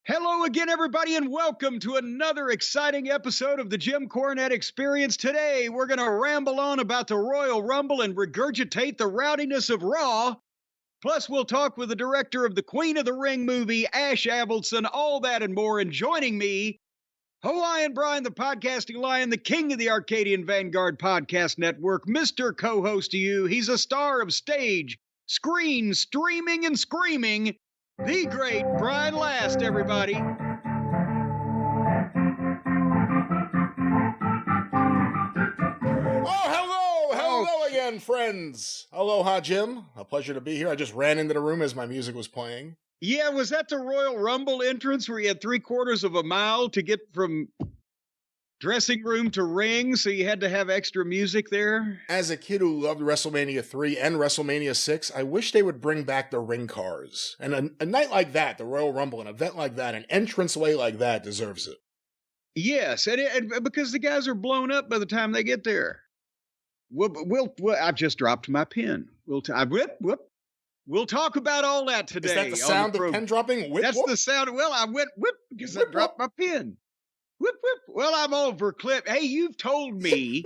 Hello again, everybody, and welcome to another exciting episode of the Jim Cornette Experience. Today, we're going to ramble on about the Royal Rumble and regurgitate the rowdiness of Raw. Plus, we'll talk with the director of the Queen of the Ring movie, Ash Avildsen, all that and more. And joining me, Hawaiian Brian, the podcasting lion, the king of the Arcadian Vanguard Podcast Network, Mr. Co-host to you. He's a star of stage, screen, streaming, and screaming. The great Brian Last, everybody. Oh, hello again, friends. Aloha, Jim. A pleasure to be here. I just ran into the room as my music was playing. Yeah, was that the Royal Rumble entrance where you had 3/4 of a mile to get from dressing room to ring, so you had to have extra music there? As a kid who loved WrestleMania 3 and WrestleMania 6, I wish they would bring back the ring cars. And a night like that, the Royal Rumble, an event like that, an entranceway like that deserves it. Yes, and because the guys are blown up by the time they get there. I've just dropped my pen. We'll talk about all that today. Is that the sound of pen dropping? Whip, That's whoop? The sound. Well, I went whip because I dropped my pen. Whip, whip. Well, I'm over clip. Hey, you've told me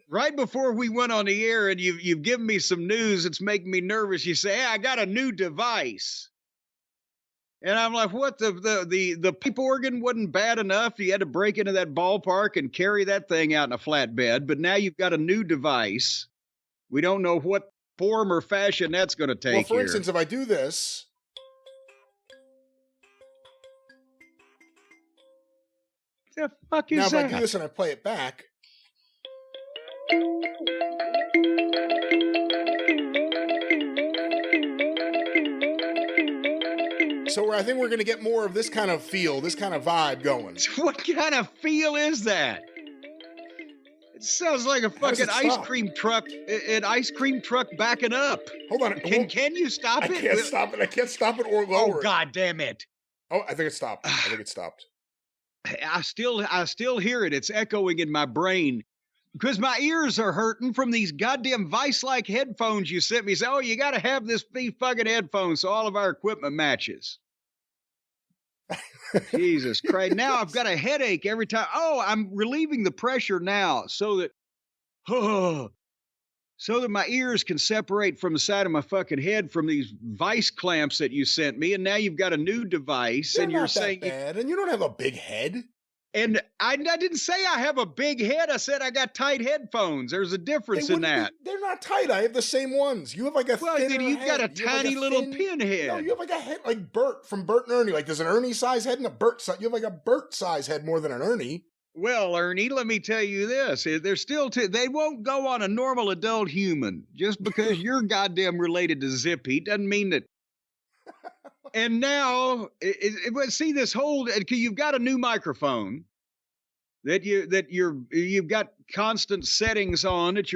right before we went on the air, and you've given me some news that's making me nervous. You say, "Hey, I got a new device," and I'm like, "What? The pipe organ wasn't bad enough. You had to break into that ballpark and carry that thing out in a flatbed, but now you've got a new device. We don't know what form or fashion that's going to take." Well, for here. instance, if I do this. The fuck is Now, if that? I do this and I play it back. So I think we're going to get more of this kind of feel, this kind of vibe going. What kind of feel is that? It sounds like a fucking ice cream truck, an ice cream truck backing up. Hold on. Can you stop it? I can't stop it. I can't stop it or lower it. Oh, God damn it. Oh, I think it stopped. I still hear it. It's echoing in my brain because my ears are hurting from these goddamn vice-like headphones you sent me. Say, oh, you got to have this fucking headphones so all of our equipment matches. Jesus Christ. Now I've got a headache every time. Oh, I'm relieving the pressure now so that my ears can separate from the side of my fucking head from these vice clamps that you sent me. And now you've got a new device. They're and you're not saying that bad, and you don't have a big head. And I didn't say I have a big head. I said I got tight headphones. There's a difference in that. They're not tight. I have the same ones. You have like a thinner then you've got a head. tiny little pin head. No, you have like a head like Bert from Bert and Ernie. Like there's an Ernie size head and a Bert size. You have like a Bert size head more than an Ernie. Well, Ernie, let me tell you this. They're still they won't go on a normal adult human. Just because you're goddamn related to Zippy doesn't mean that. And now, see this whole, you've got a new microphone that you've got constant settings on that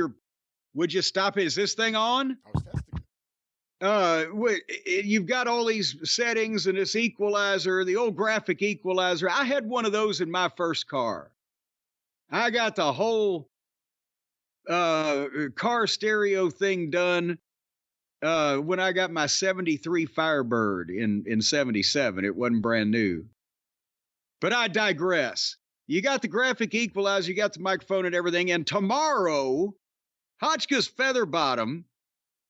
would you stop it? Is this thing on? I was testing. You've got all these settings and this equalizer, the old graphic equalizer. I had one of those in my first car. I got the whole car stereo thing done when I got my 73 Firebird in 77. It wasn't brand new. But I digress. You got the graphic equalizer, you got the microphone and everything. And tomorrow, Hotchkiss Featherbottom,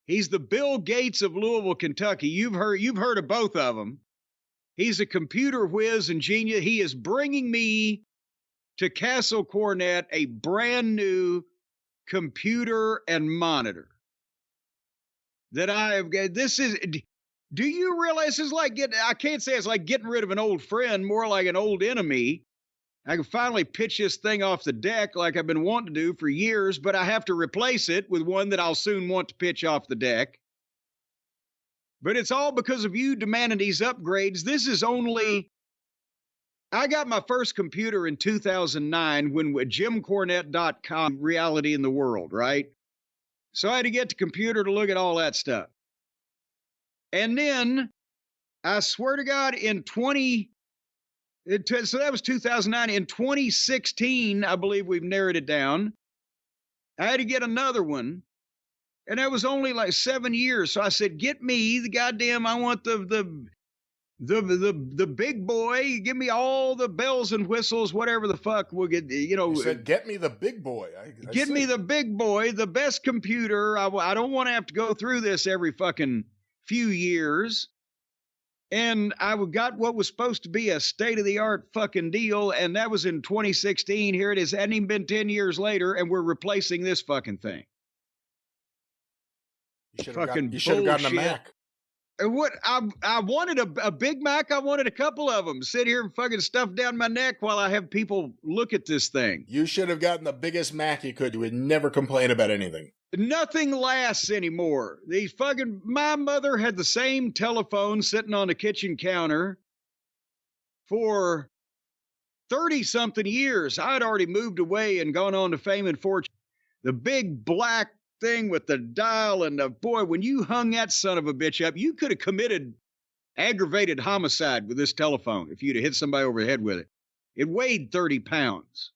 he's the Bill Gates of Louisville, Kentucky. You've heard of both of them. He's a computer whiz and genius. He is bringing me to Castle Cornette a brand new computer and monitor that I have got. Do you realize this is like I can't say it's like getting rid of an old friend, more like an old enemy. I can finally pitch this thing off the deck like I've been wanting to do for years, but I have to replace it with one that I'll soon want to pitch off the deck. But it's all because of you demanding these upgrades. This is I got my first computer in 2009 when JimCornette.com, reality in the world, right? So I had to get the computer to look at all that stuff. And then, I swear to God, so that was 2009. In 2016, I believe we've narrowed it down. I had to get another one. And that was only like 7 years. So I said, get me the goddamn, I want the The big boy, give me all the bells and whistles, whatever the fuck we'll get, You said, get me the big boy. Get me the big boy, the best computer. I don't want to have to go through this every fucking few years. And I got what was supposed to be a state-of-the-art fucking deal, and that was in 2016. Here it is. Hadn't even been 10 years later, and we're replacing this fucking thing. You should have gotten a Mac. What I wanted a Big Mac. I wanted a couple of them. Sit here and fucking stuff down my neck while I have people look at this thing. You should have gotten the biggest Mac you could. You would never complain about anything. Nothing lasts anymore. My mother had the same telephone sitting on the kitchen counter for 30-something years. I'd already moved away and gone on to fame and fortune. The big black thing with the dial, and boy, when you hung that son of a bitch up, you could have committed aggravated homicide with this telephone if you'd have hit somebody over the head with it. It weighed 30 pounds.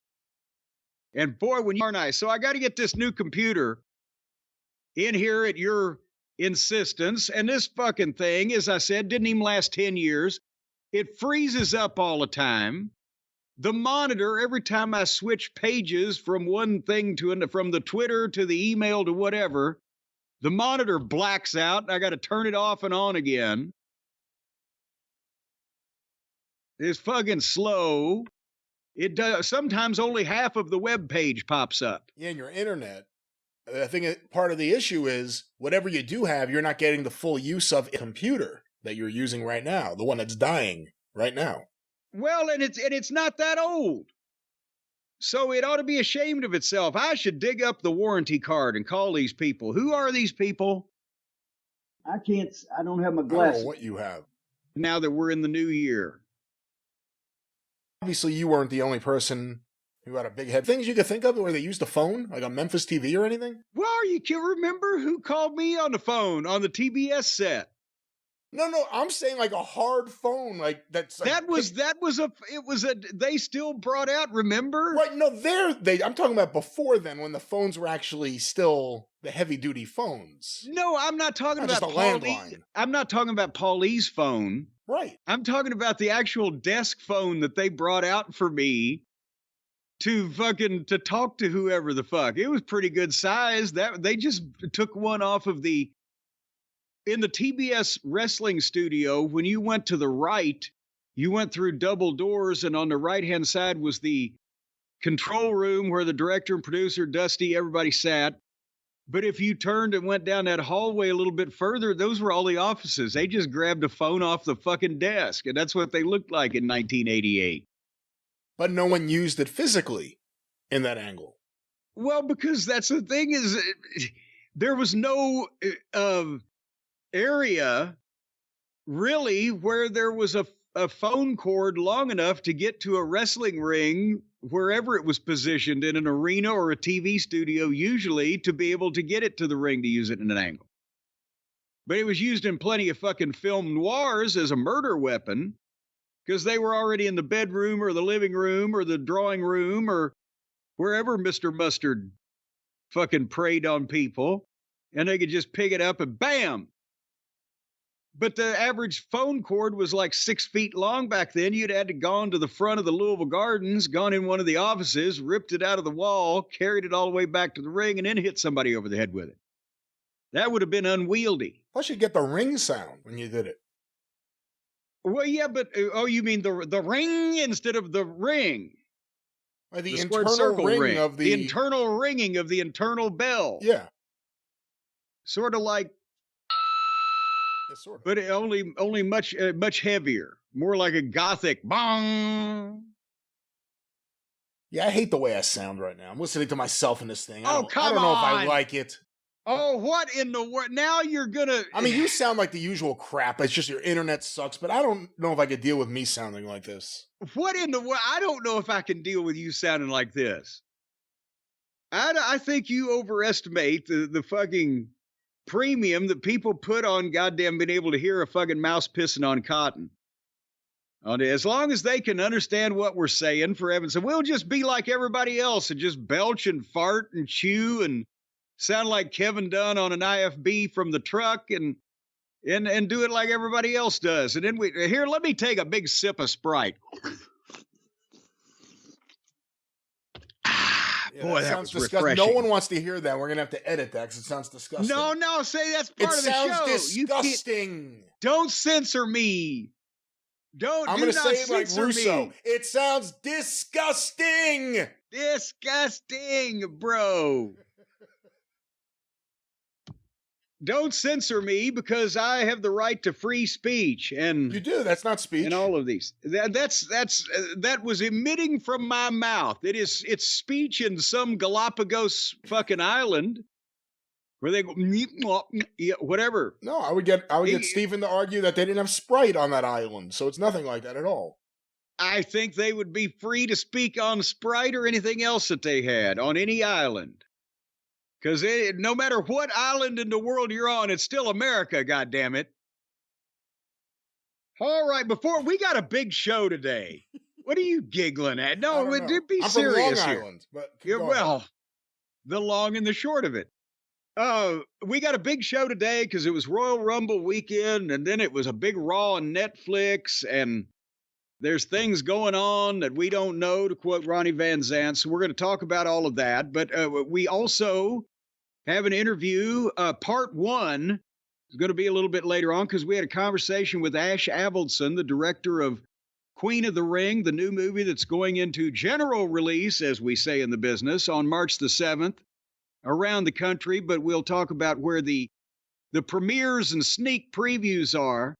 And boy, when you're nice. So I got to get this new computer in here at your insistence. And this fucking thing, as I said, didn't even last 10 years. It freezes up all the time. The monitor, every time I switch pages from one thing to another, from the Twitter to the email to whatever, the monitor blacks out and I got to turn it off and on again. It's fucking slow. It does. Sometimes only half of the web page pops up. Yeah, and your internet. I think part of the issue is whatever you do have, you're not getting the full use of a computer that you're using right now, the one that's dying right now. Well, and it's not that old. So it ought to be ashamed of itself. I should dig up the warranty card and call these people. Who are these people? I don't have my glasses. I don't know what you have. Now that we're in the new year. Obviously, you weren't the only person who had a big head. Things you could think of where they used a phone, like on Memphis TV or anything? Well, you can remember who called me on the phone on the TBS set. No, I'm saying like a hard phone, like that's. Like, they still brought out, remember? Right, no, I'm talking about before then when the phones were actually still the heavy duty phones. No, I'm not talking about just a landline. I'm not talking about Paulie's phone. Right. I'm talking about the actual desk phone that they brought out for me to talk to whoever the fuck. It was pretty good size. That they just took one off of in the TBS wrestling studio. When you went to the right, you went through double doors, and on the right-hand side was the control room where the director and producer, Dusty, everybody sat. But if you turned and went down that hallway a little bit further, those were all the offices. They just grabbed a phone off the fucking desk, and that's what they looked like in 1988. But no one used it physically in that angle. Well, because that's the thing is, there was no area really where there was a phone cord long enough to get to a wrestling ring wherever it was positioned in an arena or a TV studio, usually to be able to get it to the ring to use it in an angle. But it was used in plenty of fucking film noirs as a murder weapon because they were already in the bedroom or the living room or the drawing room or wherever Mr. Mustard fucking preyed on people, and they could just pick it up and bam. But the average phone cord was like 6 feet long back then. You'd had to gone to the front of the Louisville Gardens, gone in one of the offices, ripped it out of the wall, carried it all the way back to the ring, and then hit somebody over the head with it. That would have been unwieldy. Plus, you get the ring sound when you did it. Well, yeah, but you mean the ring instead of the ring? Or the internal ring of the internal ringing of the internal bell. Yeah, sort of like. Yeah, sort of. But only much heavier, more like a gothic bong. Yeah, I hate the way I sound right now. I'm listening to myself in this thing. I don't know if I like it. Oh, what in the world? Now you're gonna. I mean, you sound like the usual crap. It's just your internet sucks, but I don't know if I could deal with me sounding like this. What in the world? I don't know if I can deal with you sounding like this. I think you overestimate the fucking premium that people put on goddamn being able to hear a fucking mouse pissing on cotton. As long as they can understand what we're saying, for heaven's sake, we'll just be like everybody else and just belch and fart and chew and sound like Kevin Dunn on an IFB from the truck. And and do it like everybody else does. And then let me take a big sip of Sprite. Yeah, boy, that sounds was disgusting. refreshing. No one wants to hear that. We're gonna have to edit that because it sounds disgusting. No, say that's part of the show. It sounds disgusting. Don't censor me. I'm going to say it like Russo. It sounds disgusting. Disgusting, bro. Don't censor me because I have the right to free speech. And you do. That's not speech. And all of these. That was emitting from my mouth. It's speech in some Galapagos fucking island where they go whatever. No, I would get Stephen to argue that they didn't have Sprite on that island, so it's nothing like that at all. I think they would be free to speak on Sprite or anything else that they had on any island. Because no matter what island in the world you're on, it's still America, goddammit. All right, before we got a big show today. What are you giggling at? No, be I'm serious from Long here. Island, but well, the long and the short of it. We got a big show today because it was Royal Rumble weekend, and then it was a big Raw on Netflix, and there's things going on that we don't know, to quote Ronnie Van Zant. So we're going to talk about all of that. But we also have an interview. Part one is going to be a little bit later on because we had a conversation with Ash Avildsen, the director of Queen of the Ring, the new movie that's going into general release, as we say in the business, on March the 7th around the country. But we'll talk about where the premieres and sneak previews are.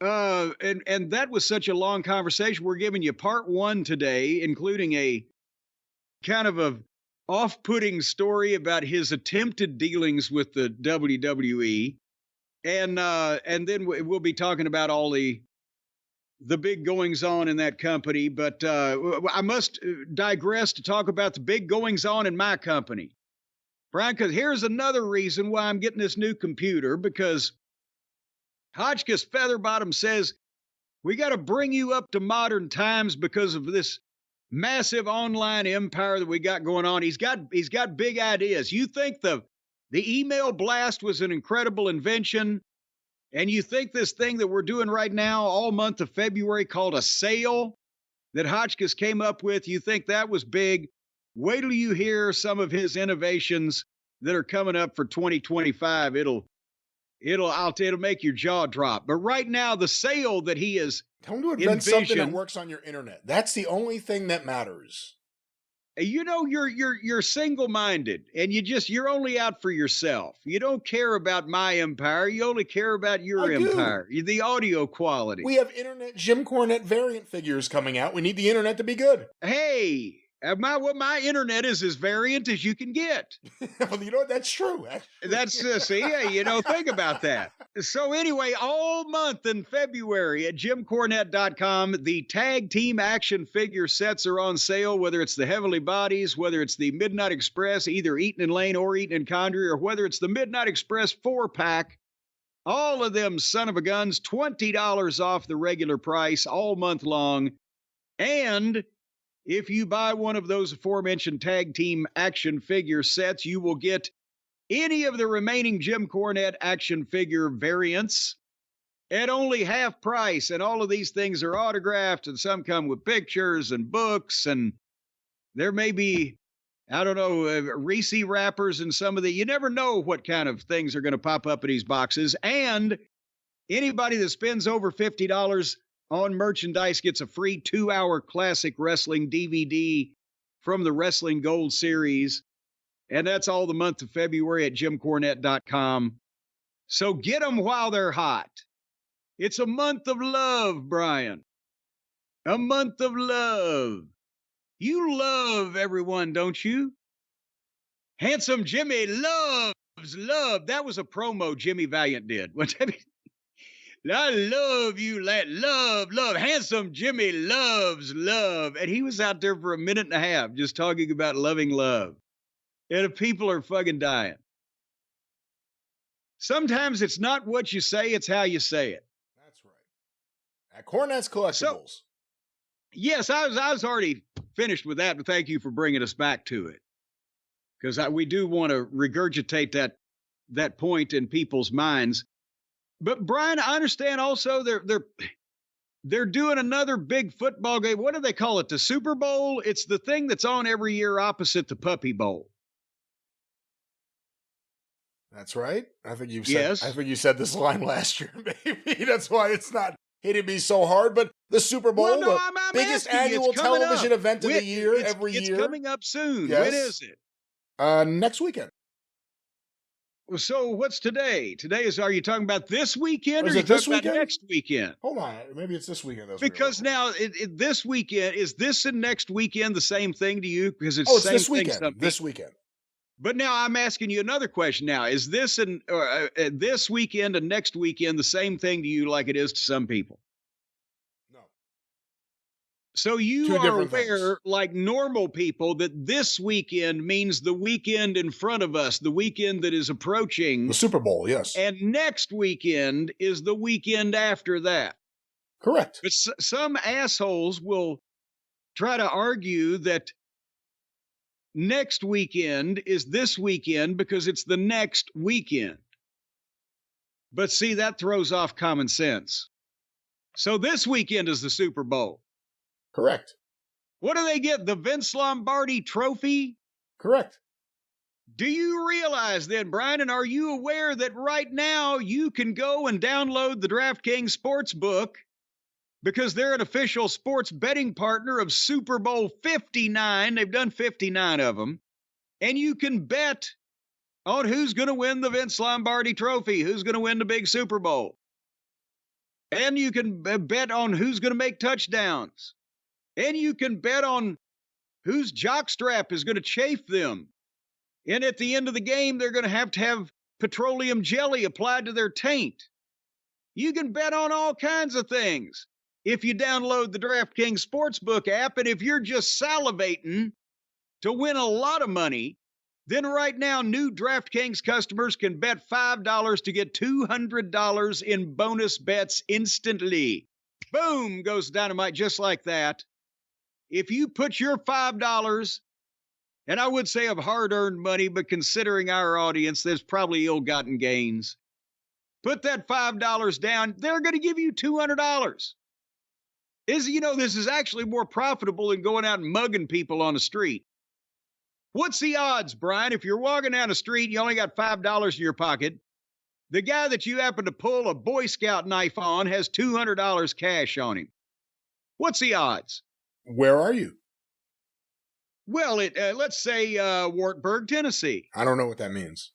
And that was such a long conversation. We're giving you part one today, including a kind of a off-putting story about his attempted dealings with the WWE. And then we'll be talking about all the big goings on in that company. But I must digress to talk about the big goings on in my company, Brian, because here's another reason why I'm getting this new computer, because Hotchkiss Featherbottom says, we got to bring you up to modern times because of this massive online empire that we got going on. He's got big ideas. You think the email blast was an incredible invention, and you think this thing that we're doing right now all month of February called a sale that Hotchkiss came up with, you think that was big? Wait till you hear some of his innovations that are coming up for 2025. It'll make your jaw drop. But right now, the sale that he is tell him to invent something that works on your internet. That's the only thing that matters. You know, you're single-minded, and you're only out for yourself. You don't care about my empire. You only care about your empire, the audio quality. We have internet Jim Cornette variant figures coming out. We need the internet to be good. Hey. My internet is as variant as you can get. Well, you know what? That's true. That's think about that. So anyway, all month in February at JimCornette.com, the tag team action figure sets are on sale, whether it's the Heavenly Bodies, whether it's the Midnight Express, either Eaton and Lane or Eaton and Condrey, or whether it's the Midnight Express 4-pack. All of them son of a guns, $20 off the regular price all month long. And if you buy one of those aforementioned tag team action figure sets, you will get any of the remaining Jim Cornette action figure variants at only half price. And all of these things are autographed, and some come with pictures and books. And there may be, Reese wrappers and some of you never know what kind of things are going to pop up in these boxes. And anybody that spends over $50 on merchandise gets a free 2-hour classic wrestling DVD from the Wrestling Gold series. And that's all the month of February at JimCornette.com. So get them while they're hot. It's a month of love, Brian. A month of love. You love everyone, don't you? Handsome Jimmy loves love. That was a promo Jimmy Valiant did. I love you, lad. Love. Handsome Jimmy loves love. And he was out there for a minute and a half just talking about loving love. And the people are fucking dying. Sometimes it's not what you say, it's how you say it. That's right. At Cornette's Collectibles. So, yes, I was already finished with that, but thank you for bringing us back to it. Because we do want to regurgitate that point in people's minds. But Brian, I understand also they're doing another big football game. What do they call it? The Super Bowl? It's the thing that's on every year opposite the Puppy Bowl. That's right. I think you Yes. said this line last year, maybe. That's why it's not hitting me so hard. But the Super Bowl, I'm biggest annual television event of the year, every year. It's coming up soon. Yes. When is it? Next weekend. So what's today? Are you talking about this weekend or are you this talking weekend? about next weekend? Hold on. Maybe it's this weekend. Because now this weekend, is this and next weekend the same thing to you? Because it's it's the same this weekend. Thing this weekend. But now I'm asking you another question now. Is this and this weekend and next weekend the same thing to you like it is to some people? No. So you are aware, like normal people, that this weekend means the weekend in front of us, the weekend that is approaching. The Super Bowl, yes. And next weekend is the weekend after that. Correct. But some assholes will try to argue that next weekend is this weekend because it's the next weekend. But see, that throws off common sense. So this weekend is the Super Bowl. Correct. What do they get? The Vince Lombardi trophy? Correct. Do you realize then, Brian, and are you aware that right now you can go and download the DraftKings Sportsbook because they're an official sports betting partner of Super Bowl 59. They've done 59 of them. And you can bet on who's going to win the Vince Lombardi trophy, who's going to win the big Super Bowl. And you can bet on who's going to make touchdowns. And you can bet on whose jockstrap is going to chafe them. And at the end of the game, they're going to have petroleum jelly applied to their taint. You can bet on all kinds of things if you download the DraftKings Sportsbook app. And if you're just salivating to win a lot of money, then right now, new DraftKings customers can bet $5 to get $200 in bonus bets instantly. Boom, goes dynamite just like that. If you put your $5, and I would say of hard-earned money, but considering our audience, there's probably ill-gotten gains. Put that $5 down, they're going to give you $200. This is actually more profitable than going out and mugging people on the street. What's the odds, Brian? If you're walking down the street, you only got $5 in your pocket. The guy that you happen to pull a Boy Scout knife on has $200 cash on him. What's the odds? Where are you? Well, let's say Wartburg, Tennessee. I don't know what that means.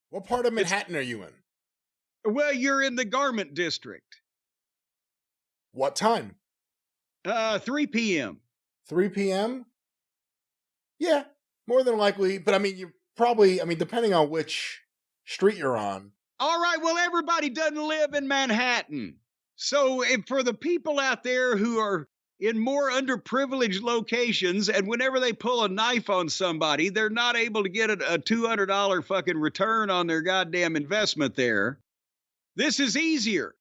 What part of Manhattan are you in? Well, you're in the Garment District. What time? 3 p.m. 3 p.m.? Yeah, more than likely. But, you probably, depending on which street you're on. All right, well, everybody doesn't live in Manhattan. So for the people out there who are in more underprivileged locations, and whenever they pull a knife on somebody, they're not able to get a $200 fucking return on their goddamn investment there. This is easier.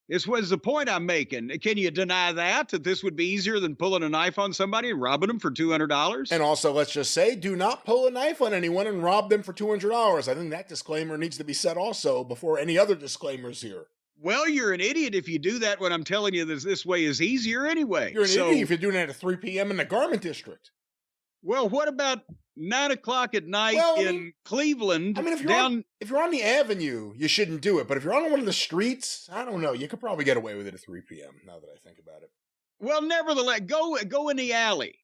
This was the point I'm making. Can you deny that this would be easier than pulling a knife on somebody and robbing them for $200? And also, let's just say, do not pull a knife on anyone and rob them for $200. I think that disclaimer needs to be said also before any other disclaimers here. Well, you're an idiot if you do that when I'm telling you that this way is easier anyway. You're an idiot if you're doing it at 3 p.m. in the Garment District. Well, what about 9 o'clock at night in Cleveland? If you're on the avenue, you shouldn't do it. But if you're on one of the streets, I don't know. You could probably get away with it at 3 p.m. now that I think about it. Well, nevertheless, go in the alley.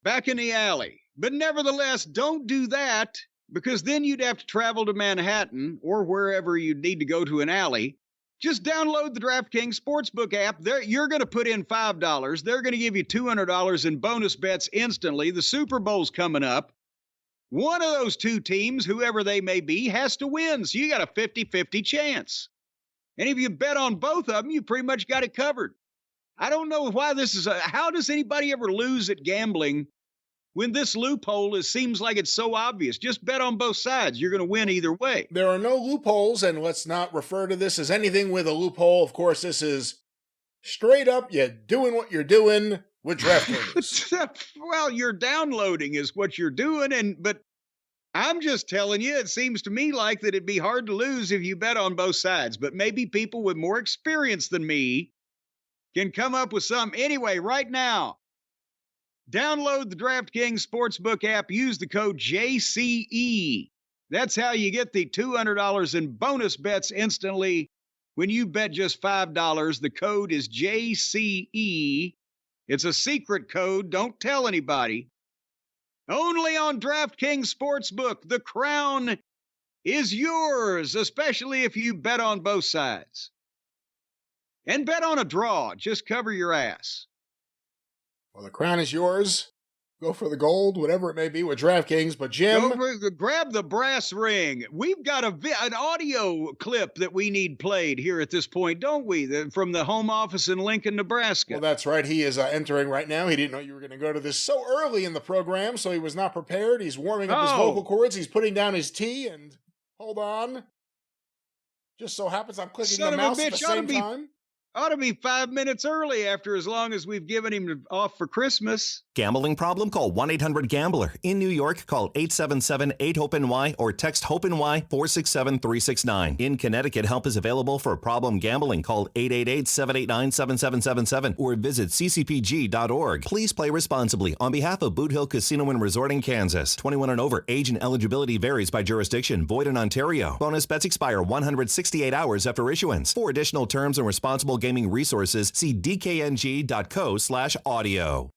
Back in the alley. But nevertheless, don't do that because then you'd have to travel to Manhattan or wherever you need to go to an alley. Just download the DraftKings Sportsbook app. You're going to put in $5. They're going to give you $200 in bonus bets instantly. The Super Bowl's coming up. One of those two teams, whoever they may be, has to win. So you got a 50-50 chance. And if you bet on both of them, you pretty much got it covered. I don't know why this is how does anybody ever lose at gambling when this loophole seems like it's so obvious? Just bet on both sides. You're going to win either way. There are no loopholes, and let's not refer to this as anything with a loophole. Of course, this is straight up, you're doing what you're doing with DraftKings. Well, you're downloading is what you're doing, but I'm just telling you, it seems to me like that it'd be hard to lose if you bet on both sides, but maybe people with more experience than me can come up with some. Anyway, right now, download the DraftKings Sportsbook app. Use the code JCE. That's how you get the $200 in bonus bets instantly when you bet just $5. The code is JCE. It's a secret code. Don't tell anybody. Only on DraftKings Sportsbook. The crown is yours, especially if you bet on both sides. And bet on a draw. Just cover your ass. Well, the crown is yours. Go for the gold, whatever it may be, with DraftKings. But Jim, grab the brass ring. We've got an audio clip that we need played here at this point, don't we? From the home office in Lincoln, Nebraska. Well, that's right. He is entering right now. He didn't know you were going to go to this so early in the program, so he was not prepared. He's warming up his vocal cords. He's putting down his tea, and hold on. Just so happens I'm clicking the mouse at the same time. Ought to be 5 minutes early after as long as we've given him off for Christmas. Gambling problem? Call 1-800-GAMBLER. In New York, call 877-8-HOPE-NY or text HOPE-NY 467-369. In Connecticut, help is available for problem gambling. Call 888-789-7777 or visit ccpg.org. Please play responsibly on behalf of Boot Hill Casino and Resort in Kansas. 21 and over. Age and eligibility varies by jurisdiction. Void in Ontario. Bonus bets expire 168 hours after issuance. For additional terms and responsible gaming resources, see dkng.co/audio.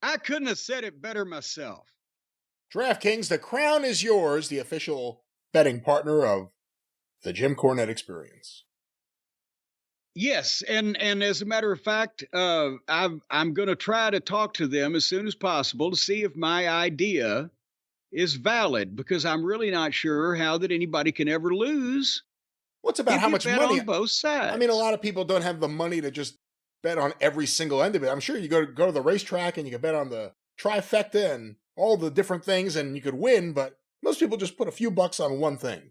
I couldn't have said it better myself. DraftKings, the crown is yours, the official betting partner of the Jim Cornette Experience. Yes, and as a matter of fact, I'm going to try to talk to them as soon as possible to see if my idea is valid, because I'm really not sure how that anybody can ever lose. What's about how much money? On both sides. I mean, a lot of people don't have the money to just bet on every single end of it. I'm sure you go to the racetrack and you can bet on the trifecta and all the different things and you could win, but most people just put a few bucks on one thing.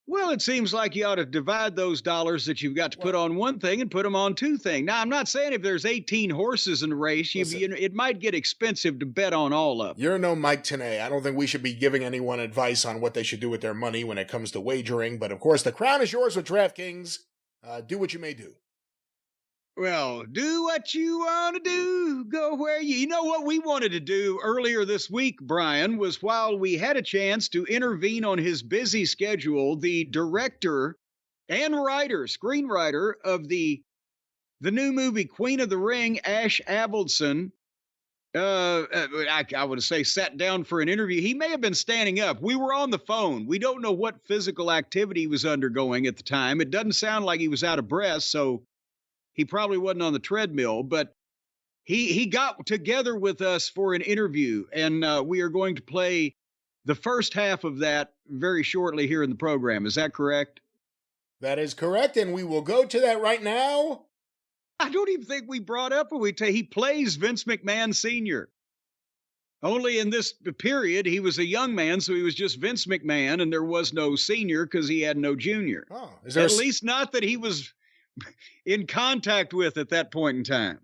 Well, it seems like you ought to divide those dollars that you've got to put on one thing and put them on two things. Now, I'm not saying if there's 18 horses in a race, it might get expensive to bet on all of them. You're no Mike Tenay. I don't think we should be giving anyone advice on what they should do with their money when it comes to wagering. But, of course, the crown is yours with DraftKings. Do what you may do. Well, do what you want to do. Go where you know what we wanted to do earlier this week, Brian, was while we had a chance to intervene on his busy schedule, the director and screenwriter of the new movie Queen of the Ring, Ash Avildsen, I would say sat down for an interview. He may have been standing up. We were on the phone. We don't know what physical activity he was undergoing at the time. It doesn't sound like he was out of breath, so he probably wasn't on the treadmill, but he got together with us for an interview, and we are going to play the first half of that very shortly here in the program. Is that correct? That is correct, and we will go to that right now. I don't even think we brought up he plays Vince McMahon Sr. Only in this period, he was a young man, so he was just Vince McMahon, and there was no senior because he had no junior. Oh, at least not that he was in contact with at that point in time.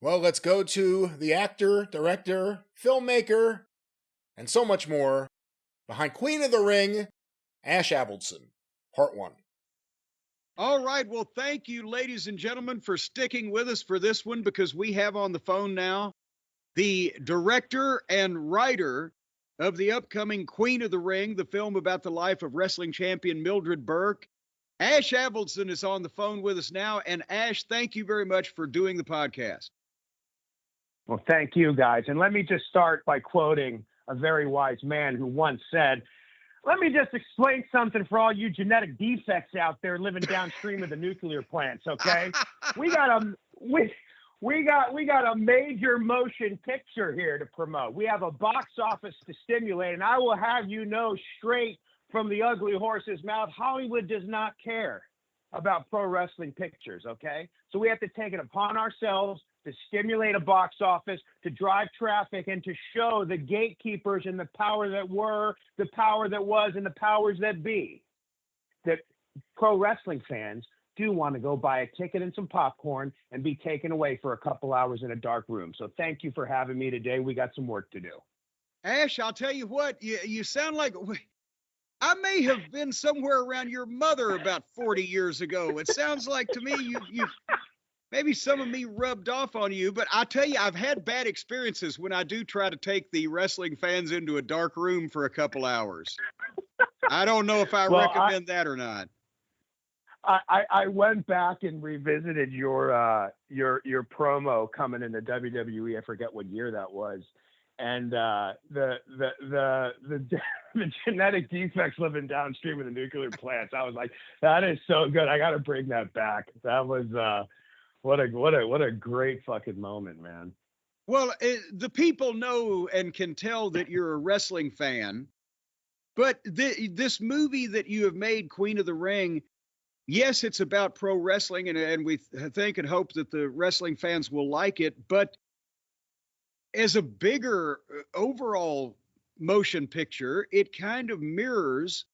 Well, let's go to the actor, director, filmmaker, and so much more behind Queen of the Ring, Ash Avildsen, Part 1. All right. Well, thank you, ladies and gentlemen, for sticking with us for this one, because we have on the phone now the director and writer of the upcoming Queen of the Ring, the film about the life of wrestling champion Mildred Burke. Ash Avildsen is on the phone with us now. And Ash, thank you very much for doing the podcast. Well, thank you, guys. And let me just start by quoting a very wise man who once said, let me just explain something for all you genetic defects out there living downstream of the nuclear plants, okay? We got a major motion picture here to promote. We have a box office to stimulate, and I will have you know straight from the ugly horse's mouth, Hollywood does not care about pro wrestling pictures, okay? So we have to take it upon ourselves to stimulate a box office, to drive traffic, and to show the gatekeepers and the power that were, the power that was, and the powers that be, that pro wrestling fans do want to go buy a ticket and some popcorn and be taken away for a couple hours in a dark room. So thank you for having me today. We got some work to do. Ash, I'll tell you what, you sound like I may have been somewhere around your mother about 40 years ago. It sounds like to me you've maybe some of me rubbed off on you, but I tell you, I've had bad experiences when I do try to take the wrestling fans into a dark room for a couple hours. I don't know if I recommend that or not. I went back and revisited your promo coming into WWE. I forget what year that was. And the genetic defects living downstream of the nuclear plants. I was like, that is so good. I got to bring that back. That was what a great fucking moment, man. Well, the people know and can tell that you're a wrestling fan, but this movie that you have made, Queen of the Ring, yes, it's about pro wrestling, and we think and hope that the wrestling fans will like it, but as a bigger overall motion picture, it kind of mirrors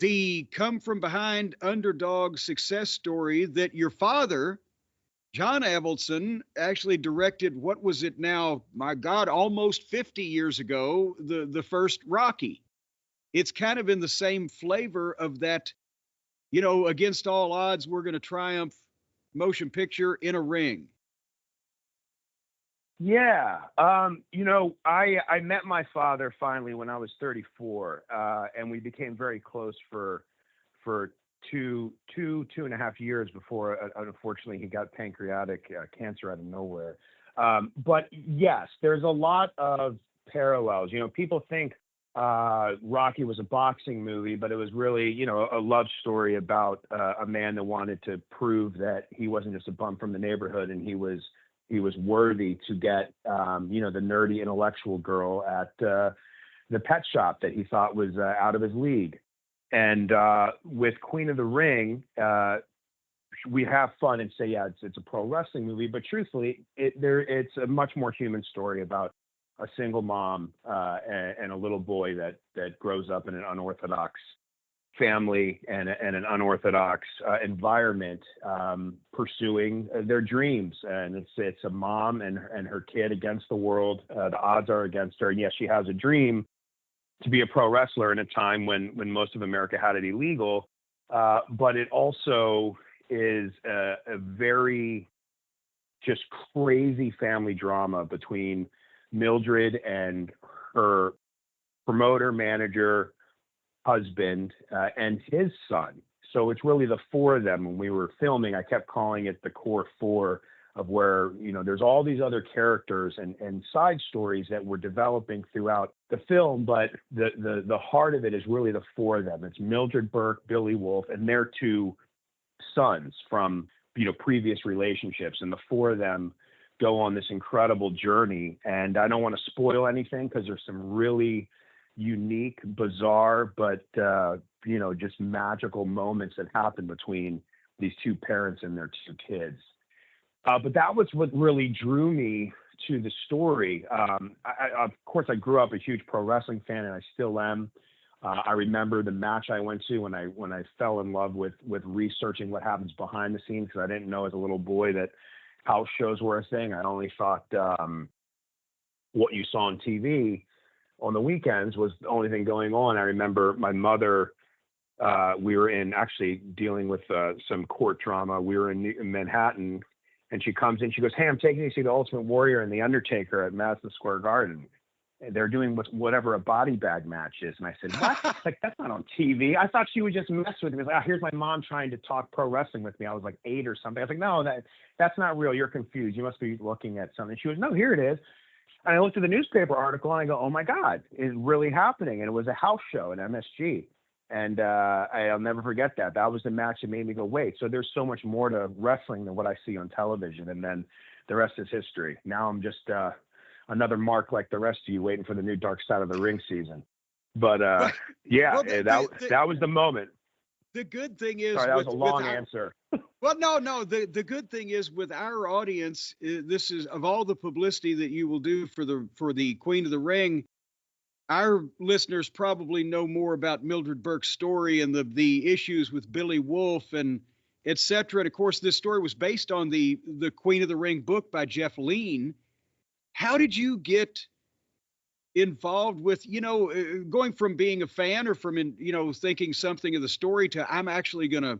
the come from behind underdog success story that your father, John Avildsen, actually directed. What was it now? My God, almost 50 years ago, the first Rocky. It's kind of in the same flavor of that, against all odds, we're going to triumph motion picture in a ring. Yeah. I met my father finally when I was 34, and we became very close for two and a half years before, unfortunately, he got pancreatic cancer out of nowhere. But yes, there's a lot of parallels. People think Rocky was a boxing movie, but it was really, a love story about a man that wanted to prove that he wasn't just a bum from the neighborhood, and he was worthy to get, the nerdy intellectual girl at the pet shop that he thought was out of his league. And with Queen of the Ring, we have fun and say, yeah, it's a pro wrestling movie, but truthfully, it's a much more human story about a single mom and a little boy that grows up in an unorthodox family and an unorthodox environment, pursuing their dreams. And it's a mom and her kid against the world. The odds are against her. And yes, she has a dream to be a pro wrestler in a time when most of America had it illegal. But it also is a very just crazy family drama between Mildred and her promoter, manager, husband, and his son. So it's really the four of them. When we were filming, I kept calling it the core four, of where, there's all these other characters and side stories that we're developing throughout the film, but the heart of it is really the four of them. It's Mildred Burke, Billy Wolf, and their two sons from, previous relationships. And the four of them go on this incredible journey. And I don't want to spoil anything because there's some really unique, bizarre, but just magical moments that happen between these two parents and their two kids. But that was what really drew me to the story. Of course, I grew up a huge pro wrestling fan, and I still am. I remember the match I went to when I fell in love with researching what happens behind the scenes, because I didn't know as a little boy that house shows were a thing. I only thought what you saw on TV on the weekends was the only thing going on. I remember my mother, we were actually dealing with some court drama. We were in Manhattan, and she comes in, she goes, "Hey, I'm taking you to see the Ultimate Warrior and the Undertaker at Madison Square Garden. And they're doing whatever a body bag match is." And I said, "What?" Like, that's not on TV. I thought she would just mess with me. It was like, here's my mom trying to talk pro wrestling with me. I was like 8 or something. I was like, "No, that's not real. You're confused. You must be looking at something." She goes, "No, here it is." And I looked at the newspaper article and I go, "Oh my God, it's really happening." And it was a house show in MSG. And I'll never forget that. That was the match that made me go, wait, so there's so much more to wrestling than what I see on television. And then the rest is history. Now I'm just another mark like the rest of you, waiting for the new Dark Side of the Ring season. But yeah, well, that was the moment. The good thing is, sorry, that was a long answer. Well, no. The good thing is, with our audience, this is, of all the publicity that you will do for the Queen of the Ring, our listeners probably know more about Mildred Burke's story and the issues with Billy Wolf and et cetera. And of course, this story was based on the Queen of the Ring book by Jeff Lean. How did you get involved with, going from being a fan or from, thinking something of the story to I'm actually going to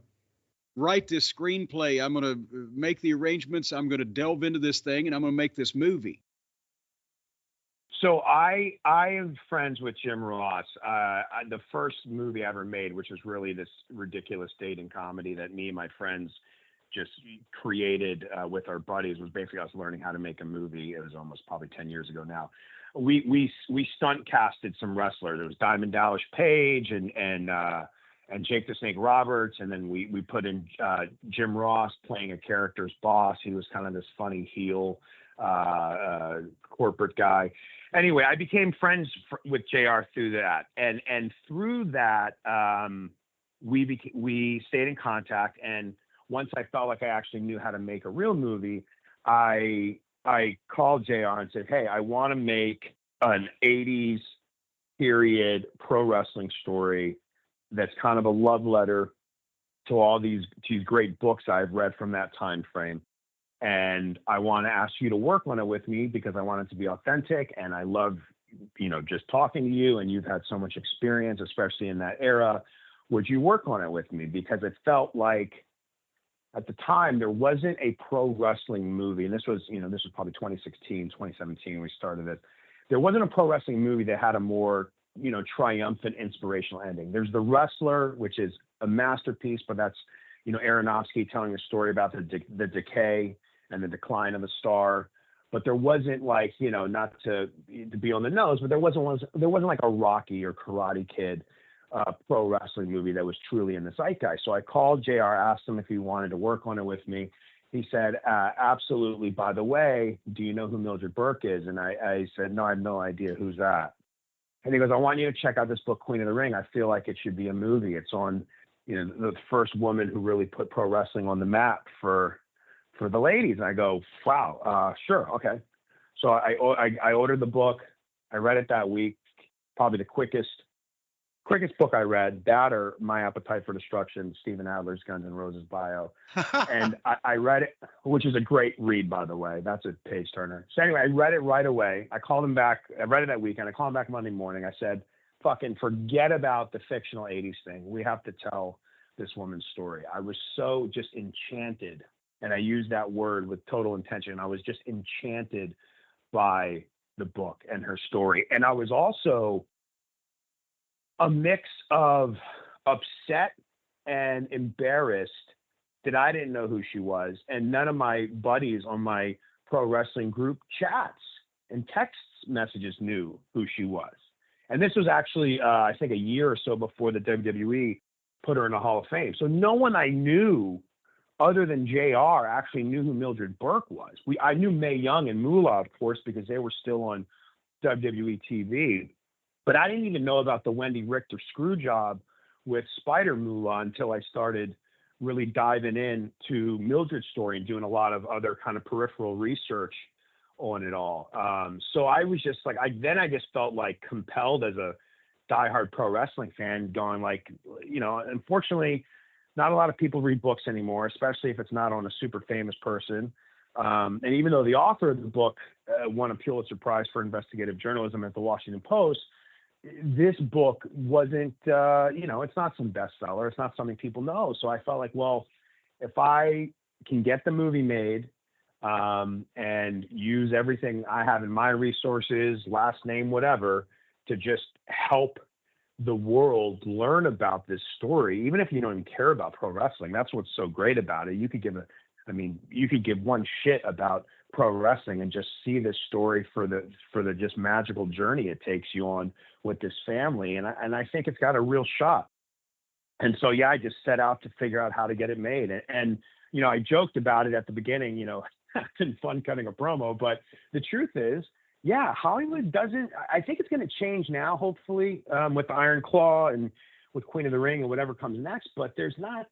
write this screenplay. I'm going to make the arrangements. I'm going to delve into this thing and I'm going to make this movie. So I am friends with Jim Ross. The first movie I ever made, which was really this ridiculous dating comedy that me and my friends just created with our buddies, was basically us learning how to make a movie. It was almost probably 10 years ago now. We stunt casted some wrestlers. There was Diamond Dallas Page and Jake the Snake Roberts, and then we put in Jim Ross playing a character's boss. He was kind of this funny heel corporate guy. Anyway, I became friends with JR through that, and through that we stayed in contact. And once I felt like I actually knew how to make a real movie, I called JR and said, "Hey, I want to make an 80s period pro wrestling story that's kind of a love letter to all these great books I've read from that time frame. And I want to ask you to work on it with me because I want it to be authentic. And I love, just talking to you, and you've had so much experience, especially in that era. Would you work on it with me?" Because it felt like at the time there wasn't a pro wrestling movie. And this was probably 2016, 2017, we started it. There wasn't a pro wrestling movie that had a more, triumphant, inspirational ending. There's The Wrestler, which is a masterpiece, but that's, Aronofsky telling a story about the decay and the decline of the star. But there wasn't like, not to be on the nose, but there wasn't like a Rocky or Karate Kid pro wrestling movie that was truly in the zeitgeist. So I called JR, asked him if he wanted to work on it with me. He said, absolutely. By the way, do you know who Mildred Burke is? And I said, no, I have no idea. Who's that? And he goes, I want you to check out this book, Queen of the Ring. I feel like it should be a movie. It's on, the first woman who really put pro wrestling on the map for the ladies. And I go, wow, sure. Okay. So I ordered the book. I read it that week, probably the quickest book I read, that or My Appetite for Destruction, Stephen Adler's Guns N' Roses bio. And I read it, which is a great read, by the way. That's a page turner. So anyway, I read it right away. I called him back. I read it that weekend. I called him back Monday morning. I said, fucking forget about the fictional 80s thing. We have to tell this woman's story. I was so just enchanted. And I use that word with total intention. I was just enchanted by the book and her story. And I was also a mix of upset and embarrassed that I didn't know who she was. And none of my buddies on my pro wrestling group chats and text messages knew who she was. And this was actually, I think, a year or so before the WWE put her in the Hall of Fame. So no one I knew other than JR actually knew who Mildred Burke was. I knew Mae Young and Moolah, of course, because they were still on WWE TV. But I didn't even know about the Wendy Richter screw job with Spider Moolah until I started really diving into Mildred's story and doing a lot of other kind of peripheral research on it all. So I was just like, I just felt like compelled as a diehard pro wrestling fan, going like, unfortunately, not a lot of people read books anymore, especially if it's not on a super famous person. And even though the author of the book won a Pulitzer Prize for investigative journalism at the Washington Post, this book wasn't, it's not some bestseller. It's not something people know. So I felt like, well, if I can get the movie made and use everything I have in my resources, last name, whatever, to just help the world learn about this story, even if you don't even care about pro wrestling, that's what's so great about it. You could give one shit about pro wrestling and just see this story for the just magical journey it takes you on with this family. And I think it's got a real shot. And so, yeah, I just set out to figure out how to get it made. And I joked about it at the beginning, it's been fun cutting a promo, but the truth is, yeah, Hollywood doesn't, I think it's going to change now, hopefully, with Iron Claw and with Queen of the Ring and whatever comes next, but there's not,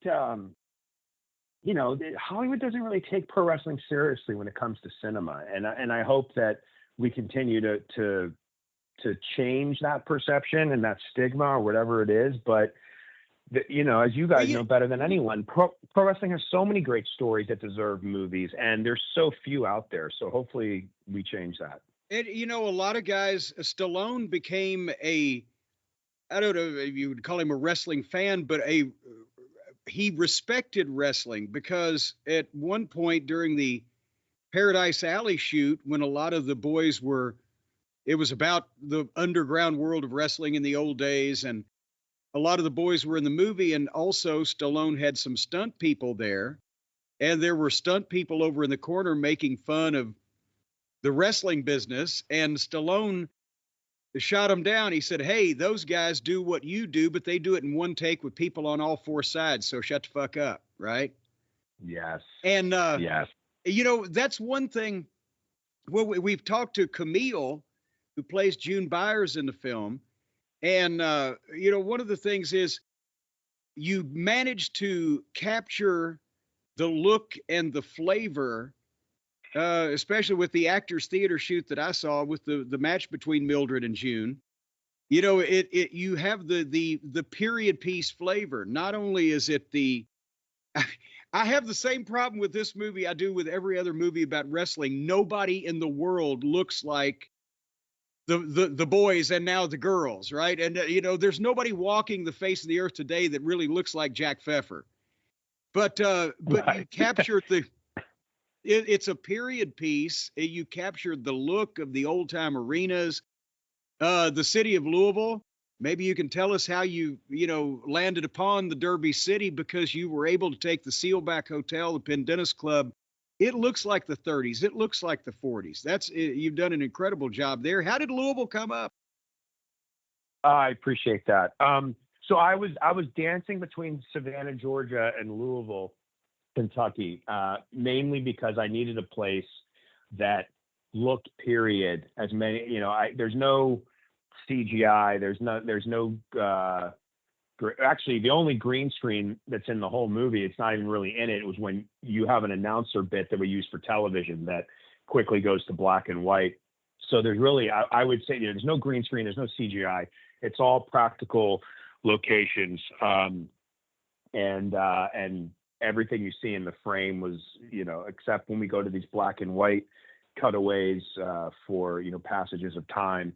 Hollywood doesn't really take pro wrestling seriously when it comes to cinema. And I hope that we continue to change that perception and that stigma or whatever it is. But, as you guys know better than anyone, pro wrestling has so many great stories that deserve movies, and there's so few out there. So hopefully we change that. And, a lot of guys, Stallone became I don't know if you would call him a wrestling fan, but he respected wrestling because at one point during the Paradise Alley shoot, when a lot of the boys it was about the underground world of wrestling in the old days. And a lot of the boys were in the movie. And also Stallone had some stunt people there. And there were stunt people over in the corner making fun of the wrestling business. And Stallone shot him down. He said, "Hey, those guys do what you do, but they do it in one take with people on all four sides. So shut the fuck up." Right. Yes. And, yes. That's one thing. Well, we've talked to Camille, who plays June Byers in the film. And, one of the things is you managed to capture the look and the flavor, especially with the Actors Theater shoot that I saw with the match between Mildred and June. You have the period piece flavor. Not only is it I have the same problem with this movie I do with every other movie about wrestling. Nobody in the world looks like the boys and now the girls, right? And there's nobody walking the face of the earth today that really looks like Jack Pfeffer. But Right. you captured it's a period piece. You captured the look of the old time arenas, the city of Louisville. Maybe you can tell us how you landed upon the Derby City, because you were able to take the Sealback Hotel, the Pendennis Club. It looks like the 30s. It looks like the 40s. You've done an incredible job there. How did Louisville come up? I appreciate that. So I was dancing between Savannah, Georgia, and Louisville, Kentucky, mainly because I needed a place that looked period. As many, there's no CGI. There's no. Actually, the only green screen that's in the whole movie, it's not even really in it. It was when you have an announcer bit that we use for television that quickly goes to black and white. So there's really, I would say, there's no green screen, there's no CGI. It's all practical locations, and everything you see in the frame was, except when we go to these black and white cutaways for passages of time.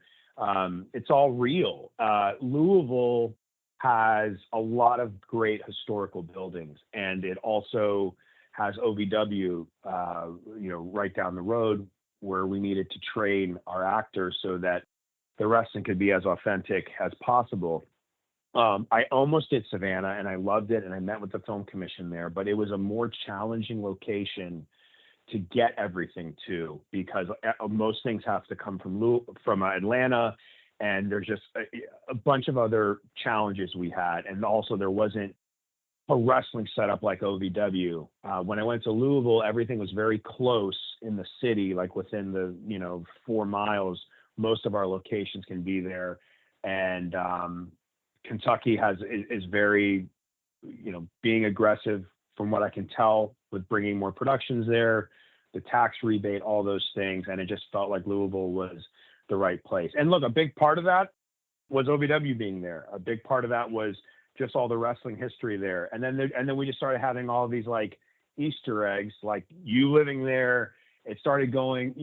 It's all real. Louisville has a lot of great historical buildings, and it also has OVW, right down the road, where we needed to train our actors so that the wrestling could be as authentic as possible. I almost did Savannah, and I loved it, and I met with the film commission there, but it was a more challenging location to get everything to, because most things have to come from Atlanta, and there's just a bunch of other challenges we had. And also there wasn't a wrestling setup like OVW. When I went to Louisville, everything was very close in the city, like within the 4 miles. Most of our locations can be there, and Kentucky is very, being aggressive from what I can tell with bringing more productions there, the tax rebate, all those things. And it just felt like Louisville was the right place. And look, a big part of that was OVW being there. A big part of that was just all the wrestling history there. And then we just started having all these like Easter eggs, like you living there. It started going,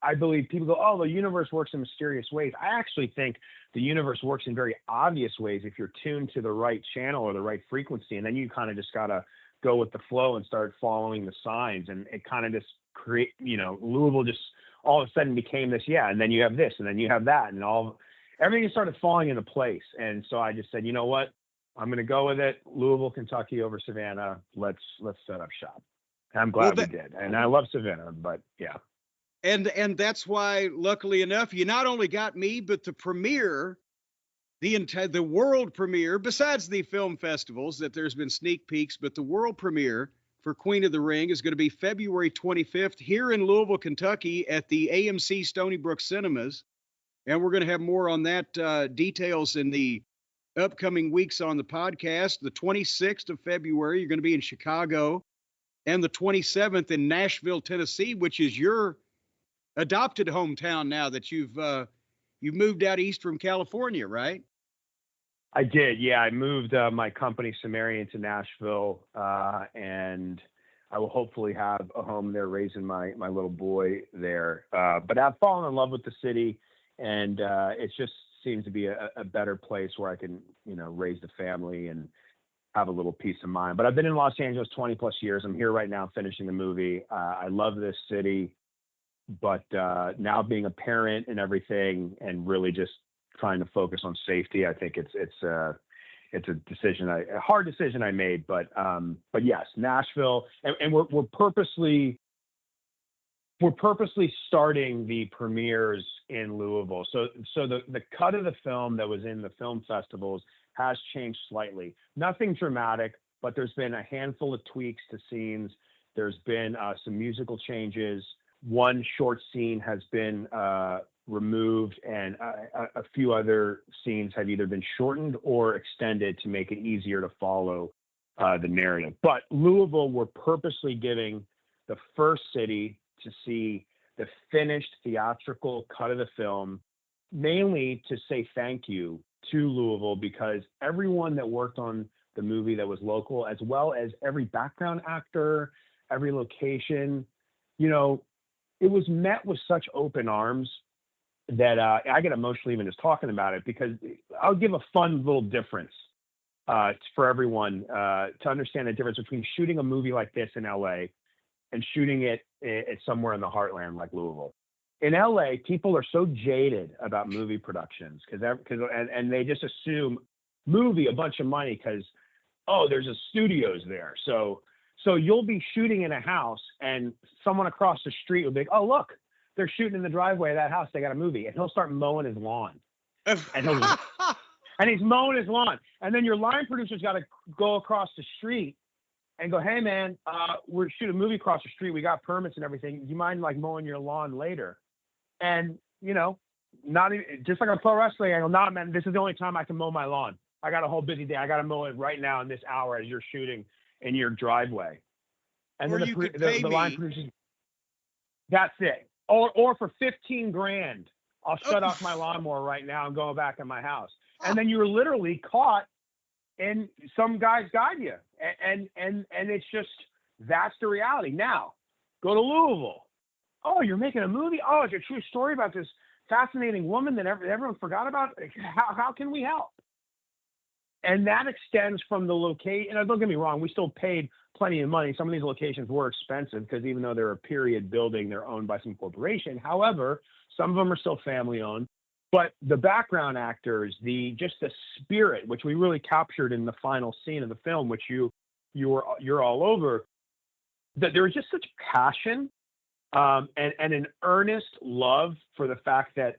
I believe people go, oh, the universe works in mysterious ways. I actually think the universe works in very obvious ways if you're tuned to the right channel or the right frequency. And then you kind of just got to go with the flow and start following the signs. And it kind of just Louisville just all of a sudden became this, and then you have this, and then you have that, and everything started falling into place. And so I just said, you know what, I'm going to go with it. Louisville, Kentucky over Savannah. Let's set up shop. And I'm glad we did. And I love Savannah, but yeah. And that's why, luckily enough, you not only got me, but the premiere, the world premiere, besides the film festivals that there's been sneak peeks, but the world premiere for Queen of the Ring is going to be February 25th here in Louisville, Kentucky at the AMC Stony Brook Cinemas. And we're going to have more on that details in the upcoming weeks on the podcast. The 26th of February, you're going to be in Chicago, and the 27th in Nashville, Tennessee, which is your adopted hometown now that you've moved out east from California, right? I did. Yeah. I moved my company Sumerian to Nashville. And I will hopefully have a home there, raising my little boy there. But I've fallen in love with the city, and it just seems to be a better place where I can, raise the family and have a little peace of mind. But I've been in Los Angeles 20 plus years. I'm here right now finishing the movie. I love this city, but now being a parent and everything, and really just trying to focus on safety, I think it's a hard decision I made. But yes, Nashville, and we're purposely starting the premieres in Louisville. So the cut of the film that was in the film festivals has changed slightly. Nothing dramatic, but there's been a handful of tweaks to scenes. There's been some musical changes. One short scene has been removed, and a few other scenes have either been shortened or extended to make it easier to follow the narrative. But Louisville, we're purposely giving the first city to see the finished theatrical cut of the film, mainly to say thank you to Louisville, because everyone that worked on the movie that was local, as well as every background actor, every location, it was met with such open arms that I get emotional even just talking about it, because I'll give a fun little difference for everyone to understand the difference between shooting a movie like this in LA and shooting it somewhere in the heartland like Louisville. In LA, people are so jaded about movie productions and they just assume movie, a bunch of money, because there's a studios there. So you'll be shooting in a house, and someone across the street will be like, oh, look, they're shooting in the driveway of that house. They got a movie, and he'll start mowing his lawn. And he's mowing his lawn, and then your line producer's got to go across the street and go, hey man, we're shooting a movie across the street. We got permits and everything. Do you mind mowing your lawn later? And, not even, just like on pro wrestling, I go, nah, man, this is the only time I can mow my lawn. I got a whole busy day. I got to mow it right now in this hour as you're shooting in your driveway. And or then the line producers, that's it. Or for $15,000, I'll shut off my lawnmower right now and go back in my house. And then you're literally caught, and some guys guide you. And it's just, that's the reality. Now, go to Louisville. Oh, you're making a movie? Oh, it's a true story about this fascinating woman that everyone forgot about? How can we help? And that extends from the location. And don't get me wrong, we still paid plenty of money. Some of these locations were expensive because even though they're a period building, they're owned by some corporation. However, some of them are still family owned. But the background actors, just the spirit, which we really captured in the final scene of the film, which you're all over, that there was just such passion and an earnest love for the fact that,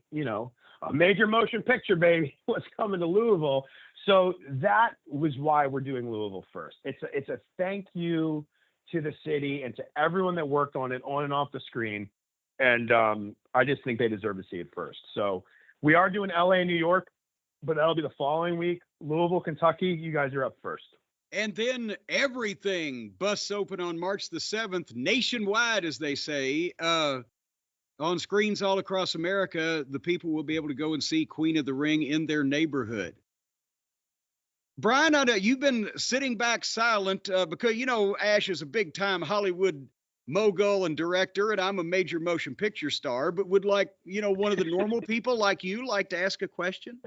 a major motion picture baby was coming to Louisville. So that was why we're doing Louisville first. It's a thank you to the city and to everyone that worked on it, on and off the screen. And I just think they deserve to see it first. So we are doing LA and New York, but that'll be the following week. Louisville, Kentucky, you guys are up first. And then everything busts open on March the 7th, nationwide, as they say. On screens all across America, the people will be able to go and see Queen of the Ring in their neighborhood. Brian, I know you've been sitting back silent because, Ash is a big-time Hollywood mogul and director, and I'm a major motion picture star, but would one of the normal people like you like to ask a question?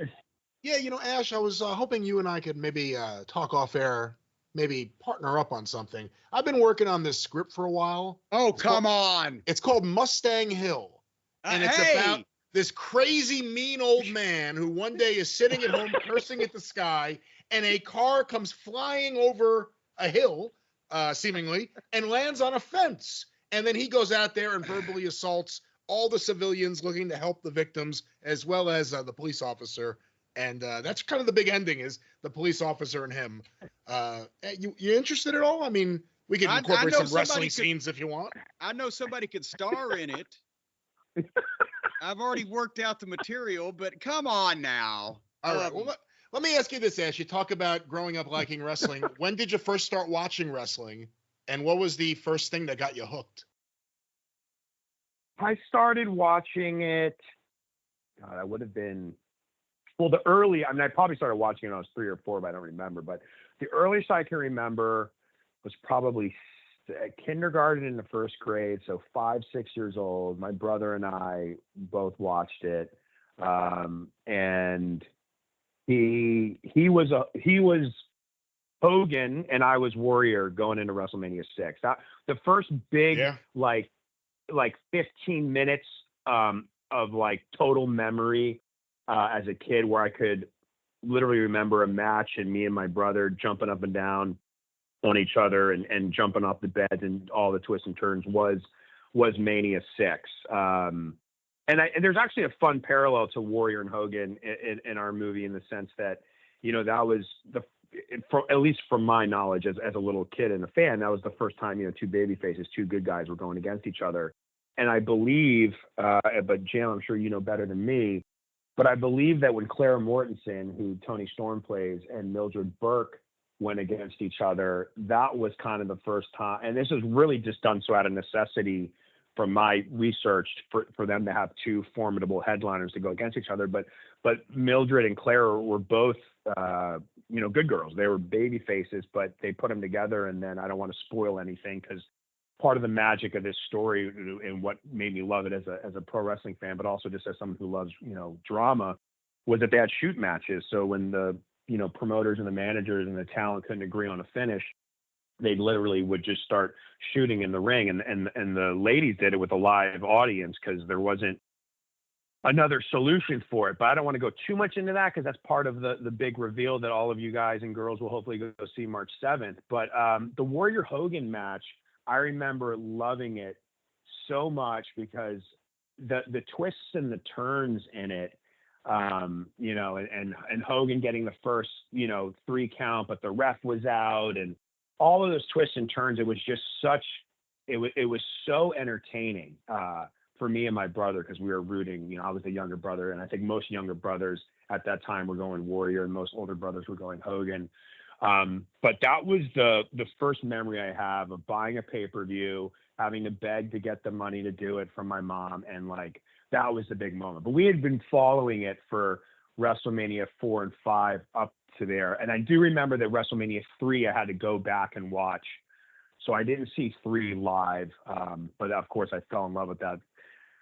Yeah, Ash, I was hoping you and I could maybe talk off air, maybe partner up on something. I've been working on this script for a while. Oh, come on. It's called Mustang Hill. And it's about this crazy, mean old man who one day is sitting at home cursing at the sky, and a car comes flying over a hill, seemingly, and lands on a fence. And then he goes out there and verbally assaults all the civilians looking to help the victims, as well as the police officer. And that's kind of the big ending, is the police officer and him. You interested at all? I mean, we can incorporate some wrestling scenes if you want. I know somebody could star in it. I've already worked out the material, but come on now. All right. Well, let me ask you this, Ash. You talk about growing up liking wrestling. When did you first start watching wrestling? And what was the first thing that got you hooked? I started watching it. God, I would have been. Well, I probably started watching it when I was 3 or 4, but I don't remember. But the earliest I can remember was probably kindergarten into first grade, so 5, 6 years old. My brother and I both watched it, and he was Hogan and I was Warrior going into WrestleMania 6. The first big like 15 minutes of like total memory as a kid, where I could literally remember a match and me and my brother jumping up and down on each other and jumping off the beds and all the twists and turns was Mania 6. And there's actually a fun parallel to Warrior and Hogan in our movie, in the sense that, you know, that was at least from my knowledge as a little kid and a fan, that was the first time, you know, two baby faces, two good guys were going against each other. And I believe, but Jim, I'm sure you know better than me, but I believe that when Clara Mortensen, who Tony Storm plays, and Mildred Burke went against each other, that was kind of the first time. And this is really just done so out of necessity from my research for them to have two formidable headliners to go against each other. But Mildred and Clara were both, you know, good girls. They were baby faces, but they put them together. And then I don't want to spoil anything, because part of the magic of this story and what made me love it as a pro wrestling fan, but also just as someone who loves, you know, drama, was that they had shoot matches. So when the, you know, promoters and the managers and the talent couldn't agree on a finish, they literally would just start shooting in the ring. And the ladies did it with a live audience, because there wasn't another solution for it. But I don't want to go too much into that, because that's part of the big reveal that all of you guys and girls will hopefully go see March 7th. But the Warrior Hogan match, I remember loving it so much, because the twists and the turns in it, you know, and Hogan getting the first, you know, 3 count, but the ref was out, and all of those twists and turns. It was just it was so entertaining for me and my brother, because we were rooting, you know, I was the younger brother, and I think most younger brothers at that time were going Warrior, and most older brothers were going Hogan. But that was the first memory I have of buying a pay-per-view, having to beg to get the money to do it from my mom. And like, that was the big moment. But we had been following it for WrestleMania 4 and 5 up to there. And I do remember that WrestleMania 3, I had to go back and watch. So I didn't see 3 live. But of course I fell in love with that.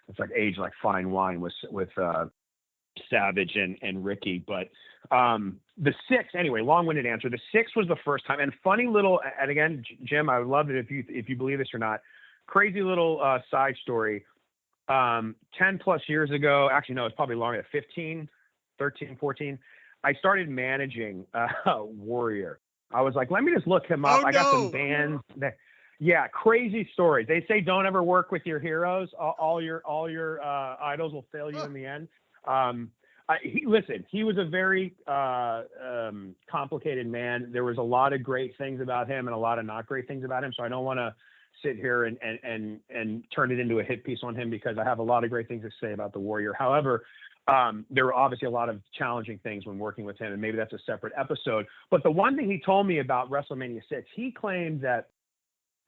It's like age like fine wine with Savage and Ricky. But the 6, anyway, long-winded answer. The 6 was the first time. And funny little, and again, Jim, I would love it if you believe this or not, crazy little side story. 10 plus years ago, actually, no, it's probably longer, 13, 14, I started managing Warrior. I was like, let me just look him up. I got some bands. Yeah, crazy stories. They say don't ever work with your heroes. All your idols will fail you in the end. He was a very complicated man. There was a lot of great things about him and a lot of not great things about him. So I don't want to sit here and turn it into a hit piece on him, because I have a lot of great things to say about the Warrior. However, there were obviously a lot of challenging things when working with him, and maybe that's a separate episode. But the one thing he told me about WrestleMania 6, he claimed that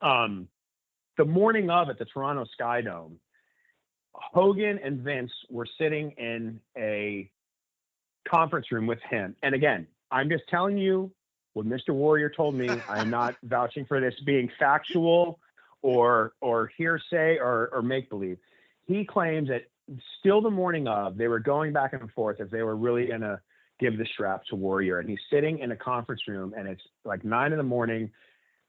the morning of at the Toronto Sky Dome, Hogan and Vince were sitting in a conference room with him. And again, I'm just telling you what Mr. Warrior told me. I am not vouching for this being factual or hearsay or make-believe. He claims that still the morning of, they were going back and forth if they were really going to give the strap to Warrior. And he's sitting in a conference room, and it's like 9 a.m,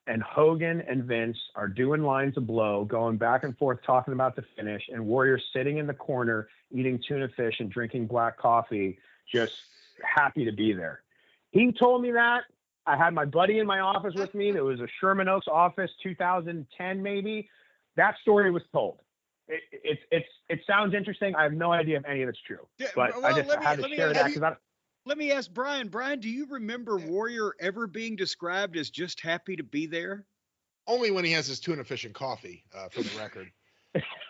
and Hogan and Vince are doing lines of blow, going back and forth, talking about the finish, and Warrior's sitting in the corner, eating tuna fish and drinking black coffee, just happy to be there. He told me that. I had my buddy in my office with me. There was a Sherman Oaks office, 2010 maybe. That story was told. It sounds interesting. I have no idea if any of it's true, but I had to share that because let me ask Brian. Brian, do you remember Warrior ever being described as just happy to be there? Only when he has his tuna fish and coffee, for the record.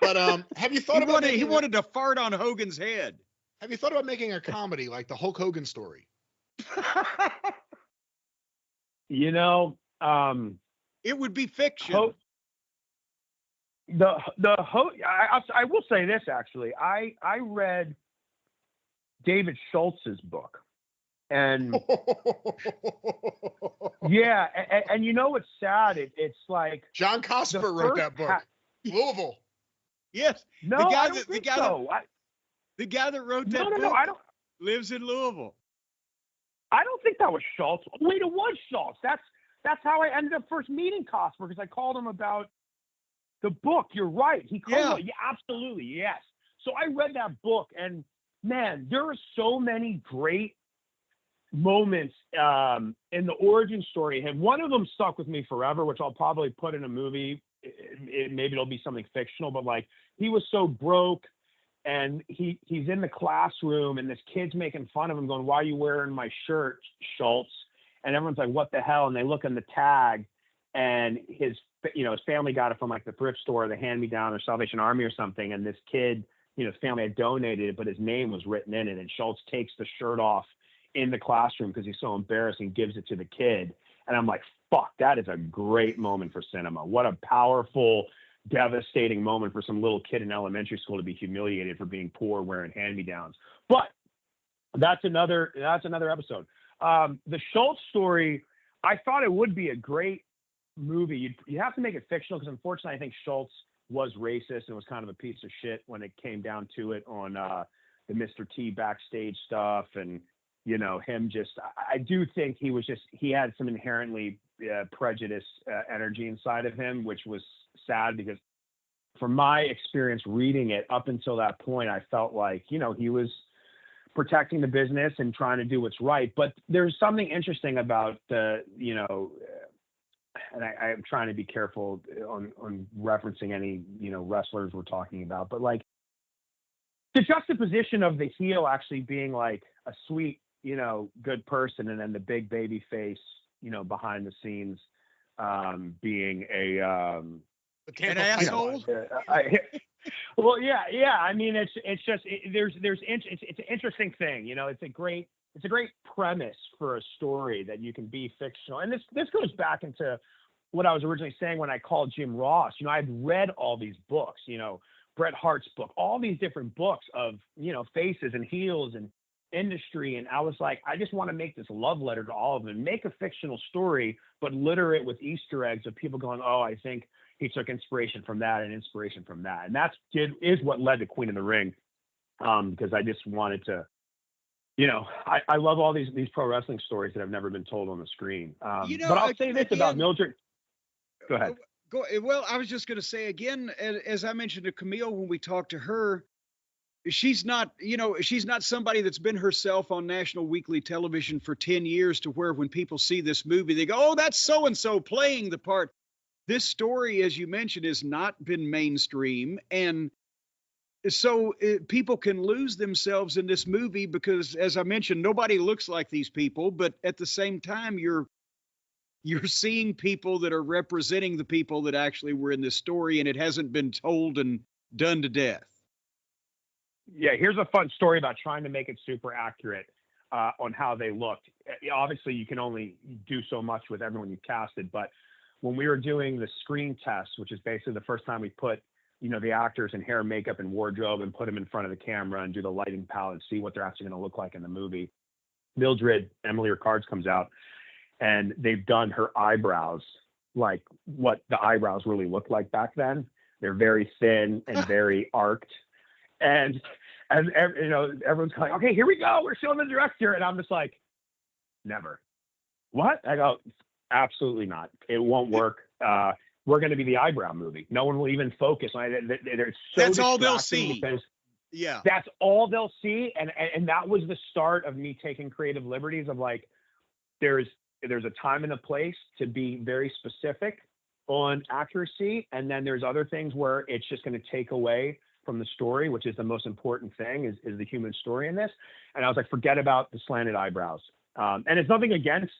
But have you thought about he wanted to fart on Hogan's head? Have you thought about making a comedy like the Hulk Hogan story? You know, it would be fiction. I will say this, actually. I read David Schultz's book, And yeah, and you know what's sad? It's like John Cosper wrote that book. Louisville. Yes. No, the guy I don't think so. The guy that wrote that book No, I don't. lives in Louisville. I don't think that was Schultz. Wait, it was Schultz. That's how I ended up first meeting Cosper, because I called him about the book. You're right. He called me. Yeah, absolutely. Yes. So I read that book, and man, there are so many great moments in the origin story of him. One of them stuck with me forever, which I'll probably put in a movie. Maybe it'll be something fictional, but like, he was so broke, and he's in the classroom, and this kid's making fun of him, going, "Why are you wearing my shirt, Schultz?" And everyone's like, "What the hell?" And they look on the tag, and his family got it from like the thrift store, the hand-me-down, or Salvation Army or something. And this kid, his family had donated it, but his name was written in it. And Schultz takes the shirt off in the classroom because he's so embarrassed, and gives it to the kid. And I'm like, fuck, that is a great moment for cinema. What a powerful, devastating moment for some little kid in elementary school to be humiliated for being poor, wearing hand-me-downs. But that's another episode. The Schultz story, I thought it would be a great movie. You have to make it fictional, because unfortunately I think Schultz was racist and was kind of a piece of shit when it came down to it on the Mr. T backstage stuff. And him I do think he had some inherently prejudiced energy inside of him, which was sad, because from my experience reading it up until that point, I felt like, he was protecting the business and trying to do what's right. But there's something interesting about and I'm trying to be careful on referencing any, wrestlers we're talking about, but like the juxtaposition of the heel actually being like a sweet, good person, and then the big baby face, behind the scenes, being an asshole. Well, yeah. I mean, it's an interesting thing. It's a great premise for a story that you can be fictional. And this goes back into what I was originally saying when I called Jim Ross. I'd read all these books, Bret Hart's book, all these different books of, faces and heels and industry. And I was like, I just want to make this love letter to all of them, make a fictional story, but litter it with Easter eggs of people going, oh, I think he took inspiration from that and inspiration from that. And is what led to Queen of the Ring. Because I just wanted to, I love all these pro wrestling stories that have never been told on the screen. But I'll say this about Mildred. Go ahead. Well, I was just going to say again, as I mentioned to Camille when we talked to her, she's not somebody that's been herself on national weekly television for 10 years to where when people see this movie, they go, oh, that's so-and-so playing the part. This story, as you mentioned, has not been mainstream. And so people can lose themselves in this movie because, as I mentioned, nobody looks like these people. But at the same time, you're seeing people that are representing the people that actually were in this story, and it hasn't been told and done to death. Yeah, here's a fun story about trying to make it super accurate on how they looked. Obviously, you can only do so much with everyone you casted, but when we were doing the screen test, which is basically the first time we put, the actors in hair, makeup, and wardrobe and put them in front of the camera and do the lighting palette and see what they're actually going to look like in the movie. Mildred, Emily Ricards, comes out and they've done her eyebrows like what the eyebrows really looked like back then. They're very thin and very arced. And everyone's like, okay, here we go. We're showing the director. And I'm just like, never. What? I go, absolutely not. It won't work. We're going to be the eyebrow movie. No one will even focus on it. That's all they'll see. Yeah. That's all they'll see. And that was the start of me taking creative liberties of like, there's a time and a place to be very specific on accuracy. And then there's other things where it's just going to take away from the story, which is the most important thing is the human story in this. And I was like, forget about the slanted eyebrows. And it's nothing against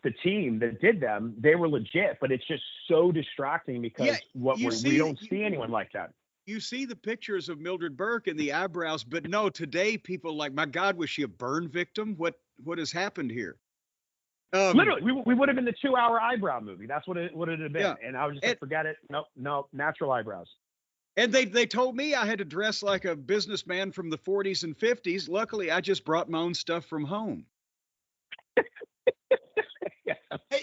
the team that did them. They were legit, but it's just so distracting because we don't see anyone like that. You see the pictures of Mildred Burke and the eyebrows, but no, today people like, my God, was she a burn victim? What has happened here? Literally, we would have been the 2-hour eyebrow movie. That's what it would have been. Yeah. And I was just like, forget it. No, natural eyebrows. And they told me I had to dress like a businessman from the 40s and 50s. Luckily, I just brought my own stuff from home.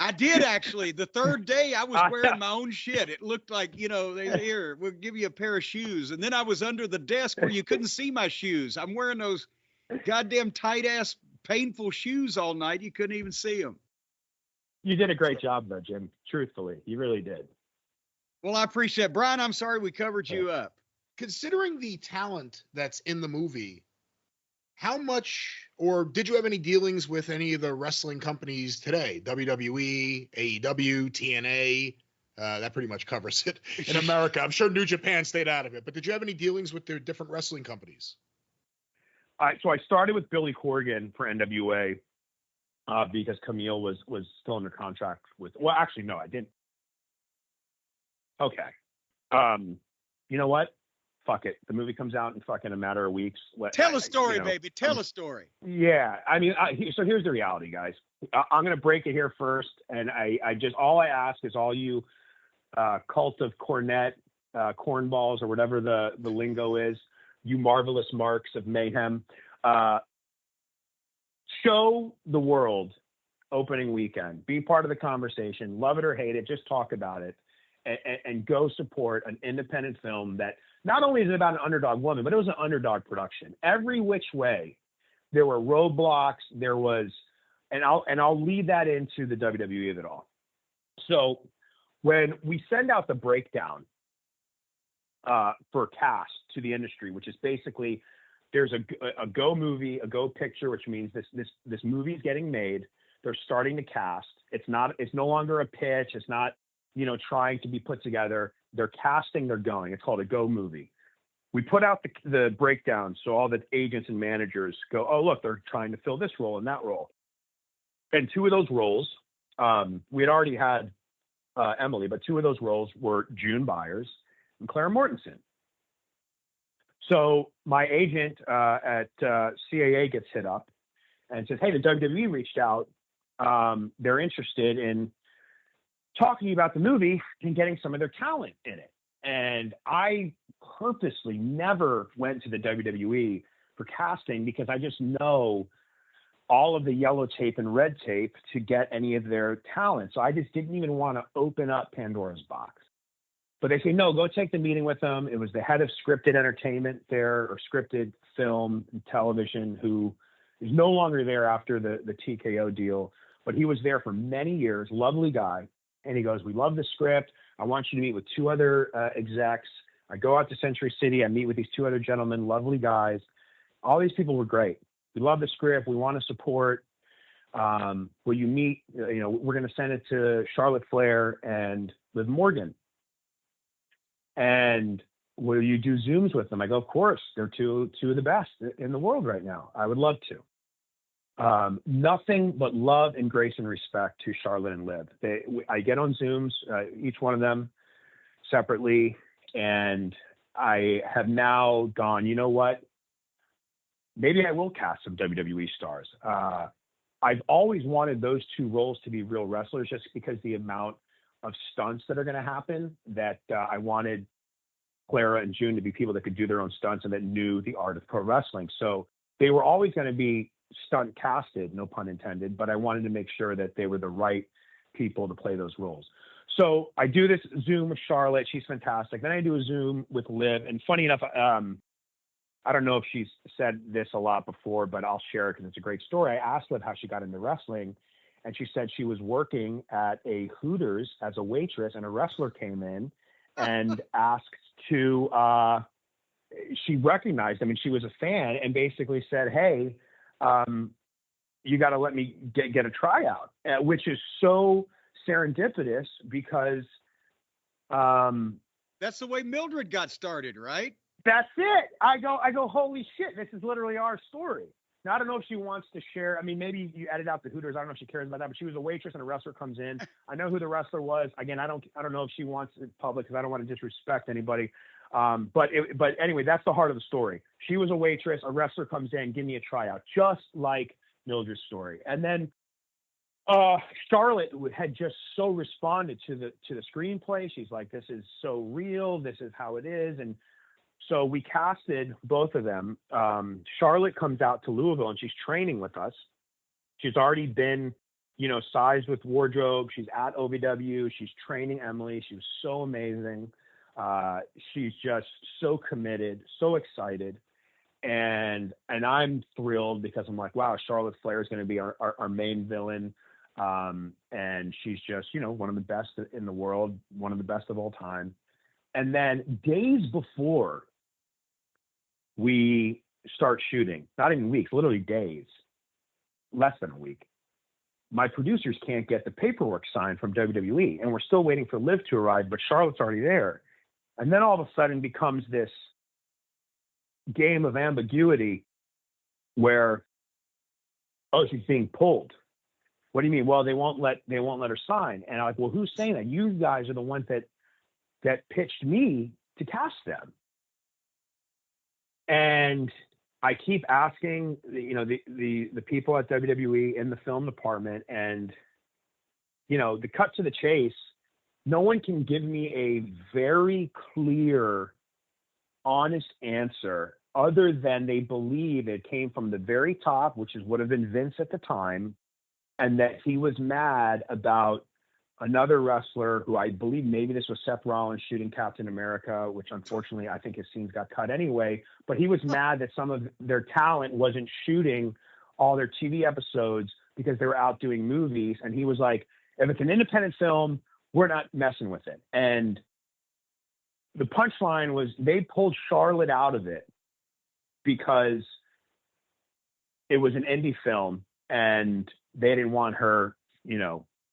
I did actually. The third day I was wearing my own shit. It looked like, here, we'll give you a pair of shoes. And then I was under the desk where you couldn't see my shoes. I'm wearing those goddamn tight ass painful shoes all night. You couldn't even see them. You did a great job though, Jim. Truthfully, you really did. Well, I appreciate it. Brian, I'm sorry we covered you up. Considering the talent that's in the movie, how much, or did you have any dealings with any of the wrestling companies today? WWE, AEW, TNA, that pretty much covers it in America. I'm sure New Japan stayed out of it, but did you have any dealings with their different wrestling companies? So I started with Billy Corgan for NWA because Camille was still under contract with. Well, actually, no, I didn't. Okay. You know what? Fuck it. The movie comes out in fucking a matter of weeks. Tell a story, baby. Tell a story. Yeah. I mean, so here's the reality, guys. I'm going to break it here first. And all I ask is all you cult of Cornette, cornballs, or whatever the lingo is, you marvelous marks of mayhem, show the world opening weekend. Be part of the conversation. Love it or hate it. Just talk about it. And go support an independent film that not only is it about an underdog woman, but it was an underdog production. Every which way, there were roadblocks. There was, and I'll lead that into the WWE of it all. So when we send out the breakdown for cast to the industry, which is basically there's a go movie, a go picture, which means this movie is getting made. They're starting to cast. It's no longer a pitch. It's not, trying to be put together. They're casting, they're going. It's called a go movie. We put out the breakdown so all the agents and managers go, oh, look, they're trying to fill this role and that role. And two of those roles, we had already had Emily, but two of those roles were June Byers and Clara Mortensen. So my agent at CAA gets hit up and says, hey, the WWE reached out. They're interested in talking about the movie and getting some of their talent in it. And I purposely never went to the WWE for casting because I just know all of the yellow tape and red tape to get any of their talent. So I just didn't even want to open up Pandora's box. But they say, no, go take the meeting with them. It was the head of scripted entertainment there, or scripted film and television, who is no longer there after the TKO deal, but he was there for many years, lovely guy. And he goes, we love the script. I want you to meet with two other execs. I go out to Century City. I meet with these two other gentlemen, lovely guys. All these people were great. We love the script. We want to support. Will you meet? We're going to send it to Charlotte Flair and Liv Morgan. And will you do Zooms with them? I go, of course. They're two of the best in the world right now. I would love to. Nothing but love and grace and respect to Charlotte and Liv. I get on Zooms, each one of them separately, and I have now gone, you know what? Maybe I will cast some WWE stars. I've always wanted those two roles to be real wrestlers, just because the amount of stunts that are going to happen, that I wanted Clara and June to be people that could do their own stunts and that knew the art of pro wrestling. So they were always going to be stunt casted, no pun intended, but I wanted to make sure that they were the right people to play those roles. So I do this Zoom with Charlotte. She's fantastic. Then I do a Zoom with Liv. And funny enough, I don't know if she's said this a lot before, but I'll share it because it's a great story. I asked Liv how she got into wrestling, and she said she was working at a Hooters as a waitress, and a wrestler came in and asked to, she recognized him, and she was a fan, and basically said, hey, you got to let me get a tryout, which is so serendipitous because that's the way Mildred got started, right? That's it. I go, holy shit, this is literally our story. Now, I don't know if she wants to share. I mean, maybe you edit out the Hooters. I don't know if she cares about that, but she was a waitress and a wrestler comes in. I know who the wrestler was. Again, I don't know if she wants it public because I don't want to disrespect anybody. But anyway, that's the heart of the story. She was a waitress. A wrestler comes in, give me a tryout, just like Mildred's story. And then Charlotte had just so responded to the screenplay. She's like, this is so real. This is how it is. And so we casted both of them. Charlotte comes out to Louisville and she's training with us. She's already been, sized with wardrobe. She's at OVW. She's training Emily. She was so amazing. She's just so committed, so excited. And I'm thrilled because I'm like, wow, Charlotte Flair is going to be our main villain. And she's just, one of the best in the world, one of the best of all time. And then days before we start shooting, not even weeks, literally days, less than a week, my producers can't get the paperwork signed from WWE. And we're still waiting for Liv to arrive, but Charlotte's already there. And then all of a sudden becomes this game of ambiguity where, oh, she's being pulled. What do you mean? Well, they won't let her sign. And I'm like, well, who's saying that? You guys are the ones that pitched me to cast them. And I keep asking, the people at WWE in the film department, and, the cut to the chase, no one can give me a very clear, honest answer other than they believe it came from the very top, which would have been Vince at the time, and that he was mad about another wrestler who I believe maybe this was Seth Rollins shooting Captain America, which unfortunately I think his scenes got cut anyway, but he was mad that some of their talent wasn't shooting all their TV episodes because they were out doing movies. And he was like, if it's an independent film, we're not messing with it. And the punchline was they pulled Charlotte out of it because it was an indie film and they didn't want her,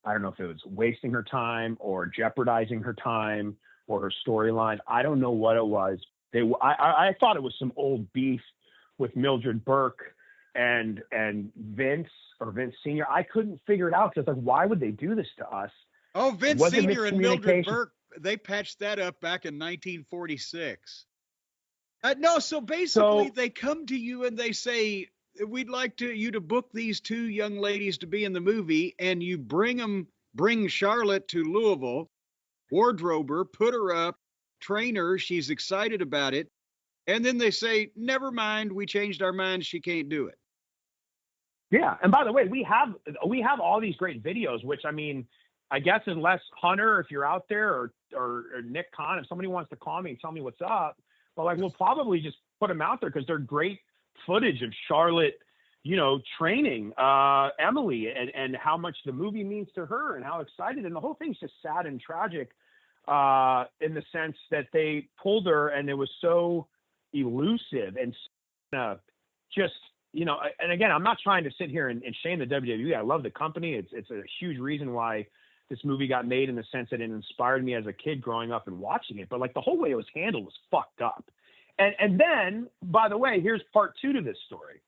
I don't know if it was wasting her time or jeopardizing her time or her storyline. I don't know what it was. I thought it was some old beef with Mildred Burke and Vince or Vince Sr. I couldn't figure it out because like, why would they do this to us? Oh, Vince Sr. and Mildred Burke, they patched that up back in 1946. No, so basically they come to you and they say, we'd like you to book these two young ladies to be in the movie, and you bring Charlotte to Louisville, wardrobe her, put her up, train her. She's excited about it. And then they say, never mind. We changed our minds. She can't do it. Yeah. And by the way, we have all these great videos, which, I mean, I guess unless Hunter, if you're out there, or Nick Khan, if somebody wants to call me and tell me what's up, but like, we'll probably just put them out there because they're great footage of Charlotte, training Emily and how much the movie means to her and how excited. And the whole thing's just sad and tragic in the sense that they pulled her and it was so elusive and just, and again, I'm not trying to sit here and shame the WWE. I love the company. It's a huge reason why this movie got made in the sense that it inspired me as a kid growing up and watching it. But like the whole way it was handled was fucked up. And then, by the way, here's part 2 to this story.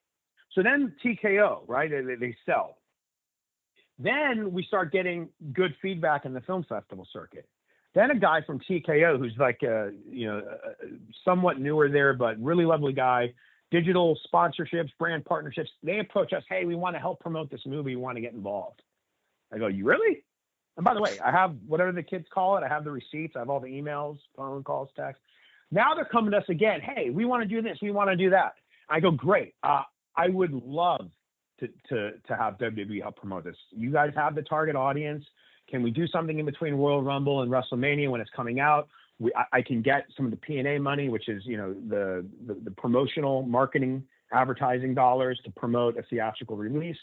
So then TKO, right? They sell. Then we start getting good feedback in the film festival circuit. Then a guy from TKO, who's like, somewhat newer there, but really lovely guy, digital sponsorships, brand partnerships. They approach us. Hey, we want to help promote this movie. We want to get involved. I go, you really? And by the way, I have whatever the kids call it. I have the receipts. I have all the emails, phone calls, texts. Now they're coming to us again. Hey, we want to do this. We want to do that. I go, great. I would love to have WWE help promote this. You guys have the target audience. Can we do something in between Royal Rumble and WrestleMania when it's coming out? I can get some of the P&A money, which is, the promotional marketing advertising dollars to promote a theatrical release.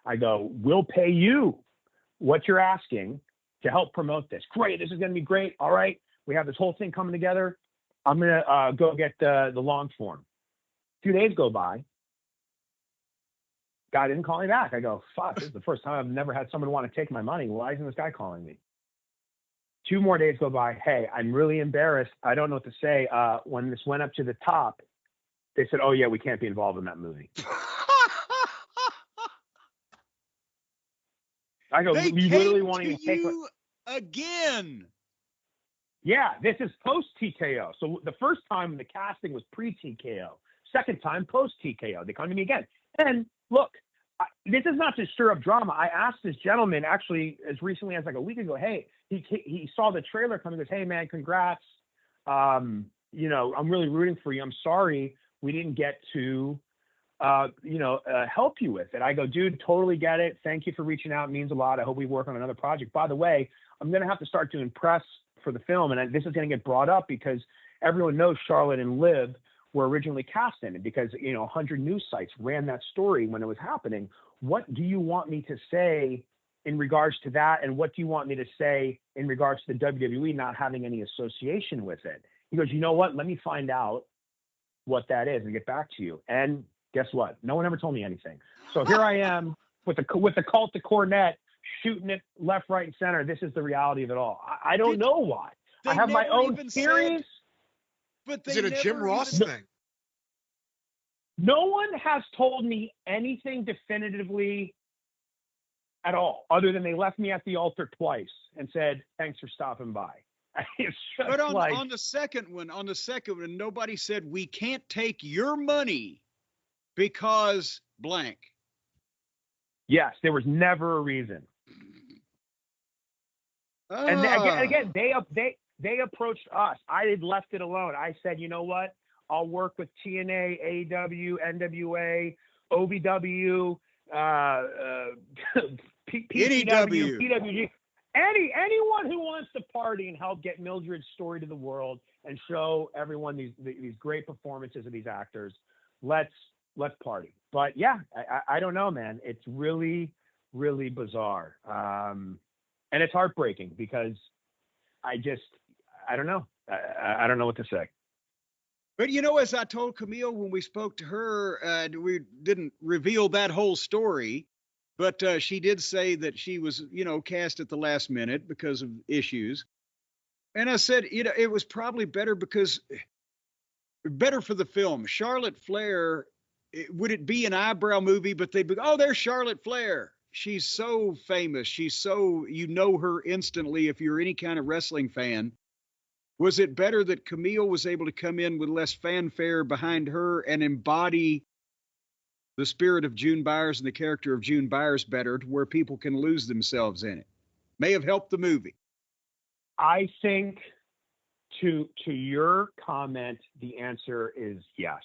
I go, we'll pay you what you're asking to help promote this. Great. This is going to be great. All right. We have this whole thing coming together. I'm going to go get the long form. 2 days go by. Guy didn't call me back. I go, fuck, this is the first time I've never had someone want to take my money. Why isn't this guy calling me? 2 more days go by. Hey, I'm really embarrassed. I don't know what to say. When this went up to the top, they said, oh, yeah, we can't be involved in that movie. I go, they you literally want to take you again. Yeah, this is post TKO. So the first time the casting was pre TKO. Second time post TKO. They come to me again. And look, this is not to stir up drama. I asked this gentleman actually as recently as like a week ago. Hey, he saw the trailer coming. He goes, hey man, congrats. I'm really rooting for you. I'm sorry we didn't get to help you with it. I go, dude, totally get it. Thank you for reaching out. It means a lot. I hope we work on another project. By the way, I'm going to have to start doing press for the film. And this is going to get brought up because everyone knows Charlotte and Liv were originally cast in it because, 100 news sites ran that story when it was happening. What do you want me to say in regards to that? And what do you want me to say in regards to the WWE not having any association with it? He goes, you know what? Let me find out what that is and get back to you. And guess what? No one ever told me anything. So here I am with the cult of Cornette shooting it left, right, and center. This is the reality of it all. I don't know why. I have my own theories. But is it a Jim Ross thing? No one has told me anything definitively at all, other than they left me at the altar twice and said, thanks for stopping by. But on the second one, nobody said, we can't take your money because blank. Yes, there was never a reason. And again, they approached us. I had left it alone. I said, you know what? I'll work with TNA, AEW, NWA, OVW, PPW, PWG. Anyone who wants to party and help get Mildred's story to the world and show everyone these great performances of these actors, let's party. But yeah, I don't know, man. It's really, really bizarre. And it's heartbreaking because I don't know. I don't know what to say. But, as I told Camille when we spoke to her, we didn't reveal that whole story, but she did say that she was, cast at the last minute because of issues. And I said, it was probably better for the film. Charlotte Flair, would it be an eyebrow movie, but they'd be, oh, there's Charlotte Flair. She's so famous. She's so, her instantly if you're any kind of wrestling fan. Was it better that Camille was able to come in with less fanfare behind her and embody the spirit of June Byers and the character of June Byers better to where people can lose themselves in it? May have helped the movie. I think to your comment, the answer is yes.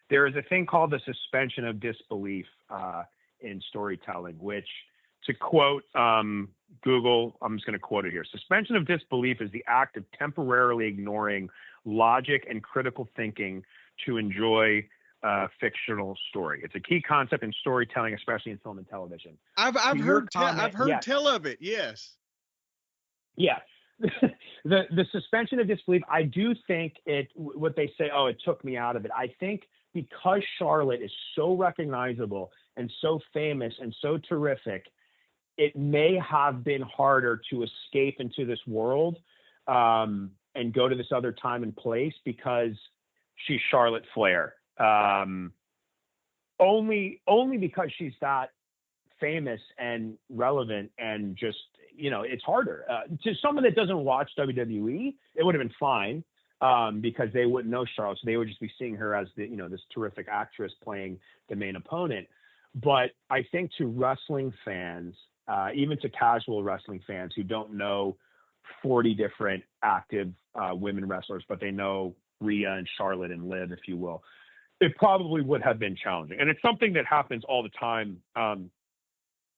There is a thing called the suspension of disbelief in storytelling, which, to quote Google, I'm just going to quote it here. Suspension of disbelief is the act of temporarily ignoring logic and critical thinking to enjoy a fictional story. It's a key concept in storytelling, especially in film and television. I've heard tell of it. Yes. Yeah. the suspension of disbelief, I do think what they say, it took me out of it. I think because Charlotte is so recognizable and so famous and so terrific, it may have been harder to escape into this world and go to this other time and place because she's Charlotte Flair. Only because she's that famous and relevant and just, it's harder. To someone that doesn't watch WWE, it would have been fine because they wouldn't know Charlotte. So they would just be seeing her as this terrific actress playing the main opponent. But I think to wrestling fans, even to casual wrestling fans who don't know 40 different active women wrestlers, but they know Rhea and Charlotte and Liv, if you will, it probably would have been challenging. And it's something that happens all the time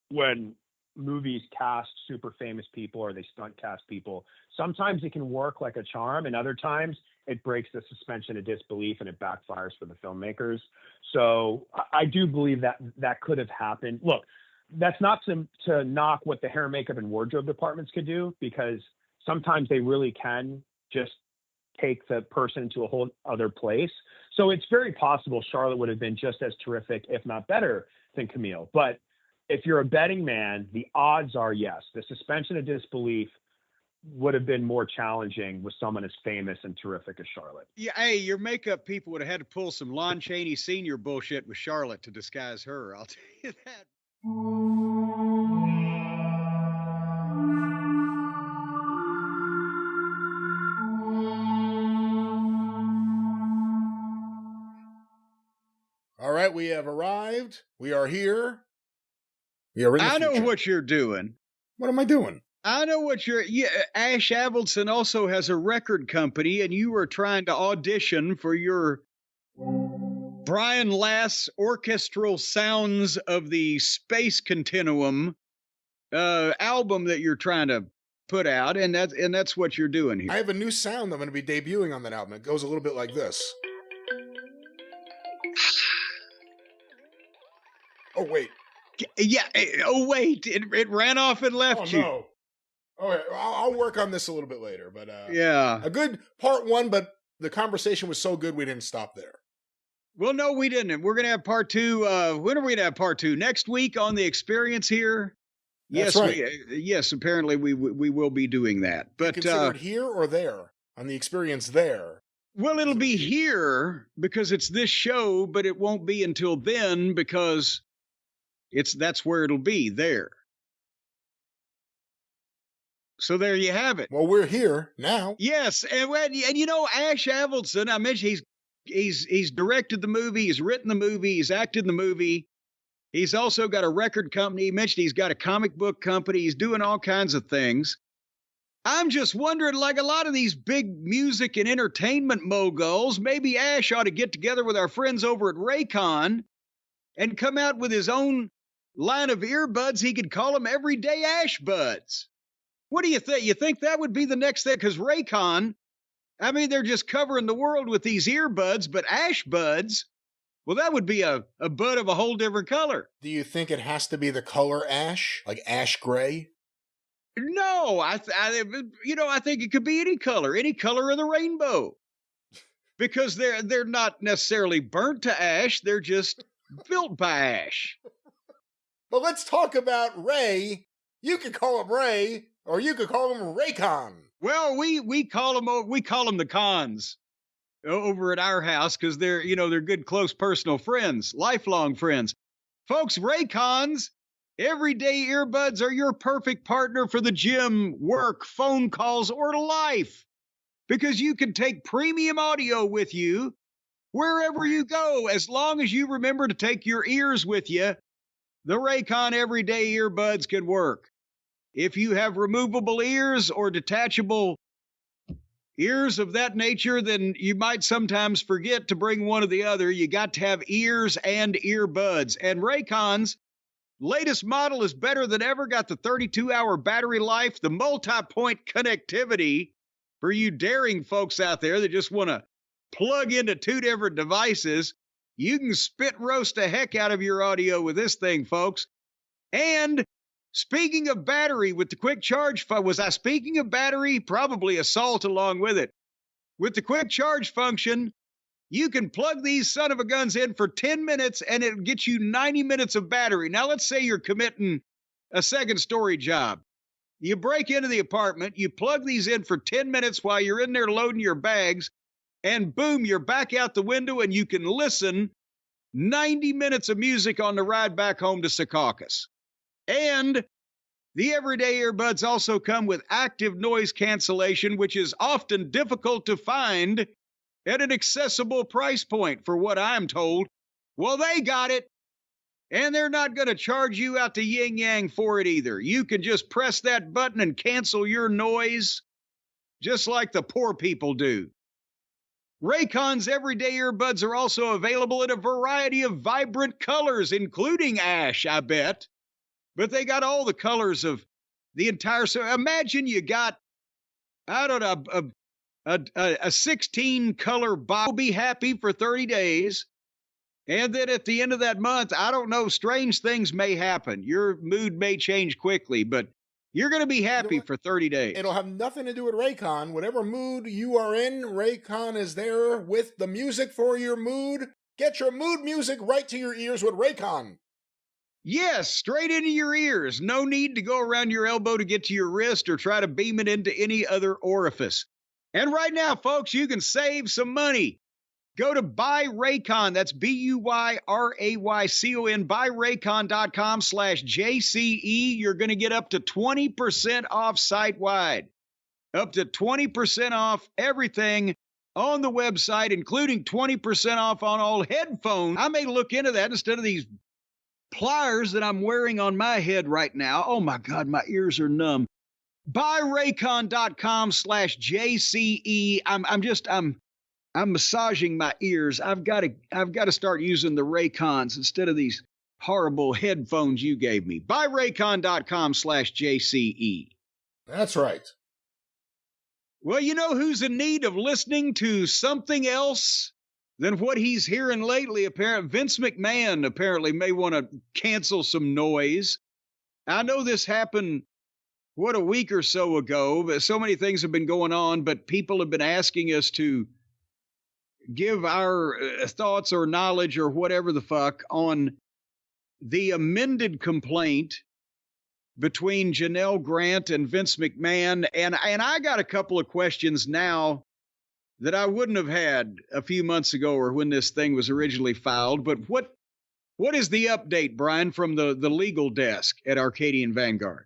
when movies cast super famous people or they stunt cast people. Sometimes it can work like a charm, and other times it breaks the suspension of disbelief and it backfires for the filmmakers. So I do believe that could have happened. Look, that's not to knock what the hair, makeup, and wardrobe departments could do, because sometimes they really can just take the person to a whole other place. So it's very possible Charlotte would have been just as terrific, if not better, than Camille. But if you're a betting man, the odds are yes. The suspension of disbelief would have been more challenging with someone as famous and terrific as Charlotte. Yeah, hey, your makeup people would have had to pull some Lon Chaney Sr. bullshit with Charlotte to disguise her. I'll tell you that. All right, we have arrived. We are here. We are in the future. Know what you're doing. What am I doing? I know what Ash Avildsen also has a record company, and you were trying to audition for your Brian Lass orchestral sounds of the Space Continuum album that you're trying to put out, and that's what you're doing here. I have a new sound I'm going to be debuting on that album. It goes a little bit like this. Oh, wait. Yeah. Oh, wait. It ran off and left you. No. Okay, I'll work on this a little bit later. But yeah. A good part one, but the conversation was so good we didn't stop there. Well, no, we didn't. We're going to have part two. When are we going to have part two? Next week on The Experience here? That's yes, right. Yes, apparently we will be doing that. But consider it here or there on The Experience there. Well, it'll be here because it's this show, but it won't be until then because that's where it'll be, there. So there you have it. Well, we're here now. Yes, and you know, Ash Avildsen, I mentioned he's directed the movie, he's written the movie, he's acted in the movie. He's also got a record company. He mentioned he's got a comic book company. He's doing all kinds of things. I'm just wondering, like a lot of these big music and entertainment moguls, maybe Ash ought to get together with our friends over at Raycon and come out with his own line of earbuds. He could call them Everyday Ash Buds. What do you think? You think that would be the next thing? Because Raycon, I mean, they're just covering the world with these earbuds, but Ash Buds, well, that would be a bud of a whole different color. Do you think it has to be the color ash, like ash gray? No, I think it could be any color of the rainbow, because they're not necessarily burnt to ash. They're just built by ash. But let's talk about Ray. You could call him Ray, or you could call him Raycon. Well, we call them the cons over at our house because they're good, close, personal friends, lifelong friends. Folks, Raycons, everyday earbuds are your perfect partner for the gym, work, phone calls, or life. Because you can take premium audio with you wherever you go, as long as you remember to take your ears with you. The Raycon everyday earbuds can work. If you have removable ears or detachable ears of that nature, then you might sometimes forget to bring one or the other. You got to have ears and earbuds. And Raycon's latest model is better than ever. Got the 32-hour battery life, the multi-point connectivity for you daring folks out there that just want to plug into two different devices. You can spit roast the heck out of your audio with this thing, folks. And speaking of battery, with the quick charge, was I speaking of battery? Probably assault along with it. With the quick charge function, you can plug these son of a guns in for 10 minutes and it'll get you 90 minutes of battery. Now, let's say you're committing a second story job. You break into the apartment, you plug these in for 10 minutes while you're in there loading your bags, and boom, you're back out the window and you can listen 90 minutes of music on the ride back home to Secaucus. And the everyday earbuds also come with active noise cancellation, which is often difficult to find at an accessible price point, for what I'm told. Well, they got it, and they're not going to charge you out to yin yang for it either. You can just press that button and cancel your noise, just like the poor people do. Raycon's everyday earbuds are also available in a variety of vibrant colors, including ash, I bet. But they got all the colors of the entire. So imagine you got, I don't know, a 16-color box. You'll be happy for 30 days. And then at the end of that month, I don't know, strange things may happen. Your mood may change quickly, but you're going to be happy for 30 days. It'll have nothing to do with Raycon. Whatever mood you are in, Raycon is there with the music for your mood. Get your mood music right to your ears with Raycon. Yes, straight into your ears. No need to go around your elbow to get to your wrist or try to beam it into any other orifice. And right now, folks, you can save some money. Go to Buy Raycon. That's BUYRAYCON. BuyRaycon.com/JCE. You're going to get up to 20% off site-wide. Up to 20% off everything on the website, including 20% off on all headphones. I may look into that instead of these pliers that I'm wearing on my head right now. Oh, my God, my ears are numb. BuyRaycon.com/JCE. I'm massaging my ears. I've got to start using the Raycons instead of these horrible headphones you gave me. Buy Raycon.com/JCE. That's right. Well, you know who's in need of listening to something else than what he's hearing lately? Apparently, Vince McMahon apparently may want to cancel some noise. I know this happened, a week or so ago, but so many things have been going on, but people have been asking us to give our thoughts or knowledge or whatever the fuck on the amended complaint between Janelle Grant and Vince McMahon. And I got a couple of questions now that I wouldn't have had a few months ago or when this thing was originally filed. But what is the update, Brian, from the legal desk at Arcadian Vanguard?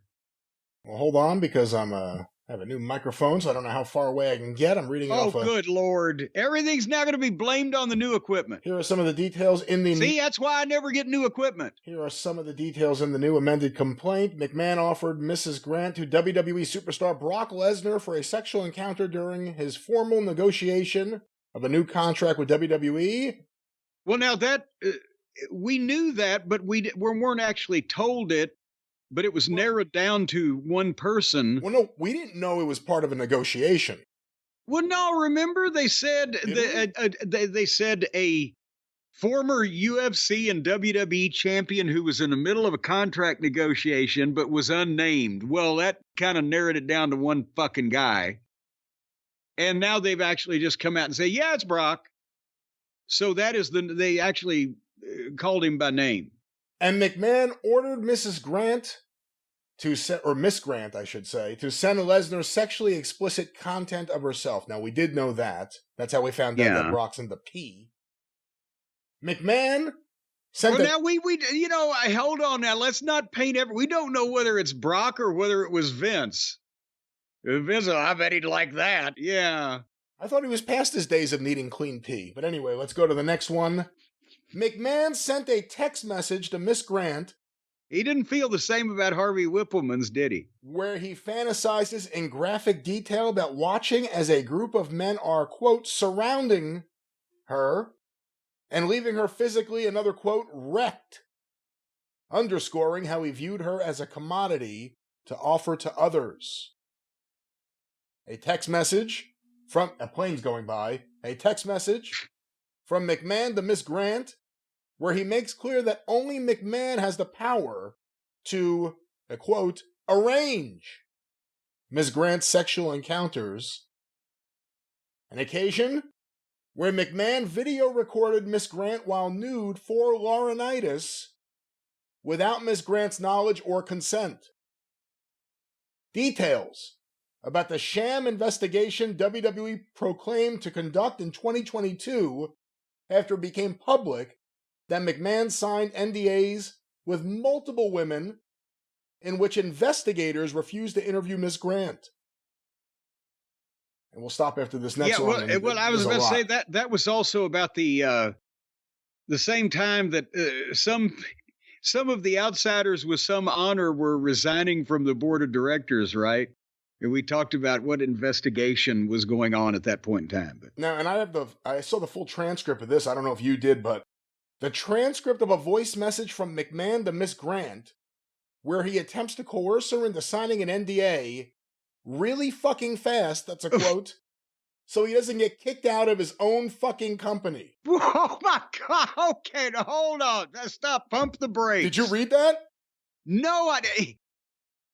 Well, hold on, because I have a new microphone, so I don't know how far away I can get. I'm reading off. Oh, good Lord. Everything's now going to be blamed on the new equipment. Here are some of the details in the... See, that's why I never get new equipment. Here are some of the details in the new amended complaint. McMahon offered Mrs. Grant to WWE superstar Brock Lesnar for a sexual encounter during his formal negotiation of a new contract with WWE. Well, now that... we knew that, but we weren't actually told it. But it was narrowed down to one person. Well, no, we didn't know it was part of a negotiation. Well, no, remember they said they said a former UFC and WWE champion who was in the middle of a contract negotiation but was unnamed. Well, that kind of narrowed it down to one fucking guy. And now they've actually just come out and say, yeah, it's Brock. So that is they actually called him by name. And McMahon ordered Mrs. Grant or Miss Grant, I should say, to send Lesnar sexually explicit content of herself. Now, we did know that. That's how we found out that Brock's in the P. McMahon sent now we hold on now. Let's not paint we don't know whether it's Brock or whether it was Vince. Vince, I bet he'd like that. Yeah. I thought he was past his days of needing clean pee. But anyway, let's go to the next one. McMahon sent a text message to Miss Grant. He didn't feel the same about Harvey Whippleman's, did he? Where he fantasizes in graphic detail about watching as a group of men are, quote, surrounding her and leaving her physically, another quote, wrecked, underscoring how he viewed her as a commodity to offer to others. A text message from a plane's going by. A text message from McMahon to Miss Grant, where he makes clear that only McMahon has the power to, a quote, arrange Miss Grant's sexual encounters. An occasion where McMahon video recorded Miss Grant while nude for Laurinaitis without Miss Grant's knowledge or consent. Details about the sham investigation WWE proclaimed to conduct in 2022 after it became public that McMahon signed NDAs with multiple women in which investigators refused to interview Miss Grant. And we'll stop after this next one. Well, I was about to say that was also about the same time that some of the outsiders with some honor were resigning from the board of directors, right? And we talked about what investigation was going on at that point in time. But now, and I saw the full transcript of this. I don't know if you did, but the transcript of a voice message from McMahon to Miss Grant, where he attempts to coerce her into signing an NDA really fucking fast, that's a quote, so he doesn't get kicked out of his own fucking company. Oh my God, okay, now hold on. Stop, pump the brakes. Did you read that? No,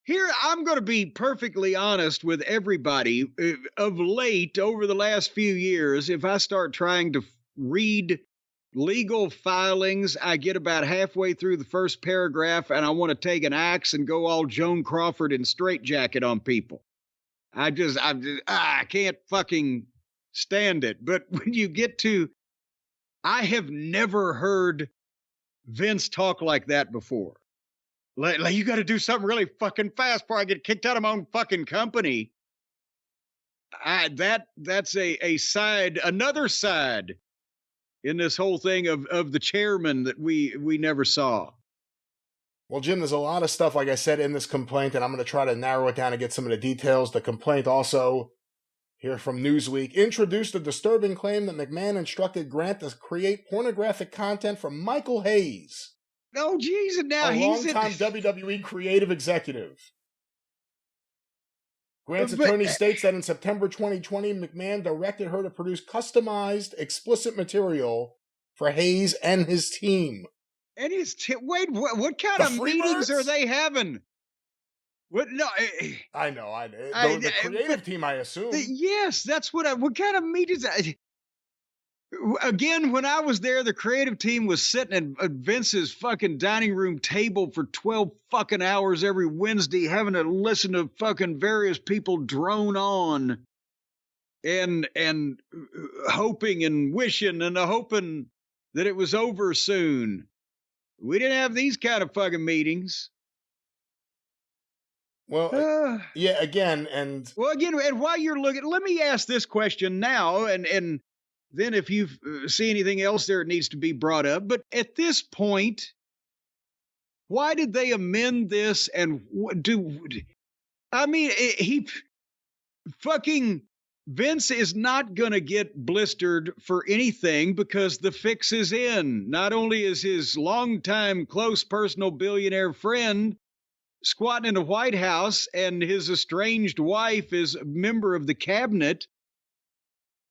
Here, I'm going to be perfectly honest with everybody. Of late, over the last few years, if I start trying to read legal filings, I get about halfway through the first paragraph and I want to take an axe and go all Joan Crawford and straitjacket on people. I can't fucking stand it. But when you get to, I have never heard Vince talk like that before. Like you got to do something really fucking fast before I get kicked out of my own fucking company. That's another side in this whole thing of the chairman that we never saw. Well, Jim, there's a lot of stuff, like I said, in this complaint, and I'm going to try to narrow it down and get some of the details. The complaint also Here from Newsweek, introduced a disturbing claim that McMahon instructed Grant to create pornographic content from Michael Hayes. Oh, geez, and now a he's longtime WWE creative executive. Grant's attorney states that in September 2020, McMahon directed her to produce customized, explicit material for Hayes and his team. And wait, what kind of meetings are they having? What? No, I know. The creative team, I assume. Yes, that's what kind of meetings? Again, when I was there, the creative team was sitting at Vince's fucking dining room table for 12 fucking hours every Wednesday, having to listen to fucking various people drone on and hoping and wishing and hoping that it was over soon. We didn't have these kind of fucking meetings. Well, yeah, again, and while you're looking, let me ask this question now, and then if you see anything else there, it needs to be brought up. But at this point, why did they amend this? And Vince is not going to get blistered for anything because the fix is in. Not only is his longtime close personal billionaire friend squatting in the White House and his estranged wife is a member of the cabinet,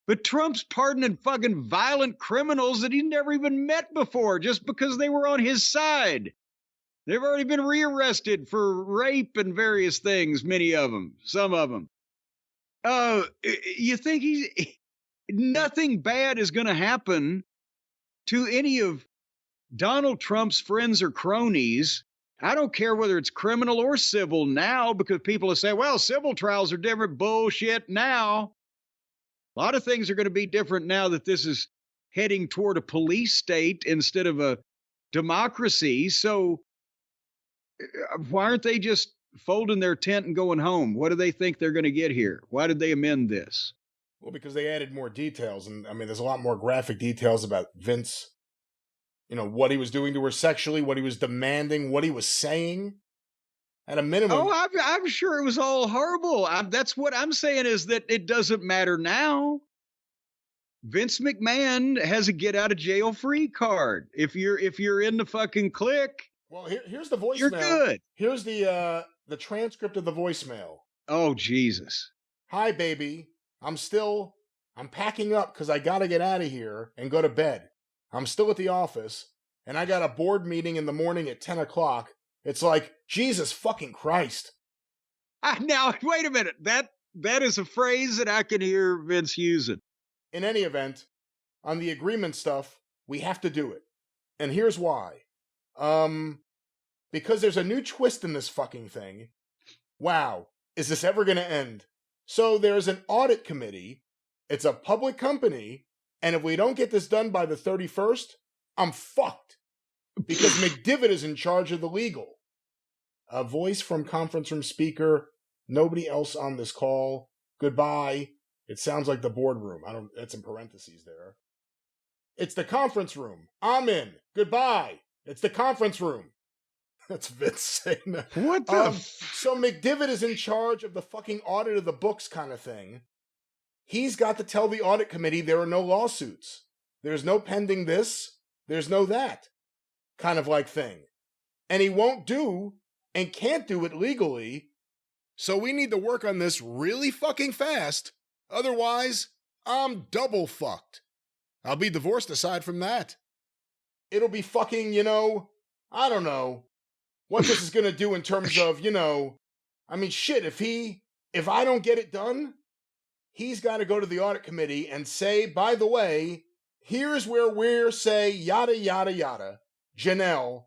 but Trump's pardoning fucking violent criminals that he never even met before just because they were on his side. They've already been rearrested for rape and various things, many of them, some of them. You think nothing bad is going to happen to any of Donald Trump's friends or cronies? I don't care whether it's criminal or civil now, because people will say, well, civil trials are different. Bullshit now. A lot of things are going to be different now that this is heading toward a police state instead of a democracy. So why aren't they just folding their tent and going home? What do they think they're going to get here? Why did they amend this? Well, because they added more details. And I mean, there's a lot more graphic details about Vince, what he was doing to her sexually, what he was demanding, what he was saying. At a minimum. Oh, I'm sure it was all horrible. That's what I'm saying, is that it doesn't matter now. Vince McMahon has a get out of jail free card. If you're in the fucking clique, well, here's the voicemail. You're good. Here's the transcript of the voicemail. Oh, Jesus. Hi, baby. I'm packing up because I got to get out of here and go to bed. I'm still at the office, and I got a board meeting in the morning at 10 o'clock. It's like, Jesus fucking Christ. Now, wait a minute. That is a phrase that I can hear Vince using. In any event, on the agreement stuff, we have to do it. And here's why. Because there's a new twist in this fucking thing. Wow, is this ever going to end? So there's an audit committee. It's a public company. And if we don't get this done by the 31st, I'm fucked. Because McDivitt is in charge of the legal. A voice from conference room speaker. Nobody else on this call. Goodbye. It sounds like the boardroom. It's in parentheses there. It's the conference room. I'm in. Goodbye. It's the conference room. That's Vince saying that. What the? So McDivitt is in charge of the fucking audit of the books kind of thing. He's got to tell the audit committee there are no lawsuits. There's no pending this. There's no that. Kind of like thing. And he won't do and can't do it legally. So we need to work on this really fucking fast. Otherwise, I'm double fucked. I'll be divorced aside from that. It'll be fucking, I don't know what this is going to do in terms of, I mean, shit, if I don't get it done, he's got to go to the audit committee and say, by the way, here's where we're say yada, yada, yada. Janelle.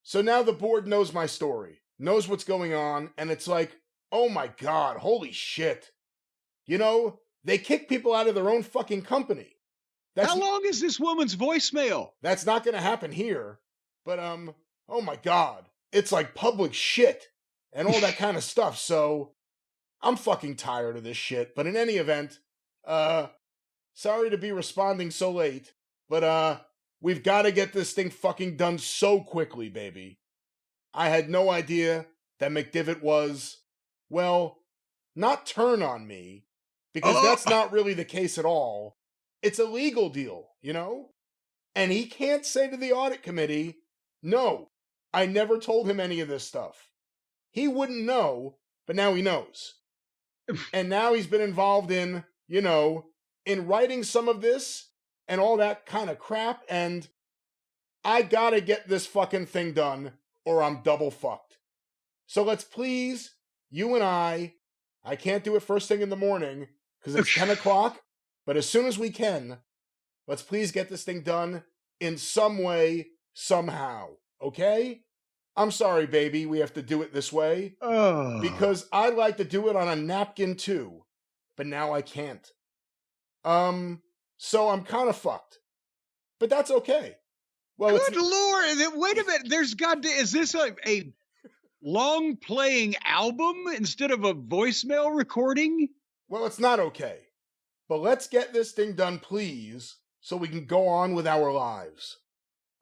So now the board knows my story, knows what's going on, and it's like, oh my God, holy shit. They kick people out of their own fucking company. How long is this woman's voicemail? That's not going to happen here. But, oh my God, it's like public shit and all that kind of stuff. So I'm fucking tired of this shit. But in any event, sorry to be responding so late, but, we've got to get this thing fucking done so quickly, baby. I had no idea that McDivitt was, well, not turn on me, Because that's not really the case at all. It's a legal deal, you know? And he can't say to the audit committee, no, I never told him any of this stuff. He wouldn't know, but now he knows. And now he's been involved in, you know, in writing some of this and all that kind of crap. And I gotta get this fucking thing done or I'm double fucked. So let's please, you and I can't do it first thing in the morning because it's 10 o'clock, but as soon as we can, let's please get this thing done in some way, somehow. Okay? I'm sorry, baby, we have to do it this way. Because I like to do it on a napkin too, but now I can't. So I'm kind of fucked. But that's okay. Well, good Lord, wait a minute, is this a long playing album instead of a voicemail recording? Well, it's not okay. But let's get this thing done, please, so we can go on with our lives.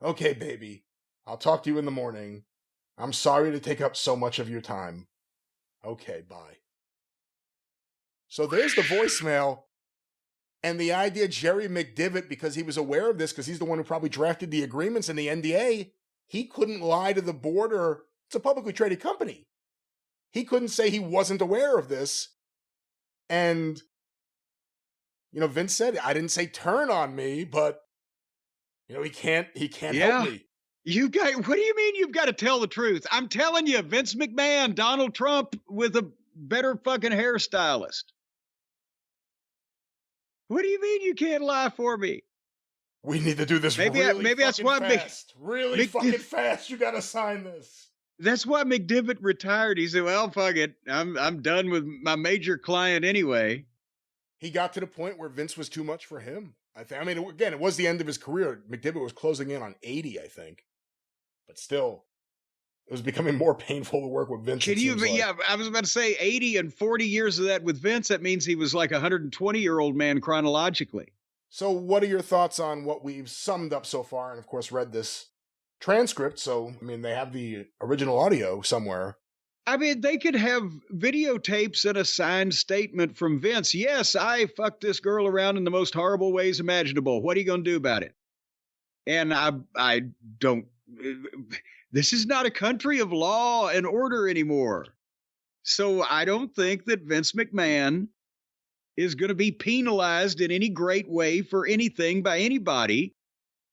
Okay, baby. I'll talk to you in the morning. I'm sorry to take up so much of your time. Okay, bye. So there's the voicemail. And the idea Jerry McDivitt, because he was aware of this, because he's the one who probably drafted the agreements and the NDA, he couldn't lie to the board or it's a publicly traded company. He couldn't say he wasn't aware of this. And, you know, Vince said, I didn't say turn on me, but, you know, he can't help me. What do you mean you've got to tell the truth? I'm telling you, Vince McMahon, Donald Trump with a better fucking hairstylist. What do you mean you can't lie for me? We need to do this really that's why fast. Really fucking fast. You got to sign this. That's why McDivitt retired. He said, well, fuck it. I'm done with my major client anyway. He got to the point where Vince was too much for him. I mean, again, it was the end of his career. McDivitt was closing in on 80, I think. But still, it was becoming more painful to work with Vince. Yeah, I was about to say 80 and 40 years of that with Vince. That means he was like a 120-year-old man chronologically. So what are your thoughts on what we've summed up so far? And of course, read this transcript. So, I mean, they have the original audio somewhere. I mean, they could have videotapes and a signed statement from Vince. Yes, I fucked this girl around in the most horrible ways imaginable. What are you going to do about it? And I don't... This is not a country of law and order anymore. So I don't think that Vince McMahon is going to be penalized in any great way for anything by anybody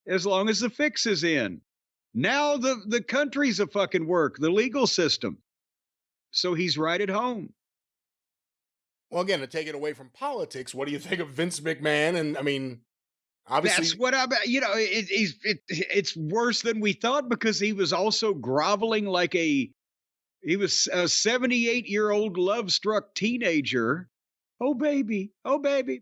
as long as the fix is in. Now the country's a fucking work, the legal system. So he's right at home. Well, again, to take it away from politics, what do you think of Vince McMahon? And I mean, obviously, that's what it's worse than we thought because he was also groveling like he was a 78-year-old love-struck teenager. Oh baby,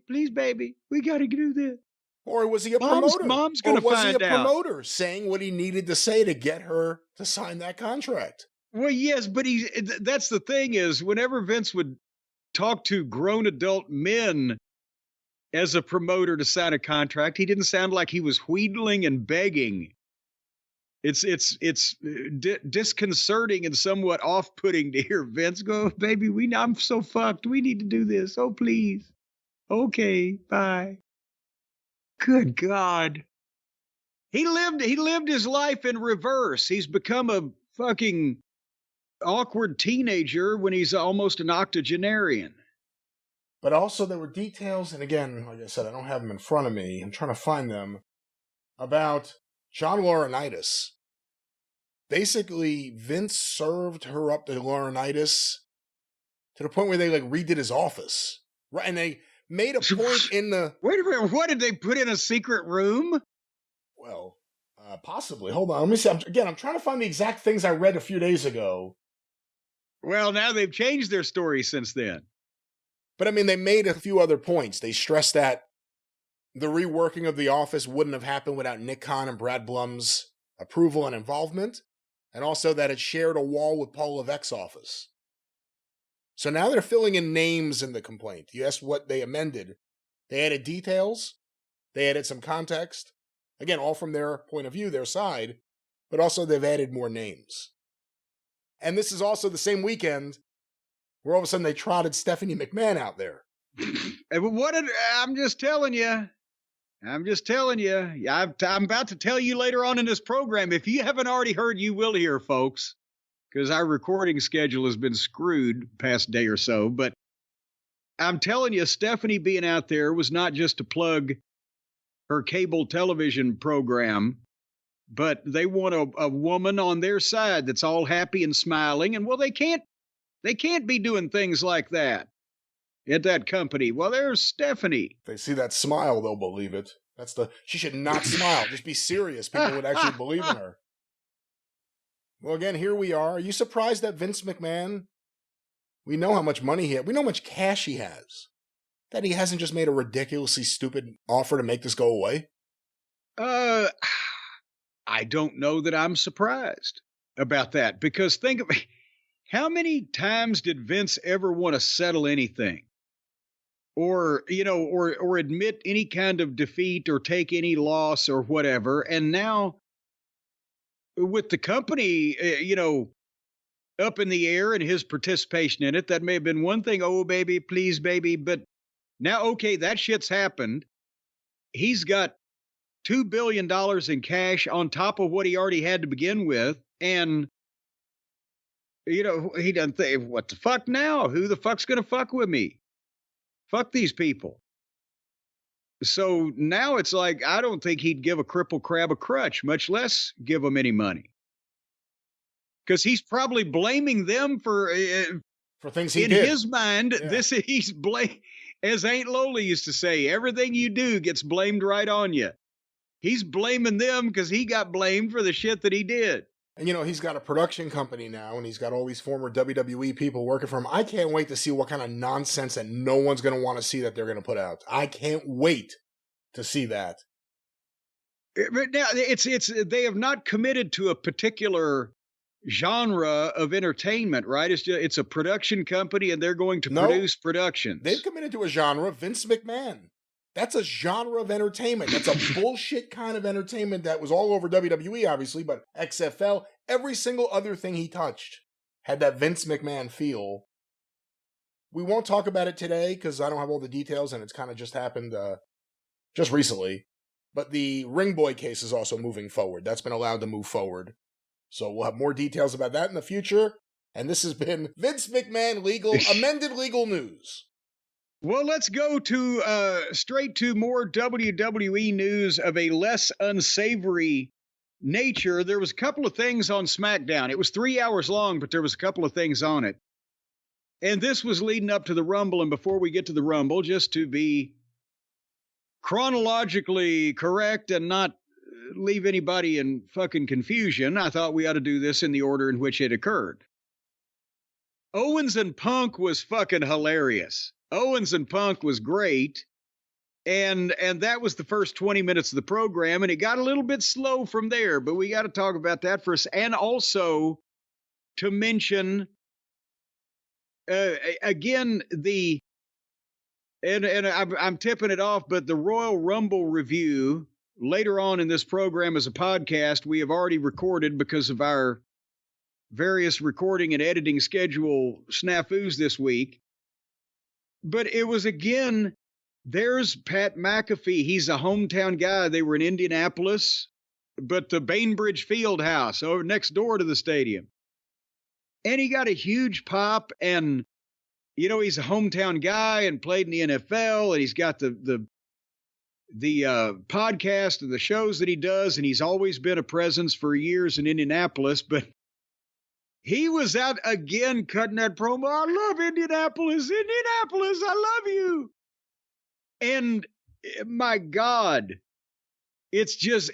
please baby, we got to do this. Or was he a promoter? Mom's going to find out. Was he a promoter saying what he needed to say to get her to sign that contract? Well, yes, but that's the thing is whenever Vince would talk to grown adult men as a promoter to sign a contract, he didn't sound like he was wheedling and begging. It's disconcerting and somewhat off-putting to hear Vince go, baby, I'm so fucked. We need to do this. Oh, please. Okay, bye. Good God. He lived his life in reverse. He's become a fucking awkward teenager when he's almost an octogenarian. But also there were details, and again, like I said, I don't have them in front of me. I'm trying to find them, about John Laurinaitis. Basically, Vince served her up to Laurinaitis to the point where they redid his office. Right, and they made a point in the... Wait a minute, what, did they put in a secret room? Well, possibly. Hold on, let me see. I'm trying to find the exact things I read a few days ago. Well, now they've changed their story since then. But I mean, they made a few other points. They stressed that the reworking of the office wouldn't have happened without Nick Khan and Brad Blum's approval and involvement, and also that it shared a wall with Paul Levesque's office. So now they're filling in names in the complaint. You asked what they amended. They added details. They added some context. Again, all from their point of view, their side, but also they've added more names. And this is also the same weekend where all of a sudden they trotted Stephanie McMahon out there. I'm just telling you. I'm about to tell you later on in this program. If you haven't already heard, you will hear, folks, because our recording schedule has been screwed past day or so. But I'm telling you, Stephanie being out there was not just to plug her cable television program, but they want a woman on their side that's all happy and smiling. And well, they can't be doing things like that at that company. Well, there's Stephanie. If they see that smile, they'll believe it. She should not smile. Just be serious. People would actually believe in her. Well, again, here we are. Are you surprised that Vince McMahon, we know how much money he has. We know how much cash he has. That he hasn't just made a ridiculously stupid offer to make this go away? I don't know that I'm surprised about that, because think of how many times did Vince ever want to settle anything, or admit any kind of defeat or take any loss or whatever. And now with the company, up in the air and his participation in it, that may have been one thing. Oh, baby, please, baby. But now, okay, that shit's happened. He's got $2 billion in cash on top of what he already had to begin with. And, he doesn't think, what the fuck now? Who the fuck's going to fuck with me? Fuck these people. So now it's like, I don't think he'd give a crippled crab a crutch, much less give them any money. Because he's probably blaming them for things he did. In his mind, yeah. He's as Aunt Lola used to say, everything you do gets blamed right on you. He's blaming them because he got blamed for the shit that he did. And, he's got a production company now, and he's got all these former WWE people working for him. I can't wait to see what kind of nonsense that no one's going to want to see that they're going to put out. I can't wait to see that. But now, they have not committed to a particular genre of entertainment, right? It's a production company, and they're going to produce productions. They've committed to a genre, Vince McMahon. That's a genre of entertainment. That's a bullshit kind of entertainment that was all over WWE, obviously, but XFL, every single other thing he touched had that Vince McMahon feel. We won't talk about it today because I don't have all the details, and it's kind of just happened just recently. But the Ring Boy case is also moving forward. That's been allowed to move forward. So we'll have more details about that in the future. And this has been Vince McMahon amended legal news. Well, let's go to straight to more WWE news of a less unsavory nature. There was a couple of things on SmackDown. It was 3 hours long, but there was a couple of things on it. And this was leading up to the Rumble. And before we get to the Rumble, just to be chronologically correct and not leave anybody in fucking confusion, I thought we ought to do this in the order in which it occurred. Owens and Punk was fucking hilarious. Owens and Punk was great, and that was the first 20 minutes of the program, and it got a little bit slow from there, but we got to talk about that first. And also to mention, again, I'm tipping it off, but the Royal Rumble review later on in this program as a podcast, we have already recorded because of our various recording and editing schedule snafus this week. But it was, again, there's Pat McAfee. He's a hometown guy. They were in Indianapolis, but the Bainbridge Fieldhouse over next door to the stadium. And he got a huge pop, and, he's a hometown guy and played in the NFL, and he's got the podcast and the shows that he does, and he's always been a presence for years in Indianapolis, but he was out again cutting that promo. I love Indianapolis. Indianapolis, I love you. And my God, it's just,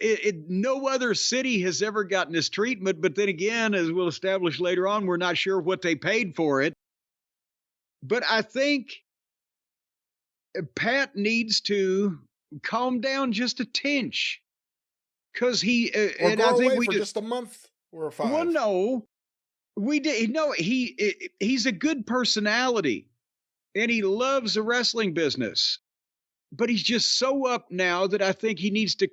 no other city has ever gotten this treatment. But then again, as we'll establish later on, we're not sure what they paid for it. But I think Pat needs to calm down just a tinge. Because and I think for just a month or 5. Well, no. We did. No, he's a good personality, and he loves the wrestling business, but he's just so up now that I think he needs to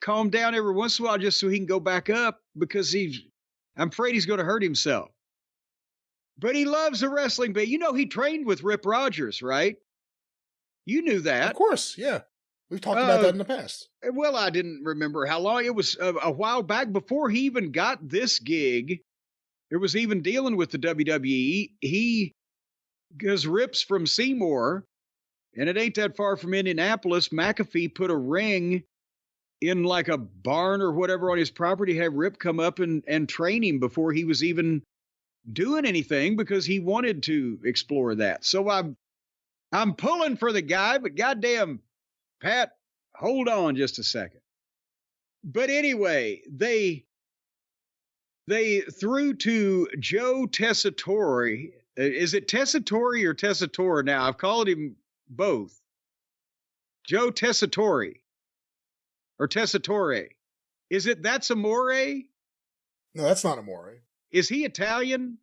calm down every once in a while just so he can go back up, because I'm afraid he's going to hurt himself. But he loves the wrestling, but he trained with Rip Rogers, right? You knew that. Of course, yeah. We've talked about that in the past. Well, I didn't remember how long. It was a while back before he even got this gig. It was even dealing with the WWE. He gets rips from Seymour, and it ain't that far from Indianapolis. McAfee put a ring in like a barn or whatever on his property, have Rip come up and train him before he was even doing anything because he wanted to explore that. So I'm pulling for the guy, but goddamn, Pat, hold on just a second. But anyway, they threw to Joe Tessitore. Is it Tessitore or Tessitore now? I've called him both. Joe Tessitore or Tessitore. That's Amore? No, that's not Amore. Is he Italian?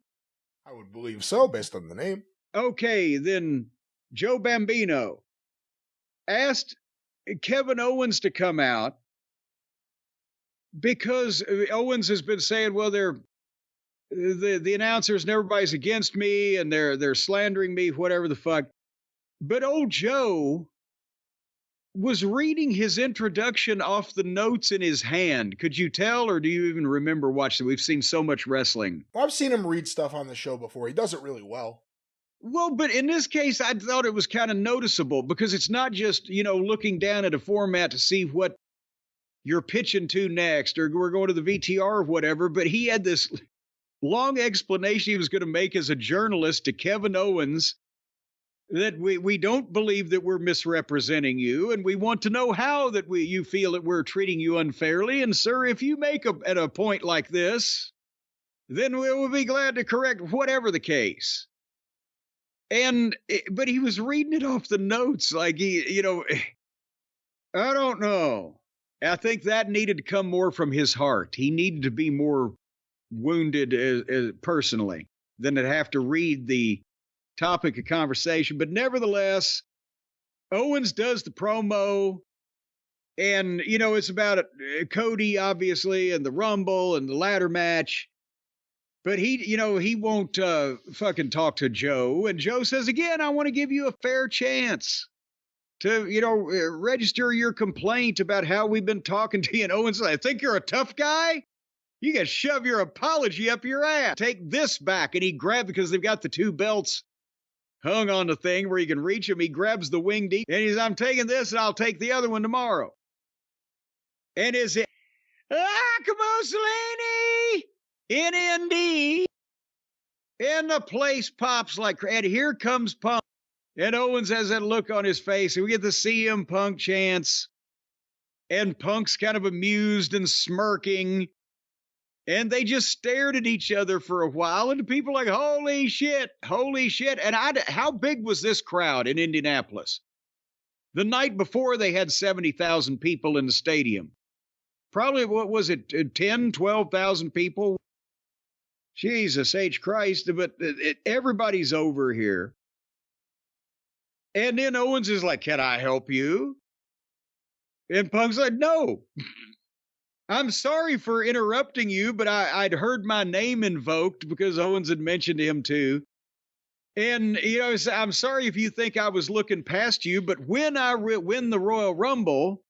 I would believe so, based on the name. Okay, then Joe Bambino asked Kevin Owens to come out because Owens has been saying, well, the announcers and everybody's against me and they're slandering me, whatever the fuck. But old Joe was reading his introduction off the notes in his hand. Could you tell, or do you even remember watching? We've seen so much wrestling. Well, I've seen him read stuff on the show before. He does it really well. Well, but in this case, I thought it was kind of noticeable because it's not just, looking down at a format to see what you're pitching to next or we're going to the VTR or whatever, but he had this long explanation he was going to make as a journalist to Kevin Owens that we don't believe that we're misrepresenting you, and we want to know how that you feel that we're treating you unfairly. And sir, if you make at a point like this, then we will be glad to correct whatever the case. But he was reading it off the notes like I don't know. I think that needed to come more from his heart. He needed to be more wounded personally than to have to read the topic of conversation. But nevertheless, Owens does the promo, and it's about Cody obviously and the Rumble and the ladder match, but he won't fucking talk to Joe. And Joe says, again, I want to give you a fair chance to register your complaint about how we've been talking to you. And Owens says, I think you're a tough guy. You can shove your apology up your ass. Take this back. And he grabbed, because they've got the two belts hung on the thing where he can reach him. He grabs the wing deep and he's, I'm taking this and I'll take the other one tomorrow. And come on, Selene, in Indy. And the place pops like, and here comes Punk. And Owens has that look on his face. And we get the CM Punk chants. And Punk's kind of amused and smirking. And they just stared at each other for a while, and the people are like, holy shit, holy shit. And how big was this crowd in Indianapolis? The night before, they had 70,000 people in the stadium. Probably, what was it, 10, 12,000 people? Jesus H. Christ, but everybody's over here. And then Owens is like, can I help you? And Punk's like, no. I'm sorry for interrupting you, but I'd heard my name invoked because Owens had mentioned him too. And, I'm sorry if you think I was looking past you, but when I win the Royal Rumble,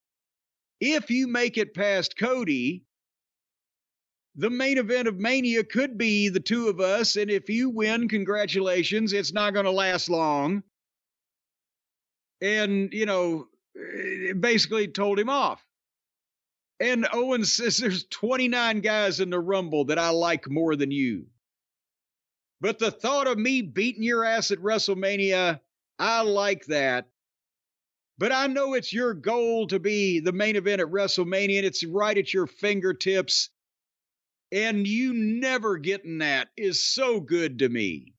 if you make it past Cody, the main event of Mania could be the two of us. And if you win, congratulations, it's not going to last long. And, basically told him off. And Owens says, there's 29 guys in the Rumble that I like more than you. But the thought of me beating your ass at WrestleMania, I like that. But I know it's your goal to be the main event at WrestleMania, and it's right at your fingertips. And you never getting that is so good to me.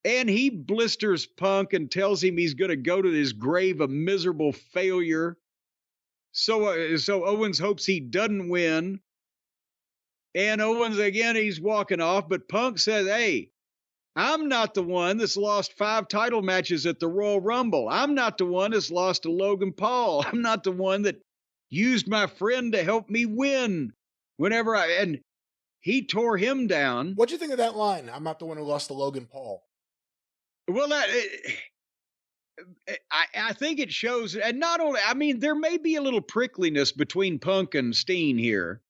And he blisters Punk and tells him he's going to go to his grave a miserable failure. So Owens hopes he doesn't win. And Owens, again, he's walking off. But Punk says, hey, I'm not the one that's lost 5 title matches at the Royal Rumble. I'm not the one that's lost to Logan Paul. I'm not the one that used my friend to help me win whenever and he tore him down. What'd you think of that line? I'm not the one who lost to Logan Paul. Well, I think it shows, and not only, I mean, there may be a little prickliness between Punk and Steen here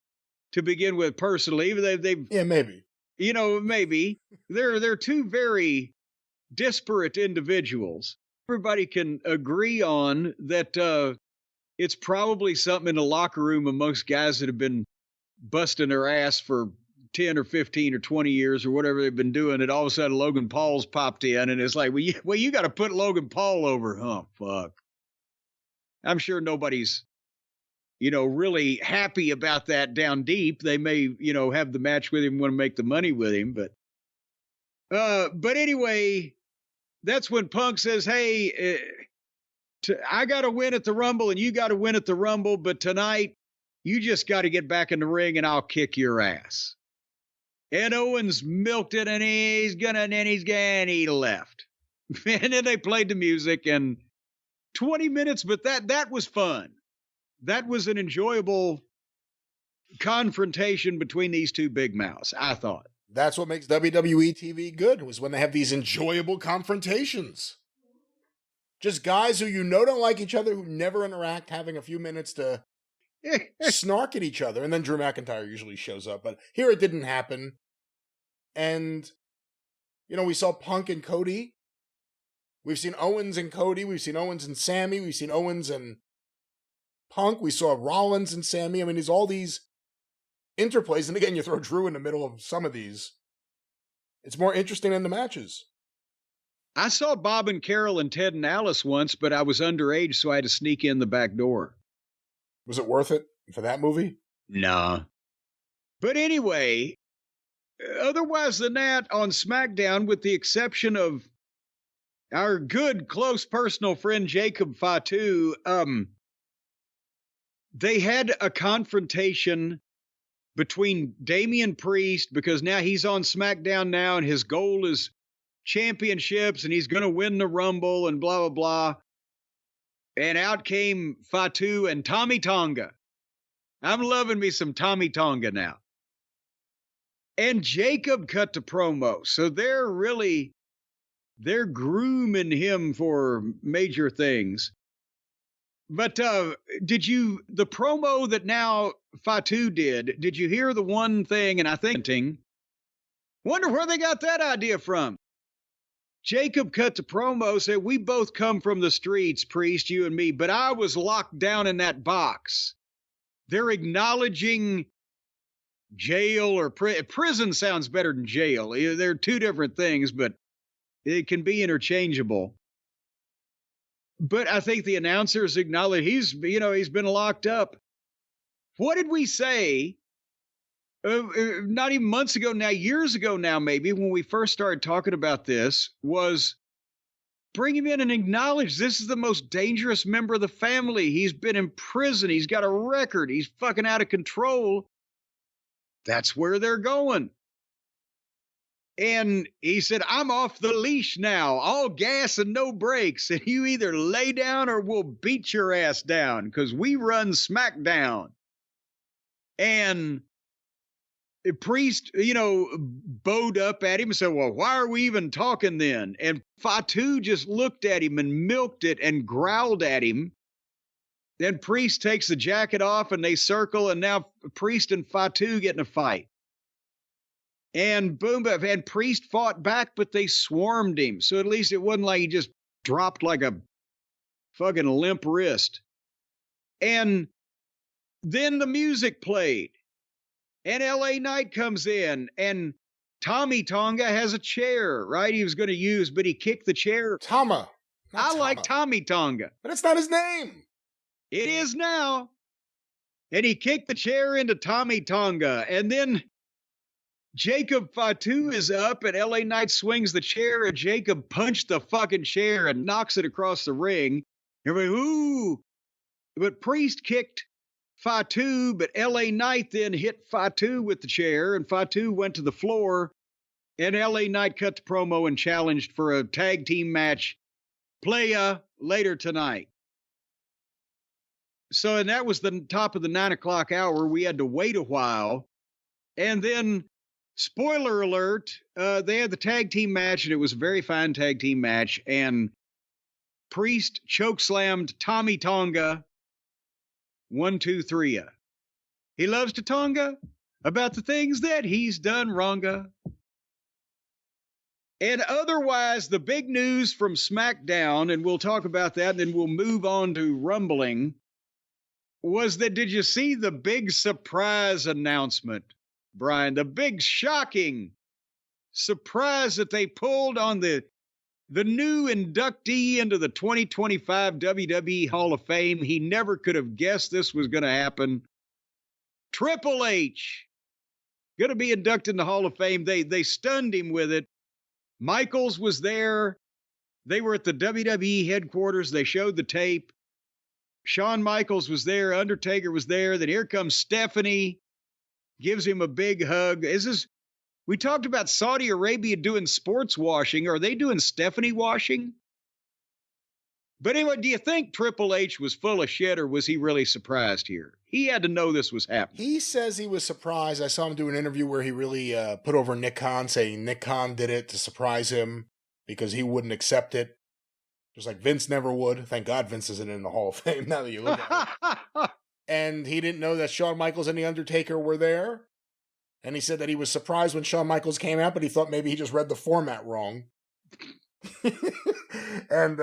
to begin with. Personally, they've yeah, maybe, maybe they're two very disparate individuals. Everybody can agree on that. It's probably something in the locker room amongst guys that have been busting their ass for 10 or 15 or 20 years or whatever they've been doing, and all of a sudden Logan Paul's popped in, and it's like, well, you got to put Logan Paul over. Huh, fuck. I'm sure nobody's, really happy about that down deep. They may, have the match with him, want to make the money with him, but anyway, that's when Punk says, hey, I got to win at the Rumble and you got to win at the Rumble, but tonight you just got to get back in the ring and I'll kick your ass. And Owens milked it, and he left. And then they played the music, and 20 minutes, but that was fun. That was an enjoyable confrontation between these two big mouths, I thought. That's what makes WWE TV good, was when they have these enjoyable confrontations. Just guys who don't like each other, who never interact, having a few minutes to snark at each other, and then Drew McIntyre usually shows up, but here it didn't happen. And, we saw Punk and Cody. We've seen Owens and Cody. We've seen Owens and Sammy. We've seen Owens and Punk. We saw Rollins and Sammy. I mean, there's all these interplays. And again, you throw Drew in the middle of some of these. It's more interesting than the matches. I saw Bob and Carol and Ted and Alice once, but I was underage, so I had to sneak in the back door. Was it worth it for that movie? Nah. But anyway, otherwise than that, on SmackDown, with the exception of our good, close personal friend Jacob Fatu, they had a confrontation between Damian Priest, because now he's on SmackDown now, and his goal is championships, and he's going to win the Rumble, and blah, blah, blah. And out came Fatu and Tommy Tonga. I'm loving me some Tommy Tonga now. And Jacob cut the promo. So they're grooming him for major things. But the promo that now Fatu did you hear the one thing, and I think, wonder where they got that idea from. Jacob cut the promo, said, we both come from the streets, Priest, you and me, but I was locked down in that box. They're acknowledging jail or prison sounds better than jail. They're two different things, but it can be interchangeable. But I think the announcers acknowledge he's been locked up. What did we say? Not even months ago now, years ago now, maybe, when we first started talking about this, was bring him in and acknowledge this is the most dangerous member of the family. He's been in prison. He's got a record. He's fucking out of control. That's where they're going. And he said, I'm off the leash now, all gas and no brakes. And you either lay down or we'll beat your ass down, because we run SmackDown. And Priest, bowed up at him and said, well, why are we even talking then? And Fatu just looked at him and milked it and growled at him. Then Priest takes the jacket off and they circle, and now Priest and Fatu get in a fight. And boom, and Priest fought back, but they swarmed him. So at least it wasn't like he just dropped like a fucking limp wrist. And then the music played. And LA Knight comes in, and Tommy Tonga has a chair, right? He was going to use, but he kicked the chair. I like Tommy Tonga. But it's not his name. It is now. And he kicked the chair into Tommy Tonga. And then Jacob Fatu is up, and LA Knight swings the chair, and Jacob punched the fucking chair and knocks it across the ring. Everybody, ooh. But Priest kicked Fatu, but LA Knight then hit Fatu with the chair, and Fatu went to the floor, and LA Knight cut the promo and challenged for a tag team match playa later tonight. So, and that was the top of the 9 o'clock hour. We had to wait a while. And then, spoiler alert, they had the tag team match, and it was a very fine tag team match. And Priest chokeslammed Tommy Tonga 1, 2, 3. He loves to Tonga about the things that he's done wronga. And otherwise, the big news from SmackDown, and we'll talk about that, and then we'll move on to Rumbling, was that, did you see the big surprise announcement, Brian? The big shocking surprise that they pulled on the new inductee into the 2025 WWE Hall of Fame. He never could have guessed this was going to happen. Triple H, going to be inducted in the Hall of Fame. They stunned him with it. Michaels was there. They were at the WWE headquarters. They showed the tape. Shawn Michaels was there. Undertaker was there. Then here comes Stephanie, gives him a big hug. We talked about Saudi Arabia doing sports washing. Are they doing Stephanie washing? But anyway, do you think Triple H was full of shit, or was he really surprised here? He had to know this was happening. He says he was surprised. I saw him do an interview where he really put over Nick Khan, saying Nick Khan did it to surprise him because he wouldn't accept it. Just like Vince never would. Thank God Vince isn't in the Hall of Fame now that you look at it. And he didn't know that Shawn Michaels and The Undertaker were there. And he said that he was surprised when Shawn Michaels came out, but he thought maybe he just read the format wrong. And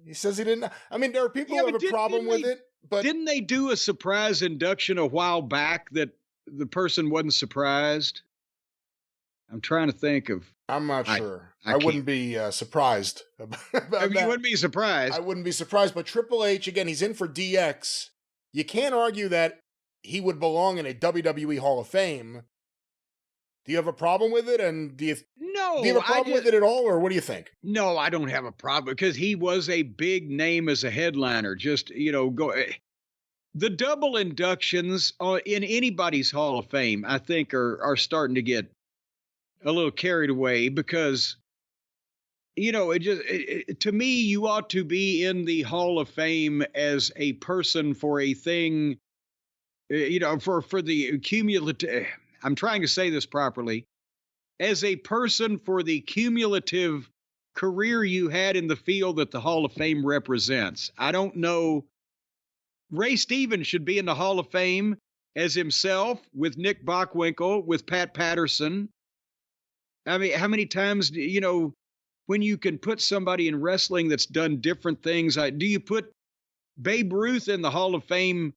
he says he didn't. I mean, there are people who have a problem with it. But didn't they do a surprise induction a while back that the person wasn't surprised? I'm trying to think of. I'm not sure. I wouldn't be surprised about that. You wouldn't be surprised. I wouldn't be surprised. But Triple H, again, he's in for DX. You can't argue that he would belong in a WWE Hall of Fame. Do you have a problem with it? And do you have a problem with it at all, or what do you think? No, I don't have a problem because he was a big name as a headliner. Just, the double inductions in anybody's Hall of Fame, I think, are starting to get a little carried away because, to me, you ought to be in the Hall of Fame as a person for a thing, for the cumulative. I'm trying to say this properly. As a person for the cumulative career you had in the field that the Hall of Fame represents. I don't know. Ray Stevens should be in the Hall of Fame as himself, with Nick Bockwinkel, with Pat Patterson. I mean, how many times, when you can put somebody in wrestling that's done different things, do you put Babe Ruth in the Hall of Fame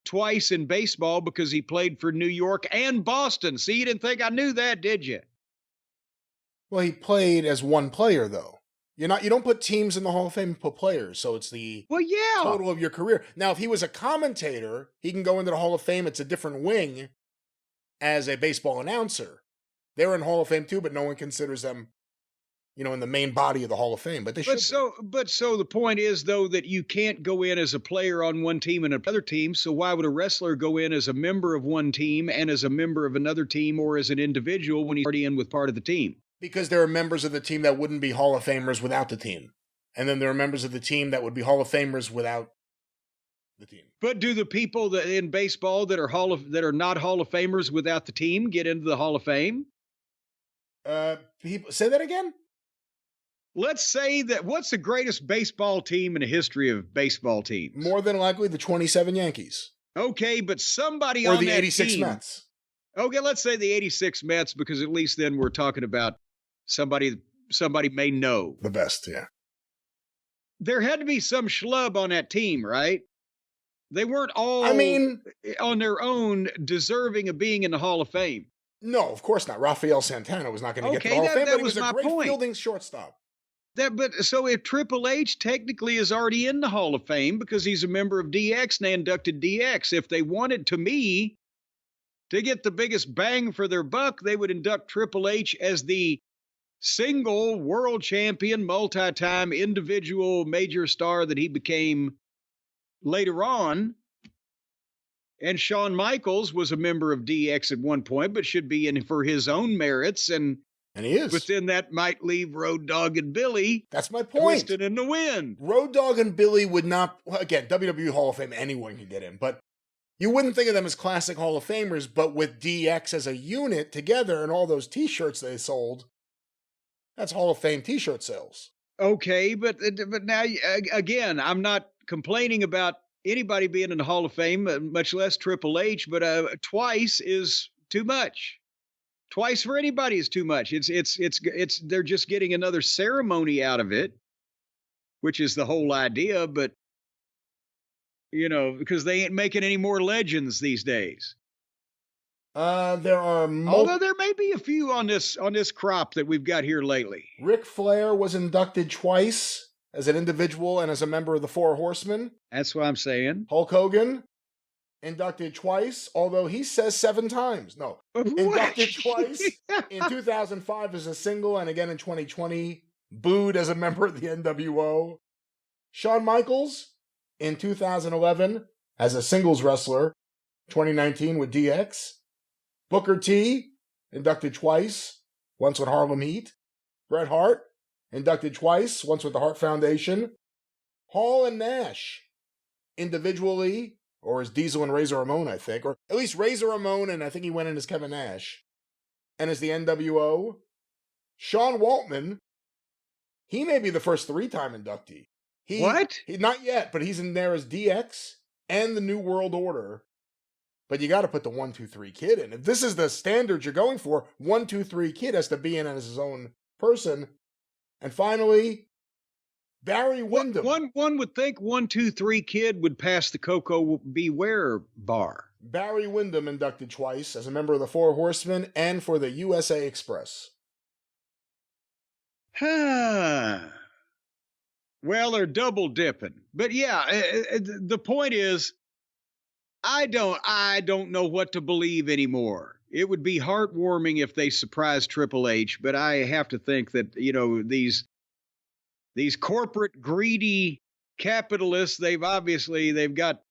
twice in baseball because he played for New York and Boston? See, you didn't think I knew that, did you? Well, he played as one player, though. You don't put teams in the Hall of Fame, you put players, so it's the total of your career. Now, if he was a commentator, he can go into the Hall of Fame. It's a different wing as a baseball announcer. They're in Hall of Fame too, but no one considers them, in the main body of the Hall of Fame. But they should. But so the point is, though, that you can't go in as a player on one team and another team. So why would a wrestler go in as a member of one team and as a member of another team, or as an individual when he's already in with part of the team? Because there are members of the team that wouldn't be Hall of Famers without the team, and then there are members of the team that would be Hall of Famers without the team. But do the people that in baseball that are not Hall of Famers without the team get into the Hall of Fame? People say that again. Let's say that what's the greatest baseball team in the history of baseball teams? More than likely the 27 Yankees. Okay, but somebody or on the that 86 team, Mets. Okay, let's say the 86 Mets, because at least then we're talking about somebody may know. The best, yeah. There had to be some schlub on that team, right? They weren't all, on their own deserving of being in the Hall of Fame. No, of course not. Rafael Santana was not going to get to the Hall of Fame, but he was a great fielding shortstop. So if Triple H technically is already in the Hall of Fame because he's a member of DX and they inducted DX, if they wanted to get the biggest bang for their buck, they would induct Triple H as the single world champion, multi-time individual major star that he became later on. And Shawn Michaels was a member of DX at one point, but should be in for his own merits. And he is. But then that might leave Road Dogg and Billy. That's my point. Twisted in the wind. Road Dogg and Billy would not. Well, again, WWE Hall of Fame, anyone can get in, but you wouldn't think of them as classic Hall of Famers. But with DX as a unit together and all those T-shirts they sold, that's Hall of Fame T-shirt sales. Okay, but now again, I'm not complaining about anybody being in the Hall of Fame, much less Triple H. But twice is too much. Twice for anybody is too much. It's they're just getting another ceremony out of it, which is the whole idea. But because they ain't making any more legends these days. There are although there may be a few on this crop that we've got here lately. Ric Flair was inducted twice as an individual and as a member of the Four Horsemen. That's what I'm saying. Hulk Hogan inducted twice, although he says 7 times. No, inducted twice in 2005 as a single, and again in 2020, booed as a member of the NWO. Shawn Michaels in 2011 as a singles wrestler, 2019 with DX. Booker T, inducted twice, once with Harlem Heat. Bret Hart, inducted twice, once with the Hart Foundation. Hall and Nash, individually, or as Diesel and Razor Ramon, I think, or at least Razor Ramon, and I think he went in as Kevin Nash, and as the NWO. Sean Waltman, he may be the first 3-time inductee. What? Not yet, but he's in there as DX and the New World Order. But you got to put the 1-2-3 Kid in. If this is the standard you're going for, 1-2-3 Kid has to be in as his own person. And finally, Barry Windham. One would think 1-2-3 Kid would pass the Coco Beware bar. Barry Windham inducted twice as a member of the Four Horsemen and for the USA Express. Well, they're double dipping. But yeah, the point is, I don't know what to believe anymore. It would be heartwarming if they surprised Triple H, but I have to think that, these corporate greedy capitalists, they've got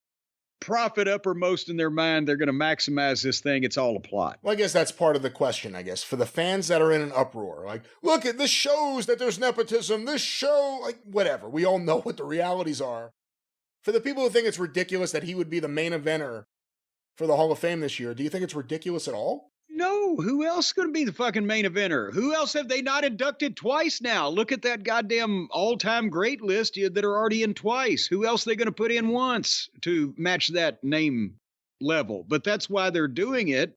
profit uppermost in their mind. They're going to maximize this thing. It's all a plot. Well, I guess that's part of the question, for the fans that are in an uproar. Like, look, this shows that there's nepotism. This show, whatever. We all know what the realities are. For the people who think it's ridiculous that he would be the main eventer for the Hall of Fame this year, do you think it's ridiculous at all? No. Who else is going to be the fucking main eventer? Who else have they not inducted twice now? Look at that goddamn all-time great list that are already in twice. Who else are they going to put in once to match that name level? But that's why they're doing it,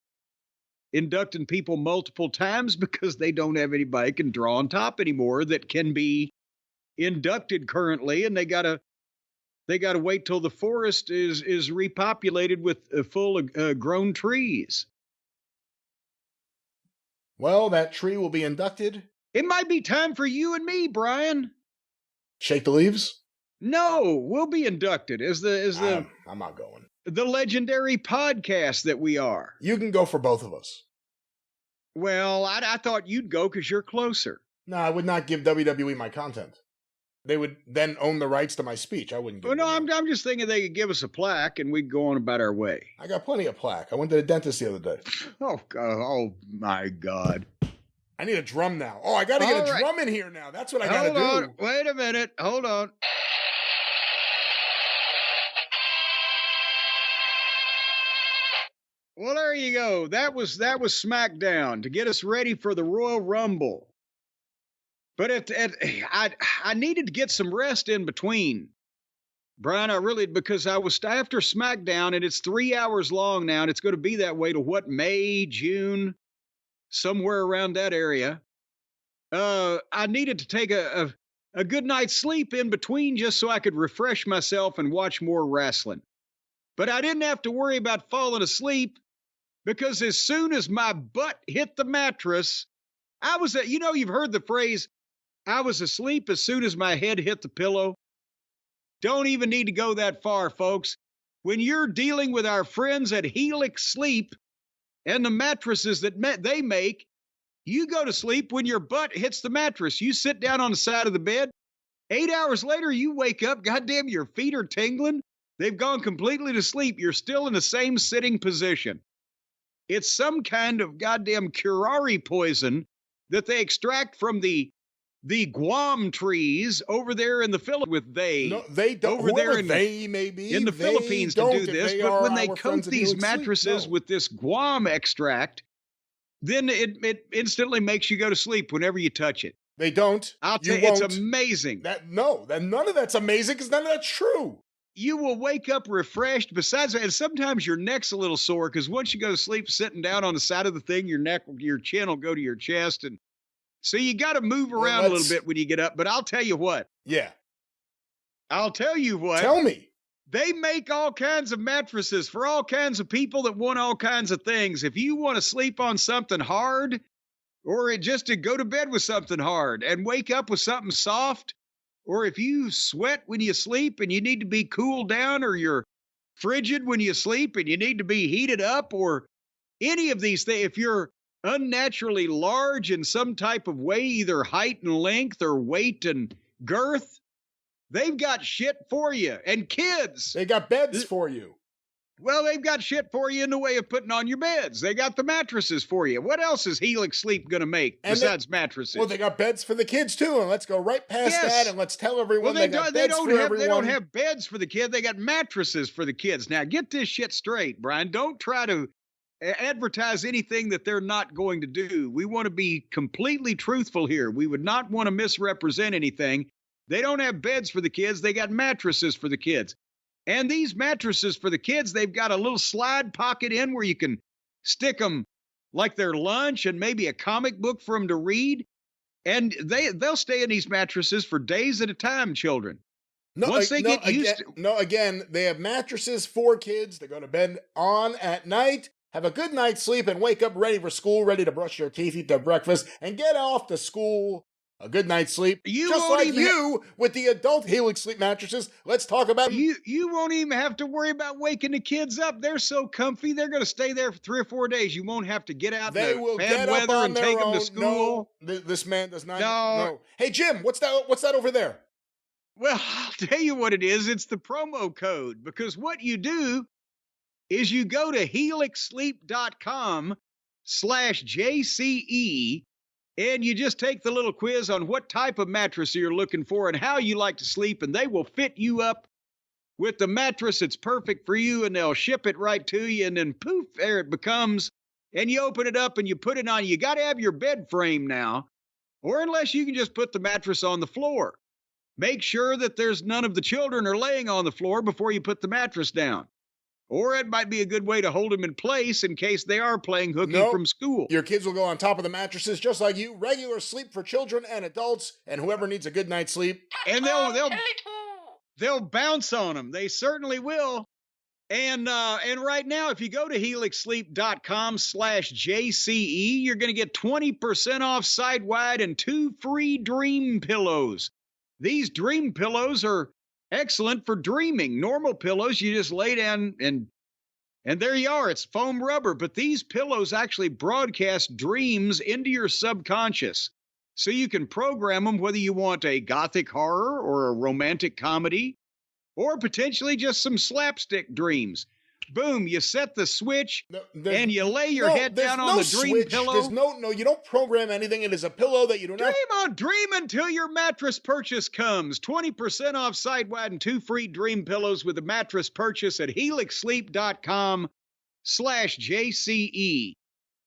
inducting people multiple times, because they don't have anybody can draw on top anymore that can be inducted currently, and they got to wait till the forest is repopulated with full grown trees. Well, that tree will be inducted. It might be time for you and me, Brian. Shake the leaves? No, we'll be inducted as the I'm not going. The legendary podcast that we are. You can go for both of us. Well, I thought you'd go because you're closer. No, I would not give WWE my content. They would then own the rights to my speech. I wouldn't give them. I'm just thinking they could give us a plaque and we'd go on about our way. I got plenty of plaque. I went to the dentist the other day. Oh, God. Oh my God. I need a drum now. Oh, I got to get a drum in here now. That's what I got to do. Hold on. Wait a minute. Hold on. Well, there you go. That was SmackDown to get us ready for the Royal Rumble. But I needed to get some rest in between, Brian. Because I was after SmackDown, and it's 3 hours long now, and it's going to be that way to May, June, somewhere around that area. I needed to take a good night's sleep in between just so I could refresh myself and watch more wrestling. But I didn't have to worry about falling asleep, because as soon as my butt hit the mattress, you've heard the phrase, I was asleep as soon as my head hit the pillow. Don't even need to go that far, folks. When you're dealing with our friends at Helix Sleep and the mattresses that they make, you go to sleep when your butt hits the mattress. You sit down on the side of the bed. 8 hours later, you wake up. Goddamn, your feet are tingling. They've gone completely to sleep. You're still in the same sitting position. It's some kind of goddamn curare poison that they extract from the Guam trees over there in the Philippines. No, they don't. Over there in the Philippines to do this. But when they coat these mattresses with this Guam extract, then it instantly makes you go to sleep whenever you touch it. They don't. I'll tell you, it's amazing. None of that's amazing because none of that's true. You will wake up refreshed. Besides, and sometimes your neck's a little sore because once you go to sleep sitting down on the side of the thing, your chin will go to your chest. And so you got to move around a little bit when you get up. But I'll tell you what. Yeah. I'll tell you what. Tell me. They make all kinds of mattresses for all kinds of people that want all kinds of things. If you want to sleep on something hard, or just to go to bed with something hard and wake up with something soft, or if you sweat when you sleep and you need to be cooled down, or you're frigid when you sleep and you need to be heated up, or any of these things, if you're unnaturally large in some type of way, either height and length or weight and girth, they've got shit for you. And kids. They got beds for you. Well, they've got shit for you in the way of putting on your beds. They got the mattresses for you. What else is Helix Sleep going to make besides mattresses? Well, they got beds for the kids, too. And let's go right past that and let's tell everyone they got beds for everyone. They don't have beds for the kid. They got mattresses for the kids. Now, get this shit straight, Brian. Don't try to advertise anything that they're not going to do. We want to be completely truthful here. We would not want to misrepresent anything. They don't have beds for the kids. They got mattresses for the kids. And these mattresses for the kids, they've got a little slide pocket in where you can stick them like their lunch and maybe a comic book for them to read. And they'll stay in these mattresses for days at a time, children. Again, they have mattresses for kids to go to bed on at night, have a good night's sleep, and wake up ready for school, ready to brush your teeth, eat their breakfast, and get off to school. A good night's sleep, just like you with the adult Helix Sleep mattresses. Let's talk about you won't even have to worry about waking the kids up. They're so comfy. They're going to stay there for 3 or 4 days. You won't have to get out in the bad weather and take them to school. No, this man does not. No. Hey, Jim, what's that over there? Well, I'll tell you what it is. It's the promo code, because what you do is you go to helixsleep.com/JCE, and you just take the little quiz on what type of mattress you're looking for and how you like to sleep, and they will fit you up with the mattress that's perfect for you, and they'll ship it right to you, and then poof, there it becomes, and you open it up and you put it on. You got to have your bed frame now, or unless you can just put the mattress on the floor. Make sure that there's none of the children are laying on the floor before you put the mattress down. Or it might be a good way to hold them in place in case they are playing hooky from school. Your kids will go on top of the mattresses just like you. Regular sleep for children and adults, and whoever needs a good night's sleep. And they'll bounce on them. They certainly will. And right now, if you go to helixsleep.com/JCE, you're going to get 20% off site-wide and 2 free dream pillows. These dream pillows are excellent for dreaming. Normal pillows, you just lay down and there you are. It's foam rubber. But these pillows actually broadcast dreams into your subconscious. So you can program them whether you want a gothic horror or a romantic comedy or potentially just some slapstick dreams. Boom, you set the switch and you lay your head down on the dream pillow. No, you don't program anything. It is a pillow that you do not. Dream until your mattress purchase comes. 20% off site-wide and 2 free dream pillows with a mattress purchase at helixsleep.com/JCE.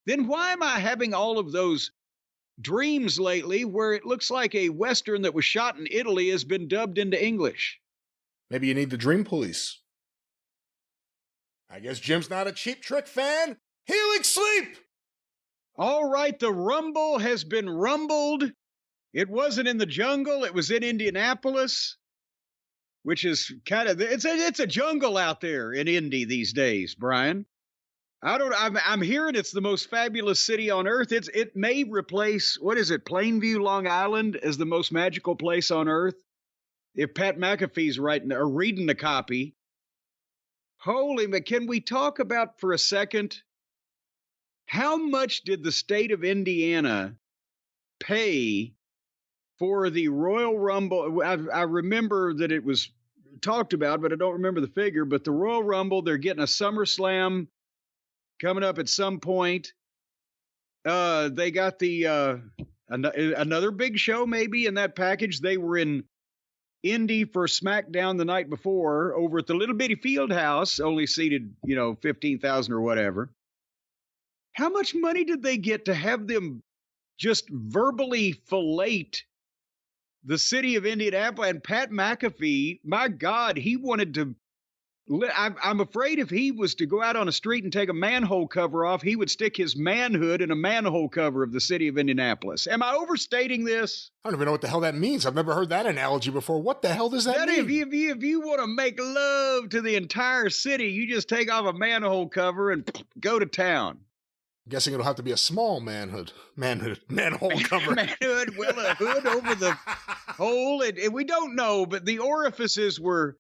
Then why am I having all of those dreams lately where it looks like a Western that was shot in Italy has been dubbed into English? Maybe you need the Dream Police. I guess Jim's not a Cheap Trick fan. Helix Sleep! All right, the Rumble has been rumbled. It wasn't in the jungle. It was in Indianapolis, which is kind of, it's a jungle out there in Indy these days, Brian. I'm hearing it's the most fabulous city on earth. It may replace, Plainview, Long Island as the most magical place on earth. If Pat McAfee's reading the copy. Holy, but can we talk about for a second, how much did the state of Indiana pay for the Royal Rumble? I remember that it was talked about, but I don't remember the figure. But the Royal Rumble, they're getting a SummerSlam coming up at some point. They got another big show maybe in that package. They were in Indy for SmackDown the night before over at the little bitty field house, only seated, 15,000 or whatever. How much money did they get to have them just verbally fillet the city of Indianapolis. And Pat McAfee, my God, he wanted to. I'm afraid if he was to go out on a street and take a manhole cover off, he would stick his manhood in a manhole cover of the city of Indianapolis. Am I overstating this? I don't even know what the hell that means. I've never heard that analogy before. What the hell does that mean? If you want to make love to the entire city, you just take off a manhole cover and go to town. I'm guessing it'll have to be a small manhole cover. Manhood, well, a hood over the hole. We don't know, but the orifices were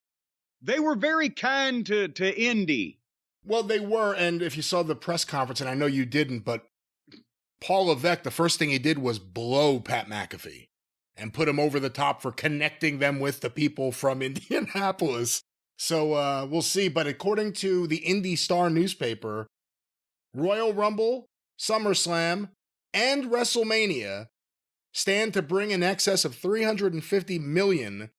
very kind to Indy. Well, they were, and if you saw the press conference, and I know you didn't, but Paul Levesque, the first thing he did was blow Pat McAfee and put him over the top for connecting them with the people from Indianapolis. So we'll see, but according to the Indy Star newspaper, Royal Rumble, SummerSlam, and WrestleMania stand to bring in excess of $350 million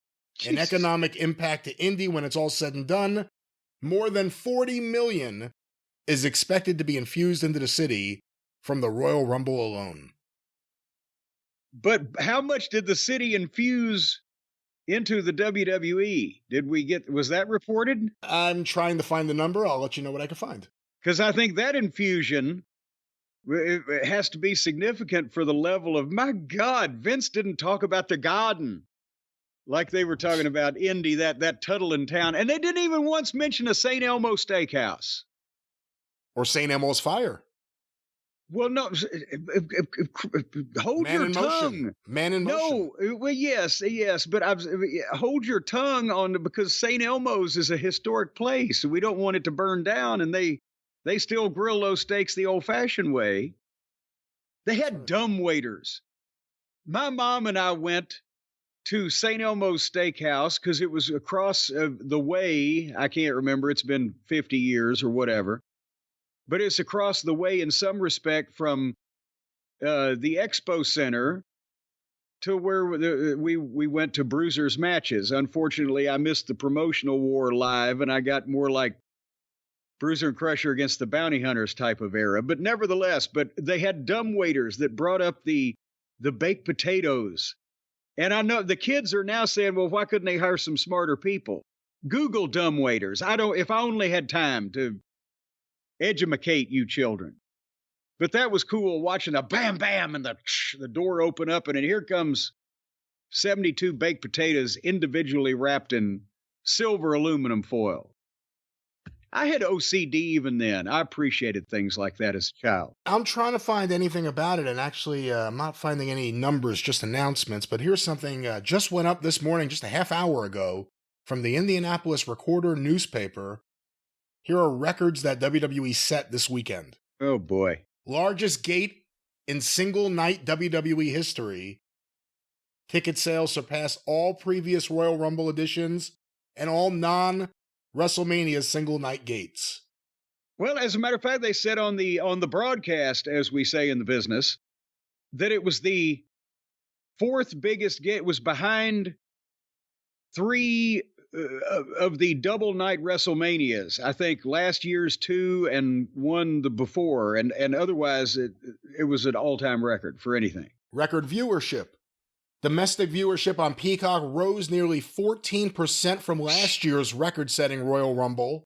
in economic impact to Indy when it's all said and done. More than $40 million is expected to be infused into the city from the Royal Rumble alone. But how much did the city infuse into the WWE? Was that reported? I'm trying to find the number. I'll let you know what I can find. Because I think that infusion it has to be significant for the level of, my God, Vince didn't talk about the garden like they were talking about Indy, that Tuttle in town. And they didn't even once mention a St. Elmo steakhouse. Or St. Elmo's Fire. Well, no, hold Man your in tongue. Motion. Man in Motion. No, well, yes, but hold your tongue on, because St. Elmo's is a historic place. We don't want it to burn down, and they still grill those steaks the old-fashioned way. They had dumb waiters. My mom and I went to St. Elmo's Steakhouse because it was across the way. I can't remember. It's been 50 years or whatever. But it's across the way in some respect from the Expo Center to where we went to Bruiser's matches. Unfortunately, I missed the promotional war live, and I got more like Bruiser and Crusher against the Bounty Hunters type of era. But nevertheless, they had dumb waiters that brought up the baked potatoes. And I know the kids are now saying, well, why couldn't they hire some smarter people? Google dumb waiters. If I only had time to educate you children. But that was cool, watching the bam, bam, and the door open up, and then here comes 72 baked potatoes individually wrapped in silver aluminum foil. I had OCD even then. I appreciated things like that as a child. I'm trying to find anything about it, and actually I'm not finding any numbers, just announcements. But here's something just went up this morning, just a half hour ago, from the Indianapolis Recorder newspaper. Here are records that WWE set this weekend. Oh, boy. Largest gate in single-night WWE history. Ticket sales surpassed all previous Royal Rumble editions and all non-WrestleMania single-night gates. Well, as a matter of fact, they said on the broadcast, as we say in the business, that it was the fourth biggest gate. It was behind three of the double night WrestleManias. I think last year's 2 and 1 the before, and otherwise it was an all-time record for anything. Record viewership. Domestic viewership on Peacock rose nearly 14% from last year's record-setting Royal Rumble,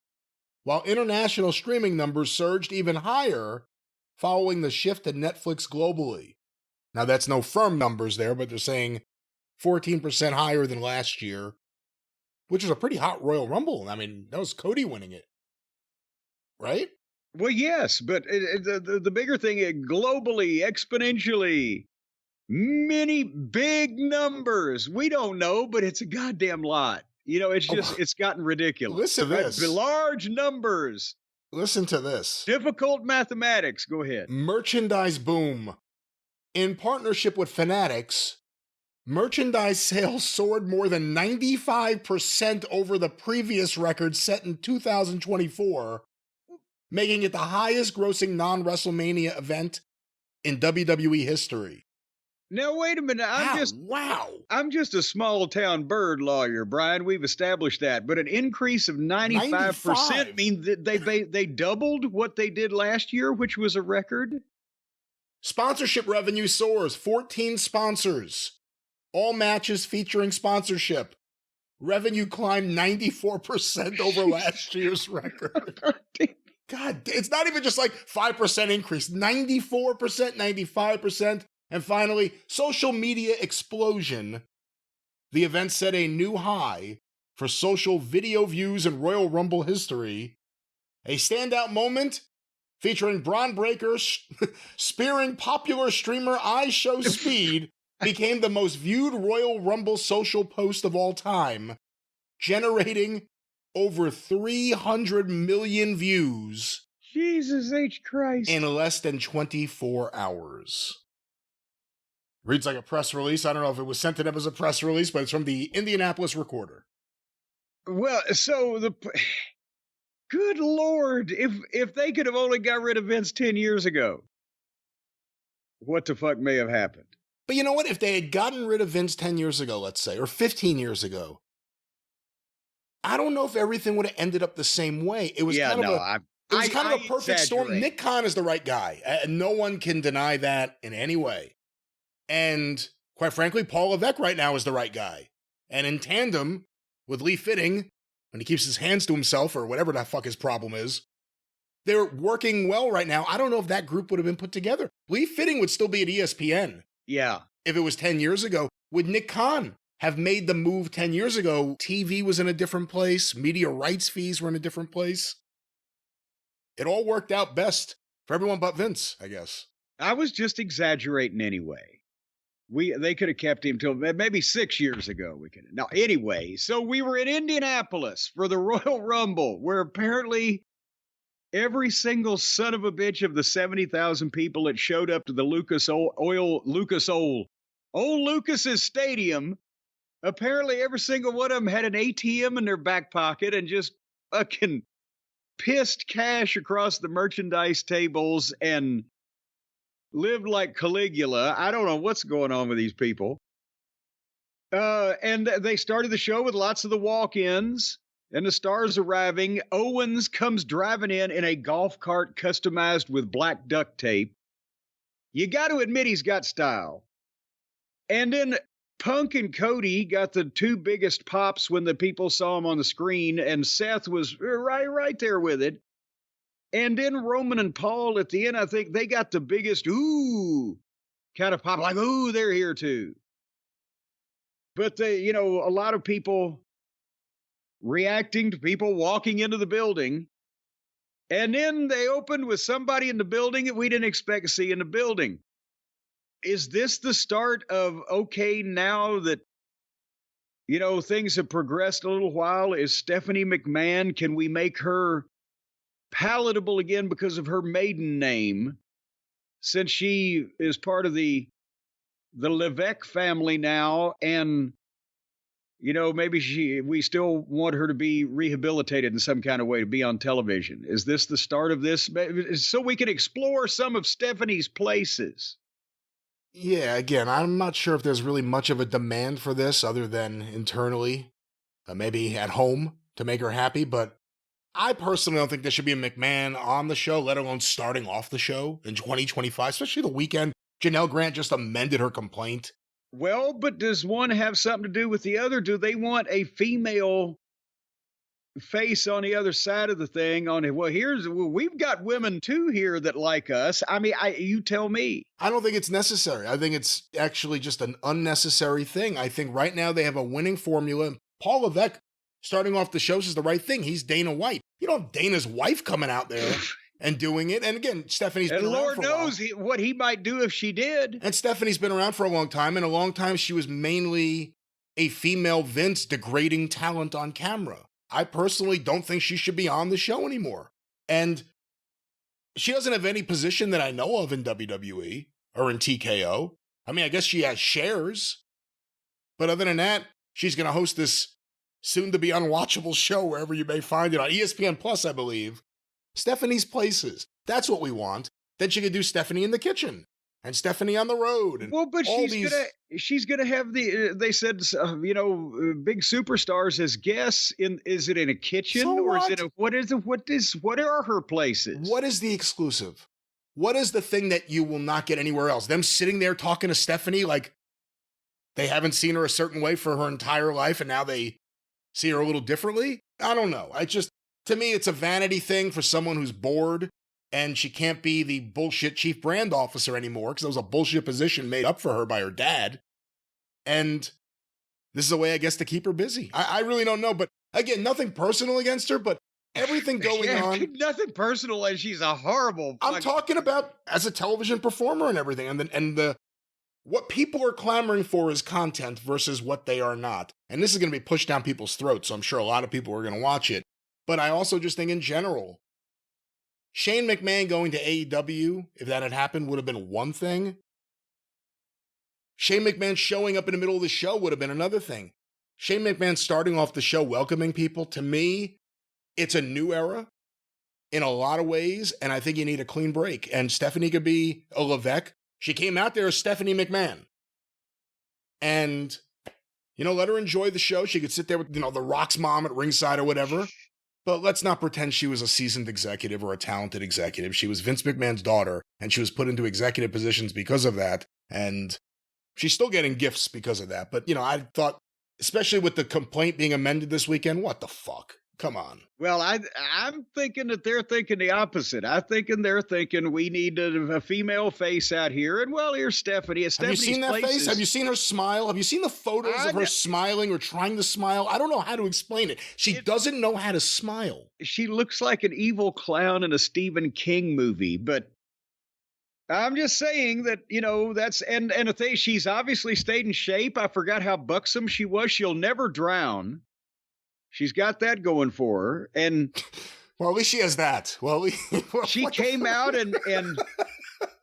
while international streaming numbers surged even higher following the shift to Netflix globally. Now, that's no firm numbers there, but they're saying 14% higher than last year, which was a pretty hot Royal Rumble. I mean, that was Cody winning it, right? Well, yes, but the bigger thing, globally, exponentially, many big numbers. We don't know, but it's a goddamn lot. You know, it's just, it's gotten ridiculous. Listen to this. Large numbers. Listen to this. Difficult mathematics. Go ahead. Merchandise boom. In partnership with Fanatics, merchandise sales soared more than 95% over the previous record set in 2024, making it the highest grossing non-WrestleMania event in WWE history. Now, wait a minute. I'm just a small town bird lawyer, Brian. We've established that. But an increase of 95% means that they doubled what they did last year, which was a record? Sponsorship revenue soars, 14 sponsors. All matches featuring sponsorship. Revenue climbed 94% over last year's record. God, it's not even just like 5% increase, 94%, 95%. And finally, social media explosion. The event set a new high for social video views in Royal Rumble history. A standout moment featuring Braun Breaker spearing popular streamer iShowSpeed became the most viewed Royal Rumble social post of all time, generating over 300 million views. Jesus H. Christ. In less than 24 hours. Reads like a press release. I don't know if it was sent to them as a press release, but it's from the Indianapolis Recorder. Well, so good Lord, if they could have only got rid of Vince 10 years ago, what the fuck may have happened? But you know what? If they had gotten rid of Vince 10 years ago, let's say, or 15 years ago, I don't know if everything would have ended up the same way. It was kind of a perfect storm. Nick Khan is the right guy. No one can deny that in any way. And quite frankly, Paul Levesque right now is the right guy. And in tandem with Lee Fitting, when he keeps his hands to himself or whatever the fuck his problem is, they're working well right now. I don't know if that group would have been put together. Lee Fitting would still be at ESPN. Yeah. If it was 10 years ago. Would Nick Khan have made the move 10 years ago? TV was in a different place. Media rights fees were in a different place. It all worked out best for everyone but Vince, I guess. I was just exaggerating anyway. They could have kept him till maybe 6 years ago. Now, anyway, so we were in Indianapolis for the Royal Rumble, where apparently every single son of a bitch of the 70,000 people that showed up to the Old Lucas's stadium, apparently every single one of them had an ATM in their back pocket and just fucking pissed cash across the merchandise tables and lived like Caligula. I don't know what's going on with these people. And they started the show with lots of the walk-ins and the stars arriving. Owens comes driving in a golf cart customized with black duct tape. You got to admit he's got style. And then Punk and Cody got the two biggest pops when the people saw him on the screen, and Seth was right there with it. And then Roman and Paul at the end, I think they got the biggest ooh kind of pop, like, ooh, they're here too. But a lot of people reacting to people walking into the building. And then they opened with somebody in the building that we didn't expect to see in the building. Is this the start of, okay, now that, things have progressed a little while, is Stephanie McMahon, can we make her palatable again because of her maiden name, since she is part of the Levesque family now, and maybe we still want her to be rehabilitated in some kind of way to be on television. Is this the start of this, so we can explore some of Stephanie's places? Yeah, again, I'm not sure if there's really much of a demand for this other than internally, maybe at home to make her happy, but I personally don't think there should be a McMahon on the show, let alone starting off the show in 2025, especially the weekend. Janelle Grant just amended her complaint. Well, but does one have something to do with the other? Do they want a female face on the other side of the thing? We've got women too here that like us. I mean, you tell me. I don't think it's necessary. I think it's actually just an unnecessary thing. I think right now they have a winning formula. Paul Levesque starting off the shows is the right thing. He's Dana White. You don't have Dana's wife coming out there and doing it. And again, Stephanie's been around for a while. Lord knows what he might do if she did. And Stephanie's been around for a long time. And a long time she was mainly a female Vince degrading talent on camera. I personally don't think she should be on the show anymore. And she doesn't have any position that I know of in WWE or in TKO. I mean, I guess she has shares. But other than that, she's going to host this soon-to-be unwatchable show wherever you may find it on ESPN Plus, I believe. Stephanie's Places. That's what we want. Then she could do Stephanie in the Kitchen and Stephanie on the Road. And well, but she's gonna have they said big superstars as guests. Is it in a kitchen, or is it what are her places? What is the exclusive? what is the thing that you will not get anywhere else? Them sitting there talking to Stephanie like they haven't seen her a certain way for her entire life and now they see her a little differently? I don't know. To me, it's a vanity thing for someone who's bored and she can't be the bullshit chief brand officer anymore because that was a bullshit position made up for her by her dad. And this is a way, I guess, to keep her busy. I really don't know. But again, nothing personal against her, but everything going on. Nothing personal, and she's a horrible. I'm talking about as a television performer and everything. And what people are clamoring for is content versus what they are not. And this is going to be pushed down people's throats, so I'm sure a lot of people are going to watch it. But I also just think in general, Shane McMahon going to AEW, if that had happened, would have been one thing. Shane McMahon showing up in the middle of the show would have been another thing. Shane McMahon starting off the show welcoming people, to me, it's a new era in a lot of ways, and I think you need a clean break. And Stephanie could be a Levesque. She came out there as Stephanie McMahon. And, let her enjoy the show. She could sit there with, the Rock's mom at ringside or whatever. But let's not pretend she was a seasoned executive or a talented executive. She was Vince McMahon's daughter, and she was put into executive positions because of that. And she's still getting gifts because of that. But, I thought, especially with the complaint being amended this weekend, what the fuck? Come on. Well, I'm thinking that they're thinking the opposite. They're thinking we need a female face out here. And, well, here's Stephanie. Have you seen that face? Have you seen her smile? Have you seen the photos of her smiling or trying to smile? I don't know how to explain it. She doesn't know how to smile. She looks like an evil clown in a Stephen King movie. But I'm just saying that, that's and a thing. She's obviously stayed in shape. I forgot how buxom she was. She'll never drown. She's got that going for her. And well, at least she has that. She came out and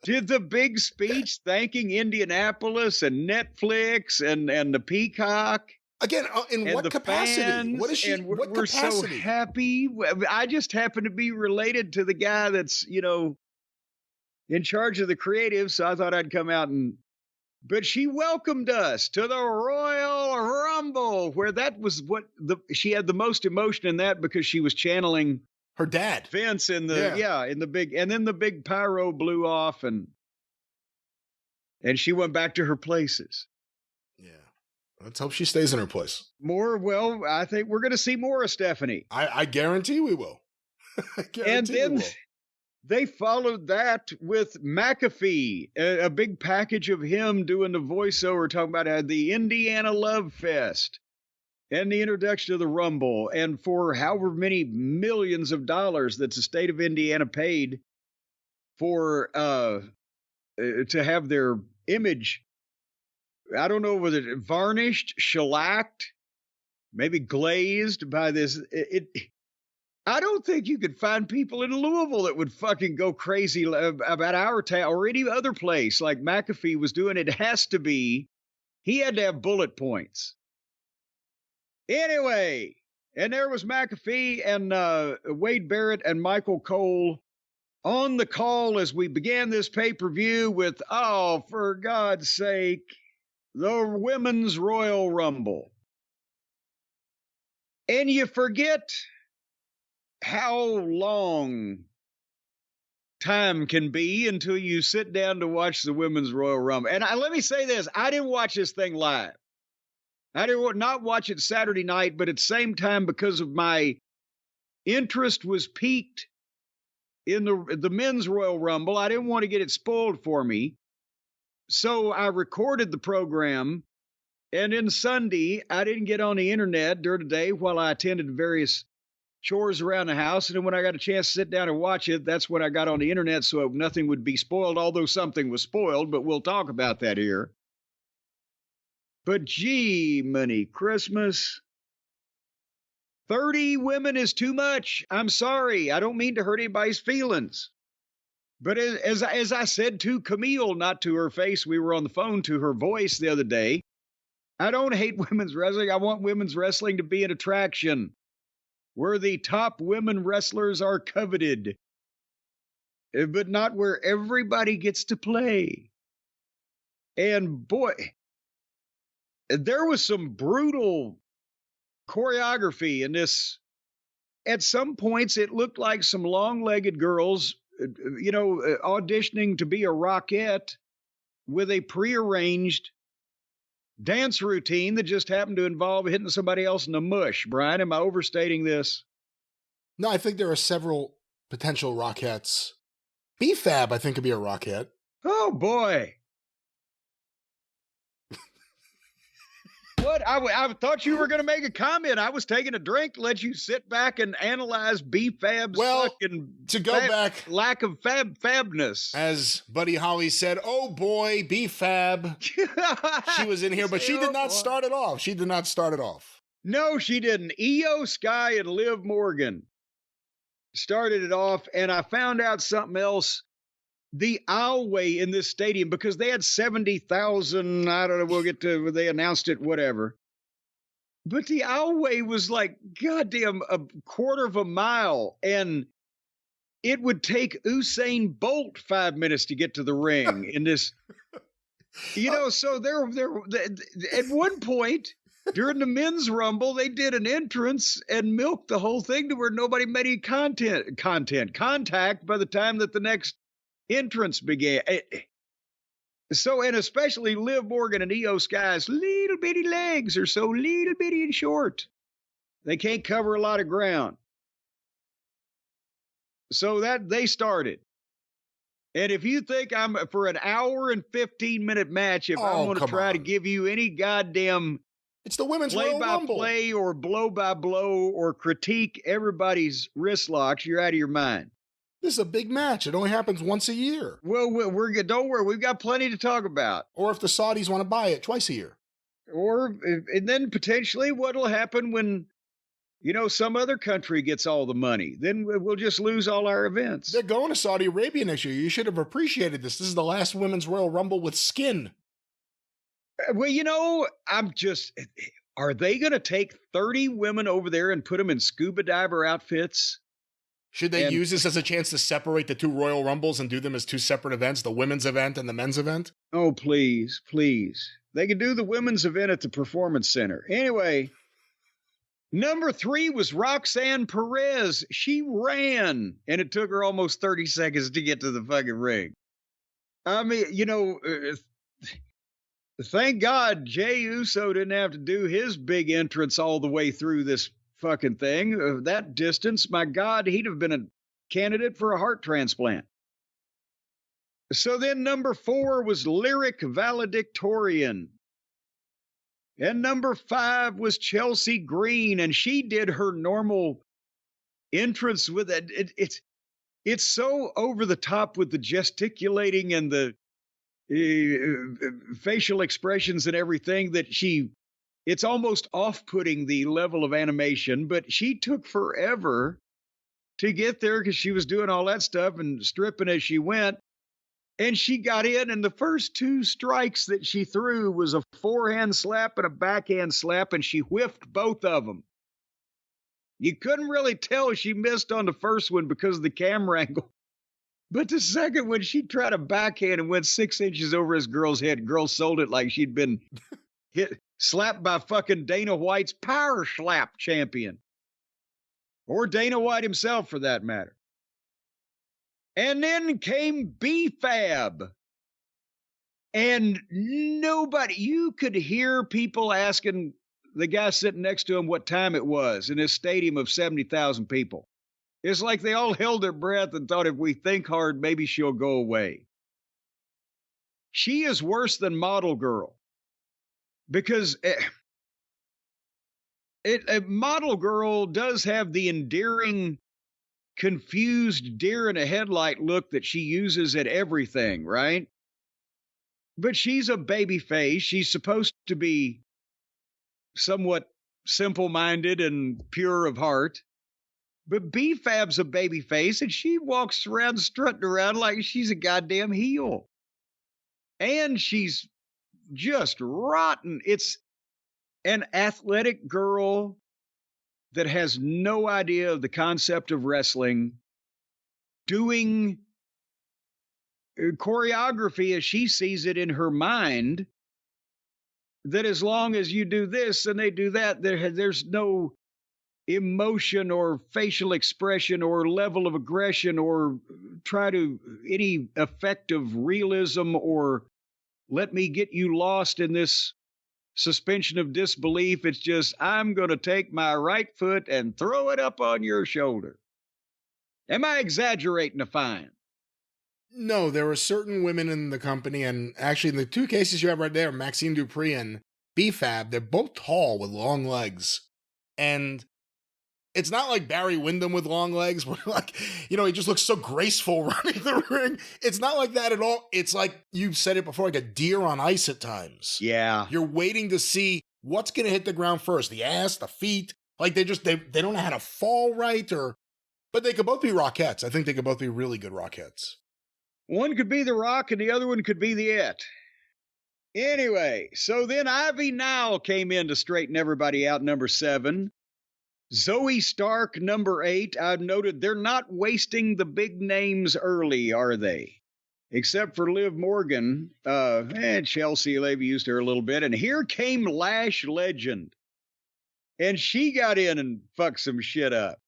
did the big speech thanking Indianapolis and Netflix and the Peacock. Again, in what capacity? Fans, what is she? And what we're capacity? So happy. I just happen to be related to the guy that's, in charge of the creative. So I thought I'd come out but she welcomed us to the Royal Rumble, where that was she had the most emotion in that because she was channeling her dad, Vince, in the big, and then the big pyro blew off and she went back to her places. Yeah. Let's hope she stays in her place. I think we're going to see more of Stephanie. I guarantee we will. And then they followed that with McAfee, a big package of him doing the voiceover, talking about the Indiana Love Fest and the introduction of the Rumble. And for however many millions of dollars that the state of Indiana paid for to have their image, I don't know whether it varnished, shellacked, maybe glazed by this. I don't think you could find people in Louisville that would fucking go crazy about our town or any other place like McAfee was doing. It has to be. He had to have bullet points. Anyway, and there was McAfee and Wade Barrett and Michael Cole on the call as we began this pay-per-view with, for God's sake, the Women's Royal Rumble. And you forget how long time can be until you sit down to watch the Women's Royal Rumble. And let me say this, I didn't watch this thing live. I did not watch it Saturday night, but at the same time, because of my interest was piqued in the Men's Royal Rumble, I didn't want to get it spoiled for me. So I recorded the program, and then Sunday, I didn't get on the internet during the day while I attended various chores around the house. And then when I got a chance to sit down and watch it, that's when I got on the internet so nothing would be spoiled, although something was spoiled, but we'll talk about that here. But gee, money, Christmas. 30 women is too much. I'm sorry. I don't mean to hurt anybody's feelings. But as I said to Camille, not to her face, we were on the phone, to her voice the other day, I don't hate women's wrestling. I want women's wrestling to be an attraction where the top women wrestlers are coveted, but not where everybody gets to play. And boy, there was some brutal choreography in this. At some points, it looked like some long-legged girls auditioning to be a Rockette with a prearranged dance routine that just happened to involve hitting somebody else in the mush. Brian, am I overstating this? No, I think there are several potential Rockettes. B-Fab, I think, could be a Rockette. Oh, boy. What? I thought you were going to make a comment. I was taking a drink to let you sit back and analyze B-Fab's fucking lack of fabness. As Buddy Holly said, oh boy, B-Fab. She was in here, but she did not start it off. No, she didn't. Io Sky and Liv Morgan started it off, and I found out something else. The aisleway in this stadium, because they had 70,000, I don't know, we'll get to, they announced it, whatever. But the aisleway was like, goddamn, a quarter of a mile, and it would take Usain Bolt 5 minutes to get to the ring in this, so there, at one point, during the men's rumble, they did an entrance and milked the whole thing to where nobody made any contact by the time that the next entrance began. So, and especially Liv Morgan and Io Sky's little bitty legs are so little bitty and short. They can't cover a lot of ground. So that they started. And if you think I'm for an hour and 15-minute match, if I'm going to try to give you any goddamn it's the women's Royal Rumble. Play or blow by blow or critique everybody's wrist locks, you're out of your mind. This is a big match. It only happens once a year. Well, don't worry. We've got plenty to talk about. Or if the Saudis want to buy it twice a year. And then potentially what'll happen when, some other country gets all the money. Then we'll just lose all our events. They're going to Saudi Arabia next year. You should have appreciated this. This is the last women's Royal Rumble with skin. Well, are they going to take 30 women over there and put them in scuba diver outfits? Should they use this as a chance to separate the two Royal Rumbles and do them as two separate events, the women's event and the men's event? Oh, please. They could do the women's event at the Performance Center. Anyway, number 3 was Roxanne Perez. She ran, and it took her almost 30 seconds to get to the fucking ring. I mean, thank God Jey Uso didn't have to do his big entrance all the way through this fucking thing. That distance, my God, he'd have been a candidate for a heart transplant. So then number 4 was Lyric Valedictorian. And number 5 was Chelsea Green, and she did her normal entrance with it. It's so over the top with the gesticulating and the facial expressions and everything that it's almost off-putting, the level of animation, but she took forever to get there because she was doing all that stuff and stripping as she went. And she got in, and the first 2 strikes that she threw was a forehand slap and a backhand slap, and she whiffed both of them. You couldn't really tell she missed on the first one because of the camera angle. But the second one, she tried a backhand and went 6 inches over his girl's head. Girl sold it like she'd been slapped by fucking Dana White's power slap champion. Or Dana White himself, for that matter. And then came B-Fab. And you could hear people asking the guy sitting next to him what time it was in this stadium of 70,000 people. It's like they all held their breath and thought, if we think hard, maybe she'll go away. She is worse than Model Girl. Because Model Girl does have the endearing, confused deer in a headlight look that she uses at everything, right? But she's a baby face. She's supposed to be somewhat simple-minded and pure of heart. But B-Fab's a baby face, and she walks around strutting around like she's a goddamn heel. And she's just rotten. It's an athletic girl that has no idea of the concept of wrestling, doing choreography as she sees it in her mind, that as long as you do this and they do that, there's no emotion or facial expression or level of aggression or try to any effect of realism or let me get you lost in this suspension of disbelief. It's just, I'm going to take my right foot and throw it up on your shoulder. Am I exaggerating a fine? No, there were certain women in the company, and actually in the two cases you have right there, Maxine Dupree and B-Fab, they're both tall with long legs. And it's not like Barry Windham with long legs, where like, you know, he just looks so graceful running the ring. It's not like that at all. It's like, you've said it before, like a deer on ice at times. Yeah. You're waiting to see what's going to hit the ground first, the ass, the feet. Like they don't know how to fall right, but they could both be Rockettes. I think they could both be really good Rockettes. One could be the Rock and the other one could be the It. Anyway, so then Ivy Nile came in to straighten everybody out, number 7. Zoe Stark, number 8. I've noted they're not wasting the big names early, are they? Except for Liv Morgan, and Chelsea, they've used her a little bit. And here came Lash Legend. And she got in and fucked some shit up.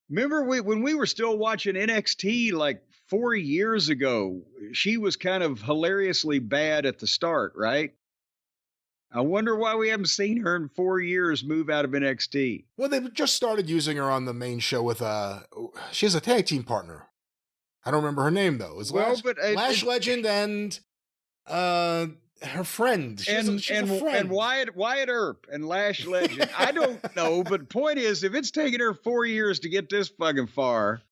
Remember when we were still watching NXT like 4 years ago, she was kind of hilariously bad at the start, right? I wonder why we haven't seen her in 4 years move out of NXT. Well, they just started using her on the main show with she has a tag team partner. I don't remember her name though. It's Lash Legend and her friend. She's a friend. And Wyatt Earp and Lash Legend. I don't know, but point is, if it's taken her 4 years to get this fucking far,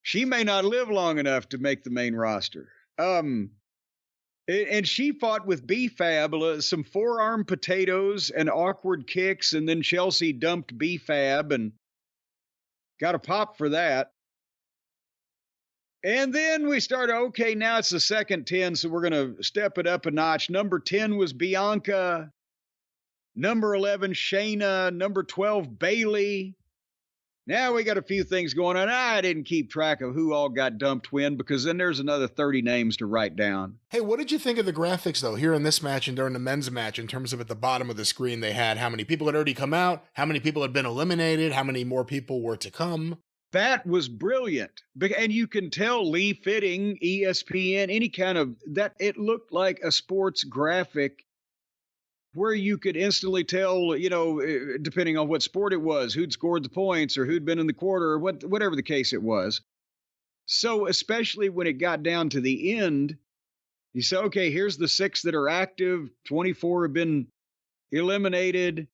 she may not live long enough to make the main roster. And she fought with B-Fab, some forearm potatoes and awkward kicks, and then Chelsea dumped B-Fab and got a pop for that. And then we started, okay, now it's the second 10, so we're going to step it up a notch. Number 10 was Bianca. Number 11, Shayna. Number 12, Bayley. Now we got a few things going on. I didn't keep track of who all got dumped when, because then there's another 30 names to write down. Hey, what did you think of the graphics, though, here in this match and during the men's match, in terms of at the bottom of the screen they had how many people had already come out, how many people had been eliminated, how many more people were to come? That was brilliant. And you can tell Lee Fitting, ESPN, any kind of that, it looked like a sports graphic where you could instantly tell, you know, depending on what sport it was, who'd scored the points or who'd been in the quarter or whatever the case it was. So especially when it got down to the end, you say, okay, here's the 6 that are active, 24 have been eliminated,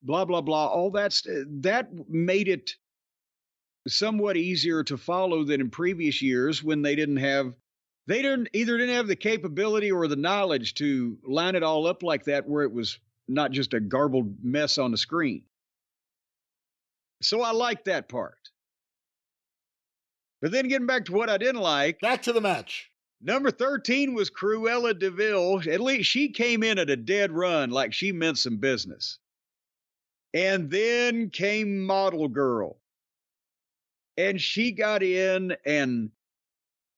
blah, blah, blah. All that made it somewhat easier to follow than in previous years when they didn't have the capability or the knowledge to line it all up like that, where it was not just a garbled mess on the screen. So I liked that part. But then getting back to what I didn't like. Back to the match. Number 13 was Cruella DeVille. At least she came in at a dead run like she meant some business. And then came Model Girl. And she got in and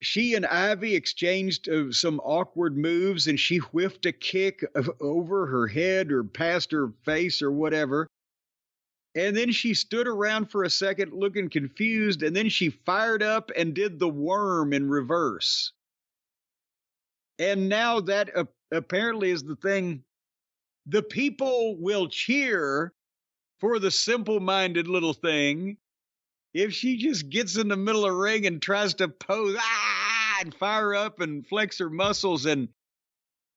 she and Ivy exchanged some awkward moves, and she whiffed a kick over her head or past her face or whatever. And then she stood around for a second looking confused, and then she fired up and did the worm in reverse. And now that apparently is the thing. The people will cheer for the simple-minded little thing. If she just gets in the middle of the ring and tries to pose, and fire up and flex her muscles, and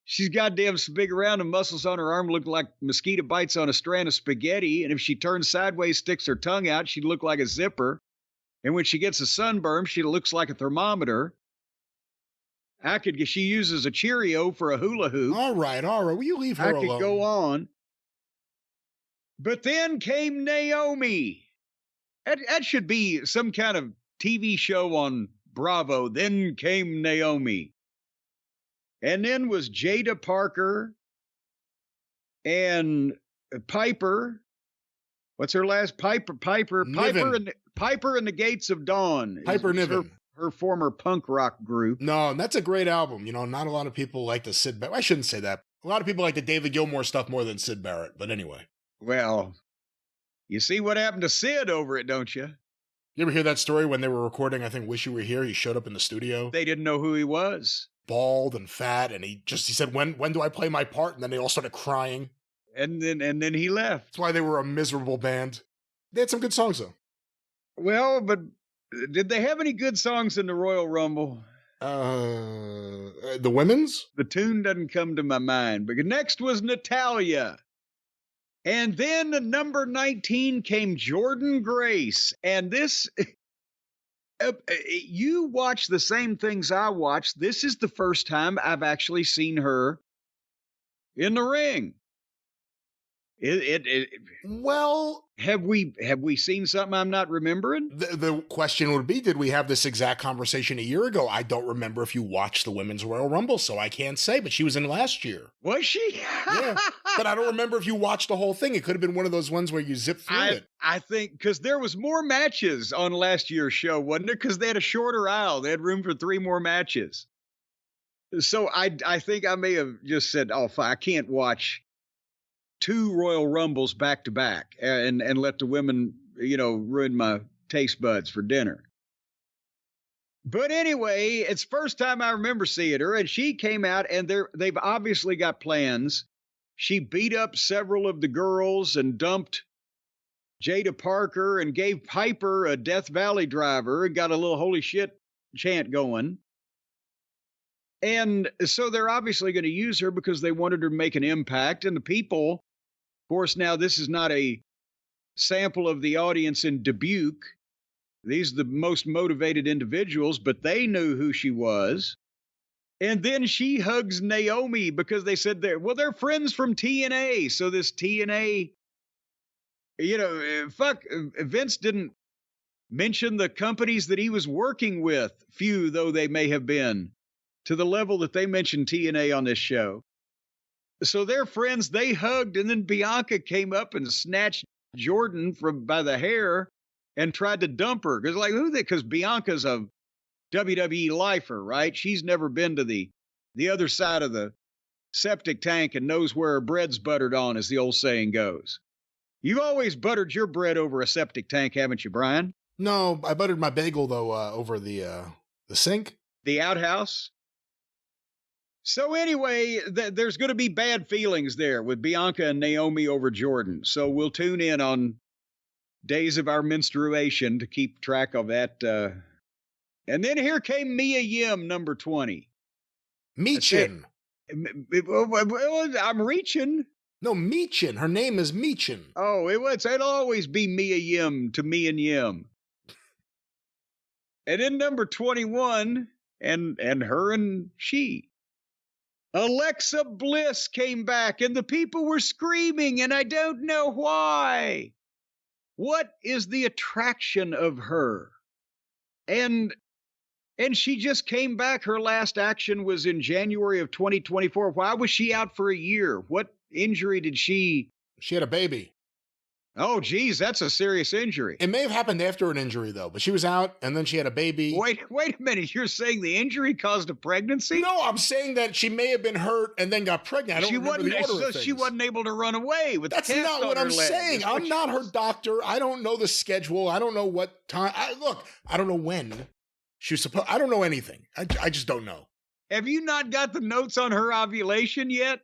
she's goddamn so big around, and muscles on her arm look like mosquito bites on a strand of spaghetti. And if she turns sideways, sticks her tongue out, she'd look like a zipper. And when she gets a sunburn, she looks like a thermometer. She uses a Cheerio for a hula hoop. All right. Will you leave her alone? I could go on. But then came Naomi. That should be some kind of TV show on Bravo. Then came Naomi. And then was Jada Parker and Piper. What's her last? Piper and the Gates of Dawn. Piper Niven. Her former punk rock group. No, that's a great album. You know, not a lot of people like the Sid Barrett. I shouldn't say that. A lot of people like the David Gilmour stuff more than Sid Barrett. But anyway. Well, You see what happened to Sid over it, don't you? You ever hear that story when they were recording, I think, Wish You Were Here? He showed up in the studio. They didn't know who he was. Bald and fat, and he said, when do I play my part? And then they all started crying. And then he left. That's why they were a miserable band. They had some good songs, though. Well, but did they have any good songs in the Royal Rumble? The women's? The tune doesn't come to my mind. But next was Natalia. And then number 19 came Jordan Grace. And this, you watch the same things I watch. This is the first time I've actually seen her in the ring. Well, have we seen something I'm not remembering? The question would be, did we have this exact conversation a year ago? I don't remember if you watched the Women's Royal Rumble, so I can't say, but she was in last year. Was she? Yeah, but I don't remember if you watched the whole thing. It could have been one of those ones where you zip through it. I think, because there was more matches on last year's show, wasn't there? Because they had a shorter aisle. They had room for 3 more matches. So I think I may have just said, oh, I can't watch 2 Royal Rumbles back to back and let the women, ruin my taste buds for dinner. But anyway, it's first time I remember seeing her, and she came out, and they've obviously got plans. She beat up several of the girls and dumped Jada Parker and gave Piper a Death Valley driver and got a little holy shit chant going. And so they're obviously going to use her because they wanted her to make an impact, and the people, of course, now this is not a sample of the audience in Dubuque. These are the most motivated individuals, but they knew who she was. And then she hugs Naomi because they said they're friends from TNA. So this TNA, Vince didn't mention the companies that he was working with, few though they may have been, to the level that they mentioned TNA on this show. So they're friends, they hugged, and then Bianca came up and snatched Jordan by the hair and tried to dump her. Because Bianca's a WWE lifer, right? She's never been to the other side of the septic tank and knows where her bread's buttered on, as the old saying goes. You've always buttered your bread over a septic tank, haven't you, Brian? No, I buttered my bagel, though, over the sink. The outhouse? So anyway, there's going to be bad feelings there with Bianca and Naomi over Jordan. So we'll tune in on days of our menstruation to keep track of that. And then here came Mia Yim, number 20. Meechin. I'm reaching. No, Meechin. Her name is Meechin. Oh, it'll always be Mia Yim to me and Yim. And then number 21, and her and she. Alexa Bliss came back, and the people were screaming, and I don't know why. What is the attraction of her? And she just came back. Her last action was in January of 2024. Why was she out for a year? What injury did she? She had a baby. Oh, geez, that's a serious injury. It may have happened after an injury, though, but she was out, and then she had a baby. Wait a minute. You're saying the injury caused a pregnancy? No, I'm saying that she may have been hurt and then got pregnant. I don't remember the order of things. She wasn't able to run away with That's the cast not what on her I'm leg. saying. I'm not her doctor. I don't know the schedule. I don't know what time. I don't know when she was supposed. I don't know anything. I just don't know. Have you not got the notes on her ovulation yet?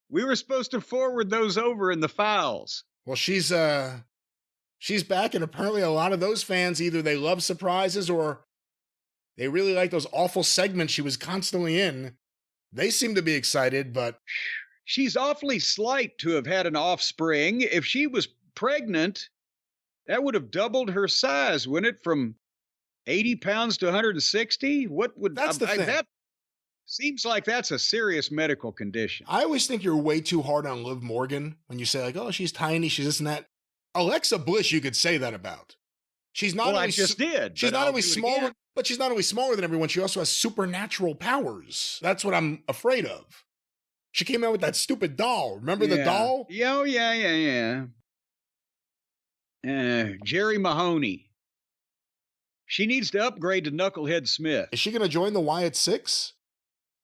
We were supposed to forward those over in the files. Well, she's back, and apparently a lot of those fans, either they love surprises or they really like those awful segments she was constantly in. They seem to be excited, but she's awfully slight to have had an offspring. If she was pregnant, that would have doubled her size, wouldn't it? From 80 pounds to 160? That's the thing. That seems like that's a serious medical condition. I always think you're way too hard on Liv Morgan when you say, like, oh, she's tiny, she's this and that. Alexa Bliss, you could say that about. She's not only I just did. She's not only smaller, but she's not only smaller than everyone, she also has supernatural powers. That's what I'm afraid of. She came out with that stupid doll. Remember the doll? Yeah. Jerry Mahoney. She needs to upgrade to Knucklehead Smith. Is she going to join the Wyatt Six?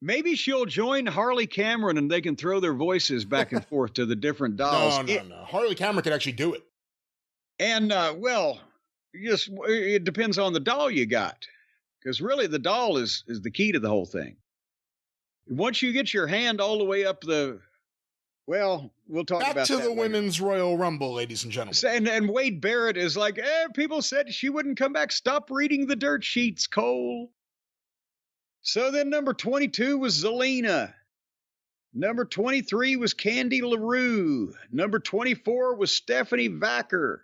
Maybe she'll join Harley Cameron and they can throw their voices back and forth to the different dolls. No. Harley Cameron can actually do it. And, it depends on the doll you got. Because really, the doll is the key to the whole thing. Once you get your hand all the way up we'll talk back about to that the later. Women's Royal Rumble, ladies and gentlemen. And Wade Barrett is like, people said she wouldn't come back. Stop reading the dirt sheets, Cole. So then number 22 was Zelina. Number 23 was Candy LaRue. Number 24 was Stephanie Vacker.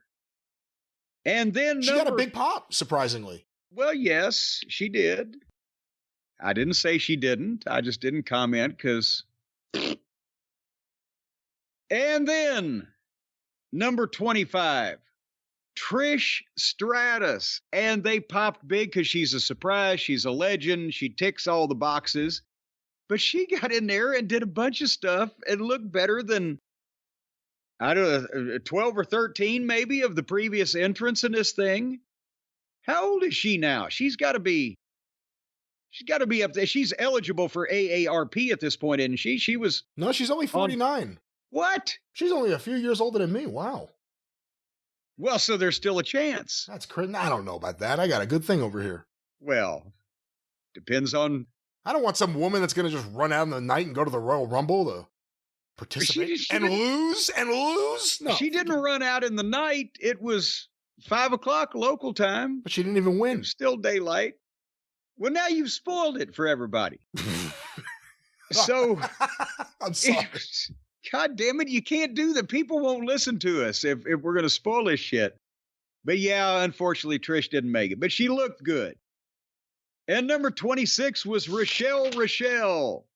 And then she got a big pop, surprisingly. Well, yes, she did. I didn't say she didn't. I just didn't comment because... And then, number 25, Trish Stratus. And they popped big because she's a surprise. She's a legend. She ticks all the boxes. But she got in there and did a bunch of stuff and looked better than, I don't know, 12 or 13 maybe of the previous entrants in this thing. How old is she now? She's got to be up there. She's eligible for AARP at this point, isn't she? No, she's only 49. What? She's only a few years older than me. Wow. Well, so there's still a chance. That's crazy. I don't know about that. I got a good thing over here. Well, depends on... I don't want some woman that's going to just run out in the night and go to the Royal Rumble to participate and lose. No. She didn't run out in the night. It was 5 o'clock local time. But she didn't even win. It was still daylight. Well, now you've spoiled it for everybody. So... I'm sorry. God damn it, you can't do that. People won't listen to us if we're going to spoil this shit. But yeah, unfortunately, Trish didn't make it. But she looked good. And number 26 was Rochelle.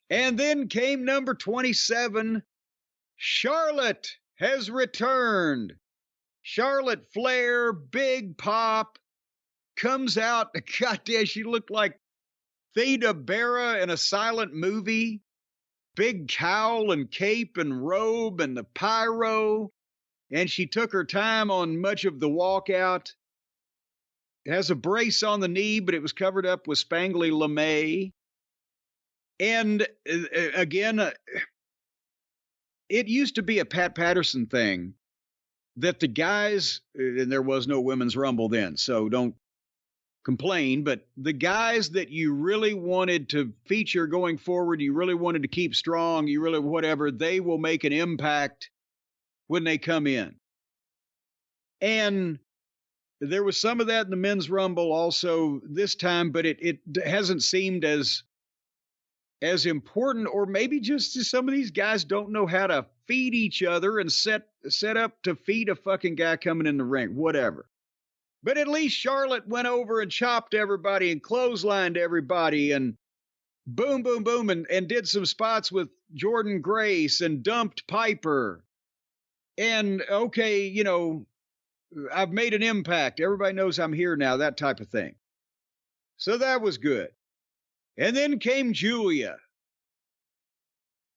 And then came number 27. Charlotte has returned. Charlotte Flair, big pop, comes out. Goddamn, she looked like Theda Bara in a silent movie. Big cowl and cape and robe and the pyro. And she took her time on much of the walkout. It has a brace on the knee, but it was covered up with spangly lame. And again, it used to be a Pat Patterson thing that the guys, and there was no women's rumble then, so don't complain, but the guys that you really wanted to feature going forward, you really wanted to keep strong, you really whatever, they will make an impact when they come in. And there was some of that in the men's rumble also this time, but it hasn't seemed as important, or maybe just some of these guys don't know how to feed each other and set up to feed a fucking guy coming in the ring, whatever. But at least Charlotte went over and chopped everybody and clotheslined everybody and boom, boom, boom, and did some spots with Jordan Grace and dumped Piper. And, okay, I've made an impact. Everybody knows I'm here now, that type of thing. So that was good. And then came Julia.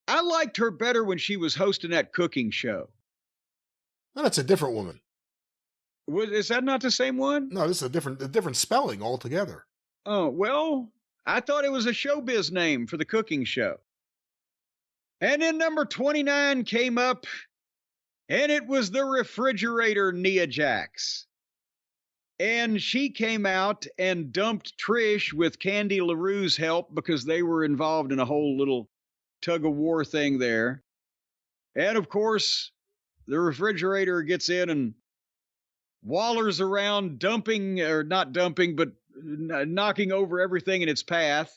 I liked her better when she was hosting that cooking show. No, that's a different woman. Is that not the same one? No, this is a different spelling altogether. Oh, well, I thought it was a showbiz name for the cooking show. And then number 29 came up, and it was the refrigerator Nia Jax. And she came out and dumped Trish with Candy LaRue's help because they were involved in a whole little tug-of-war thing there. And, of course, the refrigerator gets in and wallers around, dumping, or not dumping, but knocking over everything in its path.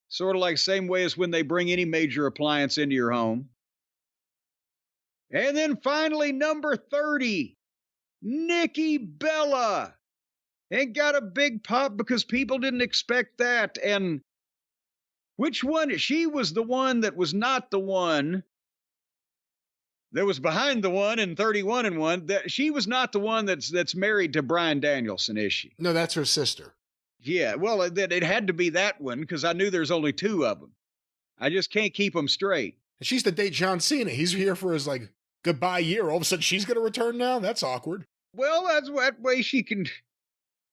Sort of like same way as when they bring any major appliance into your home. And then finally, number 30, Nikki Bella. And got a big pop because people didn't expect that. And which one? She was the one that was not the one that was behind the one in 31 and 1. She was not the one that's married to Bryan Danielson, is she? No, that's her sister. Yeah, well, it had to be that one because I knew there's only 2 of them. I just can't keep them straight. And she's to date John Cena. He's here for his, goodbye year. All of a sudden, she's going to return now? That's awkward. Well, that's that way she can,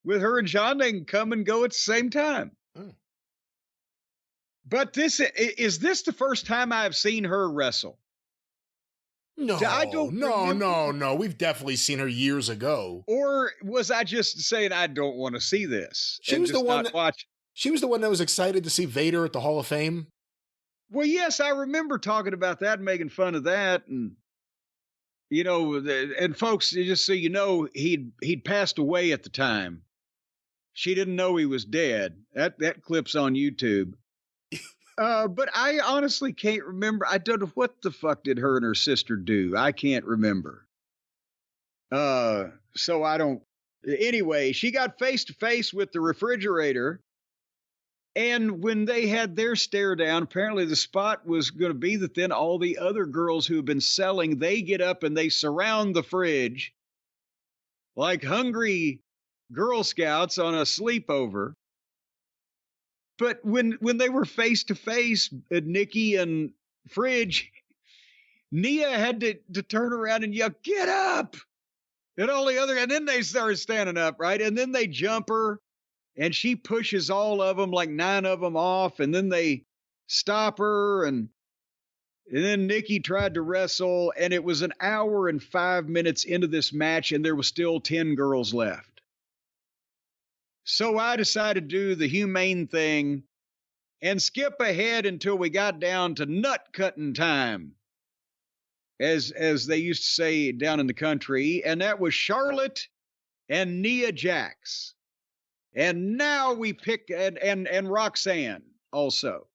with her and John, they can come and go at the same time. Oh. But is this the first time I've seen her wrestle? No, I don't remember. No. We've definitely seen her years ago. Or was I just saying I don't want to see this? She was the one that was excited to see Vader at the Hall of Fame. Well, yes, I remember talking about that and making fun of that. And, you know, and folks, just so you know, he'd passed away at the time. She didn't know he was dead. That clip's on YouTube. But I honestly can't remember. I don't know what the fuck did her and her sister do. I can't remember. So I don't. Anyway, she got face to face with the refrigerator. And when they had their stare down, apparently the spot was going to be that then all the other girls who have been selling, they get up and they surround the fridge like hungry Girl Scouts on a sleepover. But when they were face to face, Nikki and Fridge, Nia had to turn around and yell, "Get up!" And all the other, and then they started standing up, right? And then they jump her, and she pushes all of them, like 9 of them off, and then they stop her, and then Nikki tried to wrestle, and it was an hour and 5 minutes into this match, and there was still 10 girls left. So I decided to do the humane thing and skip ahead until we got down to nut cutting time, as they used to say down in the country, and that was Charlotte and Nia Jax. And now we pick and Roxanne also.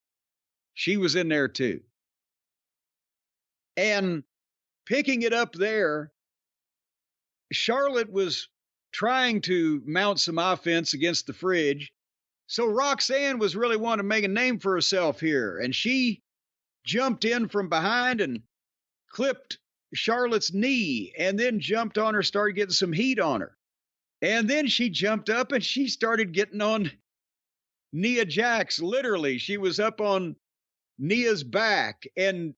She was in there too. And picking it up there, Charlotte was trying to mount some offense against the Fridge. So Roxanne was really wanting to make a name for herself here. And she jumped in from behind and clipped Charlotte's knee and then jumped on her, started getting some heat on her. And then she jumped up and she started getting on Nia Jax. Literally, she was up on Nia's back, and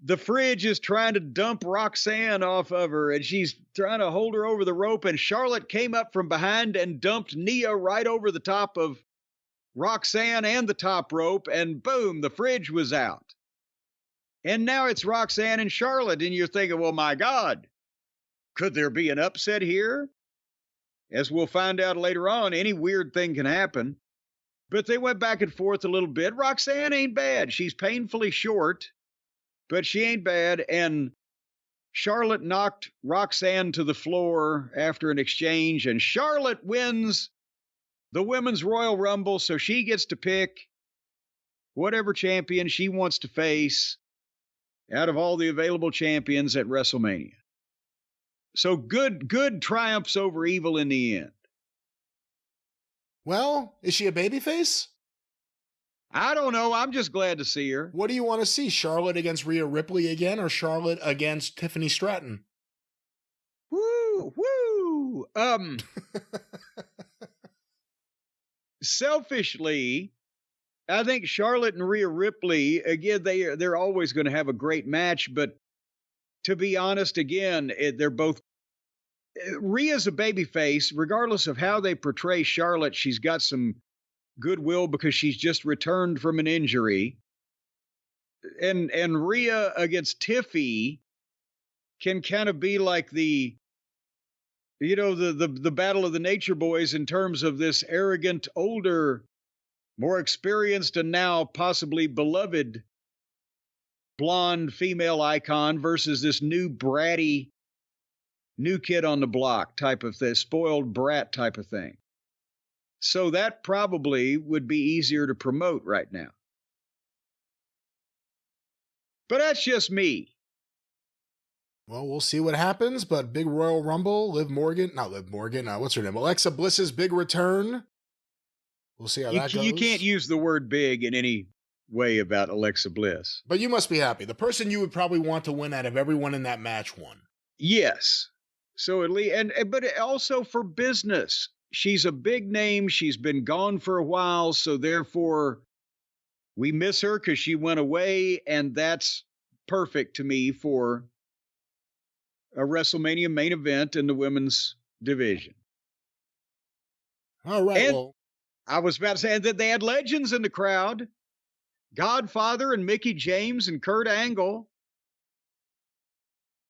the Fridge is trying to dump Roxanne off of her, and she's trying to hold her over the rope, and Charlotte came up from behind and dumped Nia right over the top of Roxanne and the top rope, and boom, the Fridge was out. And now it's Roxanne and Charlotte, and you're thinking, well, my God, could there be an upset here? As we'll find out later on, any weird thing can happen. But they went back and forth a little bit. Roxanne ain't bad. She's painfully short, but she ain't bad. And Charlotte knocked Roxanne to the floor after an exchange, and Charlotte wins the Women's Royal Rumble, so she gets to pick whatever champion she wants to face out of all the available champions at WrestleMania. So good triumphs over evil in the end. Well, is she a babyface? I don't know. I'm just glad to see her. What do you want to see? Charlotte against Rhea Ripley again, or Charlotte against Tiffany Stratton? Woo! Selfishly, I think Charlotte and Rhea Ripley, again, they're always going to have a great match, but to be honest, again, they're both. Rhea's a babyface. Regardless of how they portray Charlotte, she's got some goodwill because she's just returned from an injury. And Rhea against Tiffy can kind of be like the battle of the Nature Boys in terms of this arrogant, older, more experienced, and now possibly beloved blonde female icon versus this new bratty, new kid on the block type of thing, spoiled brat type of thing. So that probably would be easier to promote right now. But that's just me. Well, we'll see what happens, but big Royal Rumble, what's her name? Alexa Bliss's big return. We'll see how that goes. You can't use the word big in any way about Alexa Bliss. But you must be happy. The person you would probably want to win out of everyone in that match won. Yes. So at least, but also for business. She's a big name. She's been gone for a while, so therefore we miss her because she went away, and that's perfect to me for a WrestleMania main event in the women's division. All right. And I was about to say that they had legends in the crowd. Godfather and Mickey James and Kurt Angle.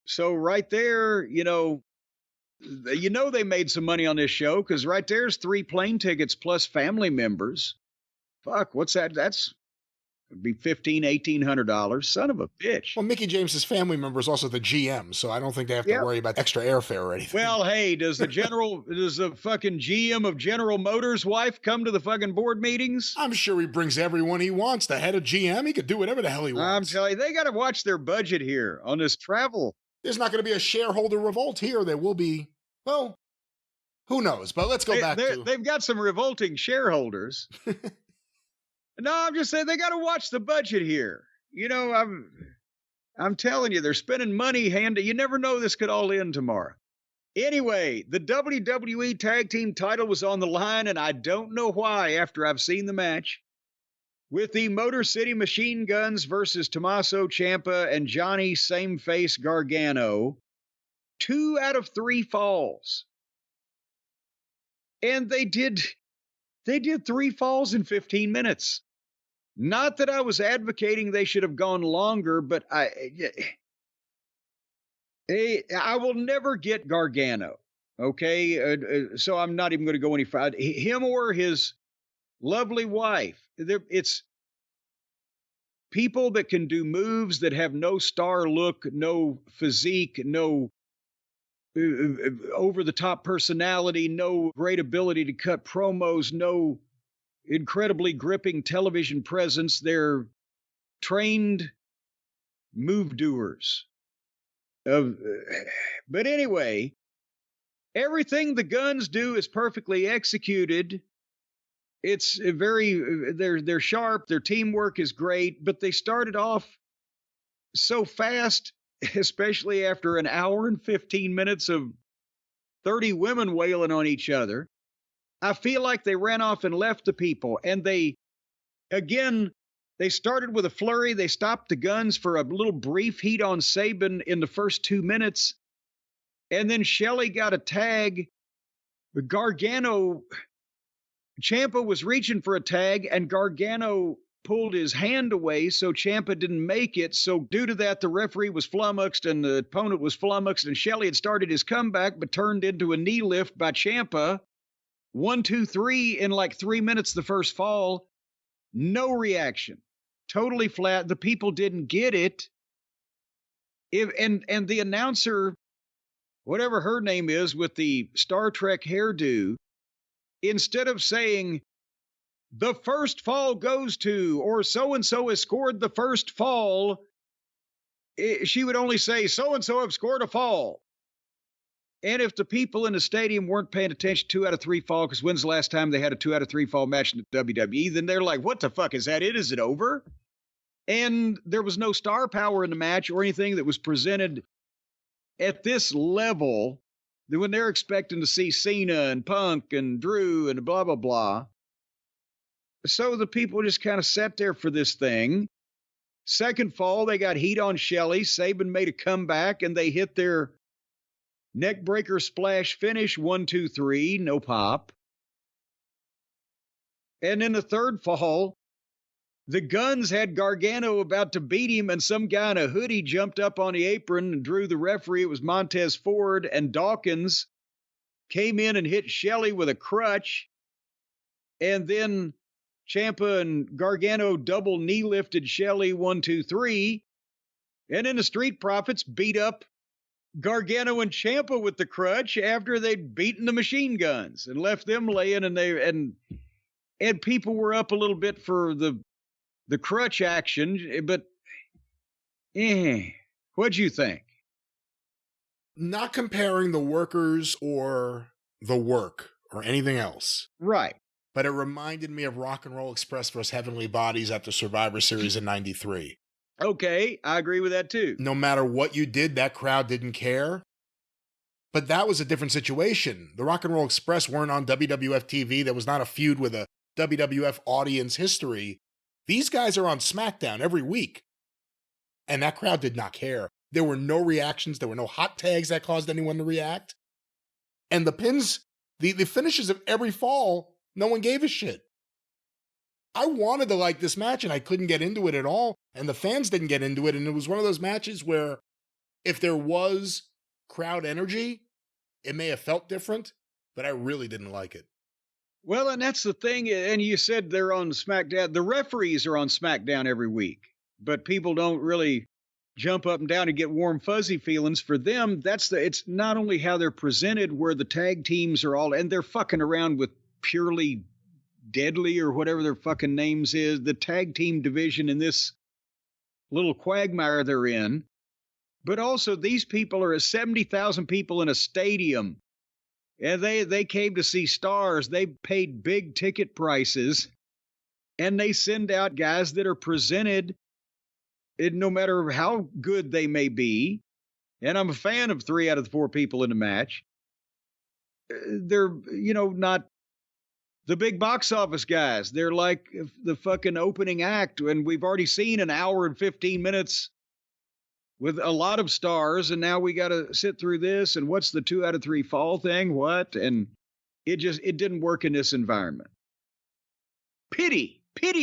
So right there, they made some money on this show because right there's 3 plane tickets plus family members. Fuck, what's that? It'd be $1,500-$1,800. Son of a bitch. Well, Mickey James's family member is also the GM, so I don't think they have to worry about extra airfare or anything. Well, hey, does the fucking GM of General Motors' wife come to the fucking board meetings? I'm sure he brings everyone he wants. The head of GM, he could do whatever the hell he wants. I'm telling you, they got to watch their budget here on this travel. There's not going to be a shareholder revolt here. There will be, well, who knows? But let's go back to... They've got some revolting shareholders. No, I'm just saying they got to watch the budget here. I'm telling you, they're spending money You never know this could all end tomorrow. Anyway, the WWE Tag Team title was on the line, and I don't know why after I've seen the match. With the Motor City Machine Guns versus Tommaso Ciampa and Johnny Sameface Gargano. 2 out of 3 falls. And they did 3 falls in 15 minutes. Not that I was advocating they should have gone longer, but I will never get Gargano, okay? So I'm not even going to go any further. Him or his lovely wife. It's people that can do moves that have no star look, no physique, no over-the-top personality, no great ability to cut promos, no incredibly gripping television presence. They're trained move doers. But anyway, everything the Guns do is perfectly executed. It's they're sharp. Their teamwork is great, but they started off so fast, especially after an hour and 15 minutes of 30 women wailing on each other. I feel like they ran off and left the people. And they started with a flurry. They stopped the Guns for a little brief heat on Sabin in the first 2 minutes. And then Shelley got a tag. Ciampa was reaching for a tag, and Gargano pulled his hand away, so Ciampa didn't make it. So due to that, the referee was flummoxed, and the opponent was flummoxed, and Shelley had started his comeback, but turned into a knee lift by Ciampa. 1, 2, 3 in like 3 minutes, the first fall. No reaction. Totally flat. The people didn't get it. And the announcer, whatever her name is, with the Star Trek hairdo, instead of saying, the first fall goes to, or so-and-so has scored the first fall, she would only say, so-and-so have scored a fall. And if the people in the stadium weren't paying attention, 2 out of 3 fall, because when's the last time they had a 2 out of 3 fall match in the WWE, then they're like, what the fuck, is that it? Is it over? And there was no star power in the match or anything that was presented at this level when they're expecting to see Cena and Punk and Drew and blah, blah, blah. So the people just kind of sat there for this thing. Second fall, they got heat on Shelley. Sabin made a comeback, and they hit their neckbreaker splash finish, 1, 2, 3, no pop. And in the third fall, the Guns had Gargano about to beat him, and some guy in a hoodie jumped up on the apron and drew the referee. It was Montez Ford, and Dawkins came in and hit Shelley with a crutch. And then Ciampa and Gargano double knee lifted Shelley, 1, 2, 3. And then the Street Profits beat up Gargano and Ciampa with the crutch after they'd beaten the Machine Guns and left them laying, and people were up a little bit for the crutch action, but what'd you think? Not comparing the workers or the work or anything else. Right. But it reminded me of Rock and Roll Express vs. Heavenly Bodies after Survivor Series in 93. Okay, I agree with that too. No matter what you did, that crowd didn't care. But that was a different situation. The Rock and Roll Express weren't on WWF TV. There was not a feud with a WWF audience history. These guys are on SmackDown every week. And that crowd did not care. There were no reactions. There were no hot tags that caused anyone to react. And the pins, the finishes of every fall, no one gave a shit. I wanted to like this match and I couldn't get into it at all. And the fans didn't get into it. And it was one of those matches where if there was crowd energy, it may have felt different, but I really didn't like it. Well, and that's the thing. And you said they're on SmackDown. The referees are on SmackDown every week, but people don't really jump up and down and get warm, fuzzy feelings. For them, it's not only how they're presented, where the tag teams are all, and they're fucking around with Purely Deadly or whatever their fucking names is, the tag team division in this little quagmire they're in. But also, these people are 70,000 people in a stadium. And they came to see stars. They paid big ticket prices. And they send out guys that are presented, no matter how good they may be. And I'm a fan of 3 out of the 4 people in the match. They're, not the big box office guys. They're like the fucking opening act. And we've already seen an hour and 15 minutes with a lot of stars, and now we got to sit through this, and what's the 2 out of 3 fall thing? What? And it didn't work in this environment. Pity,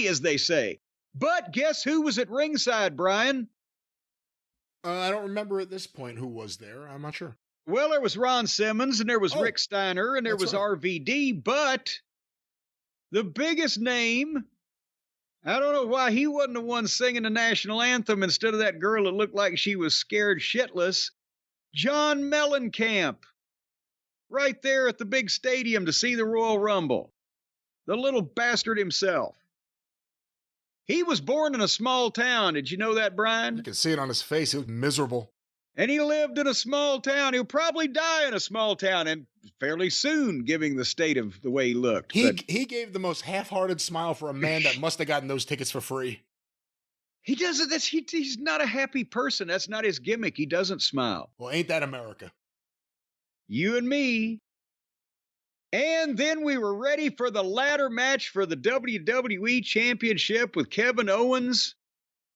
as they say. But guess who was at ringside, Brian? I don't remember at this point who was there. I'm not sure. Well, there was Ron Simmons, and there was Rick Steiner, and there was right. RVD, but the biggest name, I don't know why he wasn't the one singing the national anthem instead of that girl that looked like she was scared shitless. John Mellencamp, right there at the big stadium to see the Royal Rumble. The little bastard himself. He was born in a small town. Did you know that, Brian? You can see it on his face. He looked miserable. And he lived in a small town. He'll probably die in a small town, and fairly soon, given the state of the way he looked. He gave the most half-hearted smile for a man that must have gotten those tickets for free. He doesn't. He's not a happy person. That's not his gimmick. He doesn't smile. Well, ain't that America? You and me. And then we were ready for the ladder match for the WWE Championship with Kevin Owens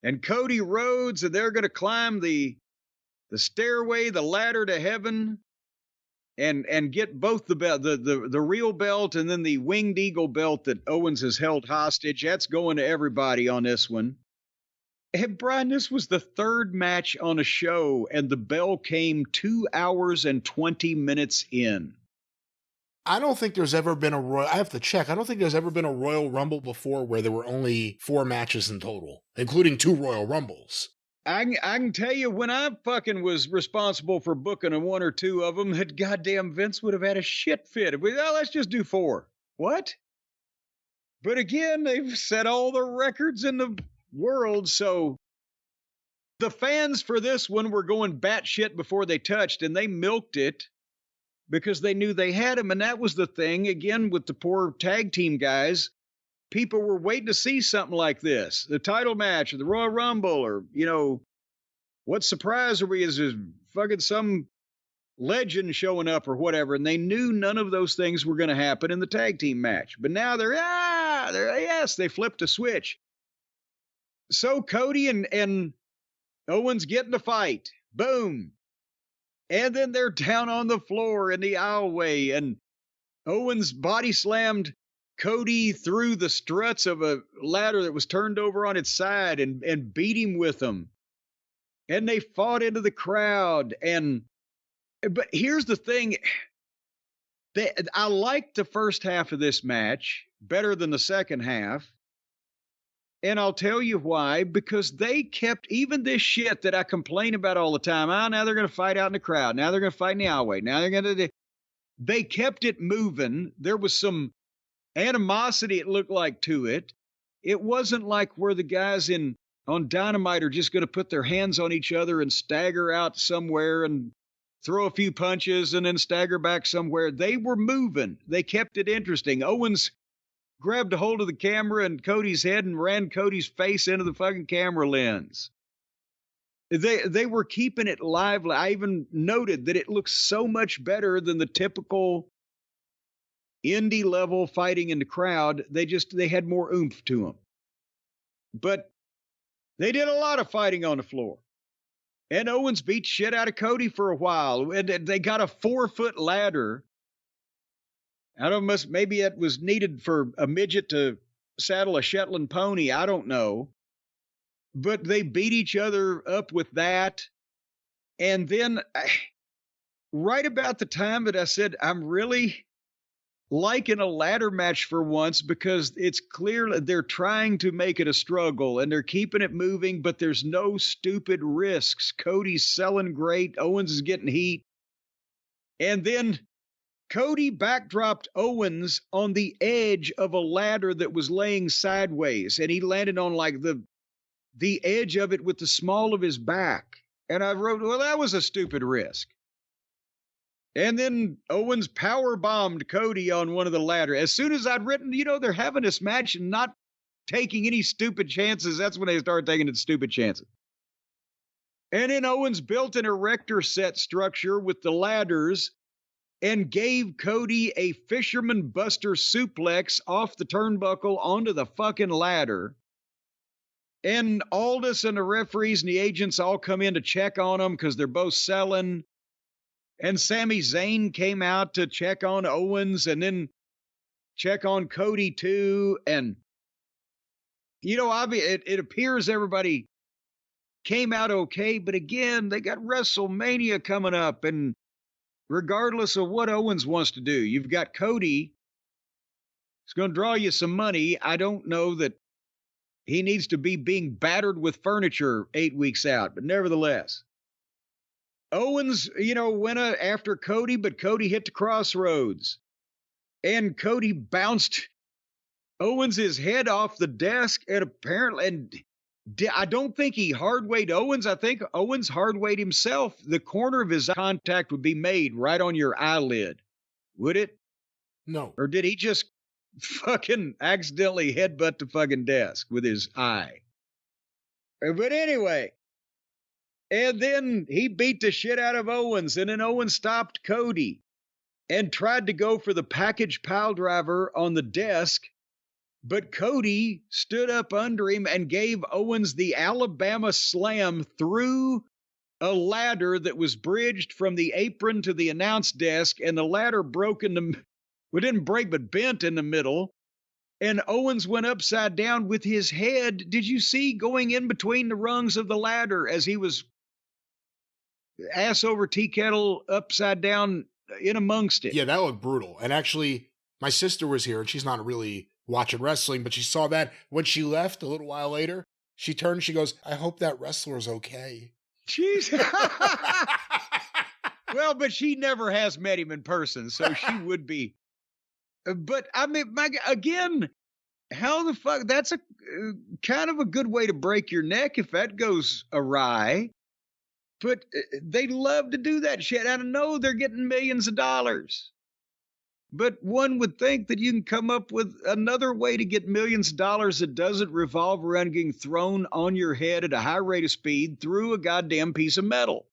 and Cody Rhodes, and they're going to climb the stairway, the ladder to heaven, and get both the real belt and then the Winged Eagle belt that Owens has held hostage. That's going to everybody on this one. And Brian, this was the 3rd match on a show, and the bell came 2 hours and 20 minutes in. I don't think there's ever been I have to check. I don't think there's ever been a Royal Rumble before where there were only 4 matches in total, including 2 Royal Rumbles. I can tell you, when I fucking was responsible for booking 1 or 2 of them, that goddamn Vince would have had a shit fit. Let's just do 4. What? But again, they've set all the records in the world, so the fans for this one were going batshit before they touched, and they milked it because they knew they had him. And that was the thing, again, with the poor tag team guys. People were waiting to see something like this, the title match or the Royal Rumble, or, what surprise are we? Is fucking some legend showing up or whatever? And they knew none of those things were going to happen in the tag team match. But now they flipped a switch. So Cody and Owens get in the fight. Boom. And then they're down on the floor in the aisleway, and Owens body slammed Cody through the struts of a ladder that was turned over on its side and beat him with them. And they fought into the crowd. But here's the thing. I liked the first half of this match better than the second half. And I'll tell you why. Because they kept, even this shit that I complain about all the time. Now they're going to fight out in the crowd. Now they're going to fight in the aisleway. Now they're going to. They kept it moving. There was some animosity, it looked like, to it. It wasn't like where the guys on Dynamite are just going to put their hands on each other and stagger out somewhere and throw a few punches and then stagger back somewhere. They were moving. They kept it interesting. Owens grabbed a hold of the camera and Cody's head and ran Cody's face into the fucking camera lens. They were keeping it lively. I even noted that it looks so much better than the typical indie level fighting in the crowd. They had more oomph to them. But they did a lot of fighting on the floor. And Owens beat shit out of Cody for a while. And they got a 4-foot ladder. I don't know, maybe it was needed for a midget to saddle a Shetland pony. I don't know. But they beat each other up with that. And then right about the time that I said, I'm really liking a ladder match for once, because it's clear that they're trying to make it a struggle and they're keeping it moving, but there's no stupid risks. Cody's selling great. Owens is getting heat. And then Cody backdropped Owens on the edge of a ladder that was laying sideways, and he landed on like the edge of it with the small of his back. And I wrote, well, that was a stupid risk. And then Owens power bombed Cody on one of the ladder. As soon as I'd written, they're having this match and not taking any stupid chances, that's when they started taking the stupid chances. And then Owens built an erector set structure with the ladders and gave Cody a fisherman buster suplex off the turnbuckle onto the fucking ladder. And Aldis and the referees and the agents all come in to check on them because they're both selling. And Sami Zayn came out to check on Owens and then check on Cody too. And, it appears everybody came out okay. But again, they got WrestleMania coming up. And regardless of what Owens wants to do, you've got Cody. It's going to draw you some money. I don't know that he needs to be being battered with furniture 8 weeks out. But nevertheless, Owens, went after Cody, but Cody hit the crossroads. And Cody bounced Owens' head off the desk, and I don't think he hard-weighed Owens. I think Owens hard-weighed himself. The corner of his contact would be made right on your eyelid. Would it? No. Or did he just fucking accidentally headbutt the fucking desk with his eye? But anyway. And then he beat the shit out of Owens, and then Owens stopped Cody and tried to go for the package pile driver on the desk, but Cody stood up under him and gave Owens the Alabama slam through a ladder that was bridged from the apron to the announce desk, and the ladder broke didn't break, but bent in the middle. And Owens went upside down with his head, did you see, going in between the rungs of the ladder as he was ass over tea kettle upside down in amongst it. Yeah, that looked brutal. And actually, my sister was here, and she's not really watching wrestling, but she saw that. When she left a little while later, she turned and she goes, I hope that wrestler's okay. Jeez. Well, but she never has met him in person, so she would be. But I mean, again, how the fuck? That's a kind of a good way to break your neck if that goes awry. But they love to do that shit. I don't know, they're getting millions of dollars. But one would think that you can come up with another way to get millions of dollars that doesn't revolve around getting thrown on your head at a high rate of speed through a goddamn piece of metal.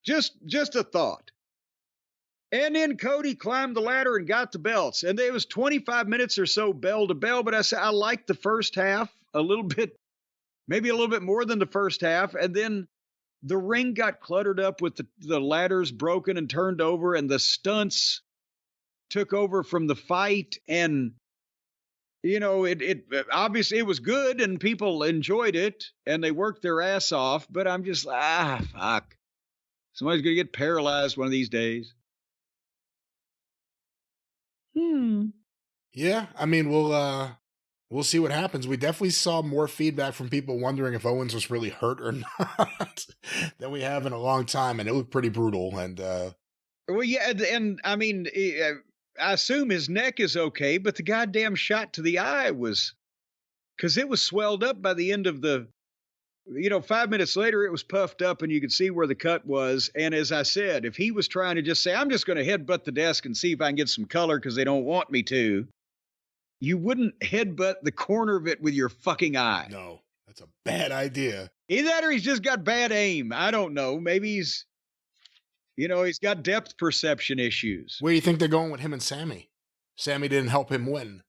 Just a thought. And then Cody climbed the ladder and got the belts. And it was 25 minutes or so bell to bell. But I said, I liked the first half a little bit, maybe a little bit more than the first half. And then the ring got cluttered up with the ladders broken and turned over, and the stunts took over from the fight. And, it obviously it was good and people enjoyed it and they worked their ass off. But I'm just, fuck. Somebody's going to get paralyzed one of these days. Yeah, I mean, we'll see what happens. We definitely saw more feedback from people wondering if Owens was really hurt or not than we have in a long time, and it looked pretty brutal. And well, yeah, and I mean, I assume his neck is okay, but the goddamn shot to the eye was, because it was swelled up by the end of the, 5 minutes later, it was puffed up and you could see where the cut was. And as I said, if he was trying to just say, I'm just going to headbutt the desk and see if I can get some color because they don't want me to, you wouldn't headbutt the corner of it with your fucking eye. No, that's a bad idea. Either that or he's just got bad aim. I don't know. Maybe he's got depth perception issues. Where do you think they're going with him and Sammy? Sammy didn't help him win.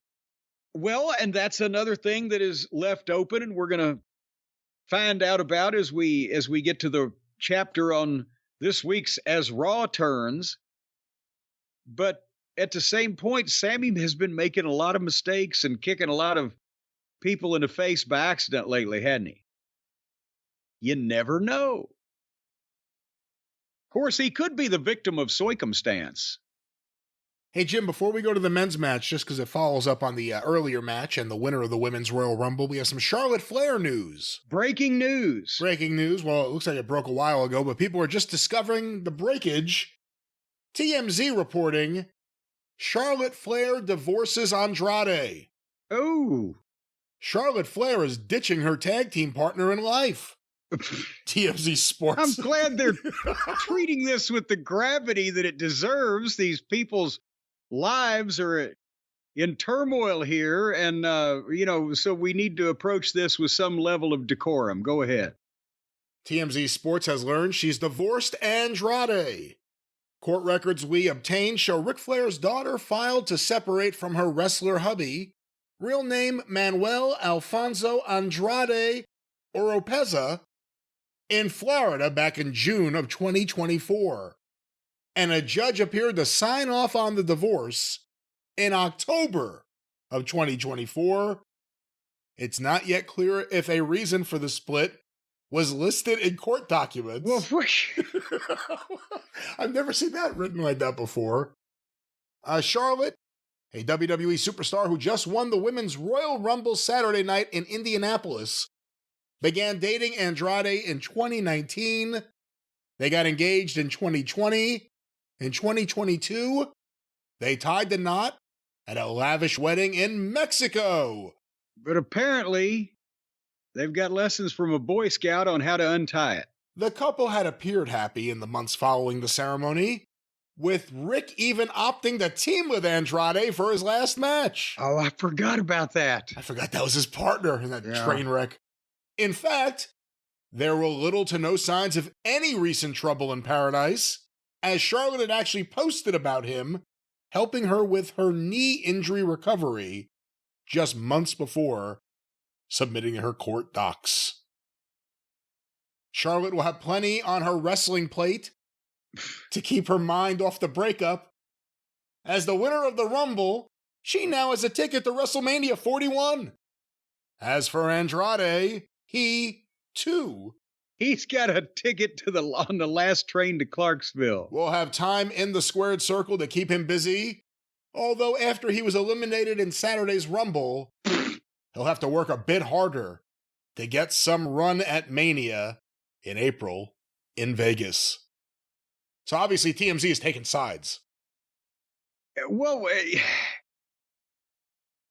Well, and that's another thing that is left open, and we're going to find out about as we get to the chapter on this week's As Raw Turns. But at the same point, Sammy has been making a lot of mistakes and kicking a lot of people in the face by accident lately, hadn't he? You never know. Of course, he could be the victim of circumstance. Hey, Jim, before we go to the men's match, just because it follows up on the earlier match and the winner of the Women's Royal Rumble, we have some Charlotte Flair news. Breaking news. Breaking news. Well, it looks like it broke a while ago, but people are just discovering the breakage. TMZ reporting Charlotte Flair divorces Andrade. Oh. Charlotte Flair is ditching her tag team partner in life. TMZ Sports. I'm glad they're treating this with the gravity that it deserves. These people's lives are in turmoil here, and, so we need to approach this with some level of decorum. Go ahead. TMZ Sports has learned she's divorced Andrade. Court records we obtained show Ric Flair's daughter filed to separate from her wrestler hubby, real name Manuel Alfonso Andrade Oropeza, in Florida back in June of 2024. And a judge appeared to sign off on the divorce in October of 2024. It's not yet clear if a reason for the split was listed in court documents. Well, I've never seen that written like that before. Charlotte, a WWE superstar who just won the Women's Royal Rumble Saturday night in Indianapolis, began dating Andrade in 2019. They got engaged in 2020. In 2022, they tied the knot at a lavish wedding in Mexico. But apparently, they've got lessons from a Boy Scout on how to untie it. The couple had appeared happy in the months following the ceremony, with Rick even opting to team with Andrade for his last match. Oh, I forgot about that. I forgot that was his partner in that train wreck. In fact, there were little to no signs of any recent trouble in paradise, as Charlotte had actually posted about him helping her with her knee injury recovery just months before submitting her court docs. Charlotte will have plenty on her wrestling plate to keep her mind off the breakup. As the winner of the Rumble, she now has a ticket to WrestleMania 41. As for Andrade, he, too, he's got a ticket to on the last train to Clarksville. Will have time in the squared circle to keep him busy. Although after he was eliminated in Saturday's Rumble, he'll have to work a bit harder to get some run at Mania in April in Vegas. So obviously TMZ is taking sides. Well,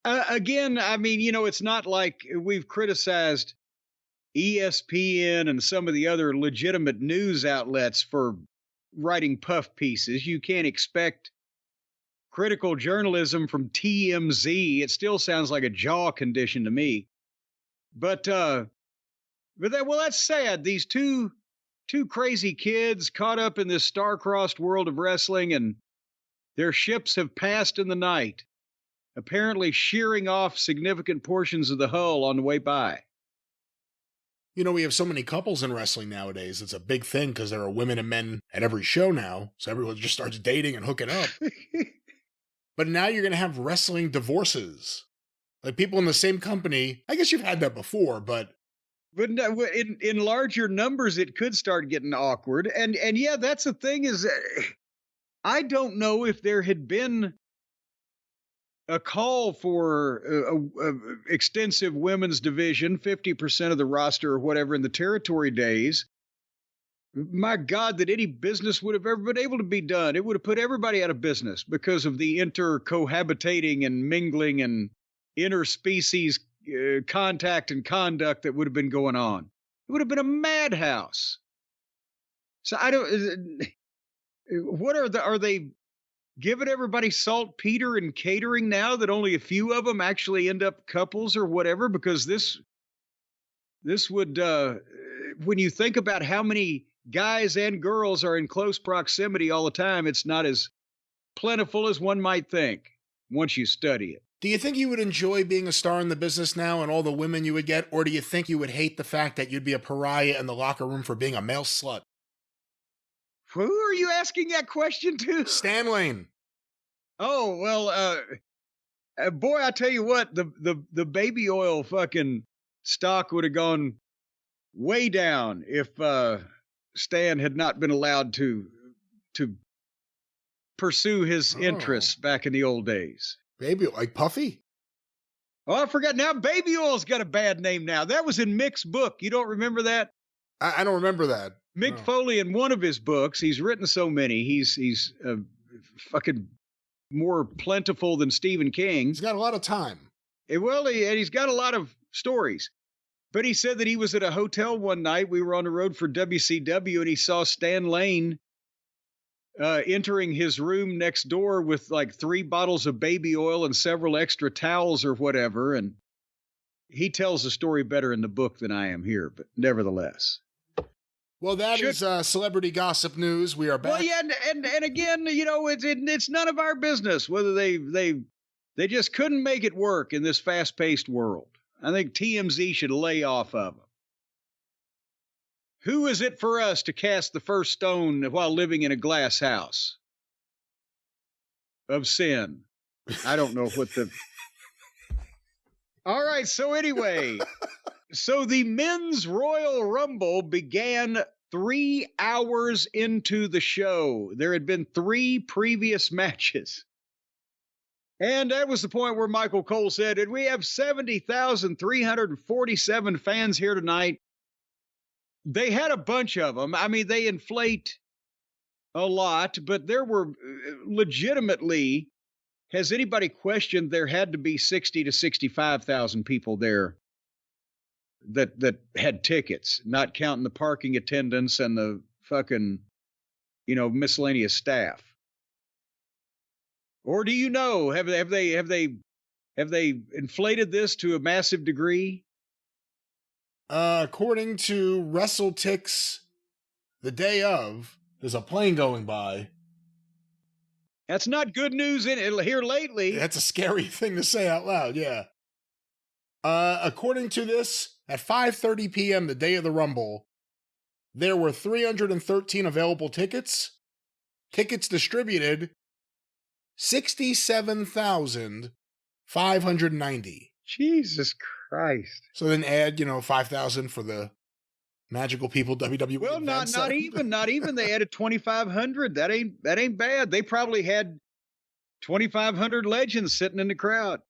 again, I mean, it's not like we've criticized ESPN and some of the other legitimate news outlets for writing puff pieces. You can't expect critical journalism from TMZ. It still sounds like a jaw condition to me. But that's sad. These two crazy kids caught up in this star-crossed world of wrestling, and their ships have passed in the night, apparently shearing off significant portions of the hull on the way by. We have so many couples in wrestling nowadays. It's a big thing because there are women and men at every show now. So everyone just starts dating and hooking up. But now you're going to have wrestling divorces. Like people in the same company. I guess you've had that before, but in larger numbers, it could start getting awkward. And yeah, that's the thing is, I don't know if there had been a call for a extensive women's division, 50% of the roster or whatever in the territory days. My God, that any business would have ever been able to be done. It would have put everybody out of business because of the intercohabitating and mingling and interspecies contact and conduct that would have been going on. It would have been a madhouse. So I don't. What are they giving everybody saltpeter and catering now that only a few of them actually end up couples or whatever? Because this would, when you think about how many guys and girls are in close proximity all the time, it's not as plentiful as one might think once you study it. Do you think you would enjoy being a star in the business now and all the women you would get? Or do you think you would hate the fact that you'd be a pariah in the locker room for being a male slut? Who are you asking that question to? Stan Lane. Oh, well, boy, I tell you what, the baby oil fucking stock would have gone way down if Stan had not been allowed to pursue his interests back in the old days. Baby, like Puffy? Oh, I forgot. Now Baby Oil's got a bad name now. That was in Mick's book. You don't remember that? I don't remember that. Mick Foley, in one of his books, he's written so many. He's fucking more plentiful than Stephen King. He's got a lot of time. And he's got a lot of stories. But he said that he was at a hotel one night. We were on the road for WCW, and he saw Stan Lane entering his room next door with like 3 bottles of baby oil and several extra towels or whatever. And he tells the story better in the book than I am here, but nevertheless. Well, that is celebrity gossip news. We are back. Well, yeah, and again, you know, it's none of our business whether they just couldn't make it work in this fast-paced world. I think TMZ should lay off of them. Who is it for us to cast the first stone while living in a glass house of sin? I don't know what the... All right, so anyway, so the Men's Royal Rumble began 3 hours into the show. There had been 3 previous matches. And that was the point where Michael Cole said, and we have 70,347 fans here tonight. They had a bunch of them. I mean, they inflate a lot, but there were legitimately, has anybody questioned there had to be 60 to 65,000 people there that had tickets, not counting the parking attendants and the fucking, you know, miscellaneous staff? Or do you know, have they inflated this to a massive degree? According to WrestleTix, the day of, there's a plane going by. That's not good news here lately. That's a scary thing to say out loud, yeah. According to this, at 5:30 p.m. the day of the Rumble, there were 313 available tickets. Tickets distributed, 67,590. Jesus Christ. So then add, 5,000 for the magical people WWE. Well, not even. They added 2,500. That ain't bad. They probably had 2,500 legends sitting in the crowd.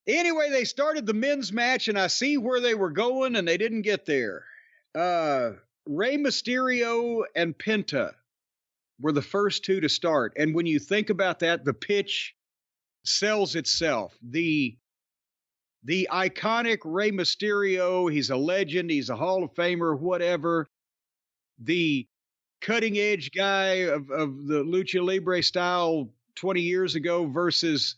Anyway, they started the men's match, and I see where they were going, and they didn't get there. Rey Mysterio and Penta were the first 2 to start. And when you think about that, the pitch sells itself. The iconic Rey Mysterio, he's a legend, he's a Hall of Famer, whatever. The cutting edge guy of the Lucha Libre style 20 years ago versus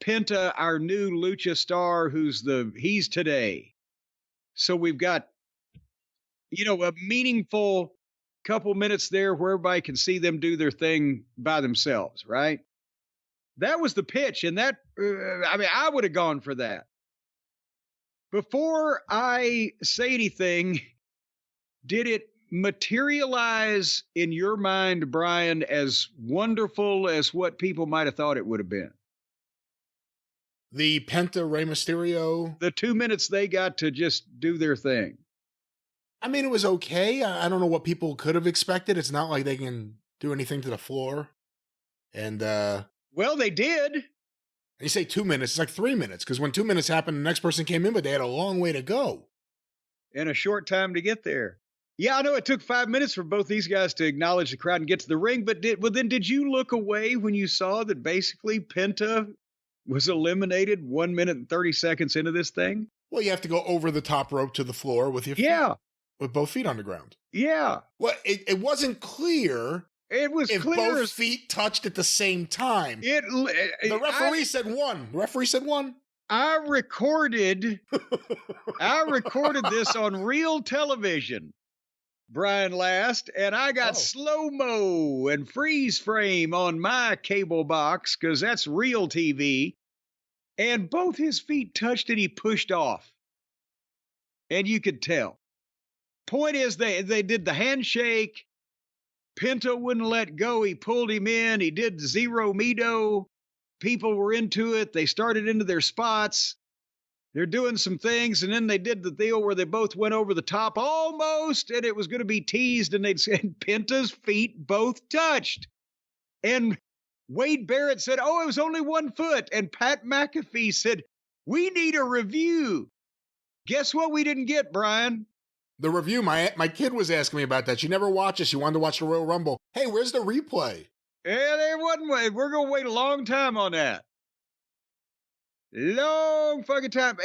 Penta, our new Lucha star, he's today. So we've got, a meaningful couple minutes there where everybody can see them do their thing by themselves, right? That was the pitch, and that, I would have gone for that. Before I say anything, did it materialize in your mind, Brian, as wonderful as what people might have thought it would have been? The Penta Rey Mysterio? The 2 minutes they got to just do their thing. I mean, it was okay. I don't know what people could have expected. It's not like they can do anything to the floor. And, well, they did. You say 2 minutes, it's like 3 minutes, because when 2 minutes happened, the next person came in, but they had a long way to go. And a short time to get there. Yeah, I know it took 5 minutes for both these guys to acknowledge the crowd and get to the ring, but did you look away when you saw that basically Penta was eliminated 1 minute and 30 seconds into this thing? Well, you have to go over the top rope to the floor with your feet. Yeah. With both feet on the ground. Yeah. Well, it wasn't clear. It was if clear both feet touched at the same time. The referee said one. The referee said one. I recorded this on real television, Brian Last, and I got slow-mo and freeze frame on my cable box because that's real TV. And both his feet touched and he pushed off. And you could tell. Point is, they did the handshake. Penta wouldn't let go. He pulled him in. He did Zero Mito. People were into it. They started into their spots. They're doing some things, and then they did the deal where they both went over the top almost, and it was going to be teased, and they'd said Penta's feet both touched. And Wade Barrett said, oh, it was only 1 foot. And Pat McAfee said, we need a review. Guess what we didn't get, Brian? The review, my kid was asking me about that. She never watches. She wanted to watch the Royal Rumble. Hey, where's the replay? Yeah, there wasn't. We're going to wait a long time on that. Long fucking time.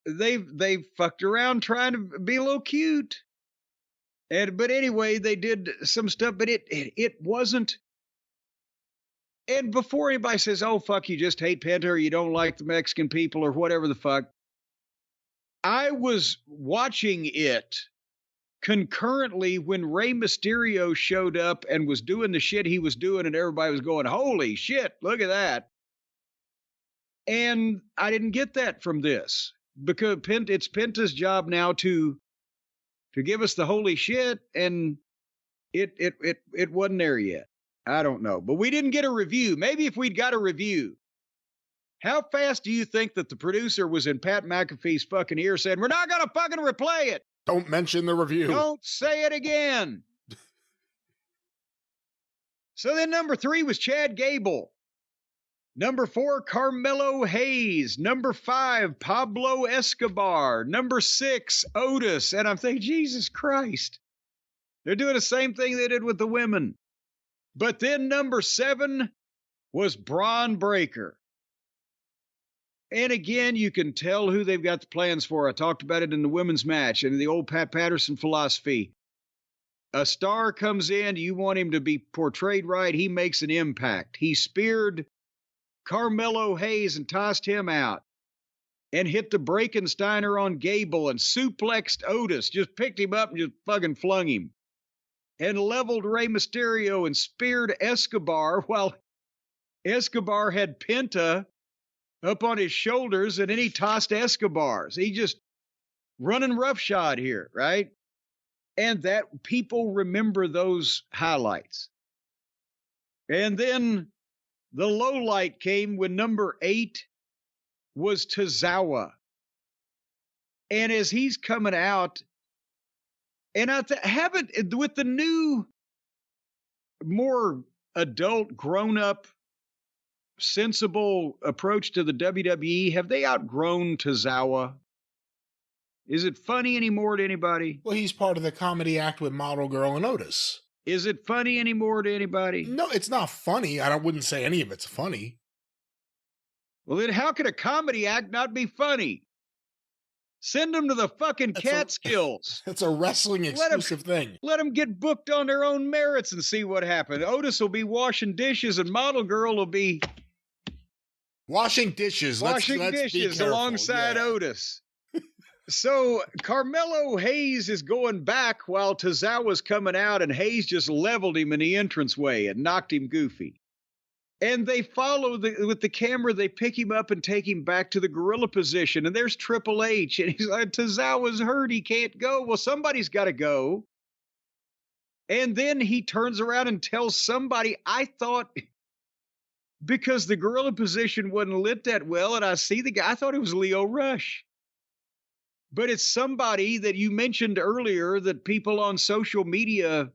And they've fucked around trying to be a little cute. But anyway, they did some stuff, but it wasn't. And before anybody says, oh, fuck, you just hate Penta or you don't like the Mexican people or whatever the fuck, I was watching it concurrently when Rey Mysterio showed up and was doing the shit he was doing, and everybody was going, holy shit, look at that. And I didn't get that from this because it's Penta's job now to give us the holy shit, and it wasn't there yet. I don't know, but we didn't get a review. Maybe if we'd got a review. How fast do you think that the producer was in Pat McAfee's fucking ear saying, we're not going to fucking replay it? Don't mention the review. Don't say it again. So then number 3 was Chad Gable. Number 4, Carmelo Hayes. Number 5, Pablo Escobar. Number 6, Otis. And I'm thinking, Jesus Christ. They're doing the same thing they did with the women. But then number 7 was Braun Breaker. And again, you can tell who they've got the plans for. I talked about it in the women's match and the old Pat Patterson philosophy. A star comes in, you want him to be portrayed right, he makes an impact. He speared Carmelo Hayes and tossed him out and hit the Brakensteiner on Gable and suplexed Otis, just picked him up and just fucking flung him. And leveled Rey Mysterio and speared Escobar while Escobar had Penta up on his shoulders, and then he tossed Escobar. So he just running roughshod here, right? And that people remember those highlights. And then the low light came when number 8 was Tozawa. And as he's coming out, and I haven't, with the new, more adult, grown-up, sensible approach to the WWE, have they outgrown Tozawa? Is it funny anymore to anybody? Well, he's part of the comedy act with Model Girl and Otis. Is it funny anymore to anybody? No, it's not funny. I wouldn't say any of it's funny. Well, then how could a comedy act not be funny? Send them to the fucking Catskills. It's a wrestling exclusive thing. Let them get booked on their own merits and see what happens. Otis will be washing dishes and Model Girl will be washing dishes. Washing dishes alongside Otis. So Carmelo Hayes is going back while Tozawa's coming out, and Hayes just leveled him in the entranceway and knocked him goofy. And they follow with the camera, they pick him up and take him back to the gorilla position. And there's Triple H. And he's like, Tozawa's hurt. He can't go. Well, somebody's got to go. And then he turns around and tells somebody, I thought, because the gorilla position wasn't lit that well, and I see the guy, I thought it was Leo Rush. But it's somebody that you mentioned earlier that people on social media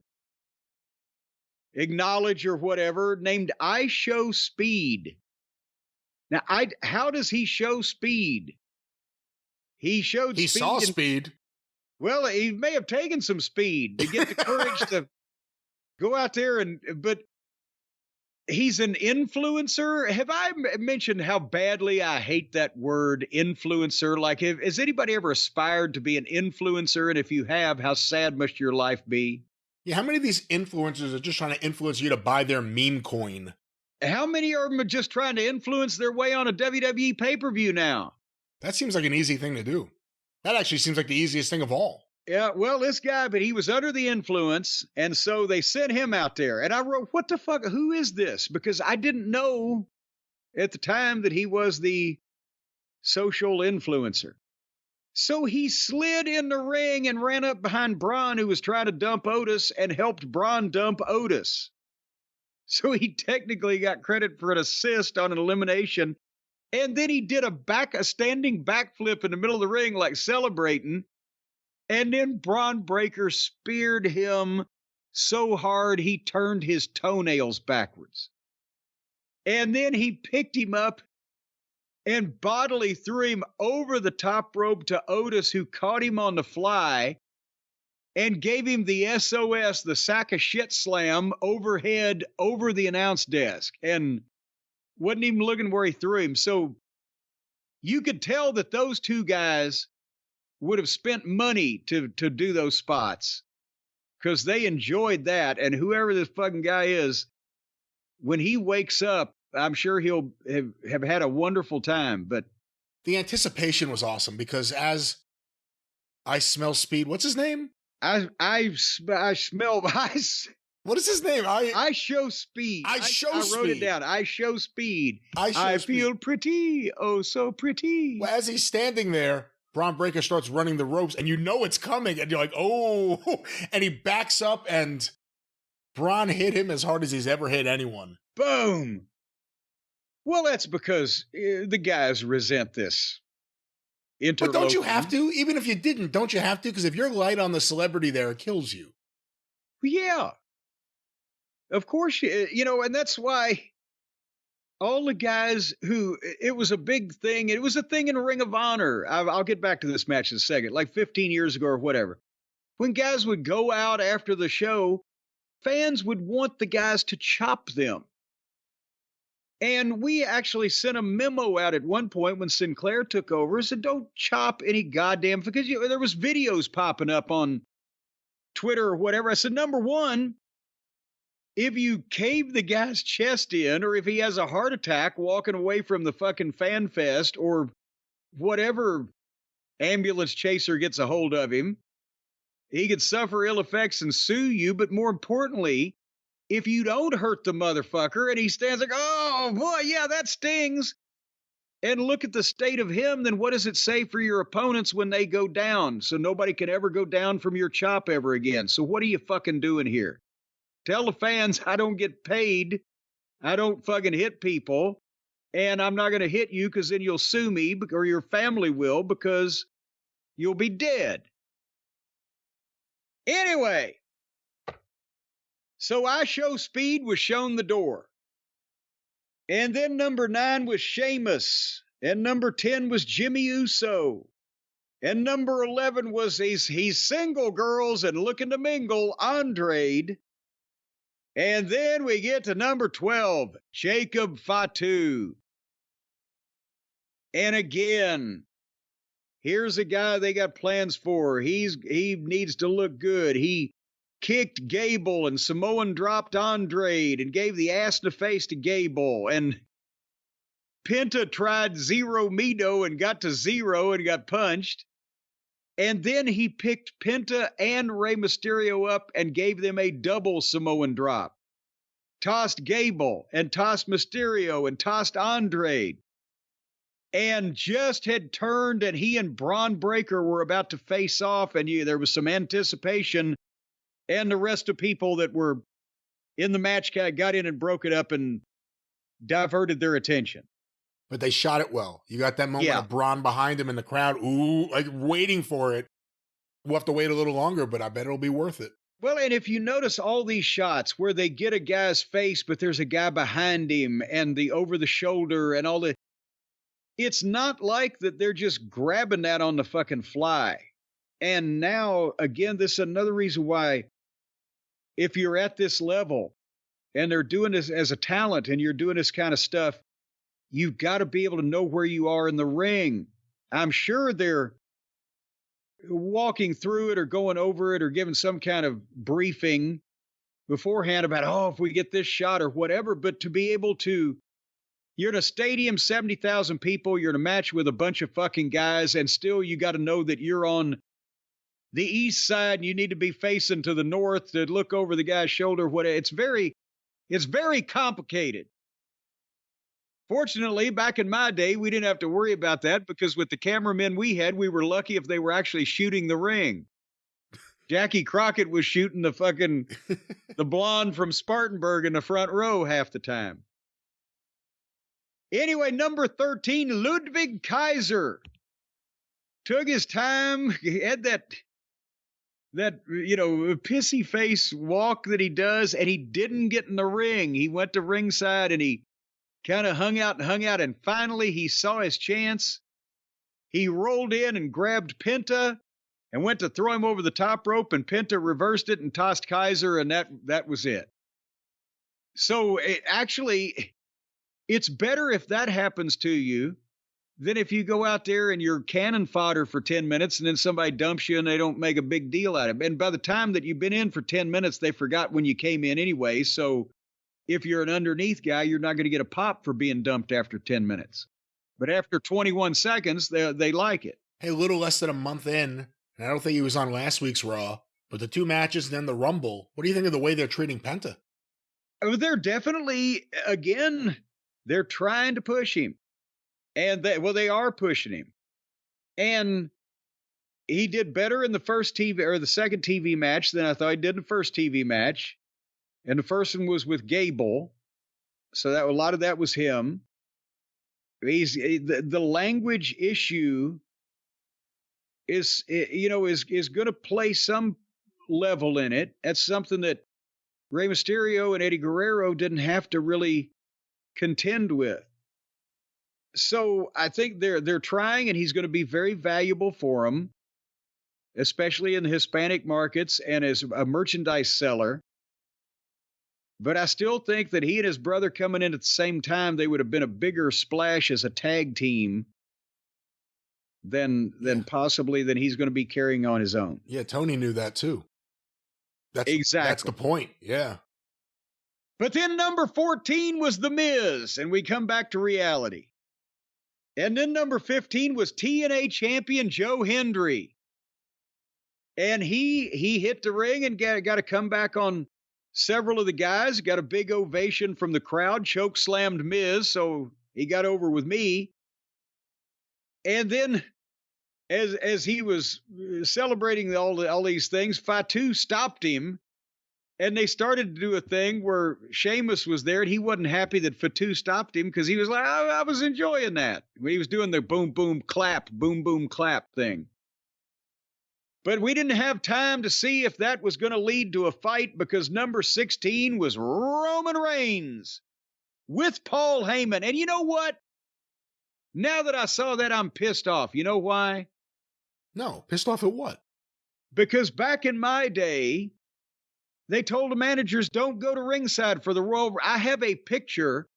acknowledge or whatever, named I Show Speed. Now, how does he show speed? He showed he speed. He saw speed. Well, he may have taken some speed to get the courage to go out there but he's an influencer. Have I mentioned how badly I hate that word influencer? Like, has anybody ever aspired to be an influencer? And if you have, how sad must your life be? Yeah, how many of these influencers are just trying to influence you to buy their meme coin? How many of them are just trying to influence their way on a WWE pay-per-view now? That seems like an easy thing to do. That actually seems like the easiest thing of all. Yeah, well, this guy, but he was under the influence, and so they sent him out there. And I wrote, what the fuck, who is this? Because I didn't know at the time that he was the social influencer. So he slid in the ring and ran up behind Braun, who was trying to dump Otis, and helped Braun dump Otis. So he technically got credit for an assist on an elimination. And then he did a standing backflip in the middle of the ring, like celebrating. And then Braun Breaker speared him so hard he turned his toenails backwards. And then he picked him up and bodily threw him over the top rope to Otis, who caught him on the fly and gave him the SOS, the sack of shit slam, overhead over the announce desk, and wasn't even looking where he threw him. So you could tell that those two guys would have spent money to do those spots because they enjoyed that. And whoever this fucking guy is, when he wakes up, I'm sure he'll have had a wonderful time. But the anticipation was awesome because as I smell speed, what's his name? I smell. What is his name? I show speed. I wrote it down. I show speed. I feel pretty. Oh, so pretty. Well, as he's standing there, Braun Breaker starts running the ropes, and you know it's coming, and you're like, oh, and he backs up, and Braun hit him as hard as he's ever hit anyone. Boom. Well, that's because the guys resent this. But don't you have to? Even if you didn't, don't you have to? Because if you're light on the celebrity there, it kills you. Yeah. Of course, and that's why all the guys who, it was a big thing. It was a thing in Ring of Honor. I'll get back to this match in a second, like 15 years ago or whatever. When guys would go out after the show, fans would want the guys to chop them. And we actually sent a memo out at one point when Sinclair took over, said, don't chop any goddamn, because there was videos popping up on Twitter or whatever. I said, number one, if you cave the guy's chest in, or if he has a heart attack walking away from the fucking fan fest, or whatever ambulance chaser gets a hold of him, he could suffer ill effects and sue you. But more importantly, if you don't hurt the motherfucker and he stands like, oh, boy, yeah, that stings, and look at the state of him, then what does it say for your opponents when they go down? So nobody can ever go down from your chop ever again. So what are you fucking doing here? Tell the fans I don't get paid. I don't fucking hit people. And I'm not going to hit you because then you'll sue me, or your family will, because you'll be dead. Anyway. So I Show Speed was shown the door. And then number 9 was Sheamus. And number 10 was Jimmy Uso. And number 11 was he's single, girls, and looking to mingle, Andrade. And then we get to number 12, Jacob Fatu. And again, here's a guy they got plans for. He needs to look good. He kicked Gable, and Samoan dropped Andrade and gave the ass in the face to Gable. And Penta tried Zero Mito and got to 0 and got punched. And then he picked Penta and Rey Mysterio up and gave them a double Samoan drop. Tossed Gable and tossed Mysterio and tossed Andrade. And just had turned, and he and Braun Breaker were about to face off, and there was some anticipation. And the rest of people that were in the match got in and broke it up and diverted their attention. But they shot it well. You got that moment of Braun behind him in the crowd, ooh, like waiting for it. We'll have to wait a little longer, but I bet it'll be worth it. Well, and if you notice all these shots where they get a guy's face, but there's a guy behind him, and the over the shoulder and all the, it's not like that they're just grabbing that on the fucking fly. And now, again, this is another reason why, if you're at this level and they're doing this as a talent and you're doing this kind of stuff, you've got to be able to know where you are in the ring. I'm sure they're walking through it or going over it or giving some kind of briefing beforehand about, oh, if we get this shot or whatever. But to be able to, you're in a stadium, 70,000 people, you're in a match with a bunch of fucking guys, and still you got to know that you're on the east side and you need to be facing to the north to look over the guy's shoulder. It's very complicated. Fortunately, back in my day, we didn't have to worry about that because with the cameramen we had, we were lucky if they were actually shooting the ring. Jackie Crockett was shooting the blonde from Spartanburg in the front row half the time. Anyway, number 13, Ludwig Kaiser. Took his time, he had that pissy face walk that he does, and he didn't get in the ring. He went to ringside and he kind of hung out, and finally he saw his chance. He rolled in and grabbed Penta and went to throw him over the top rope, and Penta reversed it and tossed Kaiser, and that was it. So it's better if that happens to you than if you go out there and you're cannon fodder for 10 minutes and then somebody dumps you and they don't make a big deal out of it. And by the time that you've been in for 10 minutes, they forgot when you came in anyway. So if you're an underneath guy, you're not going to get a pop for being dumped after 10 minutes. But after 21 seconds, they like it. Hey, a little less than a month in, and I don't think he was on last week's Raw, but the 2 matches and then the Rumble, what do you think of the way they're treating Penta? They're definitely, again, they're trying to push him. And they are pushing him. And he did better in the second TV match than I thought he did in the first TV match. And the first one was with Gable. So a lot of that was him. The language issue is going to play some level in it. That's something that Rey Mysterio and Eddie Guerrero didn't have to really contend with. So I think they're trying, and he's going to be very valuable for them, especially in the Hispanic markets and as a merchandise seller. But I still think that he and his brother coming in at the same time, they would have been a bigger splash as a tag team than possibly than he's going to be carrying on his own. Yeah, Tony knew that too. That's the point. Yeah. But then number 14 was The Miz, and we come back to reality. And then number 15 was TNA champion Joe Hendry. And he hit the ring and got to come back on several of the guys, got a big ovation from the crowd, choke slammed Miz, so he got over with me. And then as he was celebrating all these things, Fatu stopped him, and they started to do a thing where Sheamus was there, and he wasn't happy that Fatu stopped him because he was like, I was enjoying that when he was doing the boom, boom, clap thing. But we didn't have time to see if that was going to lead to a fight because number 16 was Roman Reigns with Paul Heyman. And you know what? Now that I saw that, I'm pissed off. You know why? No, pissed off at what? Because back in my day, they told the managers, don't go to ringside for the Royal. I have a picture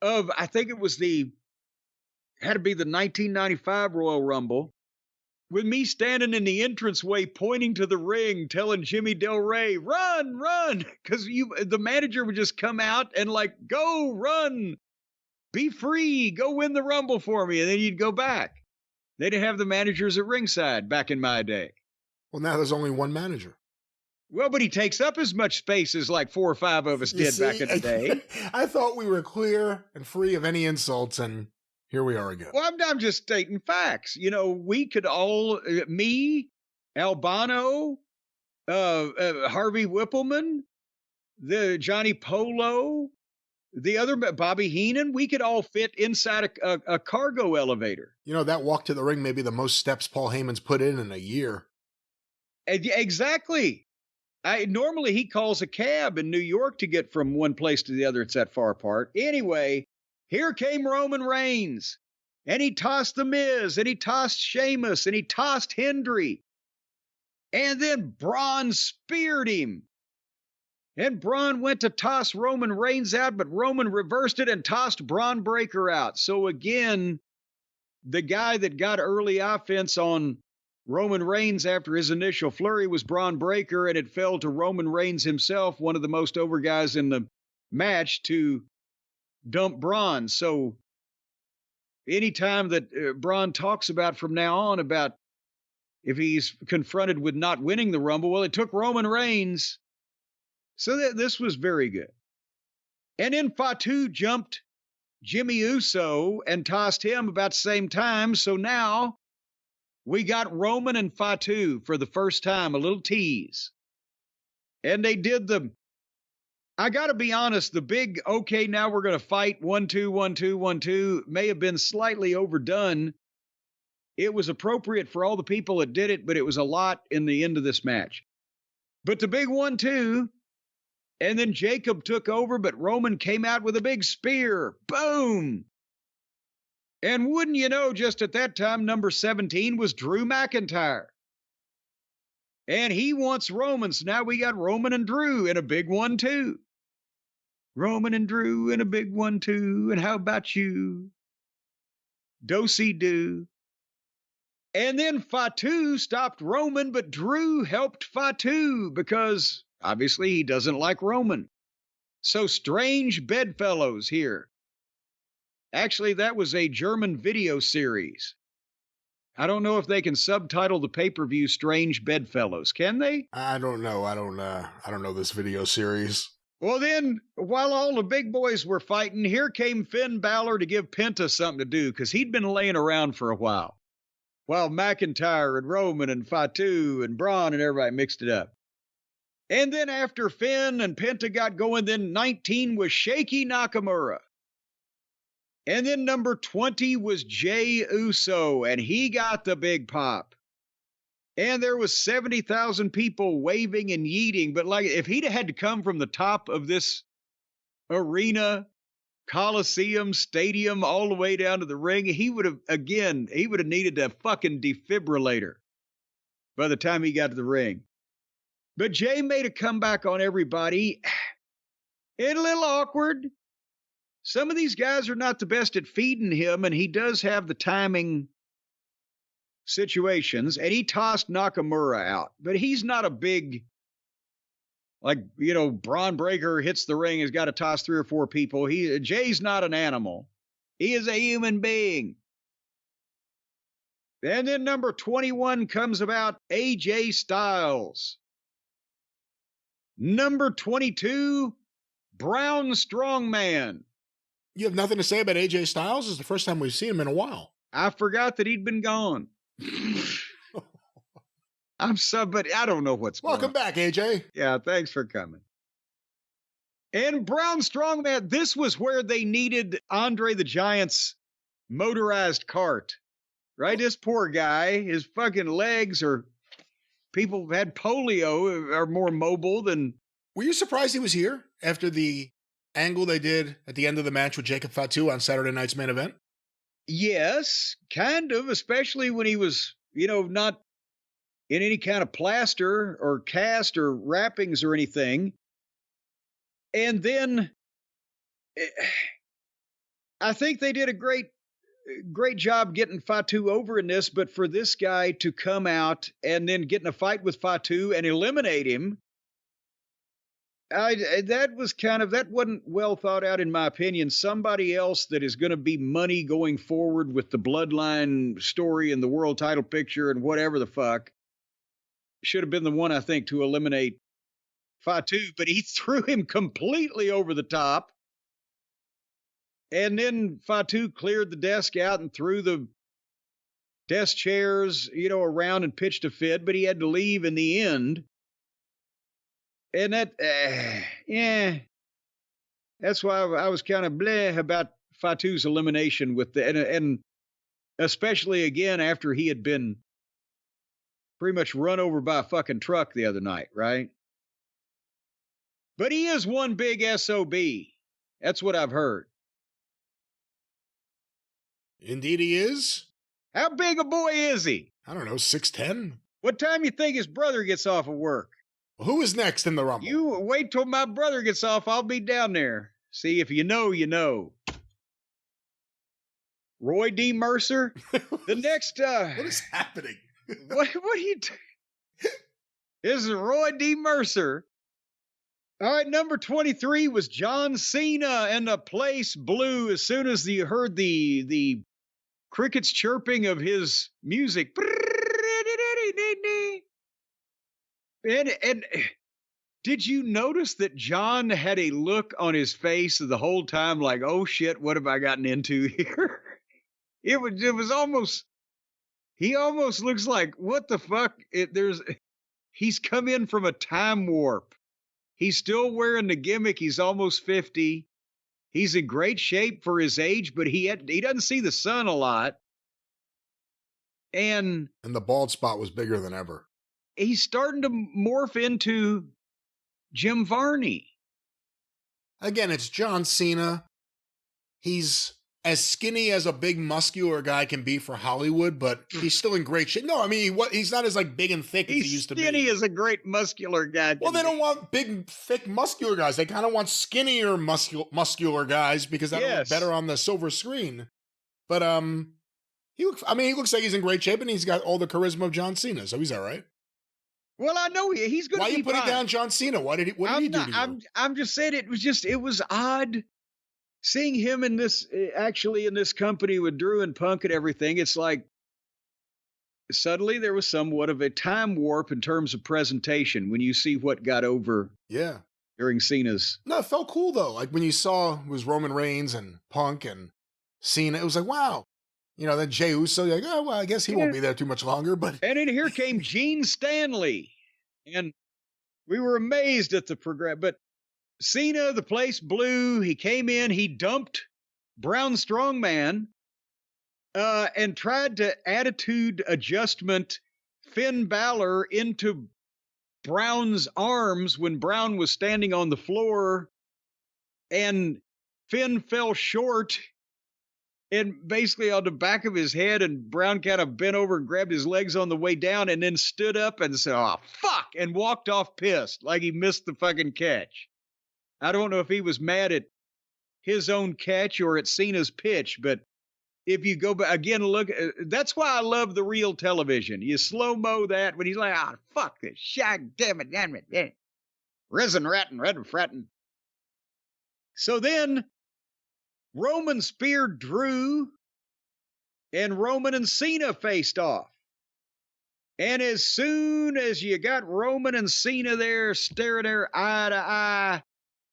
of, I think it was had to be the 1995 Royal Rumble, with me standing in the entranceway pointing to the ring, telling Jimmy Del Rey, run, because the manager would just come out and like, go, run, be free, go win the Rumble for me, and then you'd go back. They didn't have the managers at ringside back in my day. Well, now there's only one manager. Well, but he takes up as much space as like 4 or 5 of us did back in the day. I thought we were clear and free of any insults, and here we are again. Well, I'm just stating facts. You know, we could all, me, Albano, Harvey Whippleman, the Johnny Polo, the other Bobby Heenan, we could all fit inside a cargo elevator. You know, that walk to the ring may be the most steps Paul Heyman's put in a year. Exactly. Normally he calls a cab in New York to get from one place to the other. It's that far apart. Anyway, here came Roman Reigns, and he tossed The Miz, and he tossed Sheamus, and he tossed Hendry. And then Braun speared him. And Braun went to toss Roman Reigns out, but Roman reversed it and tossed Braun Breaker out. So again, the guy that got early offense on Roman Reigns after his initial flurry was Braun Breaker, and it fell to Roman Reigns himself, one of the most over guys in the match, to dump Braun. So anytime that Braun talks about from now on about if he's confronted with not winning the Rumble, well, it took Roman Reigns. So this was very good. And then Fatu jumped Jimmy Uso and tossed him about the same time. So now we got Roman and Fatu for the first time, a little tease. And they did I got to be honest, the big, okay, now we're going to fight 1-2, 1-2, 1-2 may have been slightly overdone. It was appropriate for all the people that did it, but it was a lot in the end of this match. But the big 1-2, and then Jacob took over, but Roman came out with a big spear. Boom! And wouldn't you know, just at that time, number 17 was Drew McIntyre. And he wants Roman, so now we got Roman and Drew in a big 1-2. Roman and Drew in a big 1-2, and how about you? Do-si-do. And then Fatu stopped Roman, but Drew helped Fatu because obviously he doesn't like Roman. So strange bedfellows here. Actually, that was a German video series. I don't know if they can subtitle the pay-per-view Strange Bedfellows. Can they? I don't know. I don't know this video series. Well, then, while all the big boys were fighting, here came Finn Balor to give Penta something to do because he'd been laying around for a while McIntyre and Roman and Fatu and Braun and everybody mixed it up. And then after Finn and Penta got going, then 19 was Shaky Nakamura. And then number 20 was Jey Uso, and he got the big pop. And there was 70,000 people waving and yeeting, but like if he'd had to come from the top of this arena, Coliseum, stadium, all the way down to the ring, he would have needed a fucking defibrillator by the time he got to the ring. But Jey made a comeback on everybody. And a little awkward. Some of these guys are not the best at feeding him, and he does have the timing situations, and he tossed Nakamura out. But he's not a big, Braun Breaker hits the ring, has got to toss 3 or 4 people. Jay's not an animal. He is a human being. And then number 21 comes about AJ Styles. Number 22, Brown Strongman. You have nothing to say about AJ Styles? This is the first time we've seen him in a while. I forgot that he'd been gone. But I don't know what's going on. Welcome back, AJ. Yeah, thanks for coming. And Brown Strongman, this was where they needed Andre the Giant's motorized cart, right? This poor guy, his fucking legs people who've had polio are more mobile than... Were you surprised he was here after the angle they did at the end of the match with Jacob Fatu on Saturday night's main event? Yes, kind of, especially when he was, not in any kind of plaster or cast or wrappings or anything. And then I think they did a great job getting Fatu over in this, but for this guy to come out and then get in a fight with Fatu and eliminate him, that wasn't well thought out, in my opinion. Somebody else that is going to be money going forward with the bloodline story and the world title picture and whatever the fuck should have been the one, I think, to eliminate Fatu, but he threw him completely over the top. And then Fatu cleared the desk out and threw the desk chairs, around and pitched a fit, but he had to leave in the end. And that's why I was kind of bleh about Fatu's elimination and especially again after he had been pretty much run over by a fucking truck the other night, right? But he is one big SOB. That's what I've heard. Indeed he is. How big a boy is he? I don't know, 6'10"? What time you think his brother gets off of work? Well, who is next in the Rumble? You wait till my brother gets off. I'll be down there. See, if you know, you know. Roy D. Mercer. The next... what is happening? What are you... This is Roy D. Mercer. All right, number 23 was John Cena, and the place blew as soon as you heard the crickets chirping of his music. And Did you notice that John had a look on his face the whole time like, oh shit, what have I gotten into here? It was almost, he almost looks like, what the fuck? He's come in from a time warp. He's still wearing the gimmick. He's almost 50. He's in great shape for his age, but he doesn't see the sun a lot. And the bald spot was bigger than ever. He's starting to morph into Jim Varney. Again, it's John Cena. He's as skinny as a big muscular guy can be for Hollywood, but he's still in great shape. No, I mean, he's not as like big and thick as he used to be. Skinny as a great muscular guy. Well, they don't want big, thick, muscular guys. They kind of want skinnier, muscular guys because that looks better on the silver screen. But he looks like he's in great shape, and he's got all the charisma of John Cena, so he's all right. Well, I know he's going to be. Why are you putting down John Cena? What did he do to you? I'm just saying it was odd seeing him in this company with Drew and Punk and everything. It's like suddenly there was somewhat of a time warp in terms of presentation when you see what got over. Yeah. During Cena's. No, it felt cool though. Like when you saw it was Roman Reigns and Punk and Cena, it was like, wow. You know, then Jey Uso, you're like, oh, well, I guess he won't be there too much longer. But and then here came Gene Stanley. And we were amazed at the progress. But Cena, the place blew. He came in, he dumped Brown Strongman and tried to attitude adjustment Finn Balor into Brown's arms when Brown was standing on the floor. And Finn fell short. And basically on the back of his head, and Brown kind of bent over and grabbed his legs on the way down and then stood up and said, oh, fuck, and walked off pissed like he missed the fucking catch. I don't know if he was mad at his own catch or at Cena's pitch, but if you go back again, look, that's why I love the real television. You slow-mo that when he's like, oh, fuck this, shag, damn it, risen rattin', red frattin'. So then Roman speared Drew, and Roman and Cena faced off. And as soon as you got Roman and Cena there staring there eye to eye,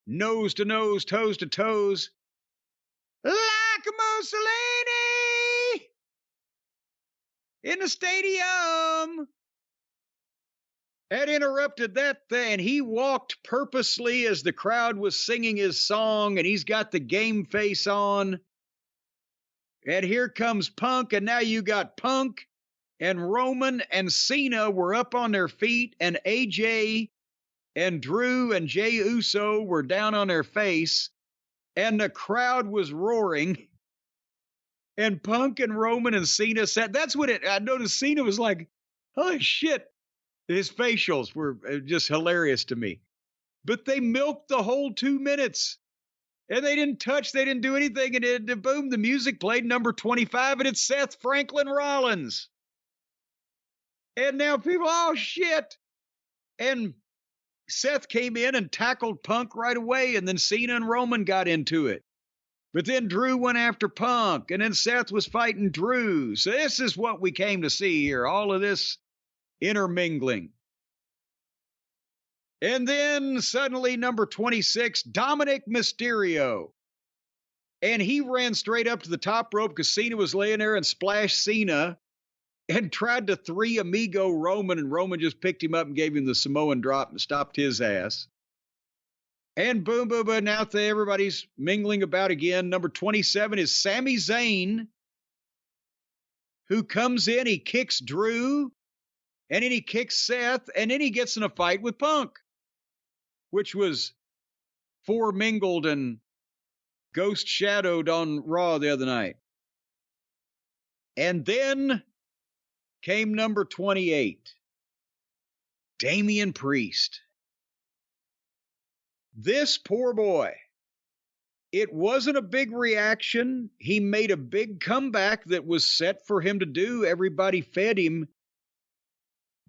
nose to nose, toes to toes, like Mussolini in the stadium, had interrupted that thing, and he walked purposely as the crowd was singing his song, and he's got the game face on. And here comes Punk, and now you got Punk, and Roman and Cena were up on their feet, and AJ and Drew and Jey Uso were down on their face, and the crowd was roaring. And Punk and Roman and Cena said, that's what I noticed Cena was like, holy shit. His facials were just hilarious to me. But they milked the whole 2 minutes. And they didn't touch, they didn't do anything. And boom, the music played number 25, and it's Seth Franklin Rollins. And now people, oh, shit. And Seth came in and tackled Punk right away, and then Cena and Roman got into it. But then Drew went after Punk, and then Seth was fighting Drew. So this is what we came to see here, all of this intermingling. And then suddenly number 26, Dominic Mysterio. And he ran straight up to the top rope because Cena was laying there and splashed Cena and tried to three amigo Roman, and Roman just picked him up and gave him the Samoan drop and stopped his ass. And boom, boom, boom, now everybody's mingling about again. Number 27 is Sami Zayn, who comes in, he kicks Drew, and then he kicks Seth, and then he gets in a fight with Punk, which was foremingled and ghost shadowed on Raw the other night. And then came number 28, Damian Priest. This poor boy, it wasn't a big reaction. He made a big comeback that was set for him to do. Everybody fed him.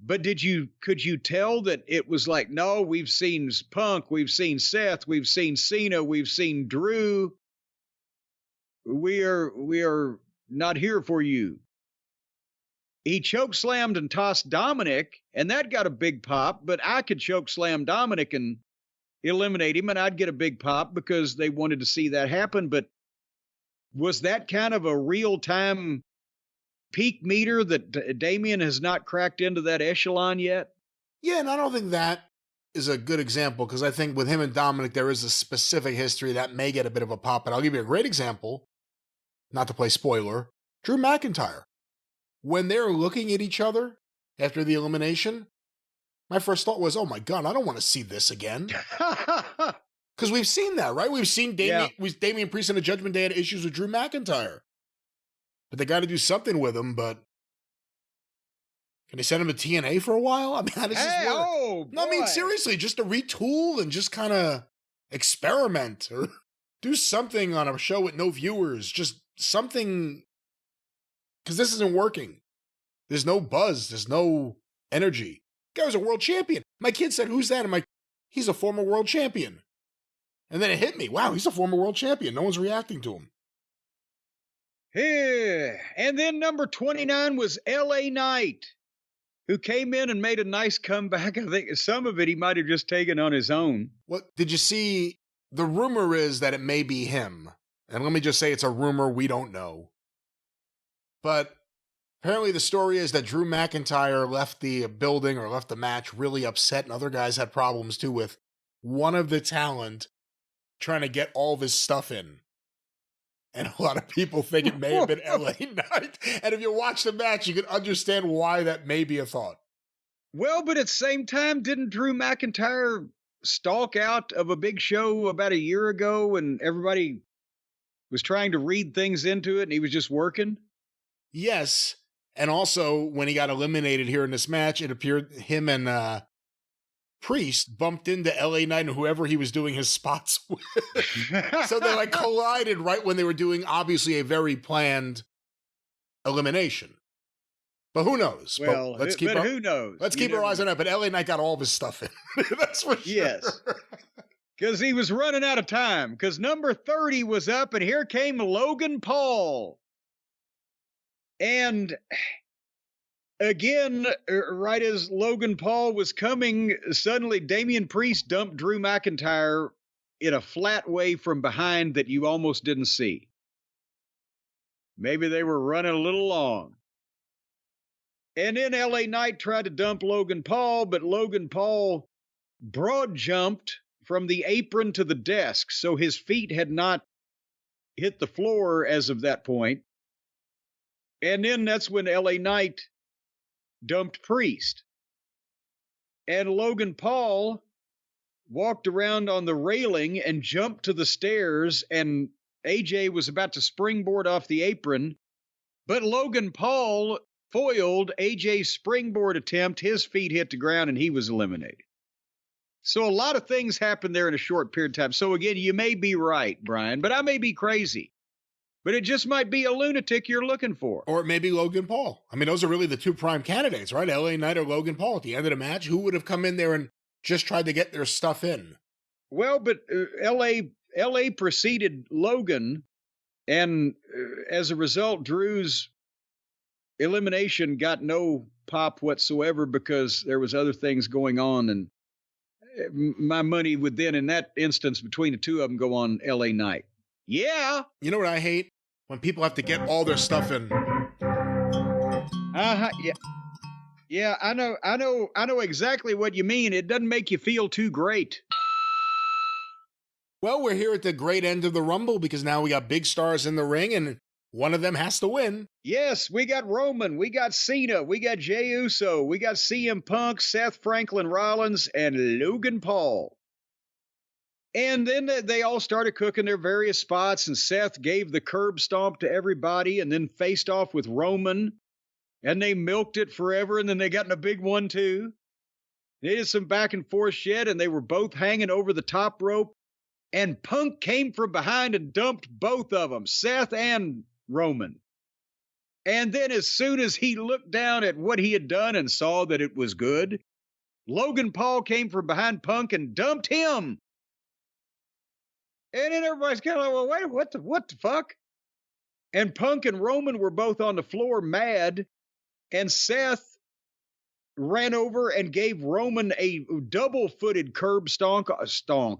But could you tell that it was like, no, we've seen Punk, we've seen Seth, we've seen Cena, we've seen Drew. We are not here for you. he chokeslammed and tossed Dominic, and that got a big pop, but I could chokeslam Dominic and eliminate him, and I'd get a big pop because they wanted to see that happen. But was that kind of a real-time peak meter that Damian has not cracked into that echelon yet? Yeah, and I don't think that is a good example, because I think with him and Dominic, there is a specific history that may get a bit of a pop. And I'll give you a great example, not to play spoiler, Drew McIntyre. When they're looking at each other after the elimination, my first thought was, oh my God, I don't want to see this again. Because we've seen that, right? We've seen Damian Priest and the Judgment Day had issues with Drew McIntyre. But they got to do something with him, but can they send him to TNA for a while? I mean, how does this work? Oh, no, I mean, seriously, just to retool and just kind of experiment or do something on a show with no viewers. Just something, because this isn't working. There's no buzz. There's no energy. Guy was a world champion. My kid said, who's that? I'm like, he's a former world champion. And then it hit me. Wow, he's a former world champion. No one's reacting to him. Yeah. And then number 29 was LA Knight, who came in and made a nice comeback. I think some of it he might have just taken on his own. What did you see? The rumor is that it may be him. And let me just say it's a rumor, we don't know. But apparently the story is that Drew McIntyre left the building or left the match really upset, and other guys had problems too with one of the talent trying to get all of his stuff in. And a lot of people think it may have been LA Knight. And if you watch the match, you can understand why that may be a thought. Well, but at the same time, didn't Drew McIntyre stalk out of a big show about a year ago and everybody was trying to read things into it and he was just working? Yes. And also, when he got eliminated here in this match, it appeared him and Priest bumped into LA Knight and whoever he was doing his spots with. So they like collided right when they were doing obviously a very planned elimination. But who knows? Well, who knows? Let's keep our eyes on that. But LA Knight got all of his stuff in. That's for sure. Yes. Because he was running out of time. Because number 30 was up and here came Logan Paul. And again, right as Logan Paul was coming, suddenly Damian Priest dumped Drew McIntyre in a flat way from behind that you almost didn't see. Maybe they were running a little long. And then LA Knight tried to dump Logan Paul, but Logan Paul broad jumped from the apron to the desk, so his feet had not hit the floor as of that point. And then that's when LA Knight dumped Priest. And Logan Paul walked around on the railing and jumped to the stairs, and AJ was about to springboard off the apron, but Logan Paul foiled AJ's springboard attempt. His feet hit the ground and he was eliminated. So a lot of things happened there in a short period of time. So again, you may be right, Brian, but I may be crazy. But it just might be a lunatic you're looking for. Or it may be Logan Paul. I mean, those are really the two prime candidates, right? LA Knight or Logan Paul at the end of the match. Who would have come in there and just tried to get their stuff in? Well, but LA preceded Logan, and as a result, Drew's elimination got no pop whatsoever because there was other things going on, and my money would then, in that instance, between the two of them, go on LA Knight. Yeah. You know what I hate? When people have to get all their stuff in. Yeah. Yeah, I know exactly what you mean. It doesn't make you feel too great. Well, we're here at the great end of the Rumble because now we got big stars in the ring and one of them has to win. Yes, we got Roman, we got Cena, we got Jey Uso, we got CM Punk, Seth Franklin Rollins, and Logan Paul. And then they all started cooking their various spots, and Seth gave the curb stomp to everybody and then faced off with Roman, and they milked it forever, and then they got in a big one, too. They did some back and forth shit, and they were both hanging over the top rope, and Punk came from behind and dumped both of them, Seth and Roman. And then as soon as he looked down at what he had done and saw that it was good, Logan Paul came from behind Punk and dumped him. And then everybody's kind of like, well, wait, what the fuck? And Punk and Roman were both on the floor mad. And Seth ran over and gave Roman a double-footed curb stomp on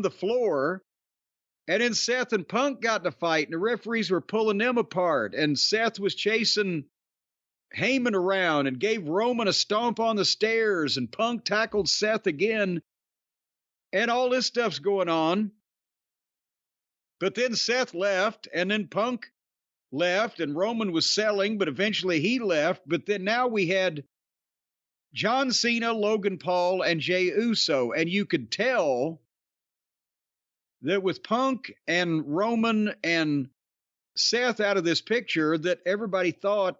the floor. And then Seth and Punk got in a fight, and the referees were pulling them apart. And Seth was chasing Heyman around and gave Roman a stomp on the stairs, and Punk tackled Seth again. And all this stuff's going on. But then Seth left, and then Punk left, and Roman was selling, but eventually he left. But then now we had John Cena, Logan Paul, and Jey Uso. And you could tell that with Punk and Roman and Seth out of this picture, that everybody thought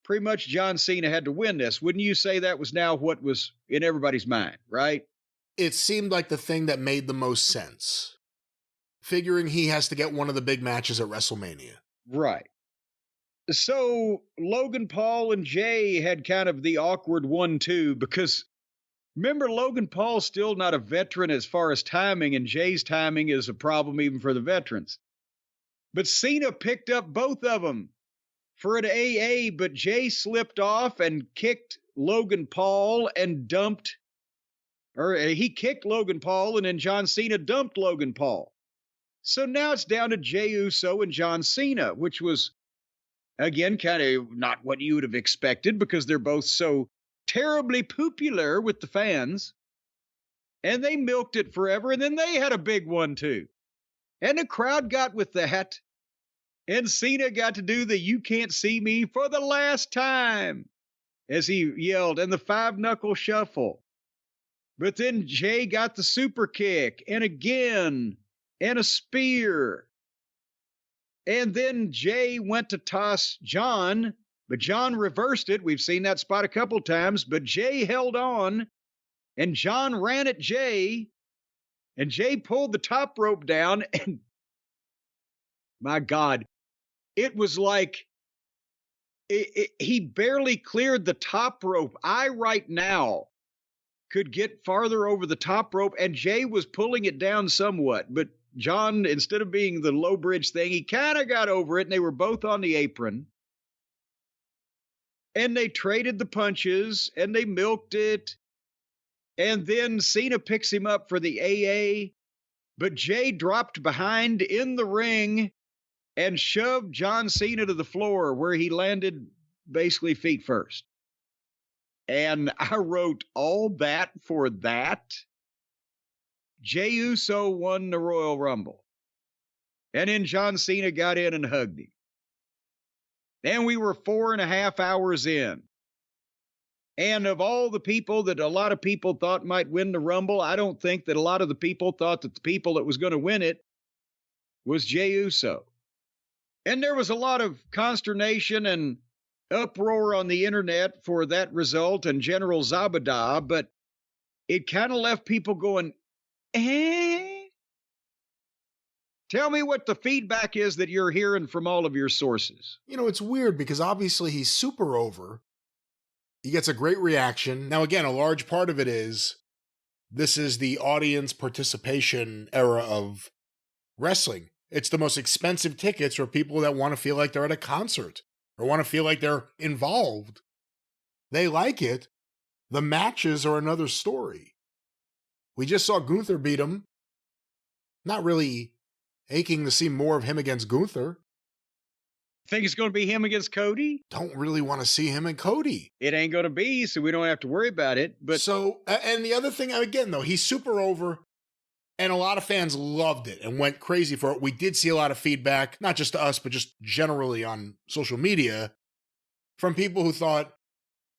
pretty much John Cena had to win this. Wouldn't you say that was now what was in everybody's mind, right? It seemed like the thing that made the most sense, figuring he has to get one of the big matches at WrestleMania. Right. So Logan Paul and Jey had kind of the awkward 1-2, because remember, Logan Paul's still not a veteran as far as timing, and Jay's timing is a problem even for the veterans. But Cena picked up both of them for an AA, but Jey slipped off and kicked Logan Paul and he kicked Logan Paul, and then John Cena dumped Logan Paul. So now it's down to Jey Uso and John Cena, which was, again, kind of not what you would have expected, because they're both so terribly popular with the fans. And they milked it forever, and then they had a big one too. And the crowd got with that. And Cena got to do the "you can't see me" for the last time, as he yelled, and the 5-knuckle shuffle. But then Jey got the super kick, and again, and a spear. And then Jey went to toss John, but John reversed it. We've seen that spot a couple times, but Jey held on, and John ran at Jey, and Jey pulled the top rope down, and my God, it was like he barely cleared the top rope. I right now could get farther over the top rope, and Jey was pulling it down somewhat, but John, instead of being the low bridge thing, he kind of got over it, and they were both on the apron. And they traded the punches, and they milked it. And then Cena picks him up for the AA, but Jey dropped behind in the ring and shoved John Cena to the floor, where he landed basically feet first. And I wrote all that for that. Jey Uso won the Royal Rumble. And then John Cena got in and hugged him. And we were 4.5 hours in. And of all the people that a lot of people thought might win the Rumble, I don't think that a lot of the people thought that the people that was going to win it was Jey Uso. And there was a lot of consternation and uproar on the internet for that result and General Zabada, but it kind of left people going, Tell me what the feedback is that you're hearing from all of your sources. You know, it's weird because obviously he's super over. He gets a great reaction. Now, again, a large part of it is this is the audience participation era of wrestling. It's the most expensive tickets for people that want to feel like they're at a concert or want to feel like they're involved. They like it. The matches are another story. We just saw Gunther beat him. Not really aching to see more of him against Gunther. Think it's going to be him against Cody? Don't really want to see him and Cody. It ain't going to be, so we don't have to worry about it. But so, and the other thing, again, though, he's super over, and a lot of fans loved it and went crazy for it. We did see a lot of feedback, not just to us, but just generally on social media, from people who thought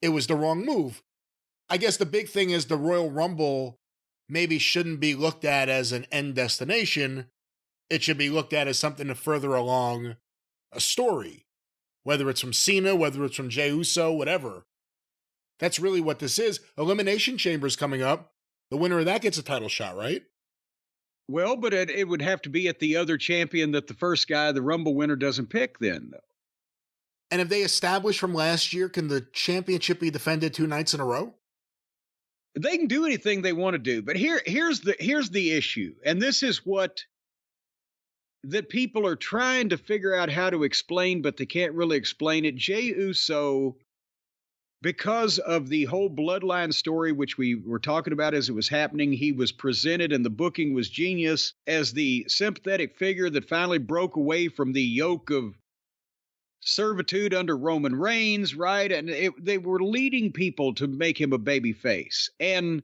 it was the wrong move. I guess the big thing is the Royal Rumble maybe shouldn't be looked at as an end destination. It should be looked at as something to further along a story, whether it's from Cena, whether it's from Jey Uso, whatever. That's really what this is. Elimination Chamber's coming up. The winner of that gets a title shot, right? Well, but it would have to be at the other champion that the first guy, the Rumble winner, doesn't pick then, though. And if they establish from last year, can the championship be defended 2 nights in a row? They can do anything they want to do, but here's the issue, and this is what that people are trying to figure out how to explain, but they can't really explain it. Jey Uso, because of the whole bloodline story, which we were talking about as it was happening, he was presented, and the booking was genius, as the sympathetic figure that finally broke away from the yoke of servitude under Roman Reigns, right? And they were leading people to make him a babyface, and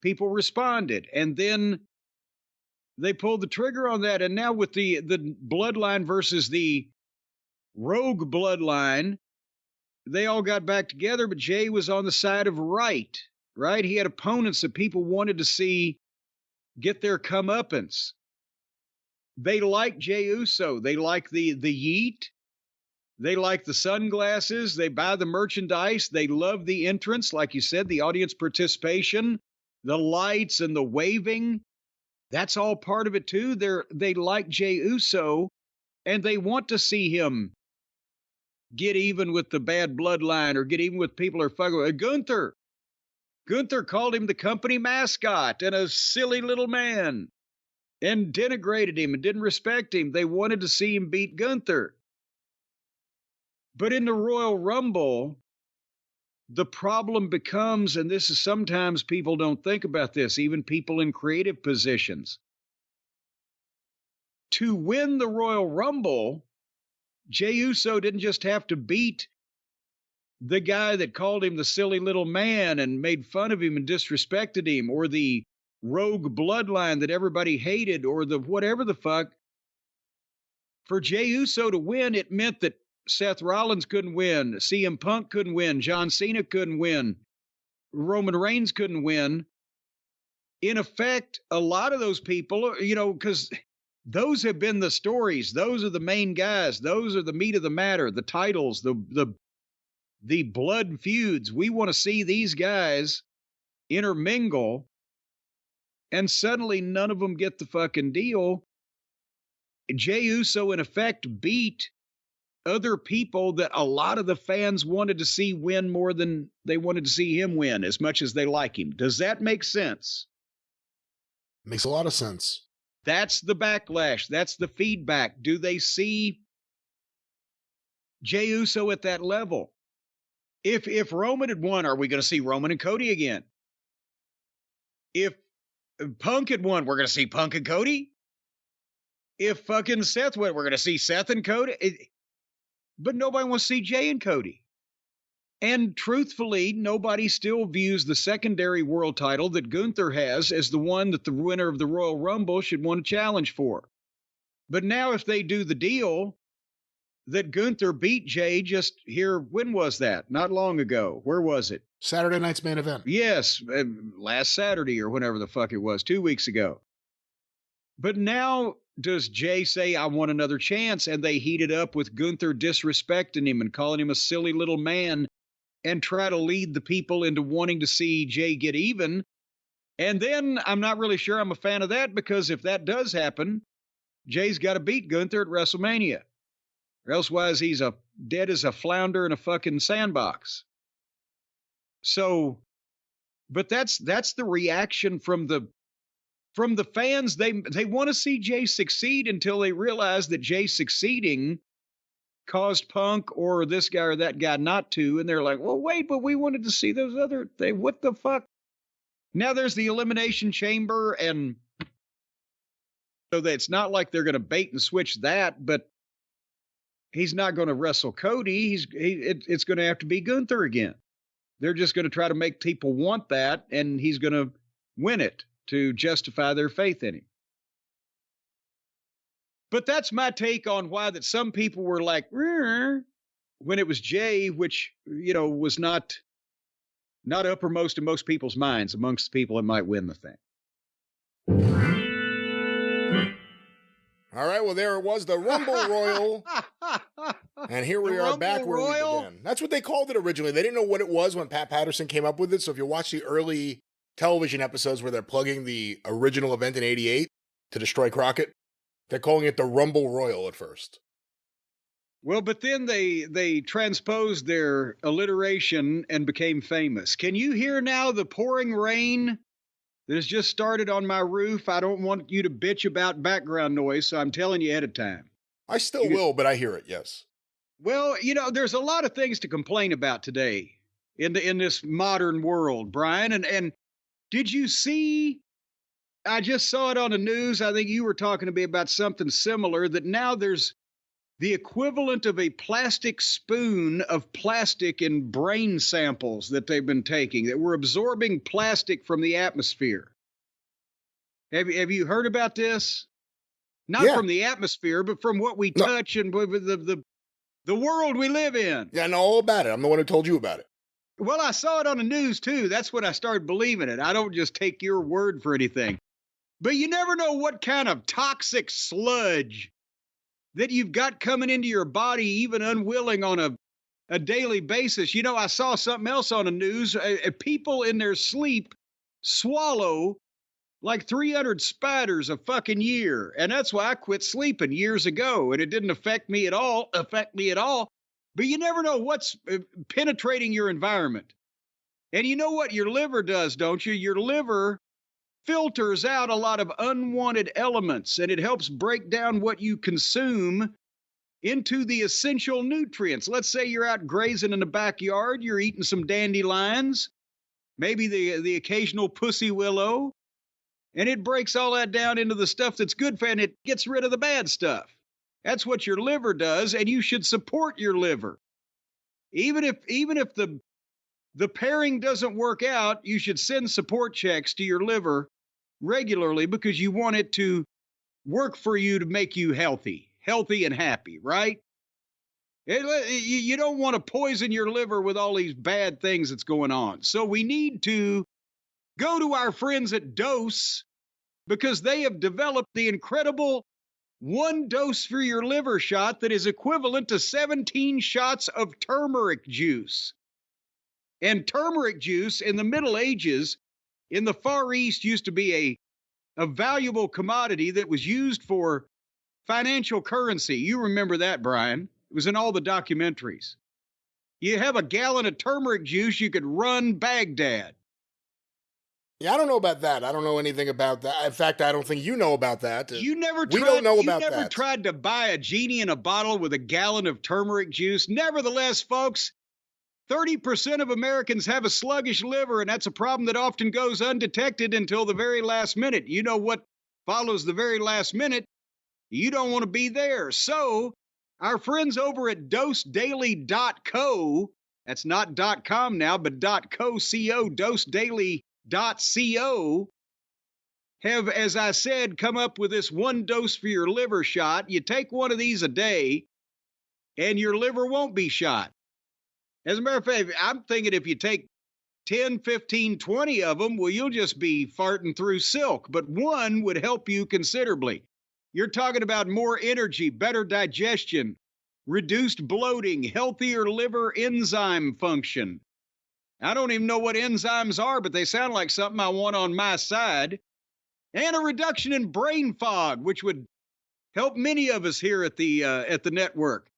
people responded. And then they pulled the trigger on that. And now with the bloodline versus the rogue bloodline, they all got back together, but Jey was on the side of right? He had opponents that people wanted to see get their comeuppance. They like Jey Uso. They like the yeet. They like the sunglasses. They buy the merchandise. They love the entrance, like you said, the audience participation, the lights and the waving. That's all part of it, too. They like Jey Uso, and they want to see him get even with the bad bloodline or get even with people who are fucking with Gunther. Gunther called him the company mascot and a silly little man and denigrated him and didn't respect him. They wanted to see him beat Gunther. But in the Royal Rumble, the problem becomes, and this is sometimes people don't think about this, even people in creative positions. To win the Royal Rumble, Jey Uso didn't just have to beat the guy that called him the silly little man and made fun of him and disrespected him, or the rogue bloodline that everybody hated, or the whatever the fuck. For Jey Uso to win, it meant that Seth Rollins couldn't win, CM Punk couldn't win, John Cena couldn't win, Roman Reigns couldn't win. In effect, a lot of those people, because those have been the stories. Those are the main guys. Those are the meat of the matter, the titles, the blood feuds. We want to see these guys intermingle, and suddenly none of them get the fucking deal. Jey Uso, in effect, beat other people that a lot of the fans wanted to see win more than they wanted to see him win, as much as they like him. Does that make sense? Makes a lot of sense. That's the backlash. That's the feedback. Do they see Jey Uso at that level? If Roman had won, are we going to see Roman and Cody again? If Punk had won, we're going to see Punk and Cody? If fucking Seth went, we're going to see Seth and Cody? But nobody wants to see Jey and Cody. And truthfully, nobody still views the secondary world title that Gunther has as the one that the winner of the Royal Rumble should want to challenge for. But now if they do the deal that Gunther beat Jey just here, when was that? Not long ago. Where was it? Saturday night's main event. Yes, last Saturday or whenever the fuck it was, 2 weeks ago. But now does Jey say, I want another chance? And they heat it up with Gunther disrespecting him and calling him a silly little man and try to lead the people into wanting to see Jey get even. And then I'm not really sure I'm a fan of that, because if that does happen, Jey's got to beat Gunther at WrestleMania. Or elsewise he's dead as a flounder in a fucking sandbox. So, but that's the reaction from the fans. They want to see Jey succeed until they realize that Jey succeeding caused Punk or this guy or that guy not to. And they're like, well, wait, but we wanted to see those other things. What the fuck? Now there's the Elimination Chamber, and so that it's not like they're going to bait and switch that, but he's not going to wrestle Cody. It's going to have to be Gunther again. They're just going to try to make people want that, and he's going to win it to justify their faith in him. But that's my take on why that some people were like, when it was Jey, which, was not uppermost in most people's minds amongst the people that might win the thing. All right, well, there it was, the Rumble Royal. And here we are back where we began. That's what they called it originally. They didn't know what it was when Pat Patterson came up with it. So if you watch the early television episodes where they're plugging the original event in '88 to destroy Crockett, they're calling it the Rumble Royal at first. Well, but then they transposed their alliteration and became famous. Can you hear now the pouring rain that has just started on my roof. I don't want you to bitch about background noise, so I'm telling you ahead of time. I still will, but I hear it, yes. Well, there's a lot of things to complain about today in this modern world, Brian. And did you see, I just saw it on the news, I think you were talking to me about something similar, that now there's the equivalent of a plastic spoon of plastic in brain samples that they've been taking, that we're absorbing plastic from the atmosphere. Have you heard about this? Not from the atmosphere, but from what we touch and the world we live in. Yeah, I know all about it. I'm the one who told you about it. Well, I saw it on the news, too. That's when I started believing it. I don't just take your word for anything. But you never know what kind of toxic sludge that you've got coming into your body, even unwilling on a daily basis. I saw something else on the news. People in their sleep swallow like 300 spiders a fucking year. And that's why I quit sleeping years ago. And it didn't affect me at all. But you never know what's penetrating your environment. And you know what your liver does, don't you? Your liver filters out a lot of unwanted elements, and it helps break down what you consume into the essential nutrients. Let's say you're out grazing in the backyard, you're eating some dandelions, maybe the occasional pussy willow, and it breaks all that down into the stuff that's good for you, and it gets rid of the bad stuff. That's what your liver does, and you should support your liver. Even if the pairing doesn't work out, you should send support checks to your liver regularly, because you want it to work for you to make you healthy and happy, right? You don't want to poison your liver with all these bad things that's going on. So we need to go to our friends at Dose, because they have developed the incredible 1 dose for your liver shot that is equivalent to 17 shots of turmeric juice. And turmeric juice in the Middle Ages in the Far East used to be a valuable commodity that was used for financial currency. You remember that, Brian. It was in all the documentaries. You have a gallon of turmeric juice, you could run Baghdad. Yeah, I don't know about that. I don't know anything about that. In fact, I don't think you know about that. You never tried to buy a genie in a bottle with a gallon of turmeric juice. Nevertheless, folks, 30% of Americans have a sluggish liver, and that's a problem that often goes undetected until the very last minute. You know what follows the very last minute? You don't want to be there. So, our friends over at dosedaily.co, that's not .com now, but .co, dosedaily.co, have, as I said, come up with this 1 dose for your liver shot. You take one of these a day, and your liver won't be shot. As a matter of fact, I'm thinking if you take 10, 15, 20 of them, well, you'll just be farting through silk. But 1 would help you considerably. You're talking about more energy, better digestion, reduced bloating, healthier liver enzyme function. I don't even know what enzymes are, but they sound like something I want on my side. And a reduction in brain fog, which would help many of us here at the network.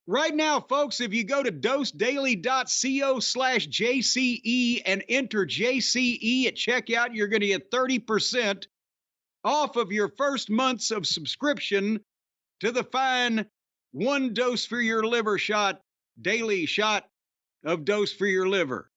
Right now, folks, if you go to dosedaily.co/JCE and enter JCE at checkout, you're going to get 30% off of your first months of subscription to the fine 1 dose for your liver shot, daily shot of dose for your liver.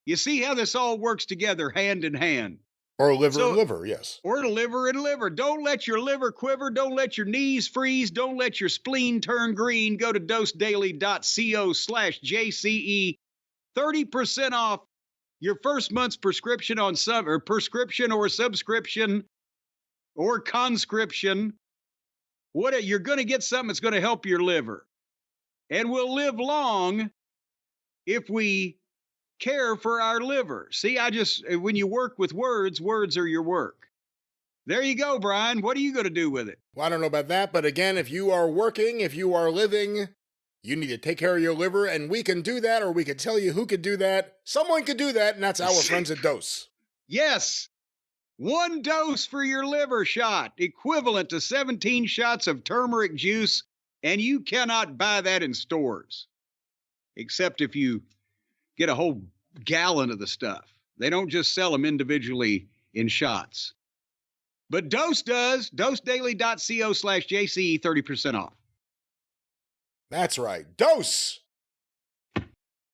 You see how this all works together hand in hand. Or liver and liver, yes. Or liver and liver. Don't let your liver quiver. Don't let your knees freeze. Don't let your spleen turn green. Go to dosedaily.co/JCE. 30% off your first month's prescription or subscription or conscription. You're going to get something that's going to help your liver. And we'll live long if we care for our liver. See, when you work with words are your work. There you go, Brian. What are you going to do with it? Well, I don't know about that, but again, if you are working, if you are living, you need to take care of your liver, and we can do that, or we can tell you who could do that. Someone could do that, and that's our friends at Dose. Yes. 1 dose for your liver shot, equivalent to 17 shots of turmeric juice, and you cannot buy that in stores, except if you get a whole gallon of the stuff. They don't just sell them individually in shots. But Dose does. DoseDaily.co/JCE, 30% off. That's right. Dose!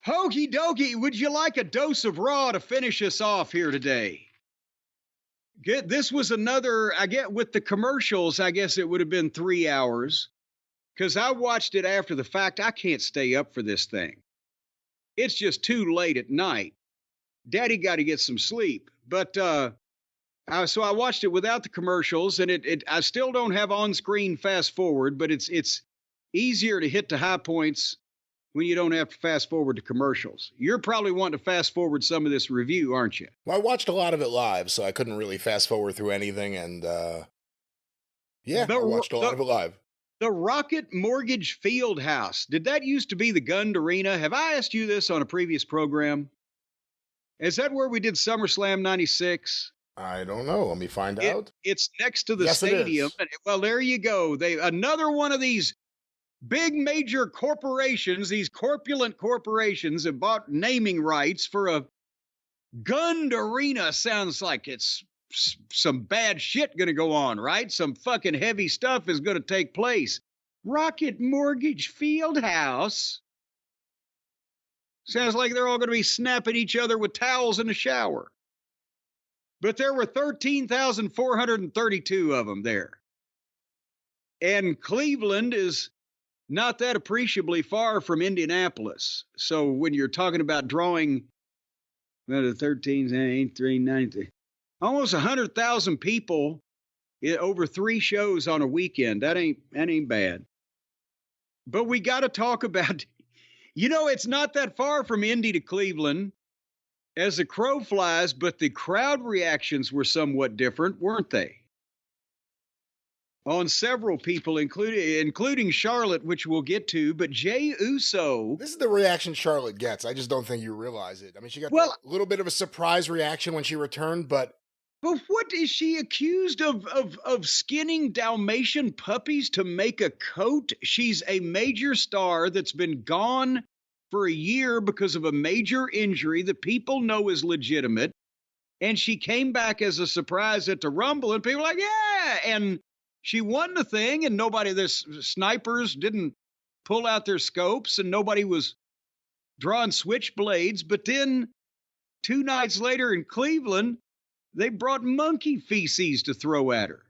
Hokey dokey, would you like a dose of Raw to finish us off here today? This was another, with the commercials, I guess it would have been 3 hours. Because I watched it after the fact. I can't stay up for this thing. It's just too late at night. Daddy got to get some sleep. But so I watched it without the commercials, and I still don't have on-screen fast forward, but it's easier to hit the high points when you don't have to fast forward to commercials. You're probably wanting to fast forward some of this review, aren't you? Well, I watched a lot of it live, so I couldn't really fast forward through anything, and I watched a lot of it live. The Rocket Mortgage Field House. Did that used to be the Gund Arena? Have I asked you this on a previous program? Is that where we did SummerSlam 96? I don't know. Let me find out. It's next to the stadium. Well, there you go. Another one of these big major corporations, these corpulent corporations have bought naming rights for a Gund Arena. Sounds like it's some bad shit going to go on, right? Some fucking heavy stuff is going to take place. Rocket Mortgage Field House. Sounds like they're all going to be snapping each other with towels in the shower. But there were 13,432 of them there. And Cleveland is not that appreciably far from Indianapolis. So when you're talking about drawing the 13, 8, 3, 9, almost 100,000 people over 3 shows on a weekend. That ain't bad. But we got to talk about, it's not that far from Indy to Cleveland as the crow flies, but the crowd reactions were somewhat different, weren't they? On several people, including Charlotte, which we'll get to, but Jey Uso. This is the reaction Charlotte gets. I just don't think you realize it. I mean, she got a little bit of a surprise reaction when she returned, but what is she accused of skinning Dalmatian puppies to make a coat? She's a major star that's been gone for a year because of a major injury that people know is legitimate. And she came back as a surprise at the Rumble, and people were like, yeah. And she won the thing, and the snipers didn't pull out their scopes, and nobody was drawing switchblades. But then 2 nights later in Cleveland, they brought monkey feces to throw at her.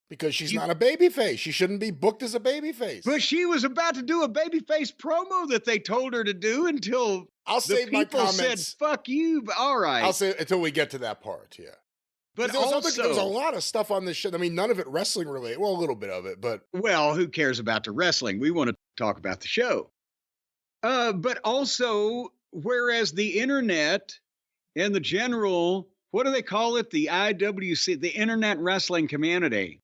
Because she's not a babyface. She shouldn't be booked as a babyface. But she was about to do a babyface promo that they told her to do until people said, fuck you. All right. I'll say until we get to that part, yeah. But there was a lot of stuff on this show. I mean, none of it wrestling related. Well, a little bit of it, but. Well, who cares about the wrestling? We want to talk about the show. But also, whereas the internet and the general, what do they call it? The IWC, the Internet Wrestling Community,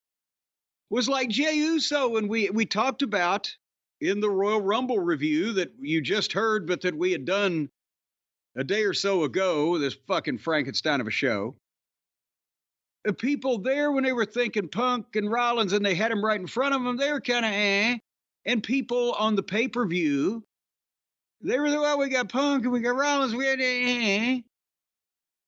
was like Jey Uso. And we talked about in the Royal Rumble review that you just heard, but that we had done a day or so ago, this fucking Frankenstein of a show. The people there, when they were thinking Punk and Rollins and they had him right in front of them, they were kind of And people on the pay-per-view, they were, well, we got Punk and we got Rollins, we had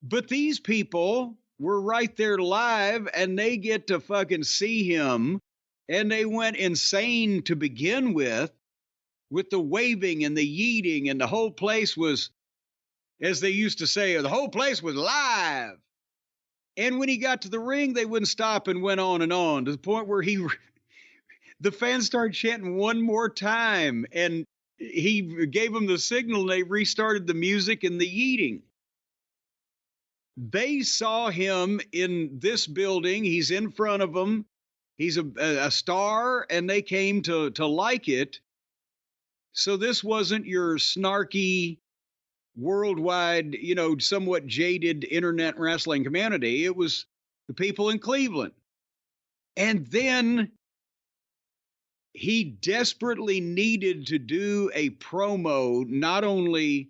But these people were right there live, and they get to fucking see him, and they went insane to begin with the waving and the yeeting, and the whole place was, as they used to say, the whole place was live. And when he got to the ring, they wouldn't stop and went on and on to the point where the fans started chanting one more time, and he gave them the signal, and they restarted the music and the yeeting. They saw him in this building. He's in front of them. He's a star, and they came to like it. So this wasn't your snarky, worldwide, somewhat jaded internet wrestling community. It was the people in Cleveland. And then he desperately needed to do a promo, not only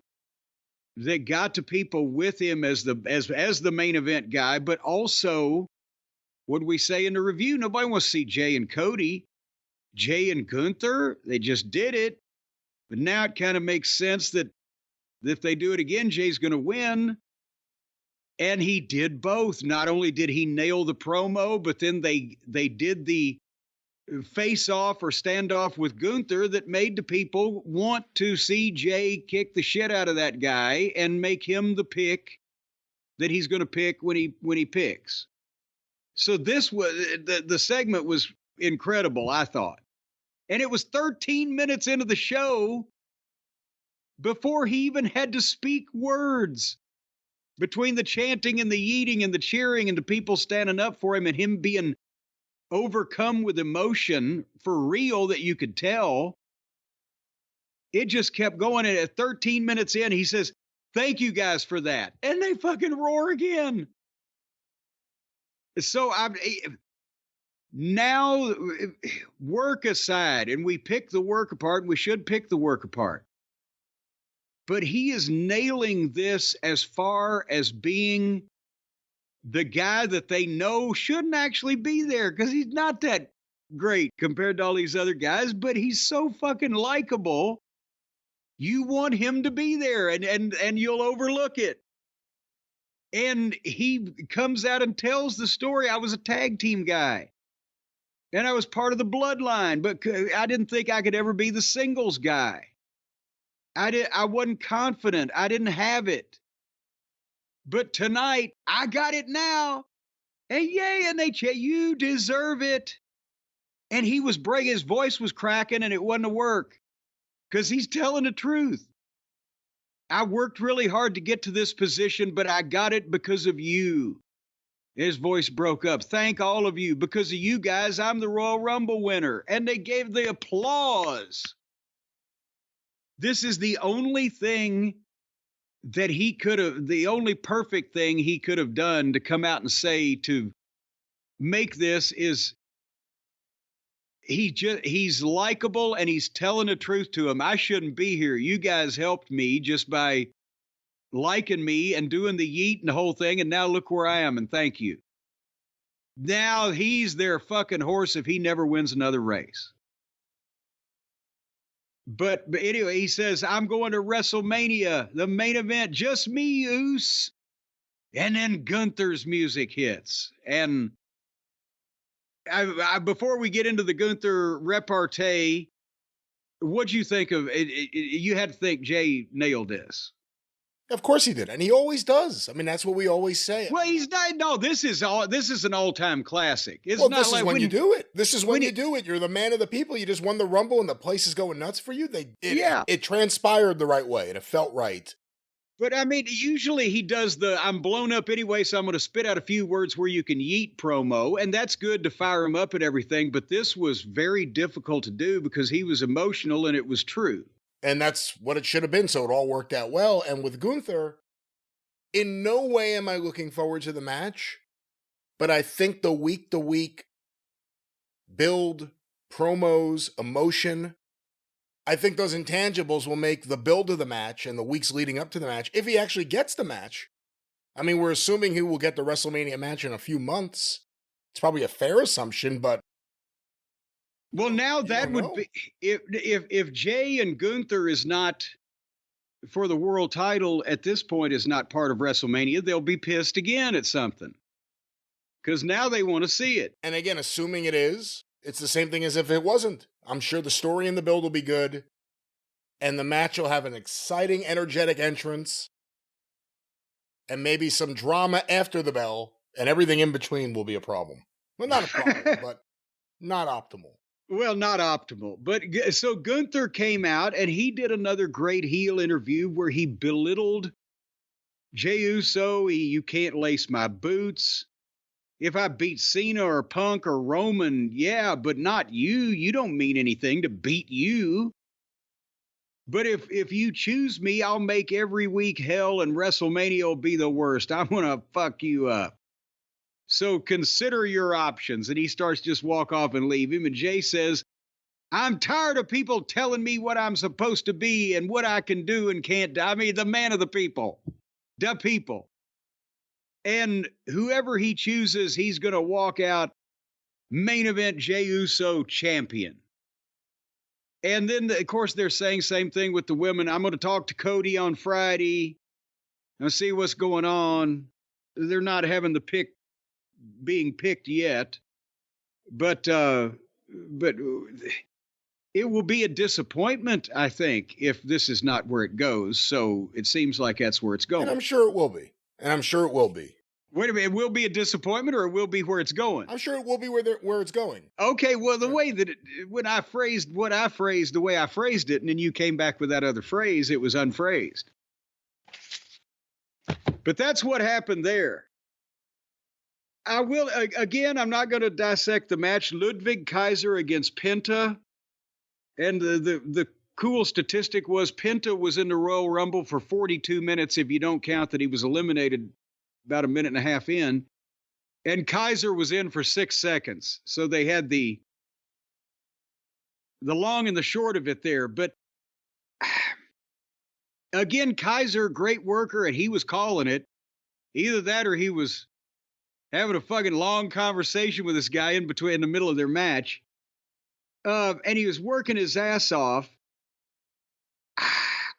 that got to people with him as the main event guy, but also, what we say in the review, nobody wants to see Jay and Cody. Jay and Gunther, they just did it. But now it kind of makes sense that if they do it again, Jay's going to win. And he did both. Not only did he nail the promo, but then they did the face-off or standoff with Gunther that made the people want to see Jay kick the shit out of that guy and make him the pick that he's going to pick when he picks. So this was the segment was incredible, I thought. And it was 13 minutes into the show before he even had to speak words. Between the chanting and the yeeting and the cheering and the people standing up for him and him being overcome with emotion for real that you could tell, it just kept going. And at 13 minutes in, he says, "Thank you guys for that." And they fucking roar again. So now, work aside, and we pick the work apart, and we should pick the work apart. But he is nailing this as far as being the guy that they know shouldn't actually be there because he's not that great compared to all these other guys, but he's so fucking likable. You want him to be there and you'll overlook it. And he comes out and tells the story. I was a tag team guy and I was part of the bloodline, but I didn't think I could ever be the singles guy. I wasn't confident. I didn't have it. But tonight, I got it now. And yay, and you deserve it. And he was breaking, his voice was cracking, and it wasn't a work. Because he's telling the truth. I worked really hard to get to this position, but I got it because of you. His voice broke up. Thank all of you. Because of you guys, I'm the Royal Rumble winner. And they gave the applause. This is the only thing that he could have, the only perfect thing he could have done to come out and say to make this is he's likable and he's telling the truth to him. I shouldn't be here. You guys helped me just by liking me and doing the yeet and the whole thing. And now look where I am. And thank you. Now he's their fucking horse if he never wins another race. But anyway, he says, I'm going to WrestleMania, the main event, just me, Oos. And then Gunther's music hits. And before we get into the Gunther repartee, what'd you think of it? You had to think Jay nailed this. Of course he did, and he always does. I mean, that's what we always say. Well, he's not. No, this is an all-time classic. It's well, not this like is when you do it. This is when you do it. You're the man of the people. You just won the Rumble, and the place is going nuts for you. It transpired the right way, and it felt right. But I mean, usually he does the "I'm blown up anyway, so I'm going to spit out a few words where you can yeet" promo, and that's good to fire him up and everything. But this was very difficult to do because he was emotional, and it was true. And that's what it should have been, so it all worked out well. And with Gunther, in no way am I looking forward to the match, but I think the week-to-week build, promos, emotion, I think those intangibles will make the build of the match and the weeks leading up to the match, if he actually gets the match. I mean, we're assuming he will get the WrestleMania match in a few months. It's probably a fair assumption, but well, now that would be if Jay and Gunther is not for the world title at this point is not part of WrestleMania, they'll be pissed again at something because now they want to see it. And again, assuming it is, it's the same thing as if it wasn't. I'm sure the story and the build will be good, and the match will have an exciting, energetic entrance, and maybe some drama after the bell, and everything in between will be a problem. Well, not a problem, but not optimal. Well, not optimal. But so Gunther came out and he did another great heel interview where he belittled Jey Uso. You can't lace my boots. If I beat Cena or Punk or Roman, yeah, but not you. You don't mean anything to beat you. But if you choose me, I'll make every week hell and WrestleMania will be the worst. I'm going to fuck you up. So consider your options. And he starts just walk off and leave him. And Jay says, I'm tired of people telling me what I'm supposed to be and what I can do and can't do. I mean, the man of the people. The people. And whoever he chooses, he's going to walk out main event Jey Uso champion. And then, of course, they're saying same thing with the women. I'm going to talk to Cody on Friday. I'll see what's going on. they're not having the pick being picked yet, but it will be a disappointment, I think, if this is not where it goes. So it seems like that's where it's going. And I'm sure it will be. Wait a minute, it will be a disappointment, or it will be where it's going? I'm sure it will be where it's going. Okay, well, the way that when I phrased what I phrased, the way I phrased it, and then you came back with that other phrase, it was unphrased. But that's what happened there. I will, again, I'm not going to dissect the match. Ludwig Kaiser against Penta. And the cool statistic was Penta was in the Royal Rumble for 42 minutes, if you don't count that he was eliminated about a minute and a half in. And Kaiser was in for 6 seconds. So they had the long and the short of it there. But again, Kaiser, great worker, and he was calling it. Either that or he was having a fucking long conversation with this guy in the middle of their match. And he was working his ass off.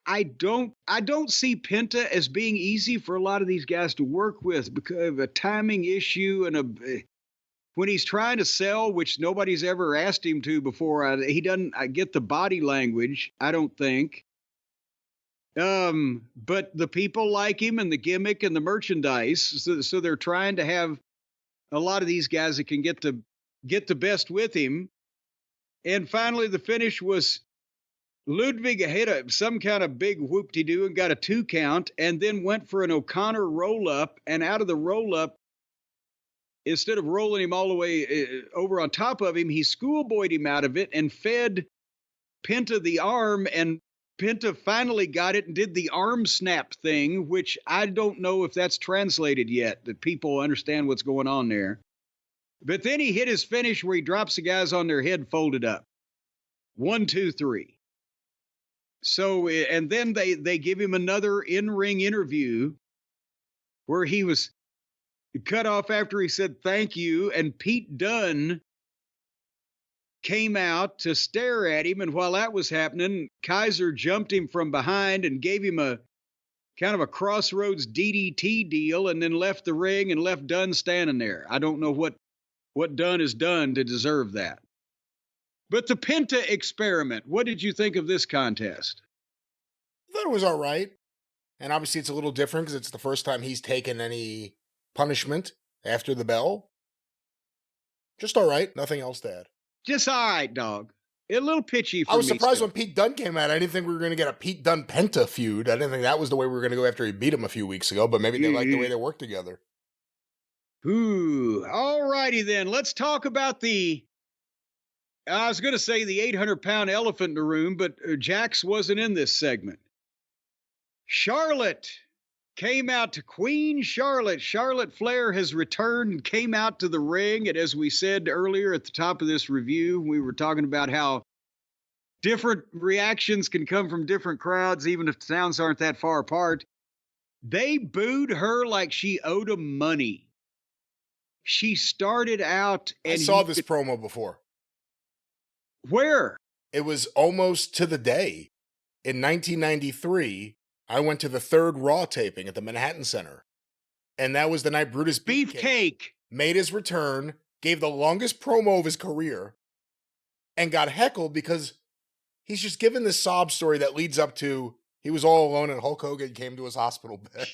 I don't see Penta as being easy for a lot of these guys to work with because of a timing issue and when he's trying to sell, which nobody's ever asked him to before. He doesn't get the body language, I don't think. But the people like him and the gimmick and the merchandise, so they're trying to have a lot of these guys that can get the best with him. And finally, the finish was Ludwig hit some kind of big whoop-de-doo and got a 2 count, and then went for an O'Connor roll-up, and out of the roll-up, instead of rolling him all the way over on top of him, he schoolboyed him out of it and fed Penta the arm, and Penta finally got it and did the arm snap thing, which I don't know if that's translated yet, that people understand what's going on there. But then he hit his finish where he drops the guys on their head folded up. 1, 2, 3. So, and then they give him another in-ring interview where he was cut off after he said thank you, and Pete Dunne came out to stare at him, and while that was happening, Kaiser jumped him from behind and gave him a kind of a crossroads DDT deal, and then left the ring and left Dunne standing there. I don't know what Dunne has done to deserve that. But the Penta experiment, what did you think of this contest? I thought it was all right. And obviously it's a little different because it's the first time he's taken any punishment after the bell. Just all right. Nothing else to add. Just all right, dog. A little pitchy for me. I was surprised when Pete Dunne came out. I didn't think we were going to get a Pete Dunne Penta feud. I didn't think that was the way we were going to go after he beat him a few weeks ago, but maybe they like the way they work together. Ooh, all righty then. Let's talk about I was going to say the 800-pound elephant in the room, but Jax wasn't in this segment. Charlotte came out to Queen Charlotte. Charlotte Flair has returned and came out to the ring. And as we said earlier at the top of this review, we were talking about how different reactions can come from different crowds, even if the sounds aren't that far apart. They booed her like she owed them money. She started out and I saw this promo before. Where? It was almost to the day. In 1993, I went to the 3rd Raw taping at the Manhattan Center. And that was the night Brutus Beefcake made his return, gave the longest promo of his career, and got heckled because he's just given this sob story that leads up to he was all alone and Hulk Hogan came to his hospital bed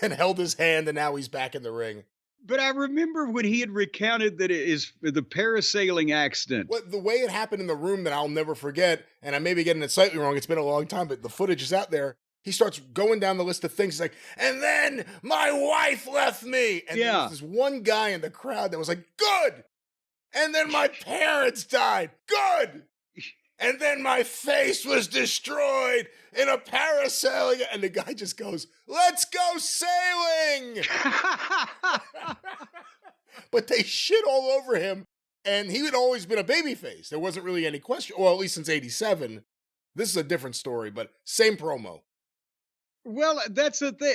and held his hand, and now he's back in the ring. But I remember when he had recounted that it is the parasailing accident. Well, the way it happened in the room that I'll never forget, and I may be getting it slightly wrong, it's been a long time, but the footage is out there. He starts going down the list of things. He's like, and then my wife left me. And there was this one guy in the crowd that was like, good. And then my parents died. Good. And then my face was destroyed in a parasailing. And the guy just goes, let's go sailing. But they shit all over him. And he had always been a babyface. There wasn't really any question. Well, at least since 87. This is a different story, but same promo. Well, that's the thing.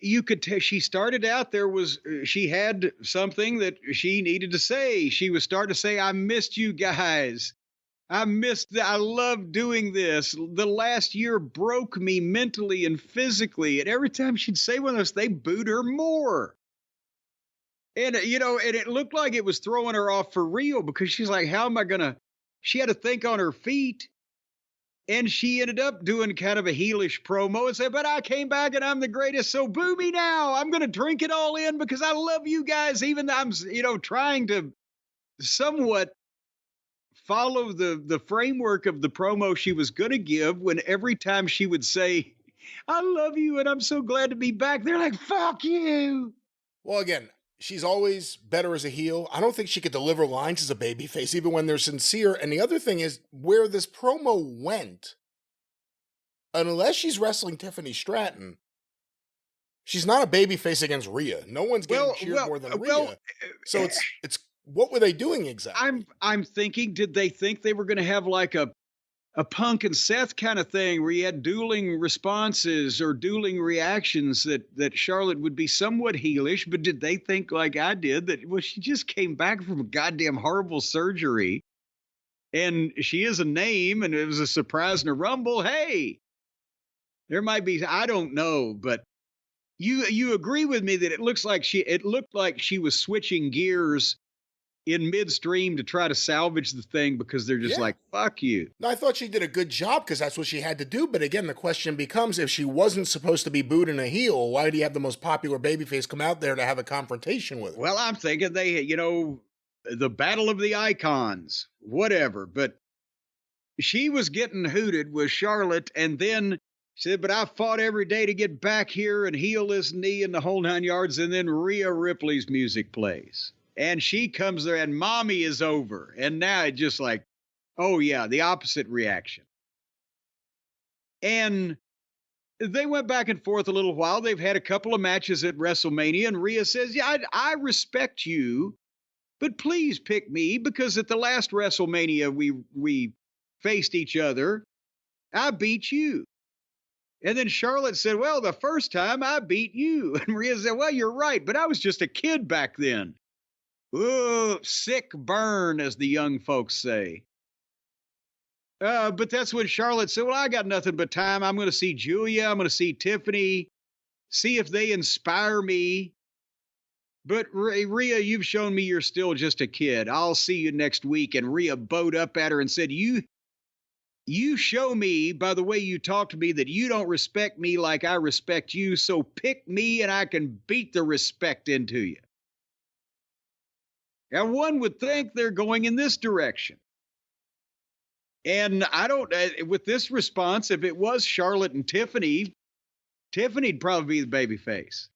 You could tell she started out she had something that she needed to say. She was starting to say, I missed you guys. I love doing this. The last year broke me mentally and physically. And every time she'd say one of those, they booed her more. And, and it looked like it was throwing her off for real because she's like, how am I going to, she had to think on her feet. And she ended up doing kind of a heelish promo and said, but I came back and I'm the greatest. So boo me now. I'm going to drink it all in because I love you guys. Even though I'm, trying to somewhat follow the framework of the promo she was going to give, when every time she would say, I love you and I'm so glad to be back, they're like, fuck you. Well, again, she's always better as a heel. I don't think she could deliver lines as a babyface, even when they're sincere. And the other thing is, where this promo went, unless she's wrestling Tiffany Stratton, she's not a babyface against Rhea. No one's getting cheered more than Rhea. So it's what were they doing exactly? I'm thinking, did they think they were going to have like a Punk and Seth kind of thing where you had dueling responses or dueling reactions that Charlotte would be somewhat heelish, but did they think like I did that, well, she just came back from a goddamn horrible surgery and she is a name and it was a surprise in a Rumble. Hey, there might be, I don't know, but you agree with me that it looked like she was switching gears in midstream to try to salvage the thing because they're just like, fuck you. No, I thought she did a good job because that's what she had to do. But again, the question becomes, if she wasn't supposed to be booed in a heel, why do you have the most popular babyface come out there to have a confrontation with her? Well, I'm thinking they, the battle of the icons, whatever. But she was getting hooted with Charlotte, and then she said, but I fought every day to get back here and heal this knee and the whole 9 yards. And then Rhea Ripley's music plays. And she comes there and mommy is over. And now it's just like, oh yeah, the opposite reaction. And they went back and forth a little while. They've had a couple of matches at WrestleMania. And Rhea says, yeah, I respect you, but please pick me because at the last WrestleMania we faced each other. I beat you. And then Charlotte said, well, the first time I beat you. And Rhea said, well, you're right, but I was just a kid back then. Ooh, sick burn, as the young folks say. But that's when Charlotte said, well, I got nothing but time. I'm going to see Julia. I'm going to see Tiffany, see if they inspire me. But Rhea, you've shown me you're still just a kid. I'll see you next week. And Rhea bowed up at her and said, you show me by the way you talk to me that you don't respect me like I respect you. So pick me and I can beat the respect into you. Now, one would think they're going in this direction. And I don't, with this response, if it was Charlotte and Tiffany, Tiffany'd probably be the babyface.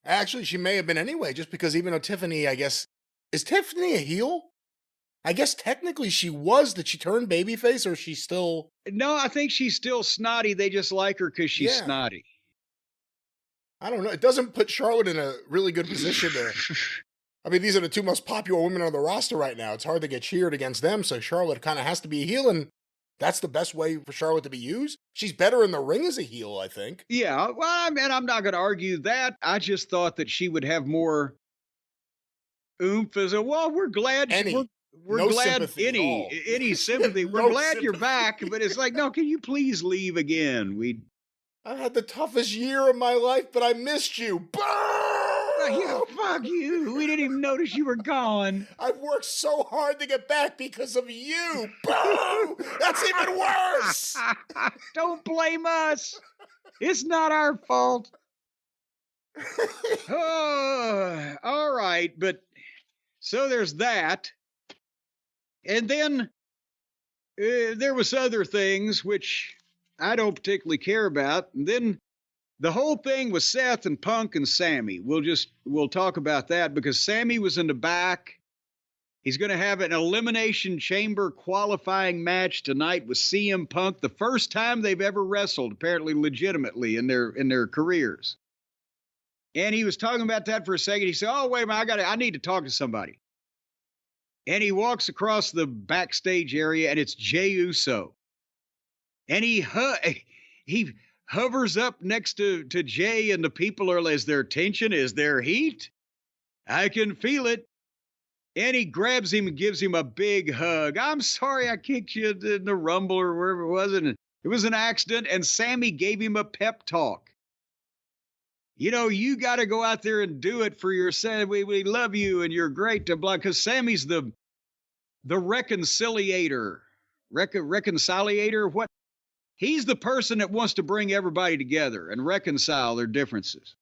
Actually, she may have been anyway, just because even though Tiffany, I guess, is Tiffany a heel? I guess technically she was. Did she turn babyface or is she still? No, I think she's still snotty. They just like her because she's snotty. I don't know. It doesn't put Charlotte in a really good position to. I mean, these are the two most popular women on the roster right now. It's hard to get cheered against them, so Charlotte kind of has to be a heel, and that's the best way for Charlotte to be used. She's better in the ring as a heel, I think. Yeah, well, I mean, I'm not going to argue that. I just thought that she would have more oomph as a, well, we're glad. We're no glad any sympathy. We're glad you're back, but it's like, no, can you please leave again? I had the toughest year of my life, but I missed you. Boom! Yeah, fuck you. We didn't even notice you were gone. I've worked so hard to get back because of you. Boom! That's even worse. Don't blame us. It's not our fault. Oh, all right, but so there's that. And then there was other things which I don't particularly care about. And then the whole thing was Seth and Punk and Sammy. We'll talk about that because Sammy was in the back. He's going to have an Elimination Chamber qualifying match tonight with CM Punk. The first time they've ever wrestled, apparently legitimately in their careers. And he was talking about that for a second. He said, oh, wait a minute, I need to talk to somebody. And he walks across the backstage area, and it's Jey Uso. And he hovers up next to Jey, and the people are, is there tension? Is there heat? I can feel it. And he grabs him and gives him a big hug. I'm sorry I kicked you in the Rumble or wherever it was. And it was an accident. And Sammy gave him a pep talk. you got to go out there and do it for yourself. We love you and you're great to blah. Because Sammy's the reconciliator. Reconciliator? What? He's the person that wants to bring everybody together and reconcile their differences.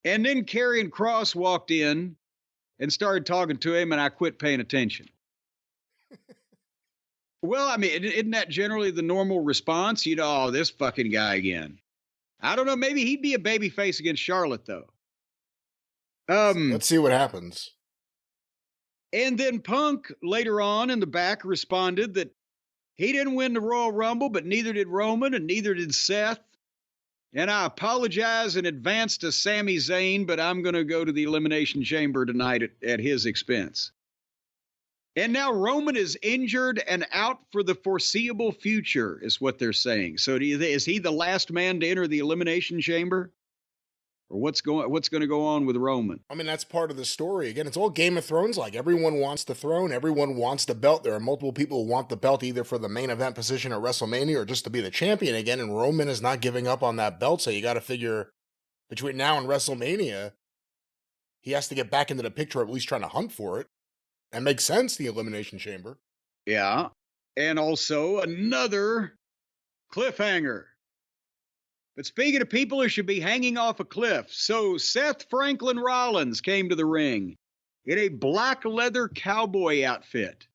And then Karrion Kross walked in and started talking to him, and I quit paying attention. Well, I mean, isn't that generally the normal response? Oh, this fucking guy again. I don't know. Maybe he'd be a babyface against Charlotte, though. Let's see what happens. And then Punk, later on in the back, responded that he didn't win the Royal Rumble, but neither did Roman and neither did Seth. And I apologize in advance to Sami Zayn, but I'm going to go to the Elimination Chamber tonight at his expense. And now Roman is injured and out for the foreseeable future, is what they're saying. So is he the last man to enter the Elimination Chamber? Or what's going to go on with Roman? I mean, that's part of the story. Again, it's all Game of Thrones like. Everyone wants the throne. Everyone wants the belt. There are multiple people who want the belt either for the main event position at WrestleMania or just to be the champion again. And Roman is not giving up on that belt. So you got to figure between now and WrestleMania, he has to get back into the picture, at least trying to hunt for it. That makes sense, the Elimination Chamber. Yeah. And also another cliffhanger. But speaking of people who should be hanging off a cliff, so Seth Franklin Rollins came to the ring in a black leather cowboy outfit.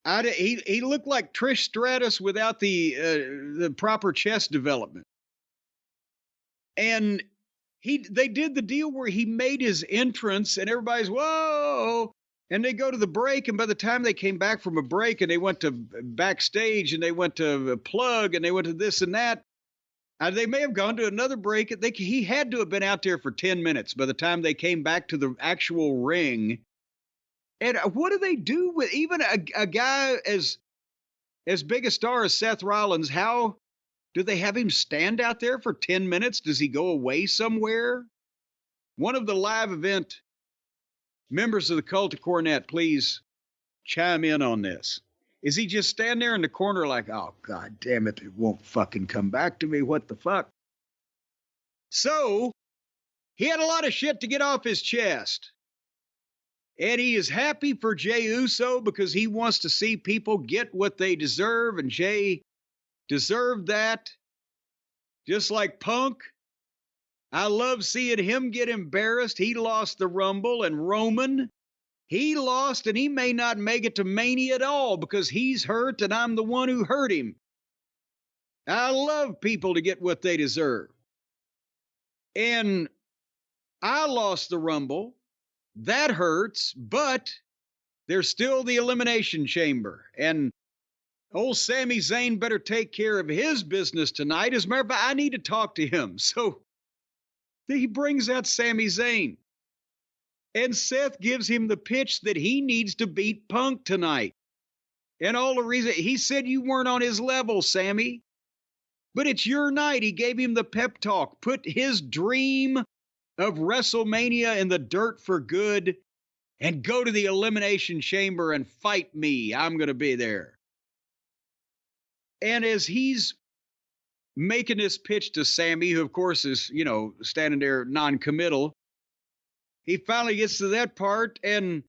He looked like Trish Stratus without the proper chest development. And they did the deal where he made his entrance and everybody's, whoa! And they go to the break, and by the time they came back from a break and they went to backstage and they went to a plug and they went to this and that, they may have gone to another break. He had to have been out there for 10 minutes by the time they came back to the actual ring. And what do they do with even a guy as big a star as Seth Rollins? How do they have him stand out there for 10 minutes? Does he go away somewhere? One of the live event members of the Cult of Cornette, please chime in on this. Is he just stand there in the corner like, oh, God damn it, it won't fucking come back to me. What the fuck? So, he had a lot of shit to get off his chest. And he is happy for Jey Uso because he wants to see people get what they deserve. And Jey deserved that. Just like Punk. I love seeing him get embarrassed. He lost the Rumble. And Roman, he lost, and he may not make it to Mania at all because he's hurt, and I'm the one who hurt him. I love people to get what they deserve. And I lost the Rumble. That hurts, but there's still the Elimination Chamber. And old Sami Zayn better take care of his business tonight. As a matter of fact, I need to talk to him. So he brings out Sami Zayn. And Seth gives him the pitch that he needs to beat Punk tonight. And all the reason, he said you weren't on his level, Sammy. But it's your night. He gave him the pep talk. Put his dream of WrestleMania in the dirt for good and go to the Elimination Chamber and fight me. I'm going to be there. And as he's making this pitch to Sammy, who of course is, standing there non-committal, he finally gets to that part, and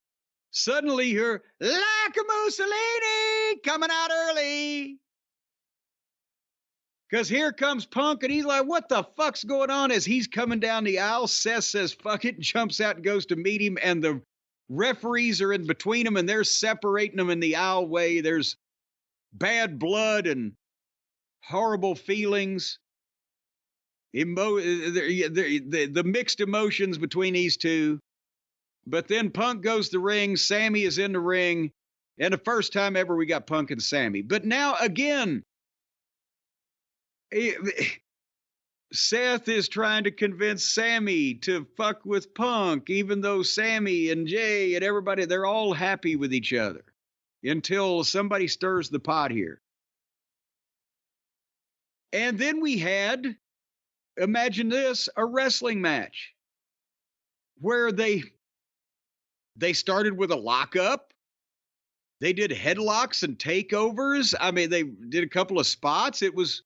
suddenly you're like a Mussolini coming out early. Because here comes Punk, and he's like, what the fuck's going on? As he's coming down the aisle, Seth says, fuck it, jumps out and goes to meet him, and the referees are in between them, and they're separating them in the aisleway. There's bad blood and horrible feelings. The mixed emotions between these two. But then Punk goes to the ring. Sammy is in the ring. And the first time ever we got Punk and Sammy. But now again, Seth is trying to convince Sammy to fuck with Punk, even though Sammy and Jey and everybody, they're all happy with each other until somebody stirs the pot here. And then we had, imagine this, a wrestling match where they started with a lockup. They did headlocks and takeovers. I mean, they did a couple of spots. It was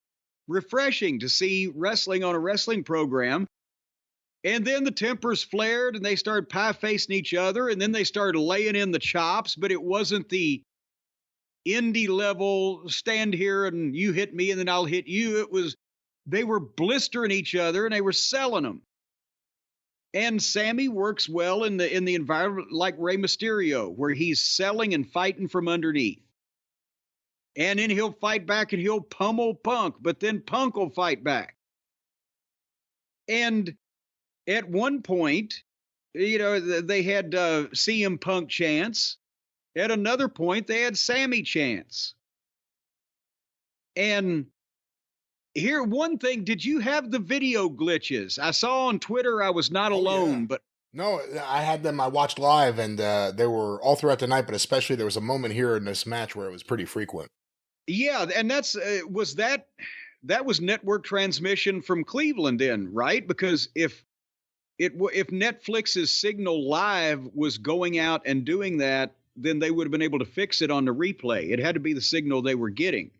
refreshing to see wrestling on a wrestling program. And then the tempers flared and they started pie-facing each other, and then they started laying in the chops, but it wasn't the indie level stand here and you hit me and then I'll hit you. It was, they were blistering each other and they were selling them. And Sammy works well in the environment like Rey Mysterio, where he's selling and fighting from underneath. And then he'll fight back and he'll pummel Punk, but then Punk will fight back. And at one point, they had CM Punk chants. At another point, they had Sammy chants. And here, one thing, did you have the video glitches? I saw on Twitter I was not alone, but... No, I had them. I watched live, and they were all throughout the night, but especially there was a moment here in this match where it was pretty frequent. Yeah, and that's that was network transmission from Cleveland then, right? Because if Netflix's signal live was going out and doing that, then they would have been able to fix it on the replay. It had to be the signal they were getting.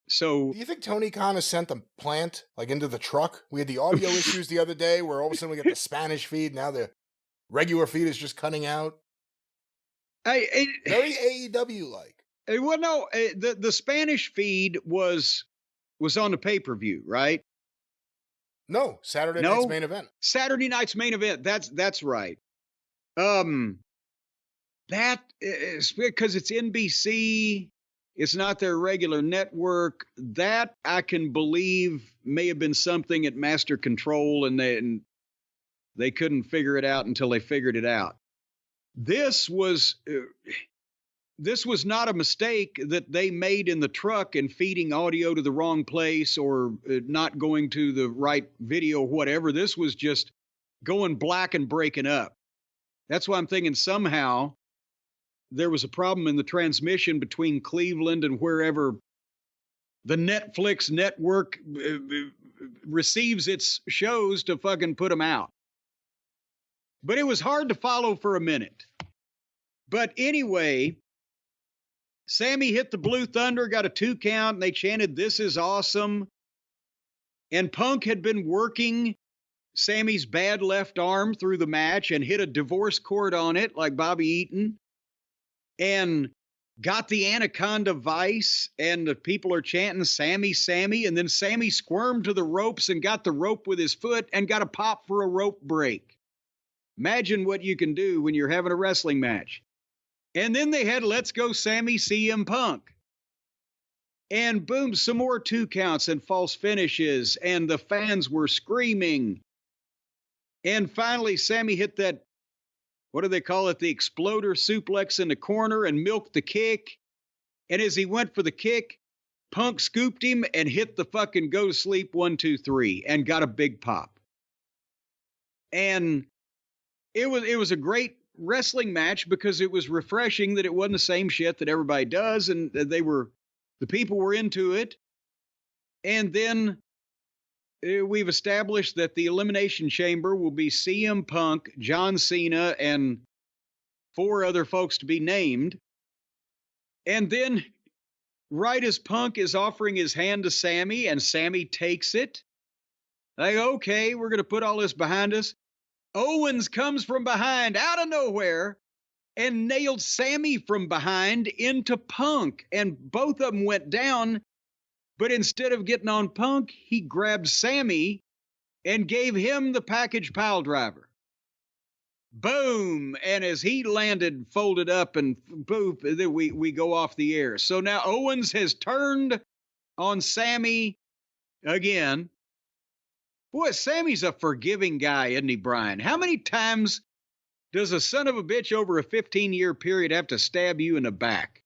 So, do you think Tony Khan has sent the plant like into the truck? We had the audio issues the other day where all of a sudden we get the Spanish feed. Now the regular feed is just cutting out. Very AEW like. Well, no, the Spanish feed was on the pay-per-view, right? No, Saturday night's main event. Saturday night's main event. That's right. That is because it's NBC. It's not their regular network. That I can believe may have been something at Master Control, and they couldn't figure it out until they figured it out. This was not a mistake that they made in the truck and feeding audio to the wrong place or not going to the right video, whatever. This was just going black and breaking up. That's why I'm thinking somehow there was a problem in the transmission between Cleveland and wherever the Netflix network receives its shows to fucking put them out. But it was hard to follow for a minute. But anyway, Sammy hit the Blue Thunder, got a 2 count, and they chanted, "This is awesome." And Punk had been working Sammy's bad left arm through the match and hit a divorce cord on it like Bobby Eaton. And got the Anaconda Vice, and the people are chanting "Sammy, Sammy," and then Sammy squirmed to the ropes and got the rope with his foot and got a pop for a rope break. Imagine what you can do when you're having a wrestling match. And then they had "Let's Go Sammy, CM Punk." And boom, some more 2 counts and false finishes, and the fans were screaming. And finally, Sammy hit that, what do they call it? The exploder suplex in the corner and milked the kick. And as he went for the kick, Punk scooped him and hit the fucking go to sleep 1, 2, 3 and got a big pop. And it was a great wrestling match because it was refreshing that it wasn't the same shit that everybody does. And the people were into it. And then we've established that the Elimination Chamber will be CM Punk, John Cena, and 4 other folks to be named. And then, right as Punk is offering his hand to Sammy, and Sammy takes it, like, okay, we're going to put all this behind us. Owens comes from behind, out of nowhere, and nailed Sammy from behind into Punk. And both of them went down. But instead of getting on Punk, he grabbed Sammy and gave him the package pile driver. Boom! And as he landed, folded up, and boop, then we go off the air. So now Owens has turned on Sammy again. Boy, Sammy's a forgiving guy, isn't he, Brian? How many times does a son of a bitch over a 15-year period have to stab you in the back?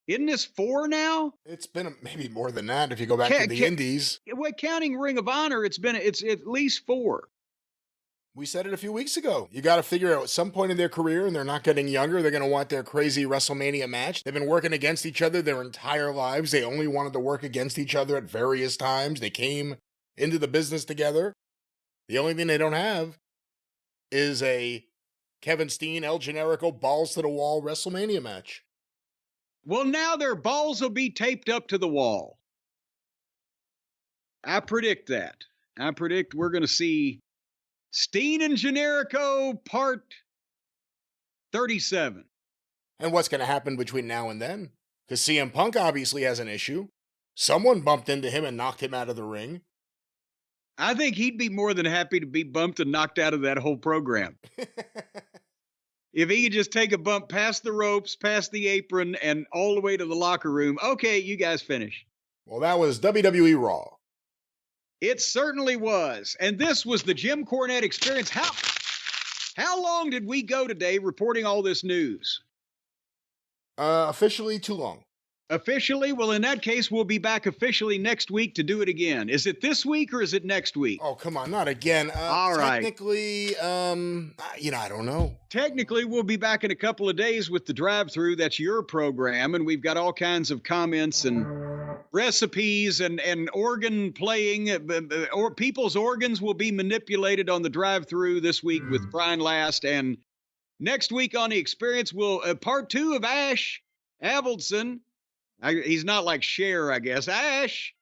Isn't this 4 now? It's been maybe more than that if you go back to the Indies. Well, counting Ring of Honor, it's at least 4. We said it a few weeks ago. You got to figure out at some point in their career, and they're not getting younger, they're going to want their crazy WrestleMania match. They've been working against each other their entire lives. They only wanted to work against each other at various times. They came into the business together. The only thing they don't have is a Kevin Steen, El Generico, balls-to-the-wall WrestleMania match. Well, now their balls will be taped up to the wall. I predict that. I predict we're going to see Steen and Generico part 37. And what's going to happen between now and then? Because CM Punk obviously has an issue. Someone bumped into him and knocked him out of the ring. I think he'd be more than happy to be bumped and knocked out of that whole program. If he could just take a bump past the ropes, past the apron, and all the way to the locker room, okay, you guys finish. Well, that was WWE Raw. It certainly was. And this was the Jim Cornette experience. How long did we go today reporting all this news? Officially too long. Officially? Well, in that case, we'll be back officially next week to do it again. Is it this week or is it next week? Oh, come on, not again. All right. Technically, I don't know. Technically, we'll be back in a couple of days with the drive-thru. That's your program, and we've got all kinds of comments and recipes and organ playing. Or people's organs will be manipulated on the drive-thru this week with Brian Last, and next week on the experience, we'll part 2 of Ash Avildsen. He's not like Cher, I guess. Ash.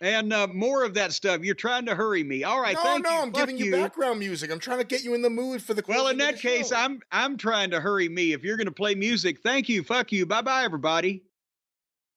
And more of that stuff. You're trying to hurry me. All right, thank you. No, I'm giving you background music. I'm trying to get you in the mood for the Well, in that case, I'm trying to hurry me. If you're going to play music, thank you. Fuck you. Bye-bye, everybody.